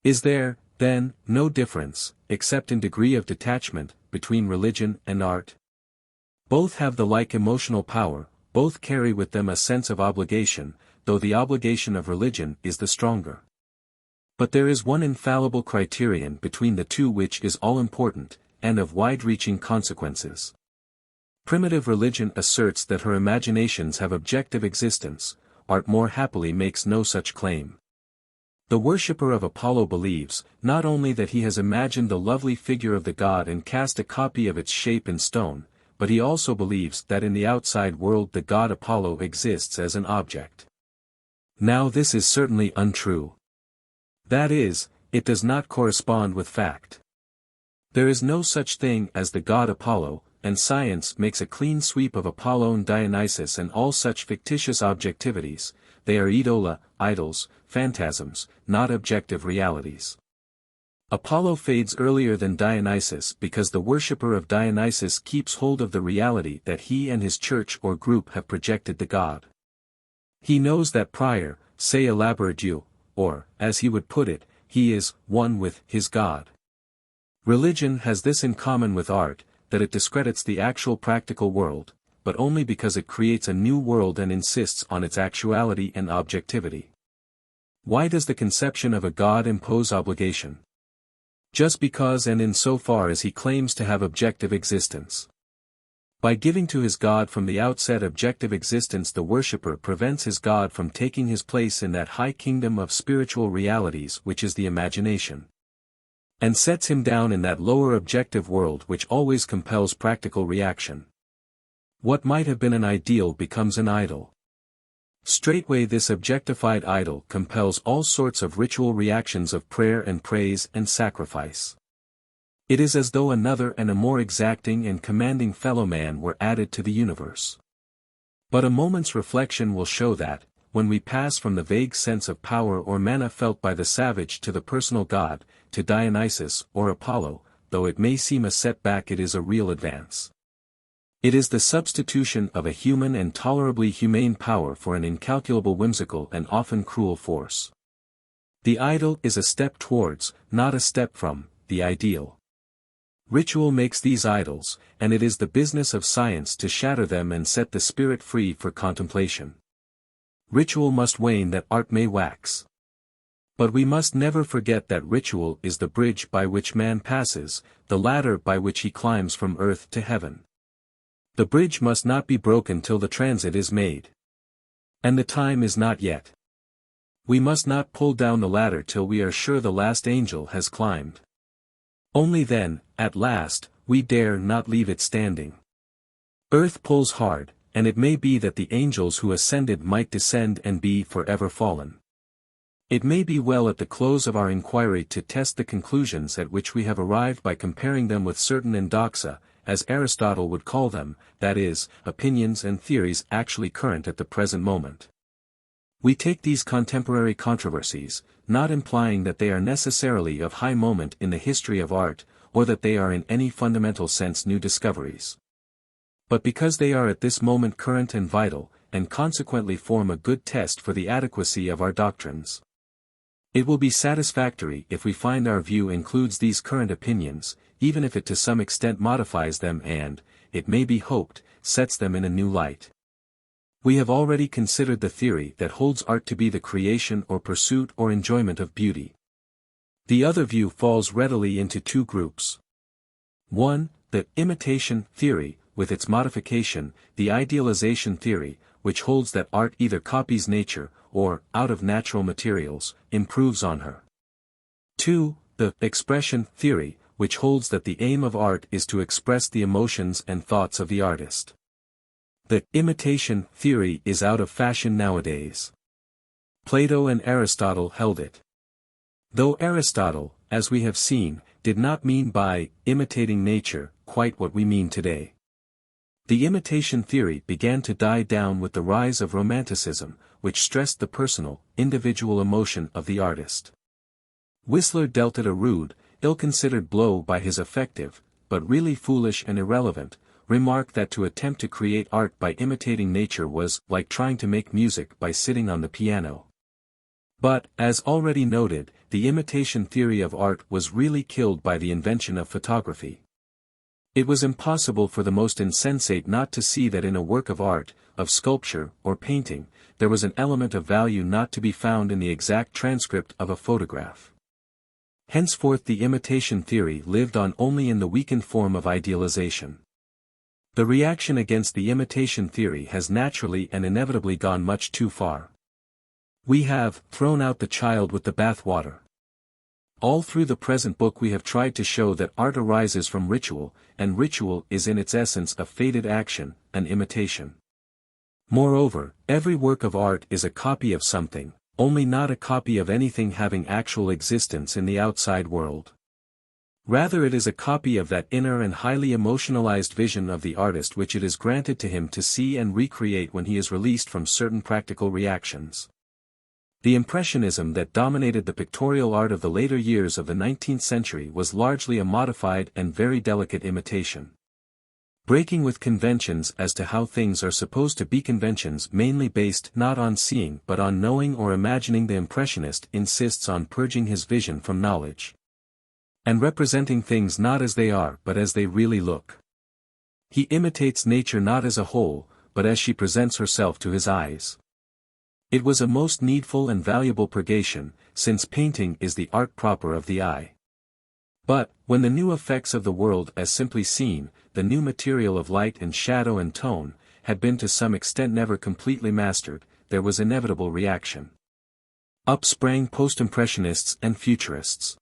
Is there, then, no difference, except in degree of detachment, between religion and art? Both have the like emotional power, both carry with them a sense of obligation, though the obligation of religion is the stronger. But there is one infallible criterion between the two which is all-important, and of wide-reaching consequences. Primitive religion asserts that her imaginations have objective existence, art more happily makes no such claim. The worshipper of Apollo believes, not only that he has imagined the lovely figure of the god and cast a copy of its shape in stone, but he also believes that in the outside world the god Apollo exists as an object. Now this is certainly untrue. That is, it does not correspond with fact. There is no such thing as the god Apollo, and science makes a clean sweep of Apollon, Dionysus and all such fictitious objectivities. They are idola, idols, phantasms, not objective realities. Apollo fades earlier than Dionysus because the worshipper of Dionysus keeps hold of the reality that he and his church or group have projected the god. He knows that prior, say elaborate you, or, as he would put it, he is one with his god. Religion has this in common with art, that it discredits the actual practical world, but only because it creates a new world and insists on its actuality and objectivity. Why does the conception of a god impose obligation? Just because and in so far as he claims to have objective existence. By giving to his god from the outset objective existence, the worshipper prevents his god from taking his place in that high kingdom of spiritual realities which is the imagination, and sets him down in that lower objective world which always compels practical reaction. What might have been an ideal becomes an idol. Straightway this objectified idol compels all sorts of ritual reactions of prayer and praise and sacrifice. It is as though another and a more exacting and commanding fellow man were added to the universe. But a moment's reflection will show that, when we pass from the vague sense of power or manna felt by the savage to the personal god, to Dionysus or Apollo, though it may seem a setback, it is a real advance. It is the substitution of a human and tolerably humane power for an incalculable whimsical and often cruel force. The idol is a step towards, not a step from, the ideal. Ritual makes these idols, and it is the business of science to shatter them and set the spirit free for contemplation. Ritual must wane that art may wax. But we must never forget that ritual is the bridge by which man passes, the ladder by which he climbs from earth to heaven. The bridge must not be broken till the transit is made. And the time is not yet. We must not pull down the ladder till we are sure the last angel has climbed. Only then, at last, we dare not leave it standing. Earth pulls hard, and it may be that the angels who ascended might descend and be forever fallen. It may be well at the close of our inquiry to test the conclusions at which we have arrived by comparing them with certain endoxa, as Aristotle would call them, that is, opinions and theories actually current at the present moment. We take these contemporary controversies, not implying that they are necessarily of high moment in the history of art, or that they are in any fundamental sense new discoveries, but because they are at this moment current and vital, and consequently form a good test for the adequacy of our doctrines. It will be satisfactory if we find our view includes these current opinions, even if it to some extent modifies them and, it may be hoped, sets them in a new light. We have already considered the theory that holds art to be the creation or pursuit or enjoyment of beauty. The other view falls readily into two groups. 1. The imitation theory, with its modification, the idealization theory, which holds that art either copies nature, or, out of natural materials, improves on her. 2. The expression theory, which holds that the aim of art is to express the emotions and thoughts of the artist. The imitation theory is out of fashion nowadays. Plato and Aristotle held it. Though Aristotle, as we have seen, did not mean by imitating nature quite what we mean today. The imitation theory began to die down with the rise of Romanticism, which stressed the personal, individual emotion of the artist. Whistler dealt it a rude, ill-considered blow by his effective, but really foolish and irrelevant, remark that to attempt to create art by imitating nature was like trying to make music by sitting on the piano. But, as already noted, the imitation theory of art was really killed by the invention of photography. It was impossible for the most insensate not to see that in a work of art, of sculpture, or painting, there was an element of value not to be found in the exact transcript of a photograph. Henceforth the imitation theory lived on only in the weakened form of idealization. The reaction against the imitation theory has naturally and inevitably gone much too far. We have thrown out the child with the bathwater. All through the present book we have tried to show that art arises from ritual, and ritual is in its essence a fated action, an imitation. Moreover, every work of art is a copy of something, only not a copy of anything having actual existence in the outside world. Rather it is a copy of that inner and highly emotionalized vision of the artist which it is granted to him to see and recreate when he is released from certain practical reactions. The Impressionism that dominated the pictorial art of the later years of the 19th century was largely a modified and very delicate imitation. Breaking with conventions as to how things are supposed to be, conventions mainly based not on seeing but on knowing or imagining. The Impressionist insists on purging his vision from knowledge and representing things not as they are but as they really look. He imitates nature not as a whole, but as she presents herself to his eyes. It was a most needful and valuable purgation, since painting is the art proper of the eye. But, when the new effects of the world as simply seen, the new material of light and shadow and tone, had been to some extent never completely mastered, there was inevitable reaction. Up sprang post-impressionists and futurists.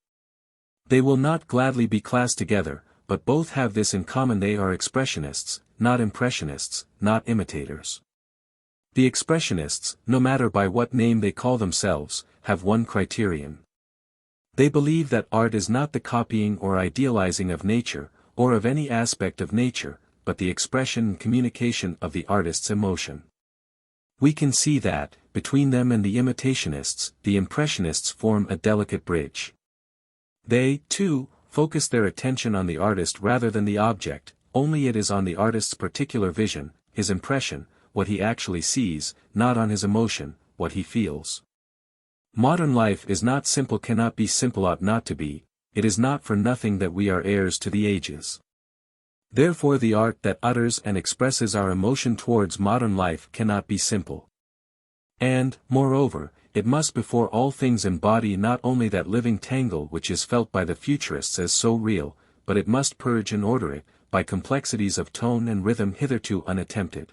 They will not gladly be classed together, but both have this in common: they are expressionists, not impressionists, not imitators. The expressionists, no matter by what name they call themselves, have one criterion. They believe that art is not the copying or idealizing of nature, or of any aspect of nature, but the expression and communication of the artist's emotion. We can see that, between them and the imitationists, the impressionists form a delicate bridge. They, too, focus their attention on the artist rather than the object, only it is on the artist's particular vision, his impression, what he actually sees, not on his emotion, what he feels. Modern life is not simple, cannot be simple, ought not to be. It is not for nothing that we are heirs to the ages. Therefore the art that utters and expresses our emotion towards modern life cannot be simple. And, moreover, it must before all things embody not only that living tangle which is felt by the futurists as so real, but it must purge and order it, by complexities of tone and rhythm hitherto unattempted.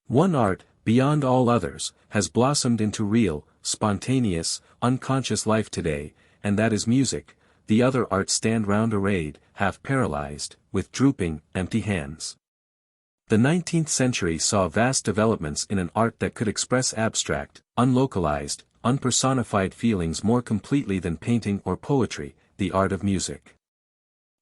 One art, beyond all others, has blossomed into real, spontaneous, unconscious life today, and that is music. The other arts stand round arrayed, half paralyzed, with drooping, empty hands. The 19th century saw vast developments in an art that could express abstract, unlocalized, unpersonified feelings more completely than painting or poetry, the art of music.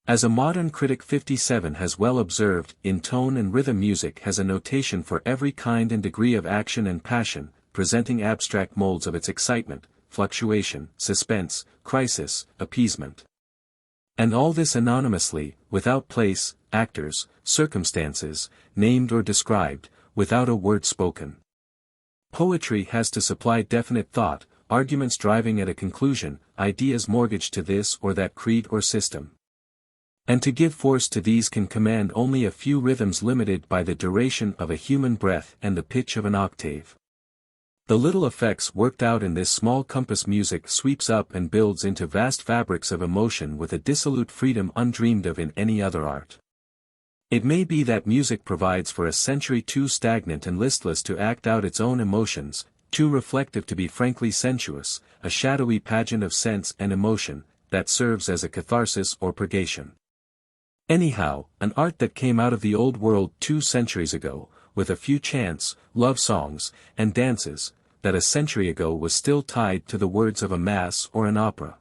As a modern critic 57 has well observed, in tone and rhythm music has a notation for every kind and degree of action and passion, presenting abstract molds of its excitement, fluctuation, suspense, crisis, appeasement. And all this anonymously, without place, actors, circumstances, named or described, without a word spoken. Poetry has to supply definite thought, arguments driving at a conclusion, ideas mortgaged to this or that creed or system. And to give force to these can command only a few rhythms limited by the duration of a human breath and the pitch of an octave. The little effects worked out in this small compass music sweeps up and builds into vast fabrics of emotion with a dissolute freedom undreamed of in any other art. It may be that music provides for a century too stagnant and listless to act out its own emotions, too reflective to be frankly sensuous, a shadowy pageant of sense and emotion, that serves as a catharsis or purgation. Anyhow, an art that came out of the old world 2 centuries ago, with a few chants, love songs, and dances, that a century ago was still tied to the words of a mass or an opera.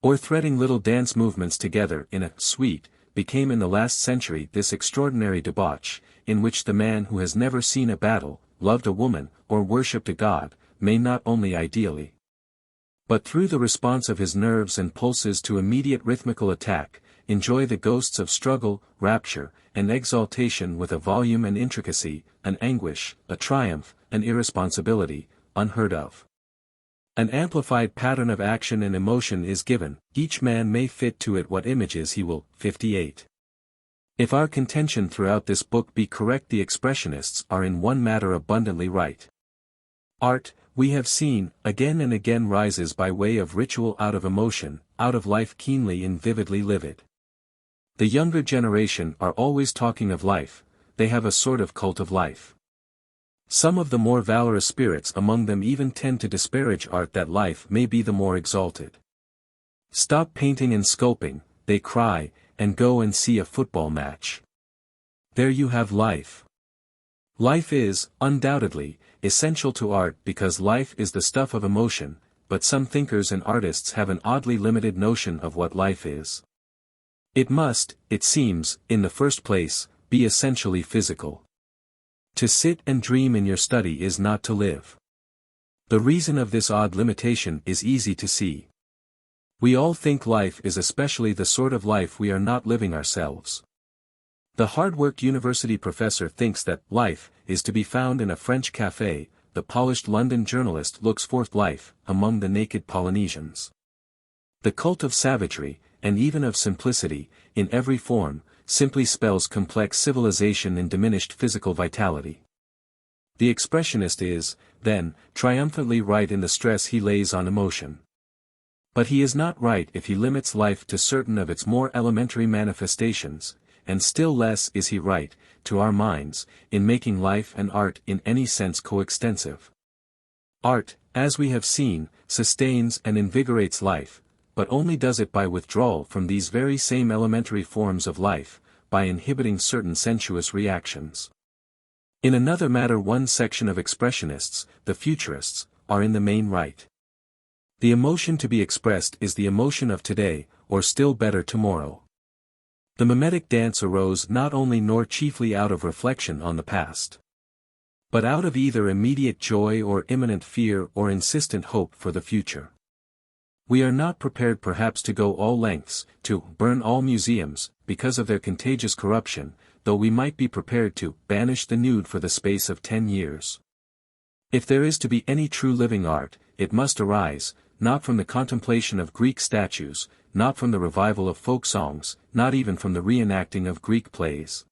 Or threading little dance movements together in a suite, became in the last century this extraordinary debauch, in which the man who has never seen a battle, loved a woman, or worshipped a god, may not only ideally, but through the response of his nerves and pulses to immediate rhythmical attack, enjoy the ghosts of struggle, rapture, and exaltation with a volume and intricacy, an anguish, a triumph, an irresponsibility, unheard of. An amplified pattern of action and emotion is given, each man may fit to it what images he will. 58. If our contention throughout this book be correct, the expressionists are in one matter abundantly right. Art, we have seen, again and again rises by way of ritual out of emotion, out of life keenly and vividly livid. The younger generation are always talking of life, they have a sort of cult of life. Some of the more valorous spirits among them even tend to disparage art that life may be the more exalted. Stop painting and sculpting, they cry, and go and see a football match. There you have life. Life is, undoubtedly, essential to art because life is the stuff of emotion, but some thinkers and artists have an oddly limited notion of what life is. It must, it seems, in the first place, be essentially physical. To sit and dream in your study is not to live. The reason of this odd limitation is easy to see. We all think life is especially the sort of life we are not living ourselves. The hard-worked university professor thinks that life is to be found in a French café. The polished London journalist looks for life among the naked Polynesians. The cult of savagery, and even of simplicity, in every form, simply spells complex civilization and diminished physical vitality. The expressionist is, then, triumphantly right in the stress he lays on emotion. But he is not right if he limits life to certain of its more elementary manifestations, and still less is he right, to our minds, in making life and art in any sense coextensive. Art, as we have seen, sustains and invigorates life, but only does it by withdrawal from these very same elementary forms of life, by inhibiting certain sensuous reactions. In another matter, one section of expressionists, the futurists, are in the main right. The emotion to be expressed is the emotion of today, or still better tomorrow. The mimetic dance arose not only nor chiefly out of reflection on the past, but out of either immediate joy or imminent fear or insistent hope for the future. We are not prepared perhaps to go all lengths, to burn all museums, because of their contagious corruption, though we might be prepared to banish the nude for the space of 10 years. If there is to be any true living art, it must arise, not from the contemplation of Greek statues, not from the revival of folk songs, not even from the reenacting of Greek plays,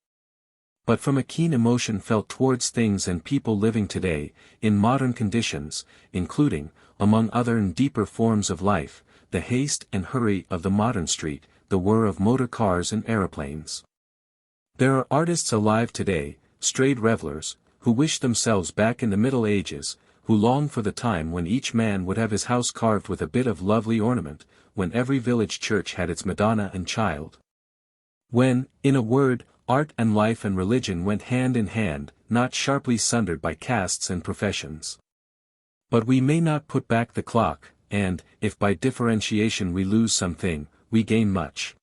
but from a keen emotion felt towards things and people living today, in modern conditions, including, among other and deeper forms of life, the haste and hurry of the modern street, the whir of motor cars and aeroplanes. There are artists alive today, strayed revelers, who wish themselves back in the Middle Ages, who long for the time when each man would have his house carved with a bit of lovely ornament, when every village church had its Madonna and Child. When, in a word, art and life and religion went hand in hand, not sharply sundered by castes and professions. But we may not put back the clock, and, if by differentiation we lose something, we gain much.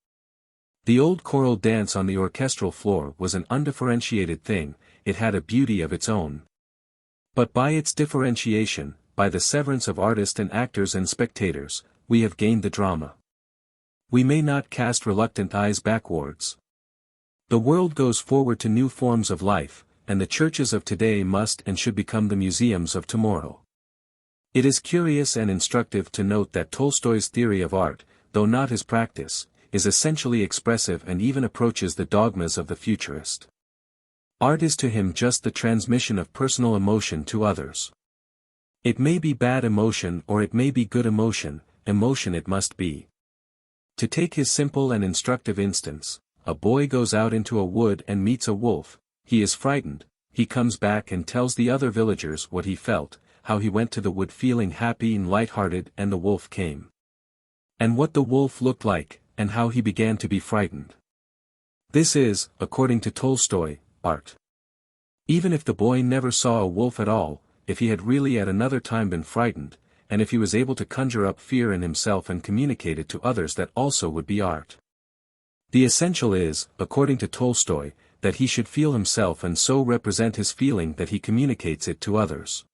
The old choral dance on the orchestral floor was an undifferentiated thing, it had a beauty of its own. But by its differentiation, by the severance of artist and actors and spectators, we have gained the drama. We may not cast reluctant eyes backwards. The world goes forward to new forms of life, and the churches of today must and should become the museums of tomorrow. It is curious and instructive to note that Tolstoy's theory of art, though not his practice, is essentially expressive and even approaches the dogmas of the futurist. Art is to him just the transmission of personal emotion to others. It may be bad emotion or it may be good emotion, emotion it must be. To take his simple and instructive instance, a boy goes out into a wood and meets a wolf, he is frightened, he comes back and tells the other villagers what he felt, how he went to the wood feeling happy and light-hearted and the wolf came. And what the wolf looked like, and how he began to be frightened. This is, according to Tolstoy, art. Even if the boy never saw a wolf at all, if he had really at another time been frightened, and if he was able to conjure up fear in himself and communicate it to others, that also would be art. The essential is, according to Tolstoy, that he should feel himself and so represent his feeling that he communicates it to others.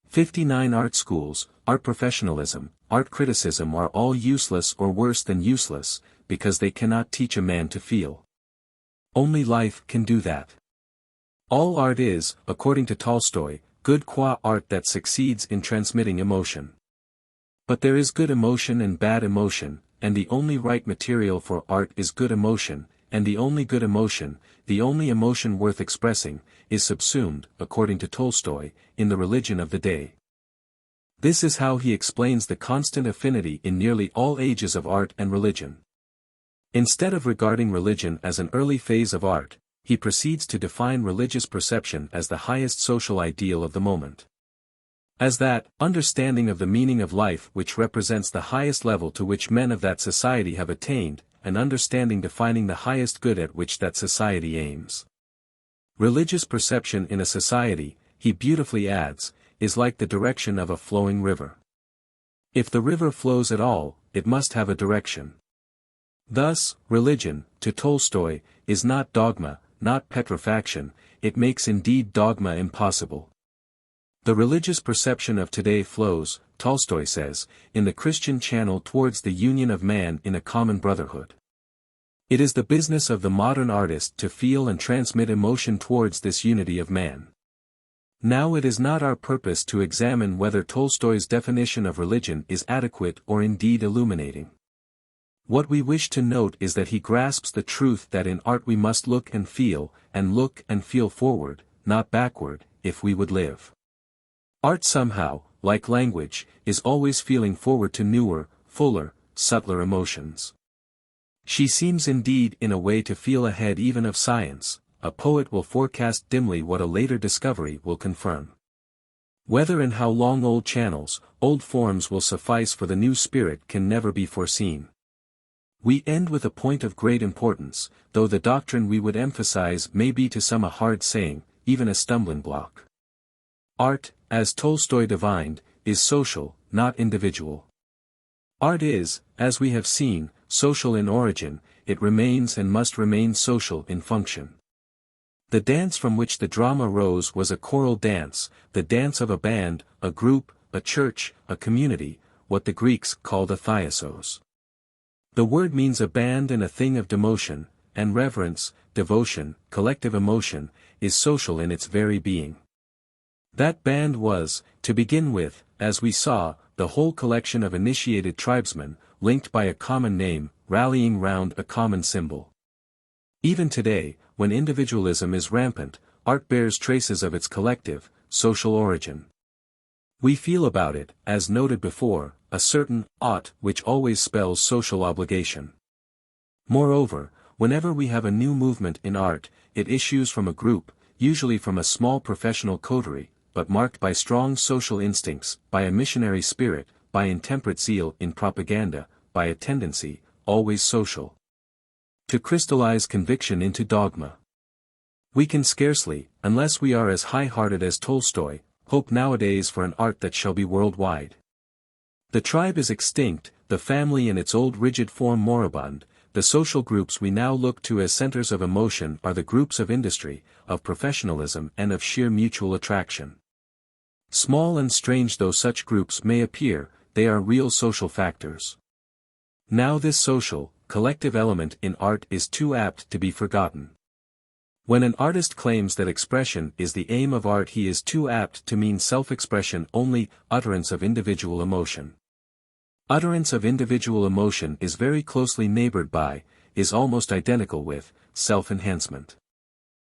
59 art schools, art professionalism, art criticism are all useless or worse than useless, because they cannot teach a man to feel. Only life can do that. All art is, according to Tolstoy, good qua art that succeeds in transmitting emotion. But there is good emotion and bad emotion, and the only right material for art is good emotion, and the only good emotion, the only emotion worth expressing, is subsumed, according to Tolstoy, in the religion of the day. This is how he explains the constant affinity in nearly all ages of art and religion. Instead of regarding religion as an early phase of art, he proceeds to define religious perception as the highest social ideal of the moment. As that understanding of the meaning of life which represents the highest level to which men of that society have attained, an understanding defining the highest good at which that society aims. Religious perception in a society, he beautifully adds, is like the direction of a flowing river. If the river flows at all, it must have a direction. Thus, religion, to Tolstoy, is not dogma, not petrifaction, it makes indeed dogma impossible. The religious perception of today flows, Tolstoy says, in the Christian channel towards the union of man in a common brotherhood. It is the business of the modern artist to feel and transmit emotion towards this unity of man. Now it is not our purpose to examine whether Tolstoy's definition of religion is adequate or indeed illuminating. What we wish to note is that he grasps the truth that in art we must look and feel forward, not backward, if we would live. Art somehow, like language, is always feeling forward to newer, fuller, subtler emotions. She seems indeed in a way to feel ahead even of science. A poet will forecast dimly what a later discovery will confirm. Whether and how long old channels, old forms will suffice for the new spirit can never be foreseen. We end with a point of great importance, though the doctrine we would emphasize may be to some a hard saying, even a stumbling block. Art, as Tolstoy divined, is social, not individual. Art is, as we have seen, social in origin, it remains and must remain social in function. The dance from which the drama rose was a choral dance, the dance of a band, a group, a church, a community, what the Greeks called a thyasos. The word means a band and a thing of demotion, and reverence, devotion, collective emotion, is social in its very being. That band was, to begin with, as we saw, the whole collection of initiated tribesmen, linked by a common name, rallying round a common symbol. Even today, when individualism is rampant, art bears traces of its collective, social origin. We feel about it, as noted before, a certain ought which always spells social obligation. Moreover, whenever we have a new movement in art, it issues from a group, usually from a small professional coterie, but marked by strong social instincts, by a missionary spirit, by intemperate zeal in propaganda, by a tendency, always social, to crystallize conviction into dogma. We can scarcely, unless we are as high-hearted as Tolstoy, hope nowadays for an art that shall be worldwide. The tribe is extinct, the family in its old rigid form moribund, the social groups we now look to as centers of emotion are the groups of industry, of professionalism and of sheer mutual attraction. Small and strange though such groups may appear, they are real social factors. Now this social, collective element in art is too apt to be forgotten. When an artist claims that expression is the aim of art, he is too apt to mean self-expression only, utterance of individual emotion. Utterance of individual emotion is very closely neighbored by, is almost identical with, self-enhancement.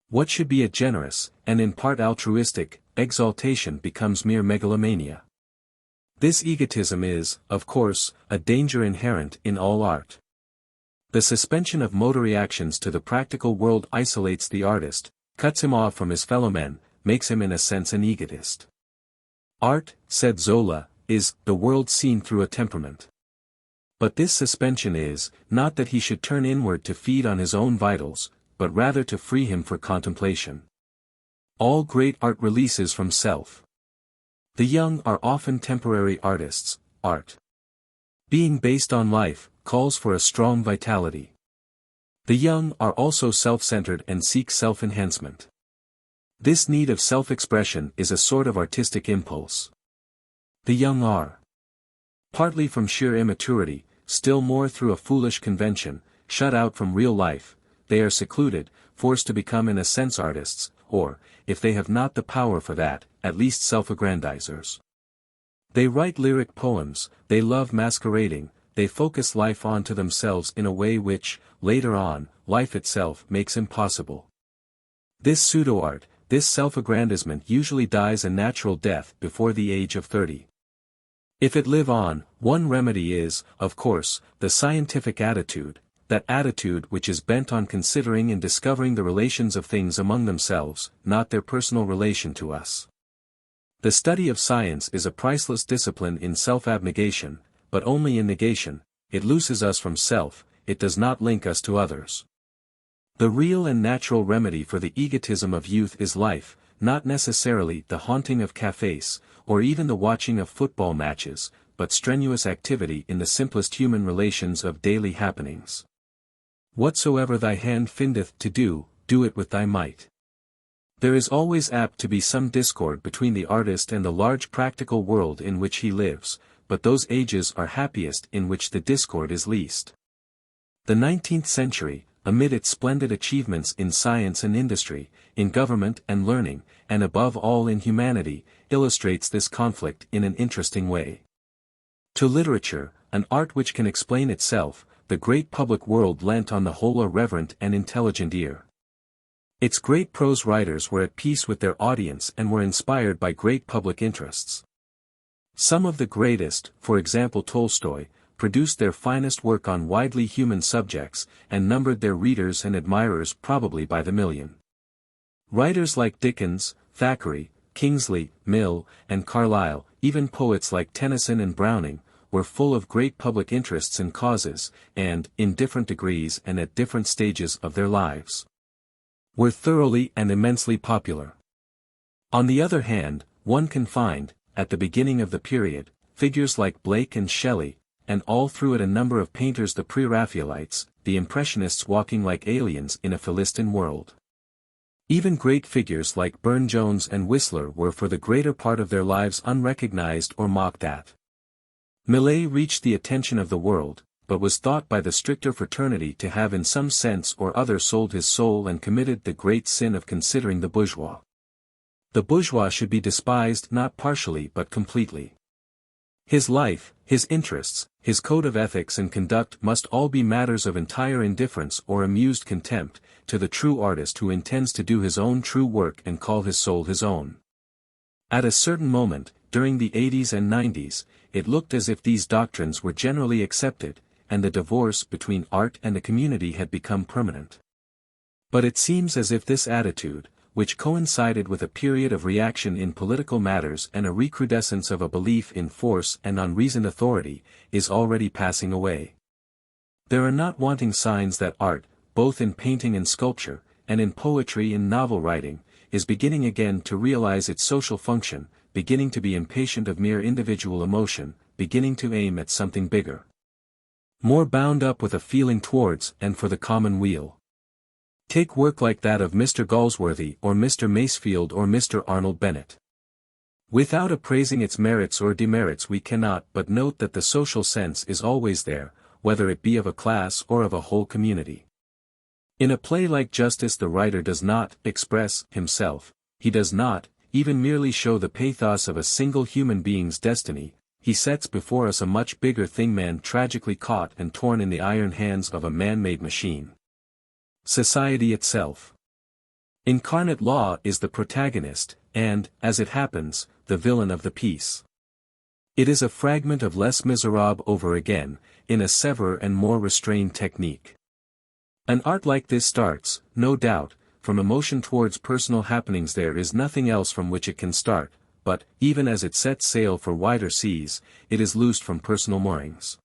What should be a generous, and in part altruistic, exaltation becomes mere megalomania. This egotism is, of course, a danger inherent in all art. The suspension of motor reactions to the practical world isolates the artist, cuts him off from his fellow men, makes him in a sense an egotist. Art, said Zola, is the world seen through a temperament. But this suspension is, not that he should turn inward to feed on his own vitals, but rather to free him for contemplation. All great art releases from self. The young are often temporary artists. Art, being based on life, calls for a strong vitality. The young are also self-centered and seek self-enhancement. This need of self-expression is a sort of artistic impulse. The young are, partly from sheer immaturity, still more through a foolish convention, shut out from real life, they are secluded, forced to become in a sense artists, or, if they have not the power for that, at least self-aggrandizers. They write lyric poems, they love masquerading, they focus life onto themselves in a way which, later on, life itself makes impossible. This pseudo-art, this self-aggrandizement usually dies a natural death before the age of 30. If it live on, one remedy is, of course, the scientific attitude, that attitude which is bent on considering and discovering the relations of things among themselves, not their personal relation to us. The study of science is a priceless discipline in self-abnegation, but only in negation. It looses us from self, it does not link us to others. The real and natural remedy for the egotism of youth is life, not necessarily the haunting of cafes, or even the watching of football matches, but strenuous activity in the simplest human relations of daily happenings. Whatsoever thy hand findeth to do, do it with thy might. There is always apt to be some discord between the artist and the large practical world in which he lives, but those ages are happiest in which the discord is least. The 19th century, amid its splendid achievements in science and industry, in government and learning, and above all in humanity, illustrates this conflict in an interesting way. To literature, an art which can explain itself, the great public world lent on the whole a reverent and intelligent ear. Its great prose writers were at peace with their audience and were inspired by great public interests. Some of the greatest, for example Tolstoy, produced their finest work on widely human subjects, and numbered their readers and admirers probably by the million. Writers like Dickens, Thackeray, Kingsley, Mill, and Carlyle, even poets like Tennyson and Browning, were full of great public interests and causes, and, in different degrees and at different stages of their lives, were thoroughly and immensely popular. On the other hand, one can find, at the beginning of the period, figures like Blake and Shelley, and all through it a number of painters, the Pre-Raphaelites, the Impressionists, walking like aliens in a Philistine world. Even great figures like Burne-Jones and Whistler were for the greater part of their lives unrecognized or mocked at. Millet reached the attention of the world, but was thought by the stricter fraternity to have in some sense or other sold his soul and committed the great sin of considering the bourgeois. The bourgeois should be despised not partially but completely. His life, his interests, his code of ethics and conduct must all be matters of entire indifference or amused contempt, to the true artist who intends to do his own true work and call his soul his own. At a certain moment, during the 80s and 90s, it looked as if these doctrines were generally accepted, and the divorce between art and the community had become permanent. But it seems as if this attitude, which coincided with a period of reaction in political matters and a recrudescence of a belief in force and unreasoned authority, is already passing away. There are not wanting signs that art, both in painting and sculpture, and in poetry and novel writing, is beginning again to realize its social function, beginning to be impatient of mere individual emotion, beginning to aim at something bigger, more bound up with a feeling towards and for the common weal. Take work like that of Mr. Galsworthy or Mr. Masefield or Mr. Arnold Bennett. Without appraising its merits or demerits, we cannot but note that the social sense is always there, whether it be of a class or of a whole community. In a play like Justice, the writer does not express himself, he does not even merely show the pathos of a single human being's destiny, he sets before us a much bigger thing, man tragically caught and torn in the iron hands of a man-made machine. Society itself. Incarnate law is the protagonist, and, as it happens, the villain of the piece. It is a fragment of Les Miserables over again, in a severer and more restrained technique. An art like this starts, no doubt, from emotion towards personal happenings. There is nothing else from which it can start, but, even as it sets sail for wider seas, it is loosed from personal moorings.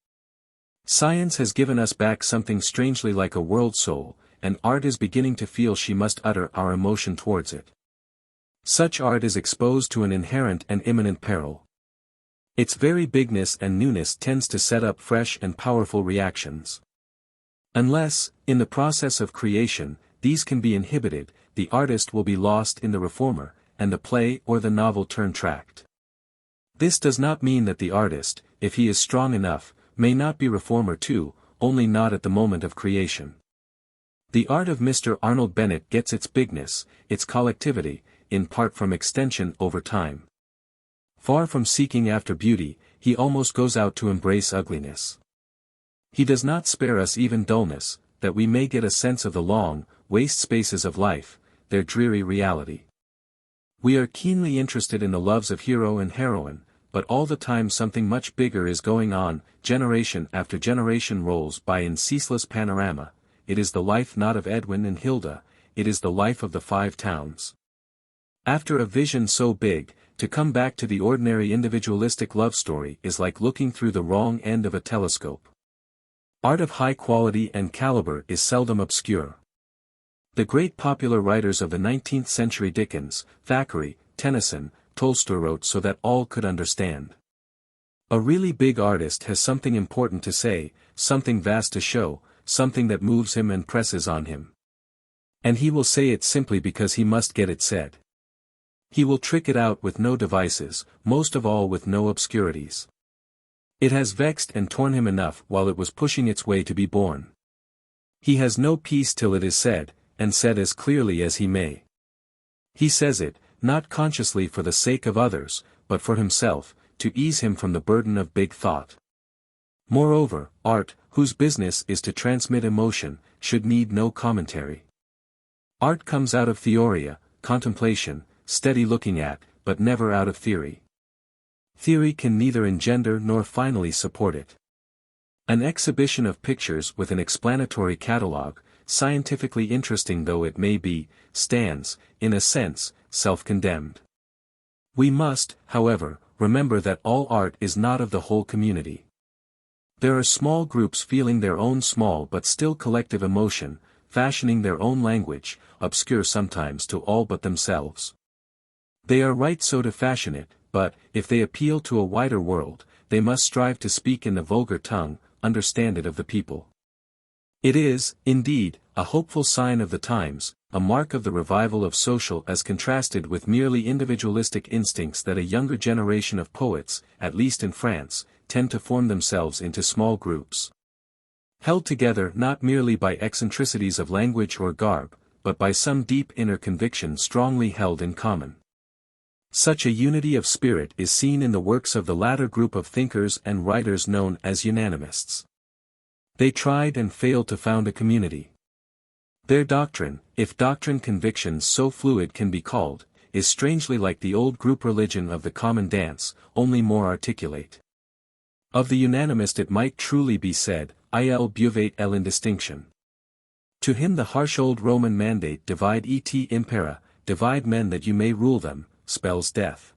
Science has given us back something strangely like a world soul, and art is beginning to feel she must utter our emotion towards it. Such art is exposed to an inherent and imminent peril. Its very bigness and newness tends to set up fresh and powerful reactions. Unless, in the process of creation, these can be inhibited, the artist will be lost in the reformer, and the play or the novel turn tract. This does not mean that the artist, if he is strong enough, may not be reformer too, only not at the moment of creation. The art of Mr. Arnold Bennett gets its bigness, its collectivity, in part from extension over time. Far from seeking after beauty, he almost goes out to embrace ugliness. He does not spare us even dullness, that we may get a sense of the long, waste spaces of life, their dreary reality. We are keenly interested in the loves of hero and heroine, but all the time something much bigger is going on. Generation after generation rolls by in ceaseless panorama. It is the life not of Edwin and Hilda, it is the life of the Five Towns. After a vision so big, to come back to the ordinary individualistic love story is like looking through the wrong end of a telescope. Art of high quality and caliber is seldom obscure. The great popular writers of the 19th century, Dickens, Thackeray, Tennyson, Tolstoy, wrote so that all could understand. A really big artist has something important to say, something vast to show, something that moves him and presses on him. And he will say it simply because he must get it said. He will trick it out with no devices, most of all with no obscurities. It has vexed and torn him enough while it was pushing its way to be born. He has no peace till it is said, and said as clearly as he may. He says it, not consciously for the sake of others, but for himself, to ease him from the burden of big thought. Moreover, art, whose business is to transmit emotion, should need no commentary. Art comes out of theoria, contemplation, steady looking at, but never out of theory. Theory can neither engender nor finally support it. An exhibition of pictures with an explanatory catalogue, scientifically interesting though it may be, stands, in a sense, self-condemned. We must, however, remember that all art is not of the whole community. There are small groups feeling their own small but still collective emotion, fashioning their own language, obscure sometimes to all but themselves. They are right so to fashion it, but, if they appeal to a wider world, they must strive to speak in the vulgar tongue, understand it of the people. It is, indeed, a hopeful sign of the times, a mark of the revival of social as contrasted with merely individualistic instincts that a younger generation of poets, at least in France, tend to form themselves into small groups. Held together not merely by eccentricities of language or garb, but by some deep inner conviction strongly held in common. Such a unity of spirit is seen in the works of the latter group of thinkers and writers known as unanimists. They tried and failed to found a community. Their doctrine, if doctrine convictions so fluid can be called, is strangely like the old group religion of the common dance, only more articulate. Of the unanimist it might truly be said, il buvait l'indistinction. To him the harsh old Roman mandate divide et impera, divide men that you may rule them, spells death.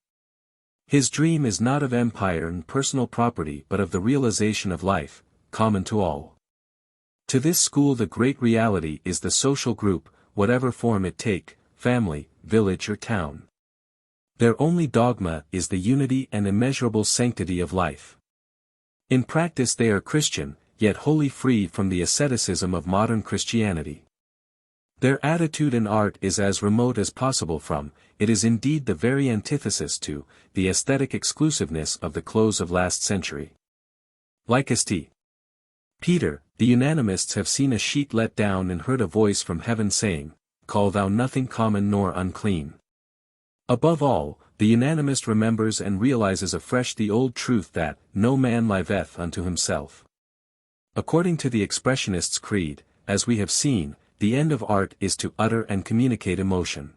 His dream is not of empire and personal property but of the realization of life, common to all. To this school the great reality is the social group, whatever form it take, family, village or town. Their only dogma is the unity and immeasurable sanctity of life. In practice they are Christian, yet wholly free from the asceticism of modern Christianity. Their attitude in art is as remote as possible from, it is indeed the very antithesis to, the aesthetic exclusiveness of the close of last century. Like St. Peter, the unanimists have seen a sheet let down and heard a voice from heaven saying, "Call thou nothing common nor unclean." Above all, the unanimist remembers and realizes afresh the old truth that, no man liveth unto himself. According to the expressionist's creed, as we have seen, the end of art is to utter and communicate emotion.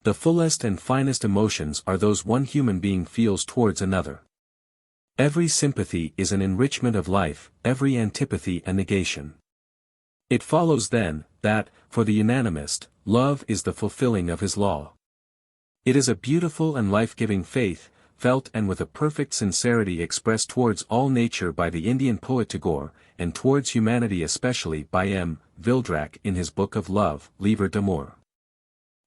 The fullest and finest emotions are those one human being feels towards another. Every sympathy is an enrichment of life, every antipathy a negation. It follows then, that, for the unanimist, love is the fulfilling of his law. It is a beautiful and life-giving faith, felt and with a perfect sincerity expressed towards all nature by the Indian poet Tagore, and towards humanity especially by M. Vildrac in his book of love, Livre d'amour.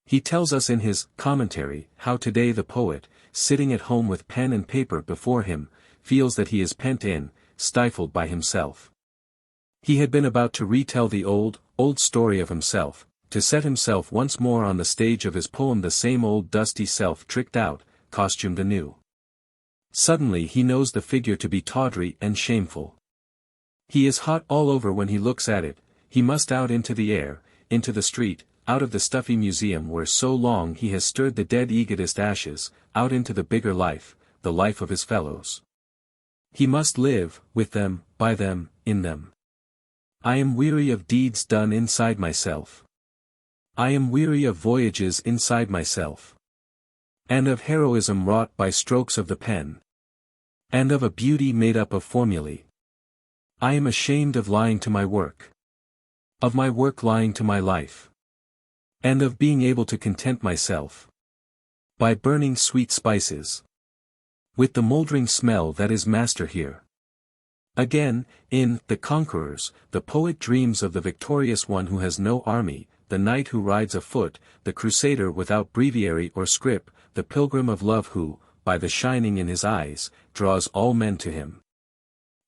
He tells us in his commentary how today the poet, sitting at home with pen and paper before him, feels that he is pent in, stifled by himself. He had been about to retell the old story of himself, to set himself once more on the stage of his poem, the same old dusty self tricked out, costumed anew. Suddenly he knows the figure to be tawdry and shameful. He is hot all over when he looks at it, he must out into the air, into the street, out of the stuffy museum where so long he has stirred the dead egotist ashes, out into the bigger life, the life of his fellows. He must live, with them, by them, in them. I am weary of deeds done inside myself. I am weary of voyages inside myself. And of heroism wrought by strokes of the pen. And of a beauty made up of formulae. I am ashamed of lying to my work. Of my work lying to my life. And of being able to content myself. By burning sweet spices. With the mouldering smell that is master here. Again, in The Conquerors, the poet dreams of the victorious one who has no army, the knight who rides afoot, the crusader without breviary or scrip, the pilgrim of love who, by the shining in his eyes, draws all men to him.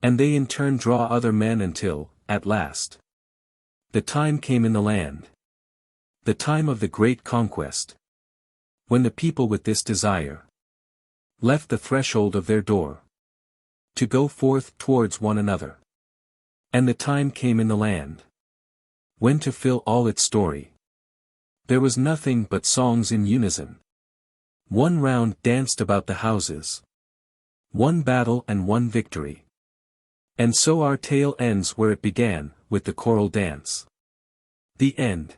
And they in turn draw other men until, at last, the time came in the land. The time of the great conquest. When the people with this desire left the threshold of their door to go forth towards one another. And the time came in the land when to fill all its story. There was nothing but songs in unison. One round danced about the houses. One battle and one victory. And so our tale ends where it began, with the choral dance. The end.